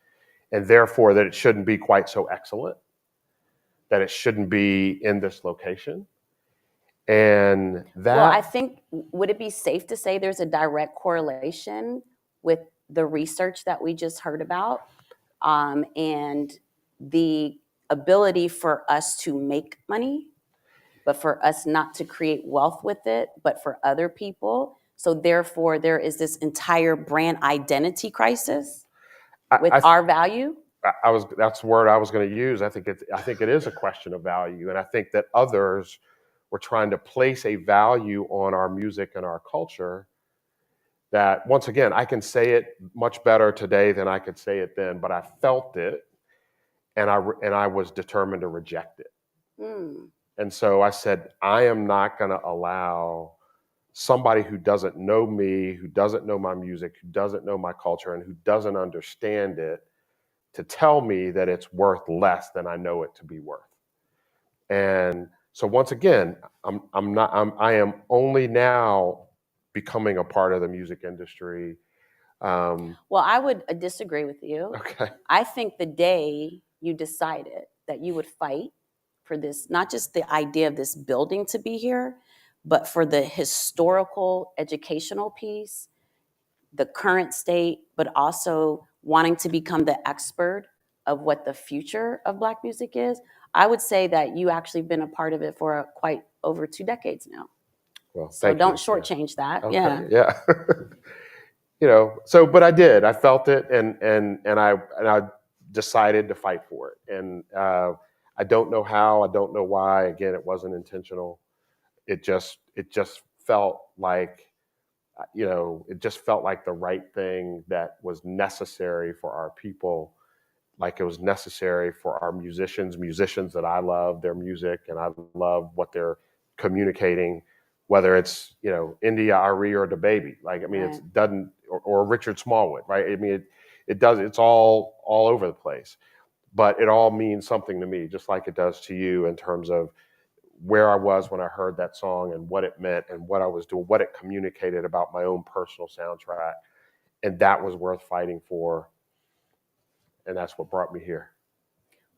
and therefore that it shouldn't be quite so excellent, that it shouldn't be in this location. And that... Well, I think, would it be safe to say there's a direct correlation with the research that we just heard about and the ability for us to make money, but for us not to create wealth with it, but for other people? So therefore, there is this entire brand identity crisis with our value? That's the word I was going to use. I think it is a question of value. And I think that others were trying to place a value on our music and our culture that, once again, I can say it much better today than I could say it then, but I felt it and I was determined to reject it. And so I said, I am not going to allow somebody who doesn't know me, who doesn't know my music, who doesn't know my culture, and who doesn't understand it to tell me that it's worth less than I know it to be worth. And so once again, I am only now becoming a part of the music industry. Well, I would disagree with you. Okay. I think the day you decided that you would fight for this, not just the idea of this building to be here, but for the historical educational piece, the current state, but also wanting to become the expert of what the future of Black music is, I would say that you actually been a part of it for quite over 2 decades now. Well, so don't shortchange that. Okay. Yeah. You know, so, but I did. I felt it, and I decided to fight for it. And I don't know how. I don't know why. Again, it wasn't intentional. It just felt like, you know, it just felt like the right thing that was necessary for our people, like it was necessary for our musicians that I love their music and I love what they're communicating, whether it's, you know, India, Ari, or the baby. Like, I mean, or Richard Smallwood, right? I mean, it's all over the place, but it all means something to me, just like it does to you in terms of where I was when I heard that song and what it meant and what I was doing, what it communicated about my own personal soundtrack. And that was worth fighting for. And that's what brought me here.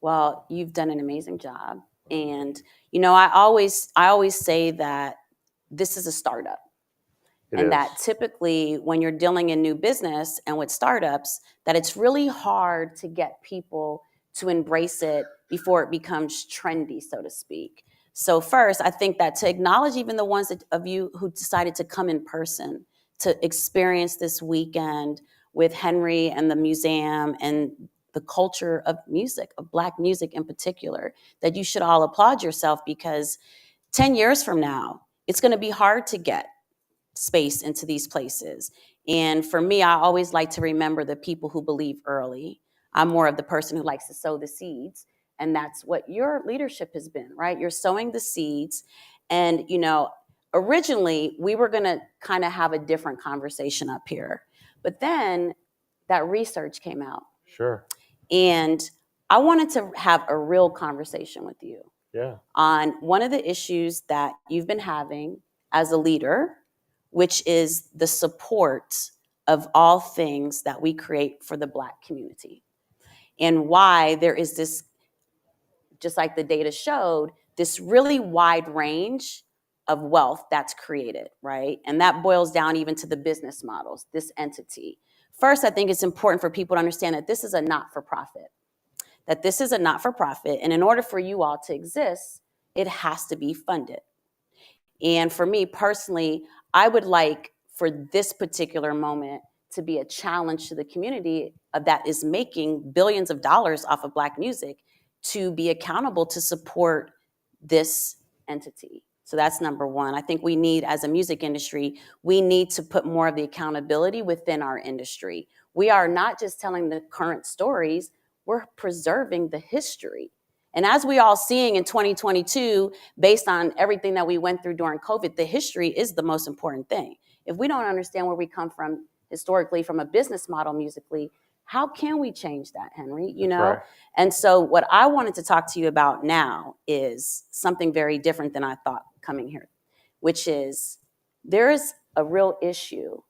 Well, you've done an amazing job. And, I always say that this is a startup. And that typically when you're dealing in new business and with startups, that it's really hard to get people to embrace it before it becomes trendy, so to speak. So first, I think that to acknowledge even the ones of you who decided to come in person to experience this weekend with Henry and the museum and the culture of music, of Black music in particular, that you should all applaud yourself, because 10 years from now, it's going to be hard to get space into these places. And for me, I always like to remember the people who believe early. I'm more of the person who likes to sow the seeds. And that's what your leadership has been, right? You're sowing the seeds. And, originally we were going to kind of have a different conversation up here. But then that research came out. Sure. And I wanted to have a real conversation with you. Yeah. On one of the issues that you've been having as a leader, which is the support of all things that we create for the Black community. And why there is this, just like the data showed, this really wide range of wealth that's created, right? And that boils down even to the business models, this entity. First, I think it's important for people to understand that this is a not-for-profit. And in order for you all to exist, it has to be funded. And for me personally, I would like for this particular moment to be a challenge to the community that is making billions of dollars off of Black music to be accountable to support this entity. So that's number one. I think we need, as a music industry, we need to put more of the accountability within our industry. We are not just telling the current stories, we're preserving the history. And as we all seeing in 2022, based on everything that we went through during COVID, the history is the most important thing. If we don't understand where we come from historically, from a business model musically, how can we change that, Henry? Right. And so what I wanted to talk to you about now is something very different than I thought coming here, which is there is a real issue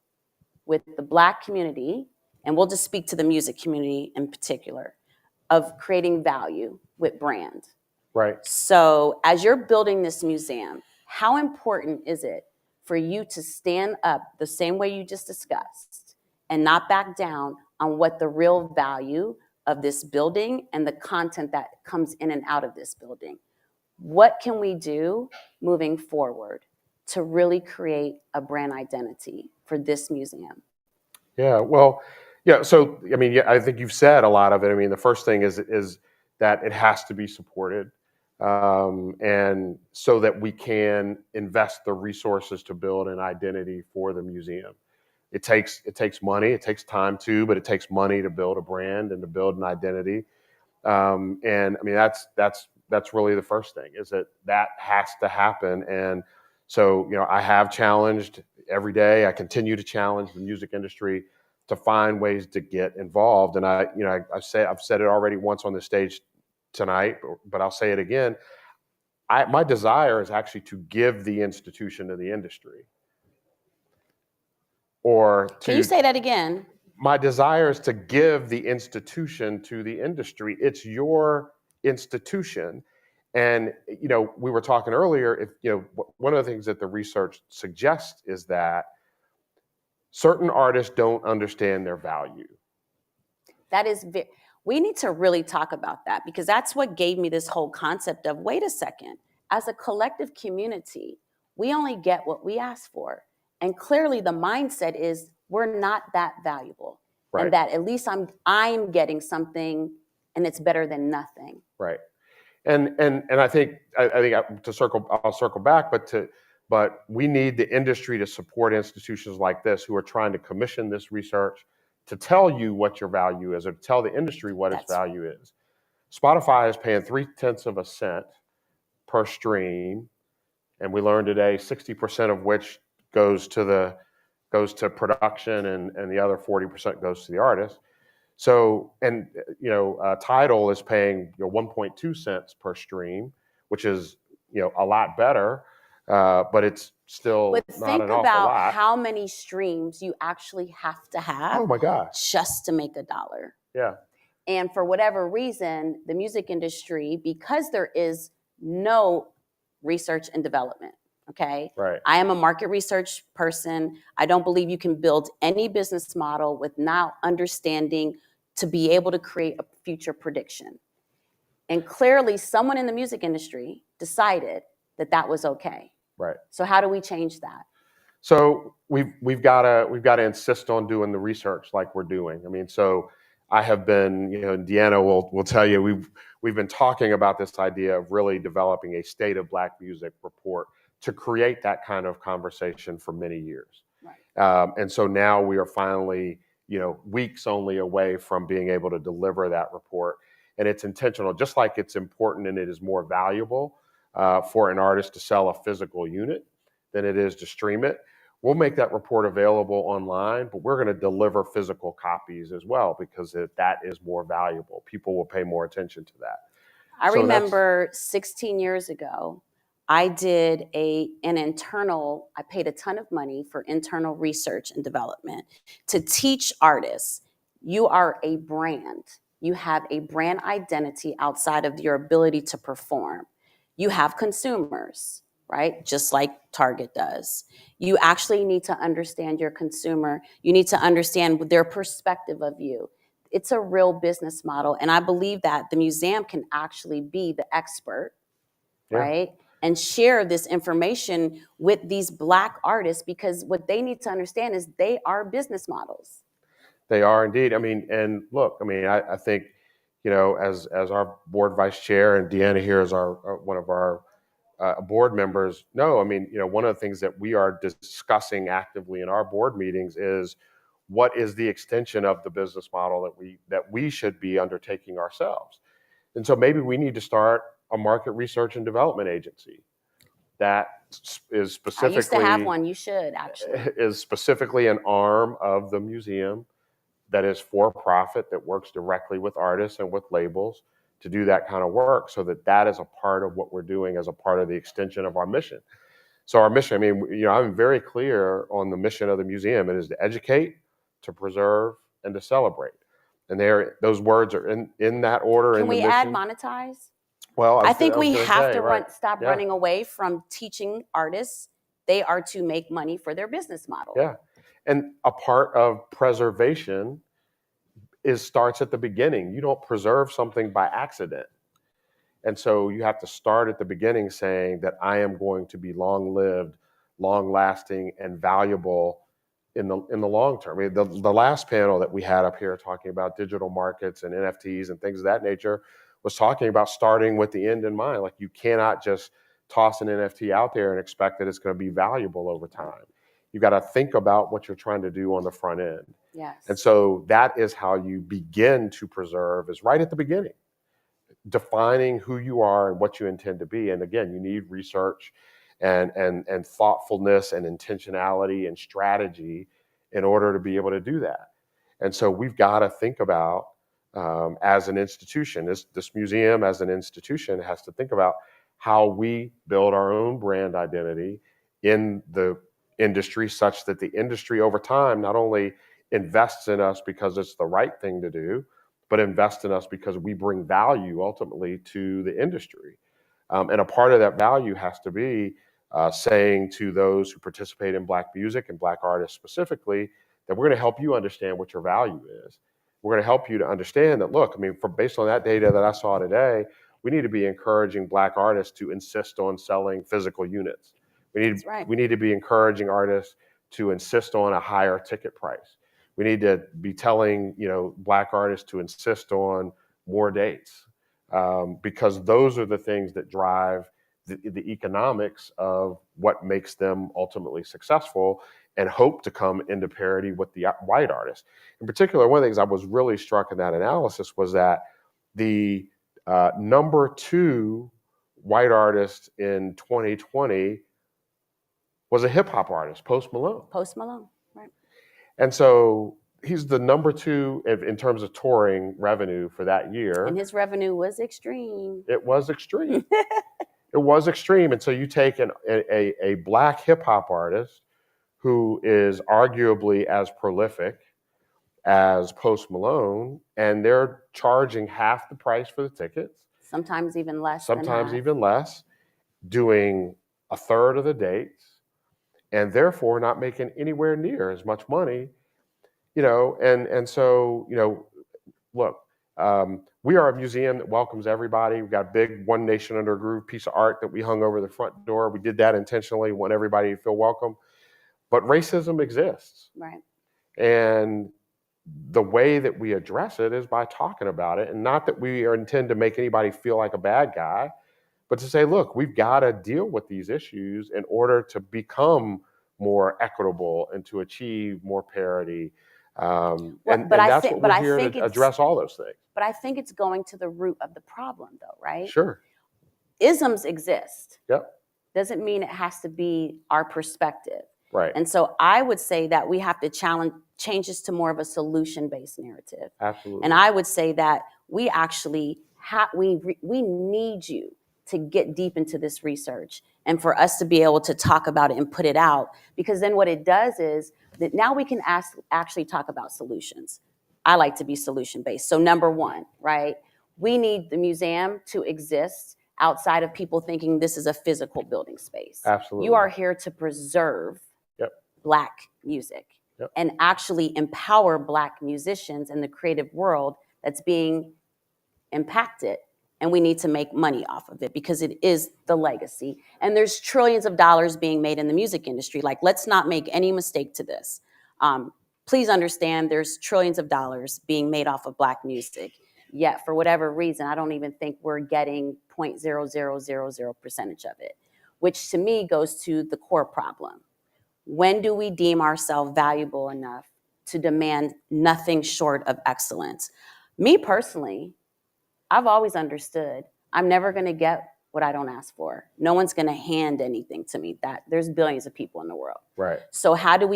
with the Black community, and we'll just speak to the music community in particular, of creating value with brand. Right. So as you're building this museum, how important is it for you to stand up the same way you just discussed and not back down on what the real value of this building and the content that comes in and out of this building? What can we do moving forward to really create a brand identity for this museum? Yeah, well, yeah. So, I mean, I think you've said a lot of it. I mean, the first thing is that it has to be supported, and so that we can invest the resources to build an identity for the museum. It takes money, it takes time too, but it takes money to build a brand and to build an identity. And I mean, that's really the first thing, is that has to happen. And so, I have challenged every day. I continue to challenge the music industry to find ways to get involved. And I've said it already once on the stage tonight, but I'll say it again. My desire is actually to give the institution to the industry. Can you say that again? My desire is to give the institution to the industry. It's your institution. And, we were talking earlier, one of the things that the research suggests is that certain artists don't understand their value. We need to really talk about that, because that's what gave me this whole concept of, wait a second, as a collective community, we only get what we ask for. And clearly the mindset is we're not that valuable. Right. And that at least I'm getting something, and it's better than nothing. Right. And I think I'll circle back, but we need the industry to support institutions like this who are trying to commission this research to tell you what your value is, or to tell the industry what its value is. Spotify is paying 0.3 of a cent per stream, and we learned today 60% of which goes to goes to production, and the other 40% goes to the artist. So, and Tidal is paying 1.2 cents per stream, which is a lot better, but it's still But not think an awful about lot. how many streams you actually have to have Oh my gosh. just to make $1. Yeah. And for whatever reason, the music industry, because there is no research and development, okay? Right. I am a market research person. I don't believe you can build any business model without understanding to be able to create a future prediction. And clearly, someone in the music industry decided that that was okay. Right. So how do we change that? So we've got to insist on doing the research like we're doing. I mean, so I have been, Deanna will tell you, we've been talking about this idea of really developing a state of Black music report to create that kind of conversation for many years. Right. And so now we are finally, weeks only away from being able to deliver that report. And it's intentional, just like it's important and it is more valuable for an artist to sell a physical unit than it is to stream it. We'll make that report available online, but we're going to deliver physical copies as well because that is more valuable. People will pay more attention to that. I remember 16 years ago, I did I paid a ton of money for internal research and development to teach artists, you are a brand. You have a brand identity outside of your ability to perform. You have consumers, right? Just like Target does. You actually need to understand your consumer. You need to understand their perspective of you. It's a real business model. And I believe that the museum can actually be the expert, right? And share this information with these Black artists because what they need to understand is they are business models. They are indeed. I mean, and look, I mean, I think, as our board vice chair and Deanna here is one of our board members. No, I mean, one of the things that we are discussing actively in our board meetings is what is the extension of the business model that we should be undertaking ourselves. And so maybe we need to start a market research and development agency that is specifically. I used to have one. You should actually. Is specifically an arm of the museum that is for profit, that works directly with artists and with labels to do that kind of work, so that is a part of what we're doing as a part of the extension of our mission. So our mission, I mean, I'm very clear on the mission of the museum. It is to educate, to preserve, and to celebrate. And those words are in that order. Can in the we mission. add monetize? Well, I think we have to stop Yeah. running away from teaching artists. They are to make money for their business model. Yeah. And a part of preservation starts at the beginning. You don't preserve something by accident. And so you have to start at the beginning saying that I am going to be long-lived, long-lasting, and valuable in the long term. I mean, the last panel that we had up here talking about digital markets and NFTs and things of that nature was talking about starting with the end in mind. Like, you cannot just toss an NFT out there and expect that it's going to be valuable over time. You got to think about what you're trying to do on the front end. Yes. And so that is how you begin to preserve, is right at the beginning, defining who you are and what you intend to be. And again, you need research and thoughtfulness and intentionality and strategy in order to be able to do that. And so we've got to think about, as an institution, this museum as an institution has to think about how we build our own brand identity in the industry, such that the industry over time not only invests in us because it's the right thing to do, but invest in us because we bring value ultimately to the industry. And a part of that value has to be saying to those who participate in Black music and Black artists specifically, that we're going to help you understand what your value is. We're going to help you to understand that, look, I mean, based on that data that I saw today, we need to be encouraging Black artists to insist on selling physical units. We need to be encouraging artists to insist on a higher ticket price. We need to be telling, Black artists to insist on more dates, because those are the things that drive the economics of what makes them ultimately successful and hope to come into parity with the white artists. In particular, one of the things I was really struck in that analysis was that the number 2 white artist in 2020 was a hip hop artist, Post Malone. Post Malone, right. And so he's the number 2 in terms of touring revenue for that year. And his revenue was extreme. It was extreme. It was extreme. And so you take a black hip hop artist who is arguably as prolific as Post Malone, and they're charging half the price for the tickets. Sometimes even less. Sometimes even less, doing a third of the dates, and therefore not making anywhere near as much money, and so, look, we are a museum that welcomes everybody. We've got a big One Nation Under a Groove piece of art that we hung over the front door. We did that intentionally, want everybody to feel welcome. But racism exists. Right. And the way that we address it is by talking about it. And not that we intend to make anybody feel like a bad guy, but to say, look, we've got to deal with these issues in order to become more equitable and to achieve more parity. And that's what we're here to address all those things. But I think it's going to the root of the problem, though, right? Sure. Isms exist. Yep. Doesn't mean it has to be our perspective. Right. And so I would say that we have to change this to more of a solution-based narrative. Absolutely. And I would say that we actually we need you to get deep into this research and for us to be able to talk about it and put it out, because then what it does is that now we can actually talk about solutions. I like to be solution-based. So number 1, right? We need the museum to exist outside of people thinking this is a physical building space. Absolutely. You are here to preserve Black music and actually empower Black musicians in the creative world that's being impacted. And we need to make money off of it because it is the legacy. And there's trillions of dollars being made in the music industry. Like, let's not make any mistake to this. Please understand there's trillions of dollars being made off of Black music. Yet, for whatever reason, I don't even think we're getting 0.0000% of it, which to me goes to the core problem. When do we deem ourselves valuable enough to demand nothing short of excellence? Me personally, I've always understood I'm never going to get what I don't ask for. No one's going to hand anything to me. That there's billions of people in the world. Right. So how do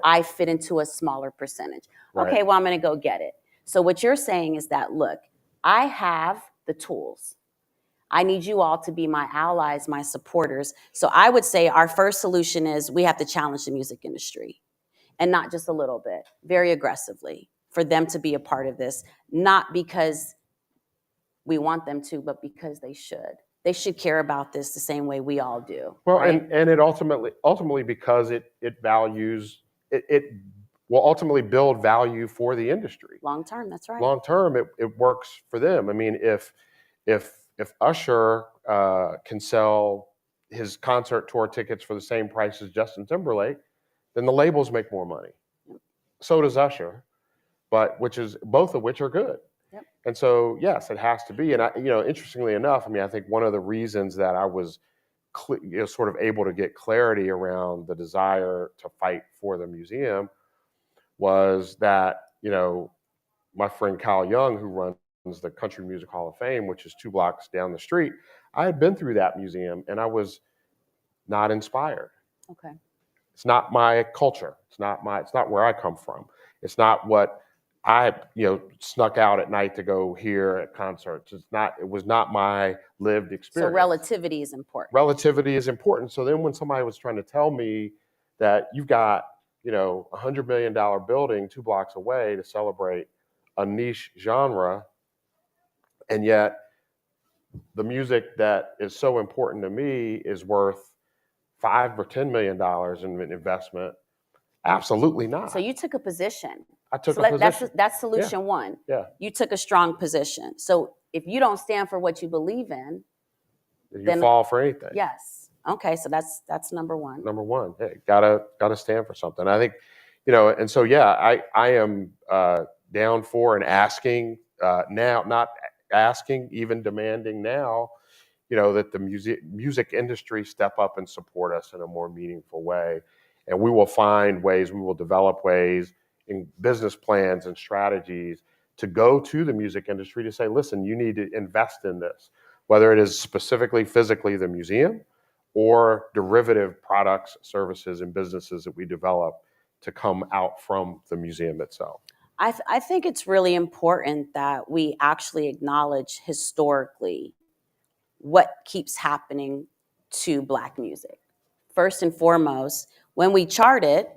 I fit into a smaller percentage? Right. Okay, well, I'm going to go get it. So what you're saying is that, look, I have the tools. I need you all to be my allies, my supporters. So I would say our first solution is we have to challenge the music industry, and not just a little bit, very aggressively, for them to be a part of this, not because we want them to, but because they should. They should care about this the same way we all do. Well, right? and it ultimately because it values, it will ultimately build value for the industry. Long term, that's right. Long term, it works for them. I mean, if Usher can sell his concert tour tickets for the same price as Justin Timberlake, then the labels make more money. So does Usher, but both of which are good. Yep. And so, yes, it has to be. And interestingly enough, I mean, I think one of the reasons that I was sort of able to get clarity around the desire to fight for the museum was that, my friend Kyle Young, who runs the Country Music Hall of Fame, which is 2 blocks down the street, I had been through that museum and I was not inspired. Okay. It's not my culture. It's not where I come from. It's not what I, snuck out at night to go hear at concerts. It was not my lived experience. So relativity is important. Relativity is important. So then when somebody was trying to tell me that you've got, $100 million building 2 blocks away to celebrate a niche genre, and yet the music that is so important to me is worth $5 or $10 million in investment, absolutely not. So you took a position. I took a position. That's solution one. Yeah. You took a strong position. So if you don't stand for what you believe in, you fall for anything. Yes. Okay, so that's number one. Number one, hey, gotta stand for something. I think, and so I am down for and asking now, not asking, even demanding now, that the music industry step up and support us in a more meaningful way, and we will find ways, we will develop ways in business plans and strategies to go to the music industry to say, listen, you need to invest in this, whether it is specifically physically the museum or derivative products, services, and businesses that we develop to come out from the museum itself? I think it's really important that we actually acknowledge historically what keeps happening to Black music. First and foremost, when we charted,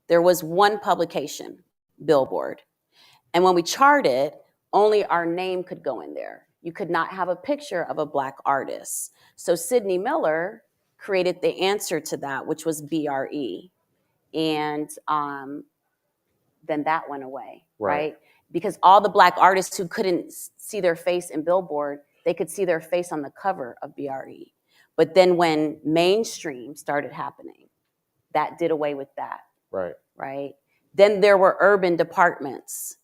there was one publication, Billboard. And when we charted, only our name could go in there. You could not have a picture of a Black artist. So Sidney Miller created the answer to that, which was BRE. And then that went away, right? Because all the Black artists who couldn't see their face in Billboard, they could see their face on the cover of BRE. But then when mainstream started happening, that did away with that, right? Then there were urban departments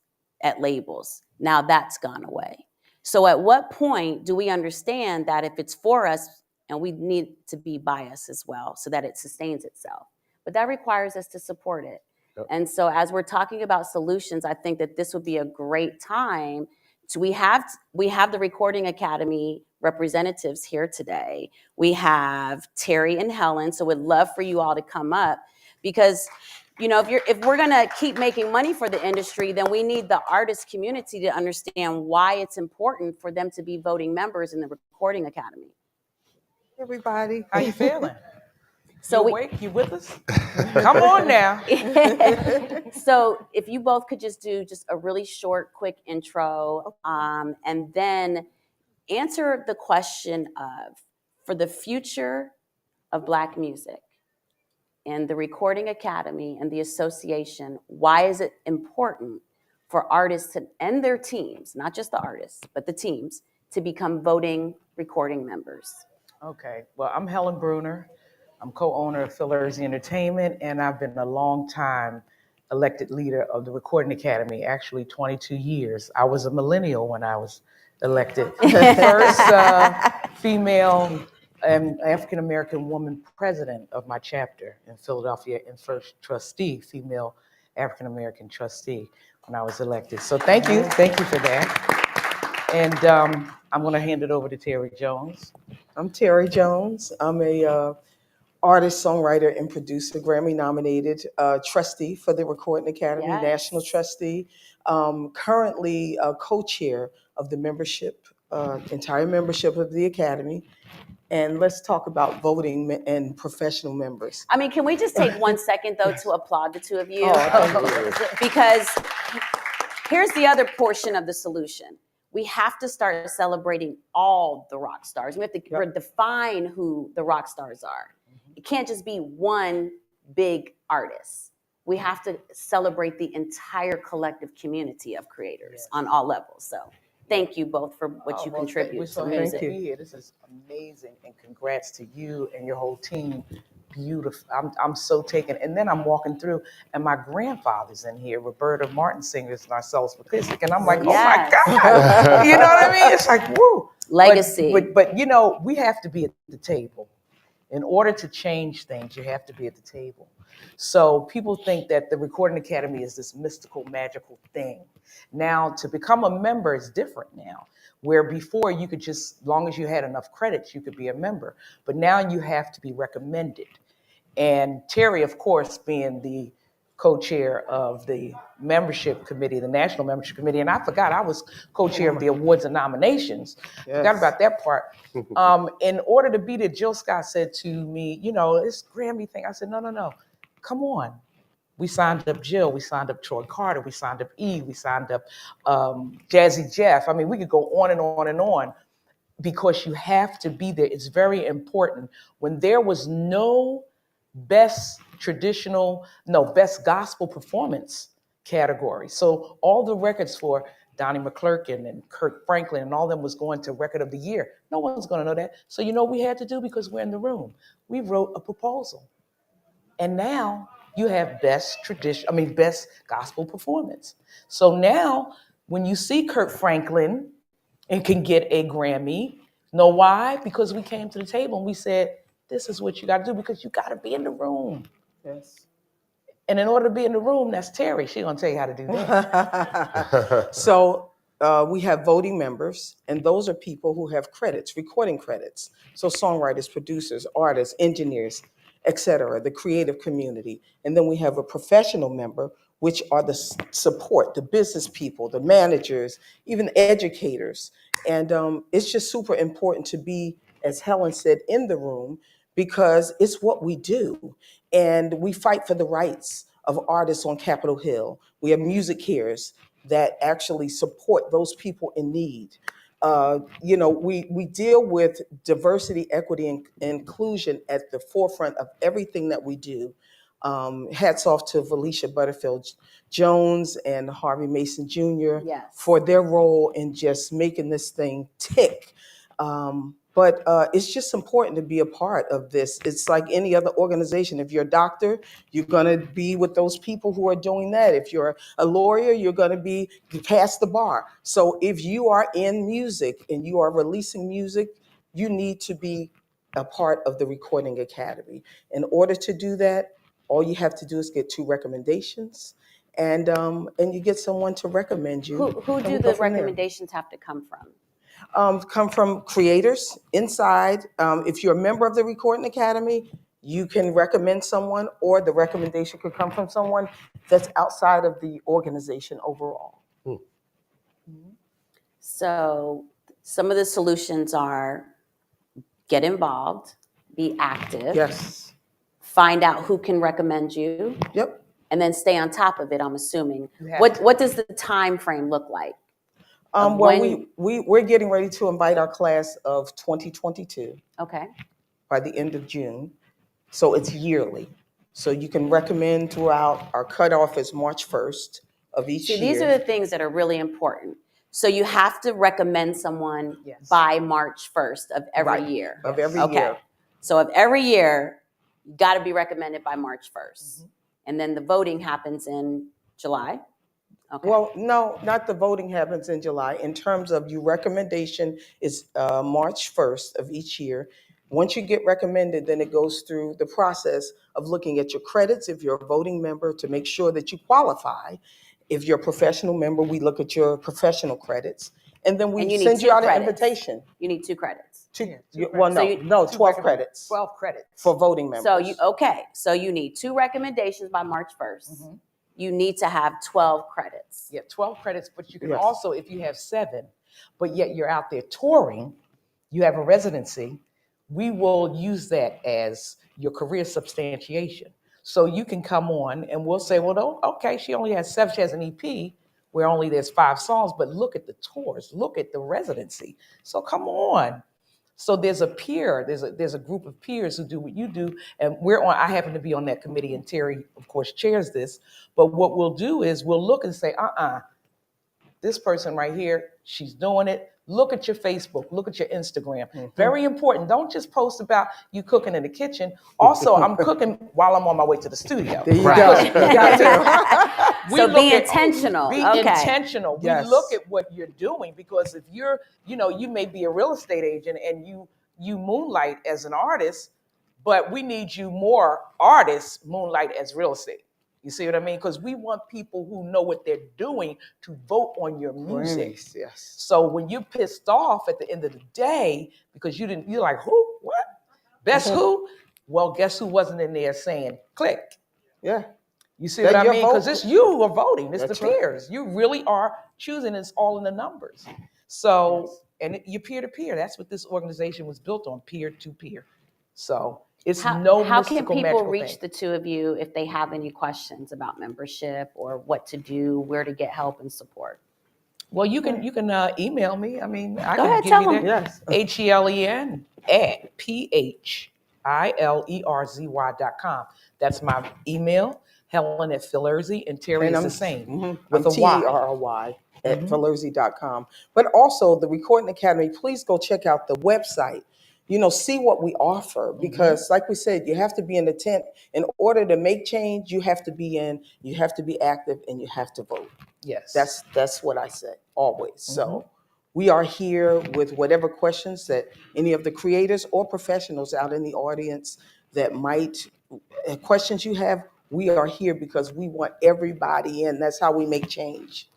at labels. Now that's gone away. So at what point do we understand that if it's for us, and we need to be biased as well so that it sustains itself, but that requires us to support it. Yep. And so as we're talking about solutions, I think that this would be a great time to, we have the Recording Academy representatives here today. We have Terry and Helen, so we'd love for you all to come up, because you know, if we're gonna keep making money for the industry, then we need the artist community to understand why it's important for them to be voting members in the Recording Academy. Everybody, how you feeling? So you awake? You with us? Come on now. So if you both could just do just a really short, quick intro, and then answer the question of, for the future of Black music and the Recording Academy and the association, why is it important for artists and their teams, not just the artists, but the teams, to become voting recording members? Okay, well, I'm Helen Bruner. I'm co-owner of Philadelphia Entertainment, and I've been a long time elected leader of the Recording Academy, actually 22 years. I was a millennial when I was elected. First female and African-American woman president of my chapter in Philadelphia, and first trustee, female African-American trustee when I was elected. So thank you for that. And I'm gonna hand it over to Terry Jones. I'm Terry Jones. I'm a artist, songwriter, and producer, Grammy-nominated trustee for the Recording Academy, Yes. national trustee. Currently co-chair of the membership, entire membership of the Academy. And let's talk about voting and professional members. I mean, can we just take 1 second, though, to applaud the two of you? Oh, Because here's the other portion of the solution. We have to start celebrating all the rock stars. We have to redefine who the rock stars are. It can't just be one big artist. We have to celebrate the entire collective community of creators on all levels. So thank you both for what you contribute We're so to happy music. to be here. This is amazing, and congrats to you and your whole team. Beautiful. I'm so taken. And then I'm walking through, and my grandfather's in here, Roberta Martin singers, Marcellus McClissick, and I'm like, oh my God. You know what I mean? It's like, woo. Legacy. But you know, we have to be at the table. In order to change things, you have to be at the table. So people think that the Recording Academy is this mystical, magical thing. Now, to become a member is different now, where before you could just, as long as you had enough credits, you could be a member. But now you have to be recommended. And Terry, of course, being the co-chair of the membership committee, the National Membership Committee, and I forgot I was co-chair of the awards and nominations. Yes. Forgot about that part. In order to be there, Jill Scott said to me, you know, this Grammy thing. I said, no, come on. We signed up Jill, we signed up Troy Carter, we signed up E, we signed up Jazzy Jeff. I mean, we could go on and on and on, because you have to be there. It's very important. When there was no best gospel performance category. So all the records for Donnie McClurkin and Kirk Franklin and all them was going to Record of the Year. No one's going to know that. So you know what we had to do, because we're in the room? We wrote a proposal. And now you have best gospel performance. So now when you see Kirk Franklin and can get a Grammy, know why? Because we came to the table and we said, this is what you got to do, because you got to be in the room. Yes. And in order to be in the room, that's Terry. She's going to tell you how to do that. So we have voting members, and those are people who have credits, recording credits. So songwriters, producers, artists, engineers. et cetera, the creative community. And then we have a professional member, which are the support, the business people, the managers, even educators. And it's just super important to be, as Helen said, in the room, because it's what we do. And we fight for the rights of artists on Capitol Hill. We have music cares that actually support those people in need. We deal with diversity, equity, and inclusion at the forefront of everything that we do. Hats off to Felicia Butterfield Jones and Harvey Mason Jr. Yes. for their role in just making this thing tick. But it's just important to be a part of this. It's like any other organization. If you're a doctor, you're going to be with those people who are doing that. If you're a lawyer, you're going to be past the bar. So if you are in music and you are releasing music, you need to be a part of the Recording Academy. In order to do that, all you have to do is get 2 recommendations, and you get someone to recommend you. Who and do we go the from there. recommendations have to come from? Come from creators inside. If you're a member of the Recording Academy, you can recommend someone, or the recommendation could come from someone that's outside of the organization overall. So some of the solutions are get involved, be active. Yes. Find out who can recommend you. Yep. And then stay on top of it, I'm assuming. You have What does the time frame look like? Well, when- we're getting ready to invite our class of 2022 Okay. by the end of June. So it's yearly. So you can recommend throughout. Our cutoff is March 1st of each See, year. these are the things that are really important. So you have to recommend someone by March 1st of every year. Of every Okay. year. So of every year, you got to be recommended by March 1st. And then the voting happens in July. Okay. Well, no, not the voting happens in July. In terms of your recommendation is March 1st of each year. Once you get recommended, then it goes through the process of looking at your credits if you're a voting member to make sure that you qualify. If you're a professional member, we look at your professional credits. And then we And you need send you 2 out an credits. invitation. You need 2 credits. Well, no, So you- 12 credits 12 credits. for voting members. So you need 2 recommendations by March 1st. You need to have 12 credits. Yeah, 12 credits, but you can Yes. also, if you have 7, but yet you're out there touring, you have a residency, we will use that as your career substantiation. So you can come on and we'll say, well, okay, she only has 7, she has an EP where only there's 5 songs, but look at the tours, look at the residency. So come on. So there's a peer, there's a group of peers who do what you do, and I happen to be on that committee, and Terry, of course, chairs this. But what we'll do is we'll look and say, this person right here, she's doing it. Look at your Facebook, look at your Instagram. Very important. Don't just post about you cooking in the kitchen. Also, I'm cooking while I'm on my way to the studio. There you go. You got to. So be intentional. Be Okay. intentional. Yes. We look at what you're doing, because if you're, you may be a real estate agent and you moonlight as an artist, but we need you more artists moonlight as real estate. You see what I mean? Because we want people who know what they're doing to vote on your music. Yes. So when you're pissed off at the end of the day because you're like, who? What? Best who? Well, guess who wasn't in there saying click? Yeah. You see That what I your mean? Because vote- it's you who are voting. It's That's the right. peers. You really are choosing. It's all in the numbers. So, and you're peer to peer. That's what this organization was built on, peer to peer. So it's How can mystical, people magical reach thing. the 2 of you if they have any questions about membership or what to do, where to get help and support? Well, you can email me. I mean, I Go can ahead, give tell you them. that. Yes. HELEN at PHILERZY.com. That's my email. Helen at Philerzy, and Terry is the same with a Y. Terry at Philerzy.com. But also the Recording Academy, please go check out the website. See what we offer, because like we said, you have to be in the tent. In order to make change, you have to be active, and you have to vote. Yes. That's what I said always. So we are here with whatever questions that any of the creators or professionals out in the audience that might questions you have. We are here because we want everybody in. That's how we make change.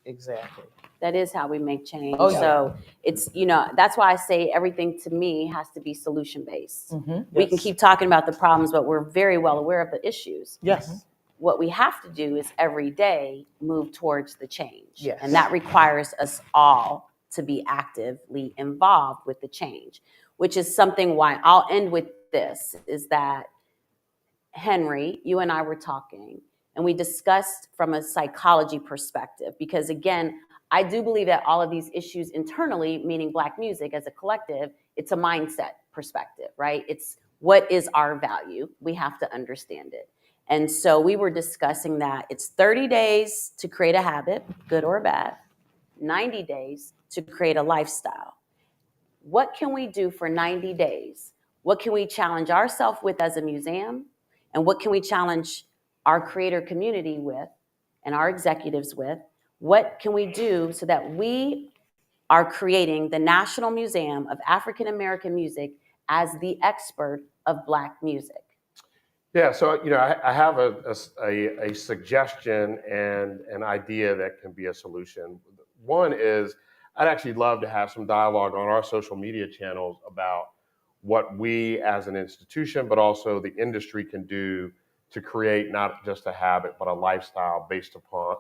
Exactly. That is how we make change. Oh, yeah. So it's, that's why I say everything to me has to be solution based. We can keep talking about the problems, but we're very well aware of the issues. Yes. What we have to do is every day move towards the change. Yes. And that requires us all to be actively involved with the change, which is something why I'll end with this, is that Henry, you and I were talking, and we discussed from a psychology perspective, because again, I do believe that all of these issues internally, meaning Black music as a collective, it's a mindset perspective, right? It's what is our value? We have to understand it. And so we were discussing that it's 30 days to create a habit, good or bad, 90 days to create a lifestyle. What can we do for 90 days? What can we challenge ourselves with as a museum? And what can we challenge our creator community with and our executives with? What can we do so that we are creating the National Museum of African American Music as the expert of Black music? Yeah, so I have a suggestion and an idea that can be a solution. One is I'd actually love to have some dialogue on our social media channels about what we as an institution, but also the industry can do to create not just a habit, but a lifestyle based upon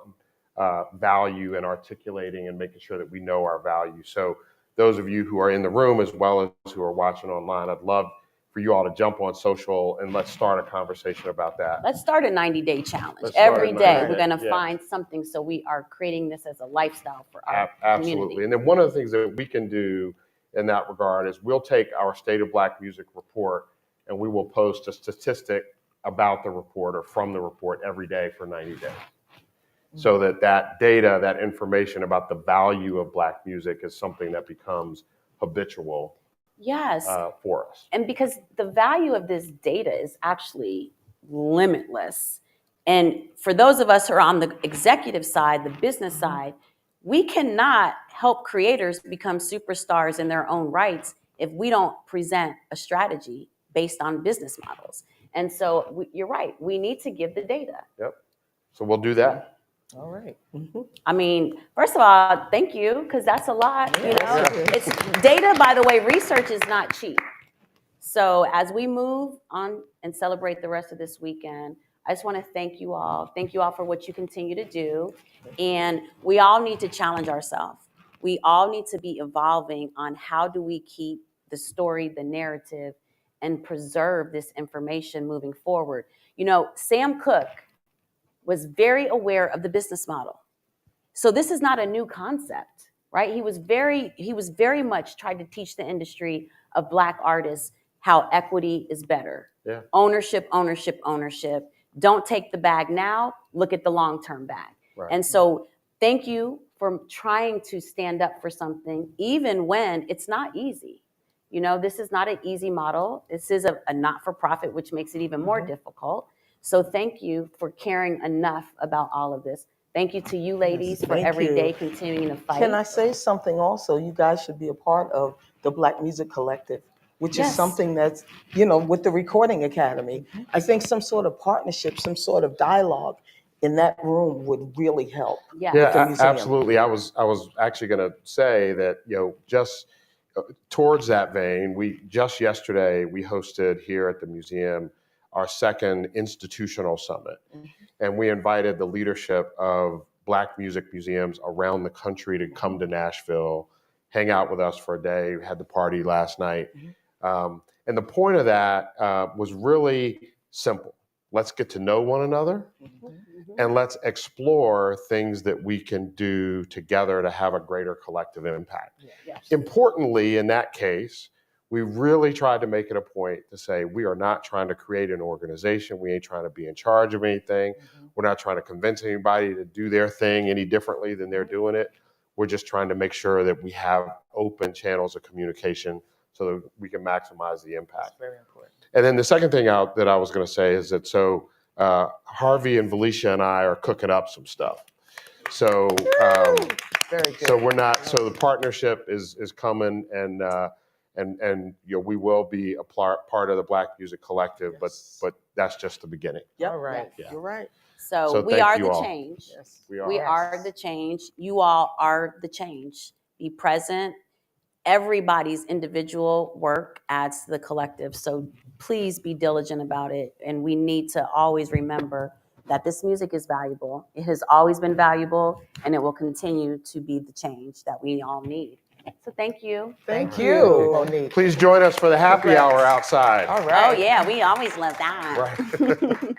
value and articulating and making sure that we know our value. So those of you who are in the room as well as who are watching online, I'd love for you all to jump on social and let's start a conversation about that. Let's start a 90-day challenge. Let's start Every a day 90-day, we're going to yeah. find something, so we are creating this as a lifestyle for our Absolutely. community. And then one of the things that we can do in that regard is we'll take our State of Black Music report and we will post a statistic about the report or from the report every day for 90 days. So that data, that information about the value of Black music is something that becomes habitual. Yes. For us. And because the value of this data is actually limitless. And for those of us who are on the executive side, the business side, we cannot help creators become superstars in their own rights if we don't present a strategy based on business models. And so you're right, we need to give the data. Yep. So we'll do that. All right. I mean, first of all, thank you, because that's a lot. It's data, by the way, research is not cheap. So as we move on and celebrate the rest of this weekend, I just want to thank you all. Thank you all for what you continue to do. And we all need to challenge ourselves. We all need to be evolving on how do we keep the story, the narrative, and preserve this information moving forward. Sam Cooke was very aware of the business model. So this is not a new concept, right? He was very much trying to teach the industry of Black artists how equity is better. Yeah. Ownership. Don't take the bag now, look at the long-term bag. Right. And so thank you for trying to stand up for something, even when it's not easy. This is not an easy model. This is a not-for-profit, which makes it even more difficult. So thank you for caring enough about all of this. Thank you to you ladies for every day continuing to fight. Can I say something also? You guys should be a part of the Black Music Collective, which is something that's, with the Recording Academy. I think some sort of partnership, some sort of dialogue in that room would really help. Yeah, with the museum. Absolutely. I was actually going to say that, just towards that vein, just yesterday, we hosted here at the museum our second institutional summit. And we invited the leadership of Black music museums around the country to come to Nashville, hang out with us for a day. We had the party last night. And the point of that was really simple. Let's get to know one another and let's explore things that we can do together to have a greater collective impact. Importantly, in that case, we really tried to make it a point to say we are not trying to create an organization. We ain't trying to be in charge of anything. We're not trying to convince anybody to do their thing any differently than they're doing it. We're just trying to make sure that we have open channels of communication so that we can maximize the impact. That's very important. And then the second thing that I was going to say is that Harvey and Felicia and I are cooking up some stuff. So Very good. so we're not. So the partnership is coming, and and we will be a part of the Black Music Collective, but that's just the beginning. Yep. All right. Yeah. You're right. So we thank are you the all. change. Yes. We are the change. You all are the change. Be present. Everybody's individual work adds to the collective. So please be diligent about it. And we need to always remember that this music is valuable. It has always been valuable, and it will continue to be the change that we all need. So thank you. Thank you, Monique. Monique. Please join us for the happy Congrats. hour outside. All right. Oh yeah, we always love that. Right.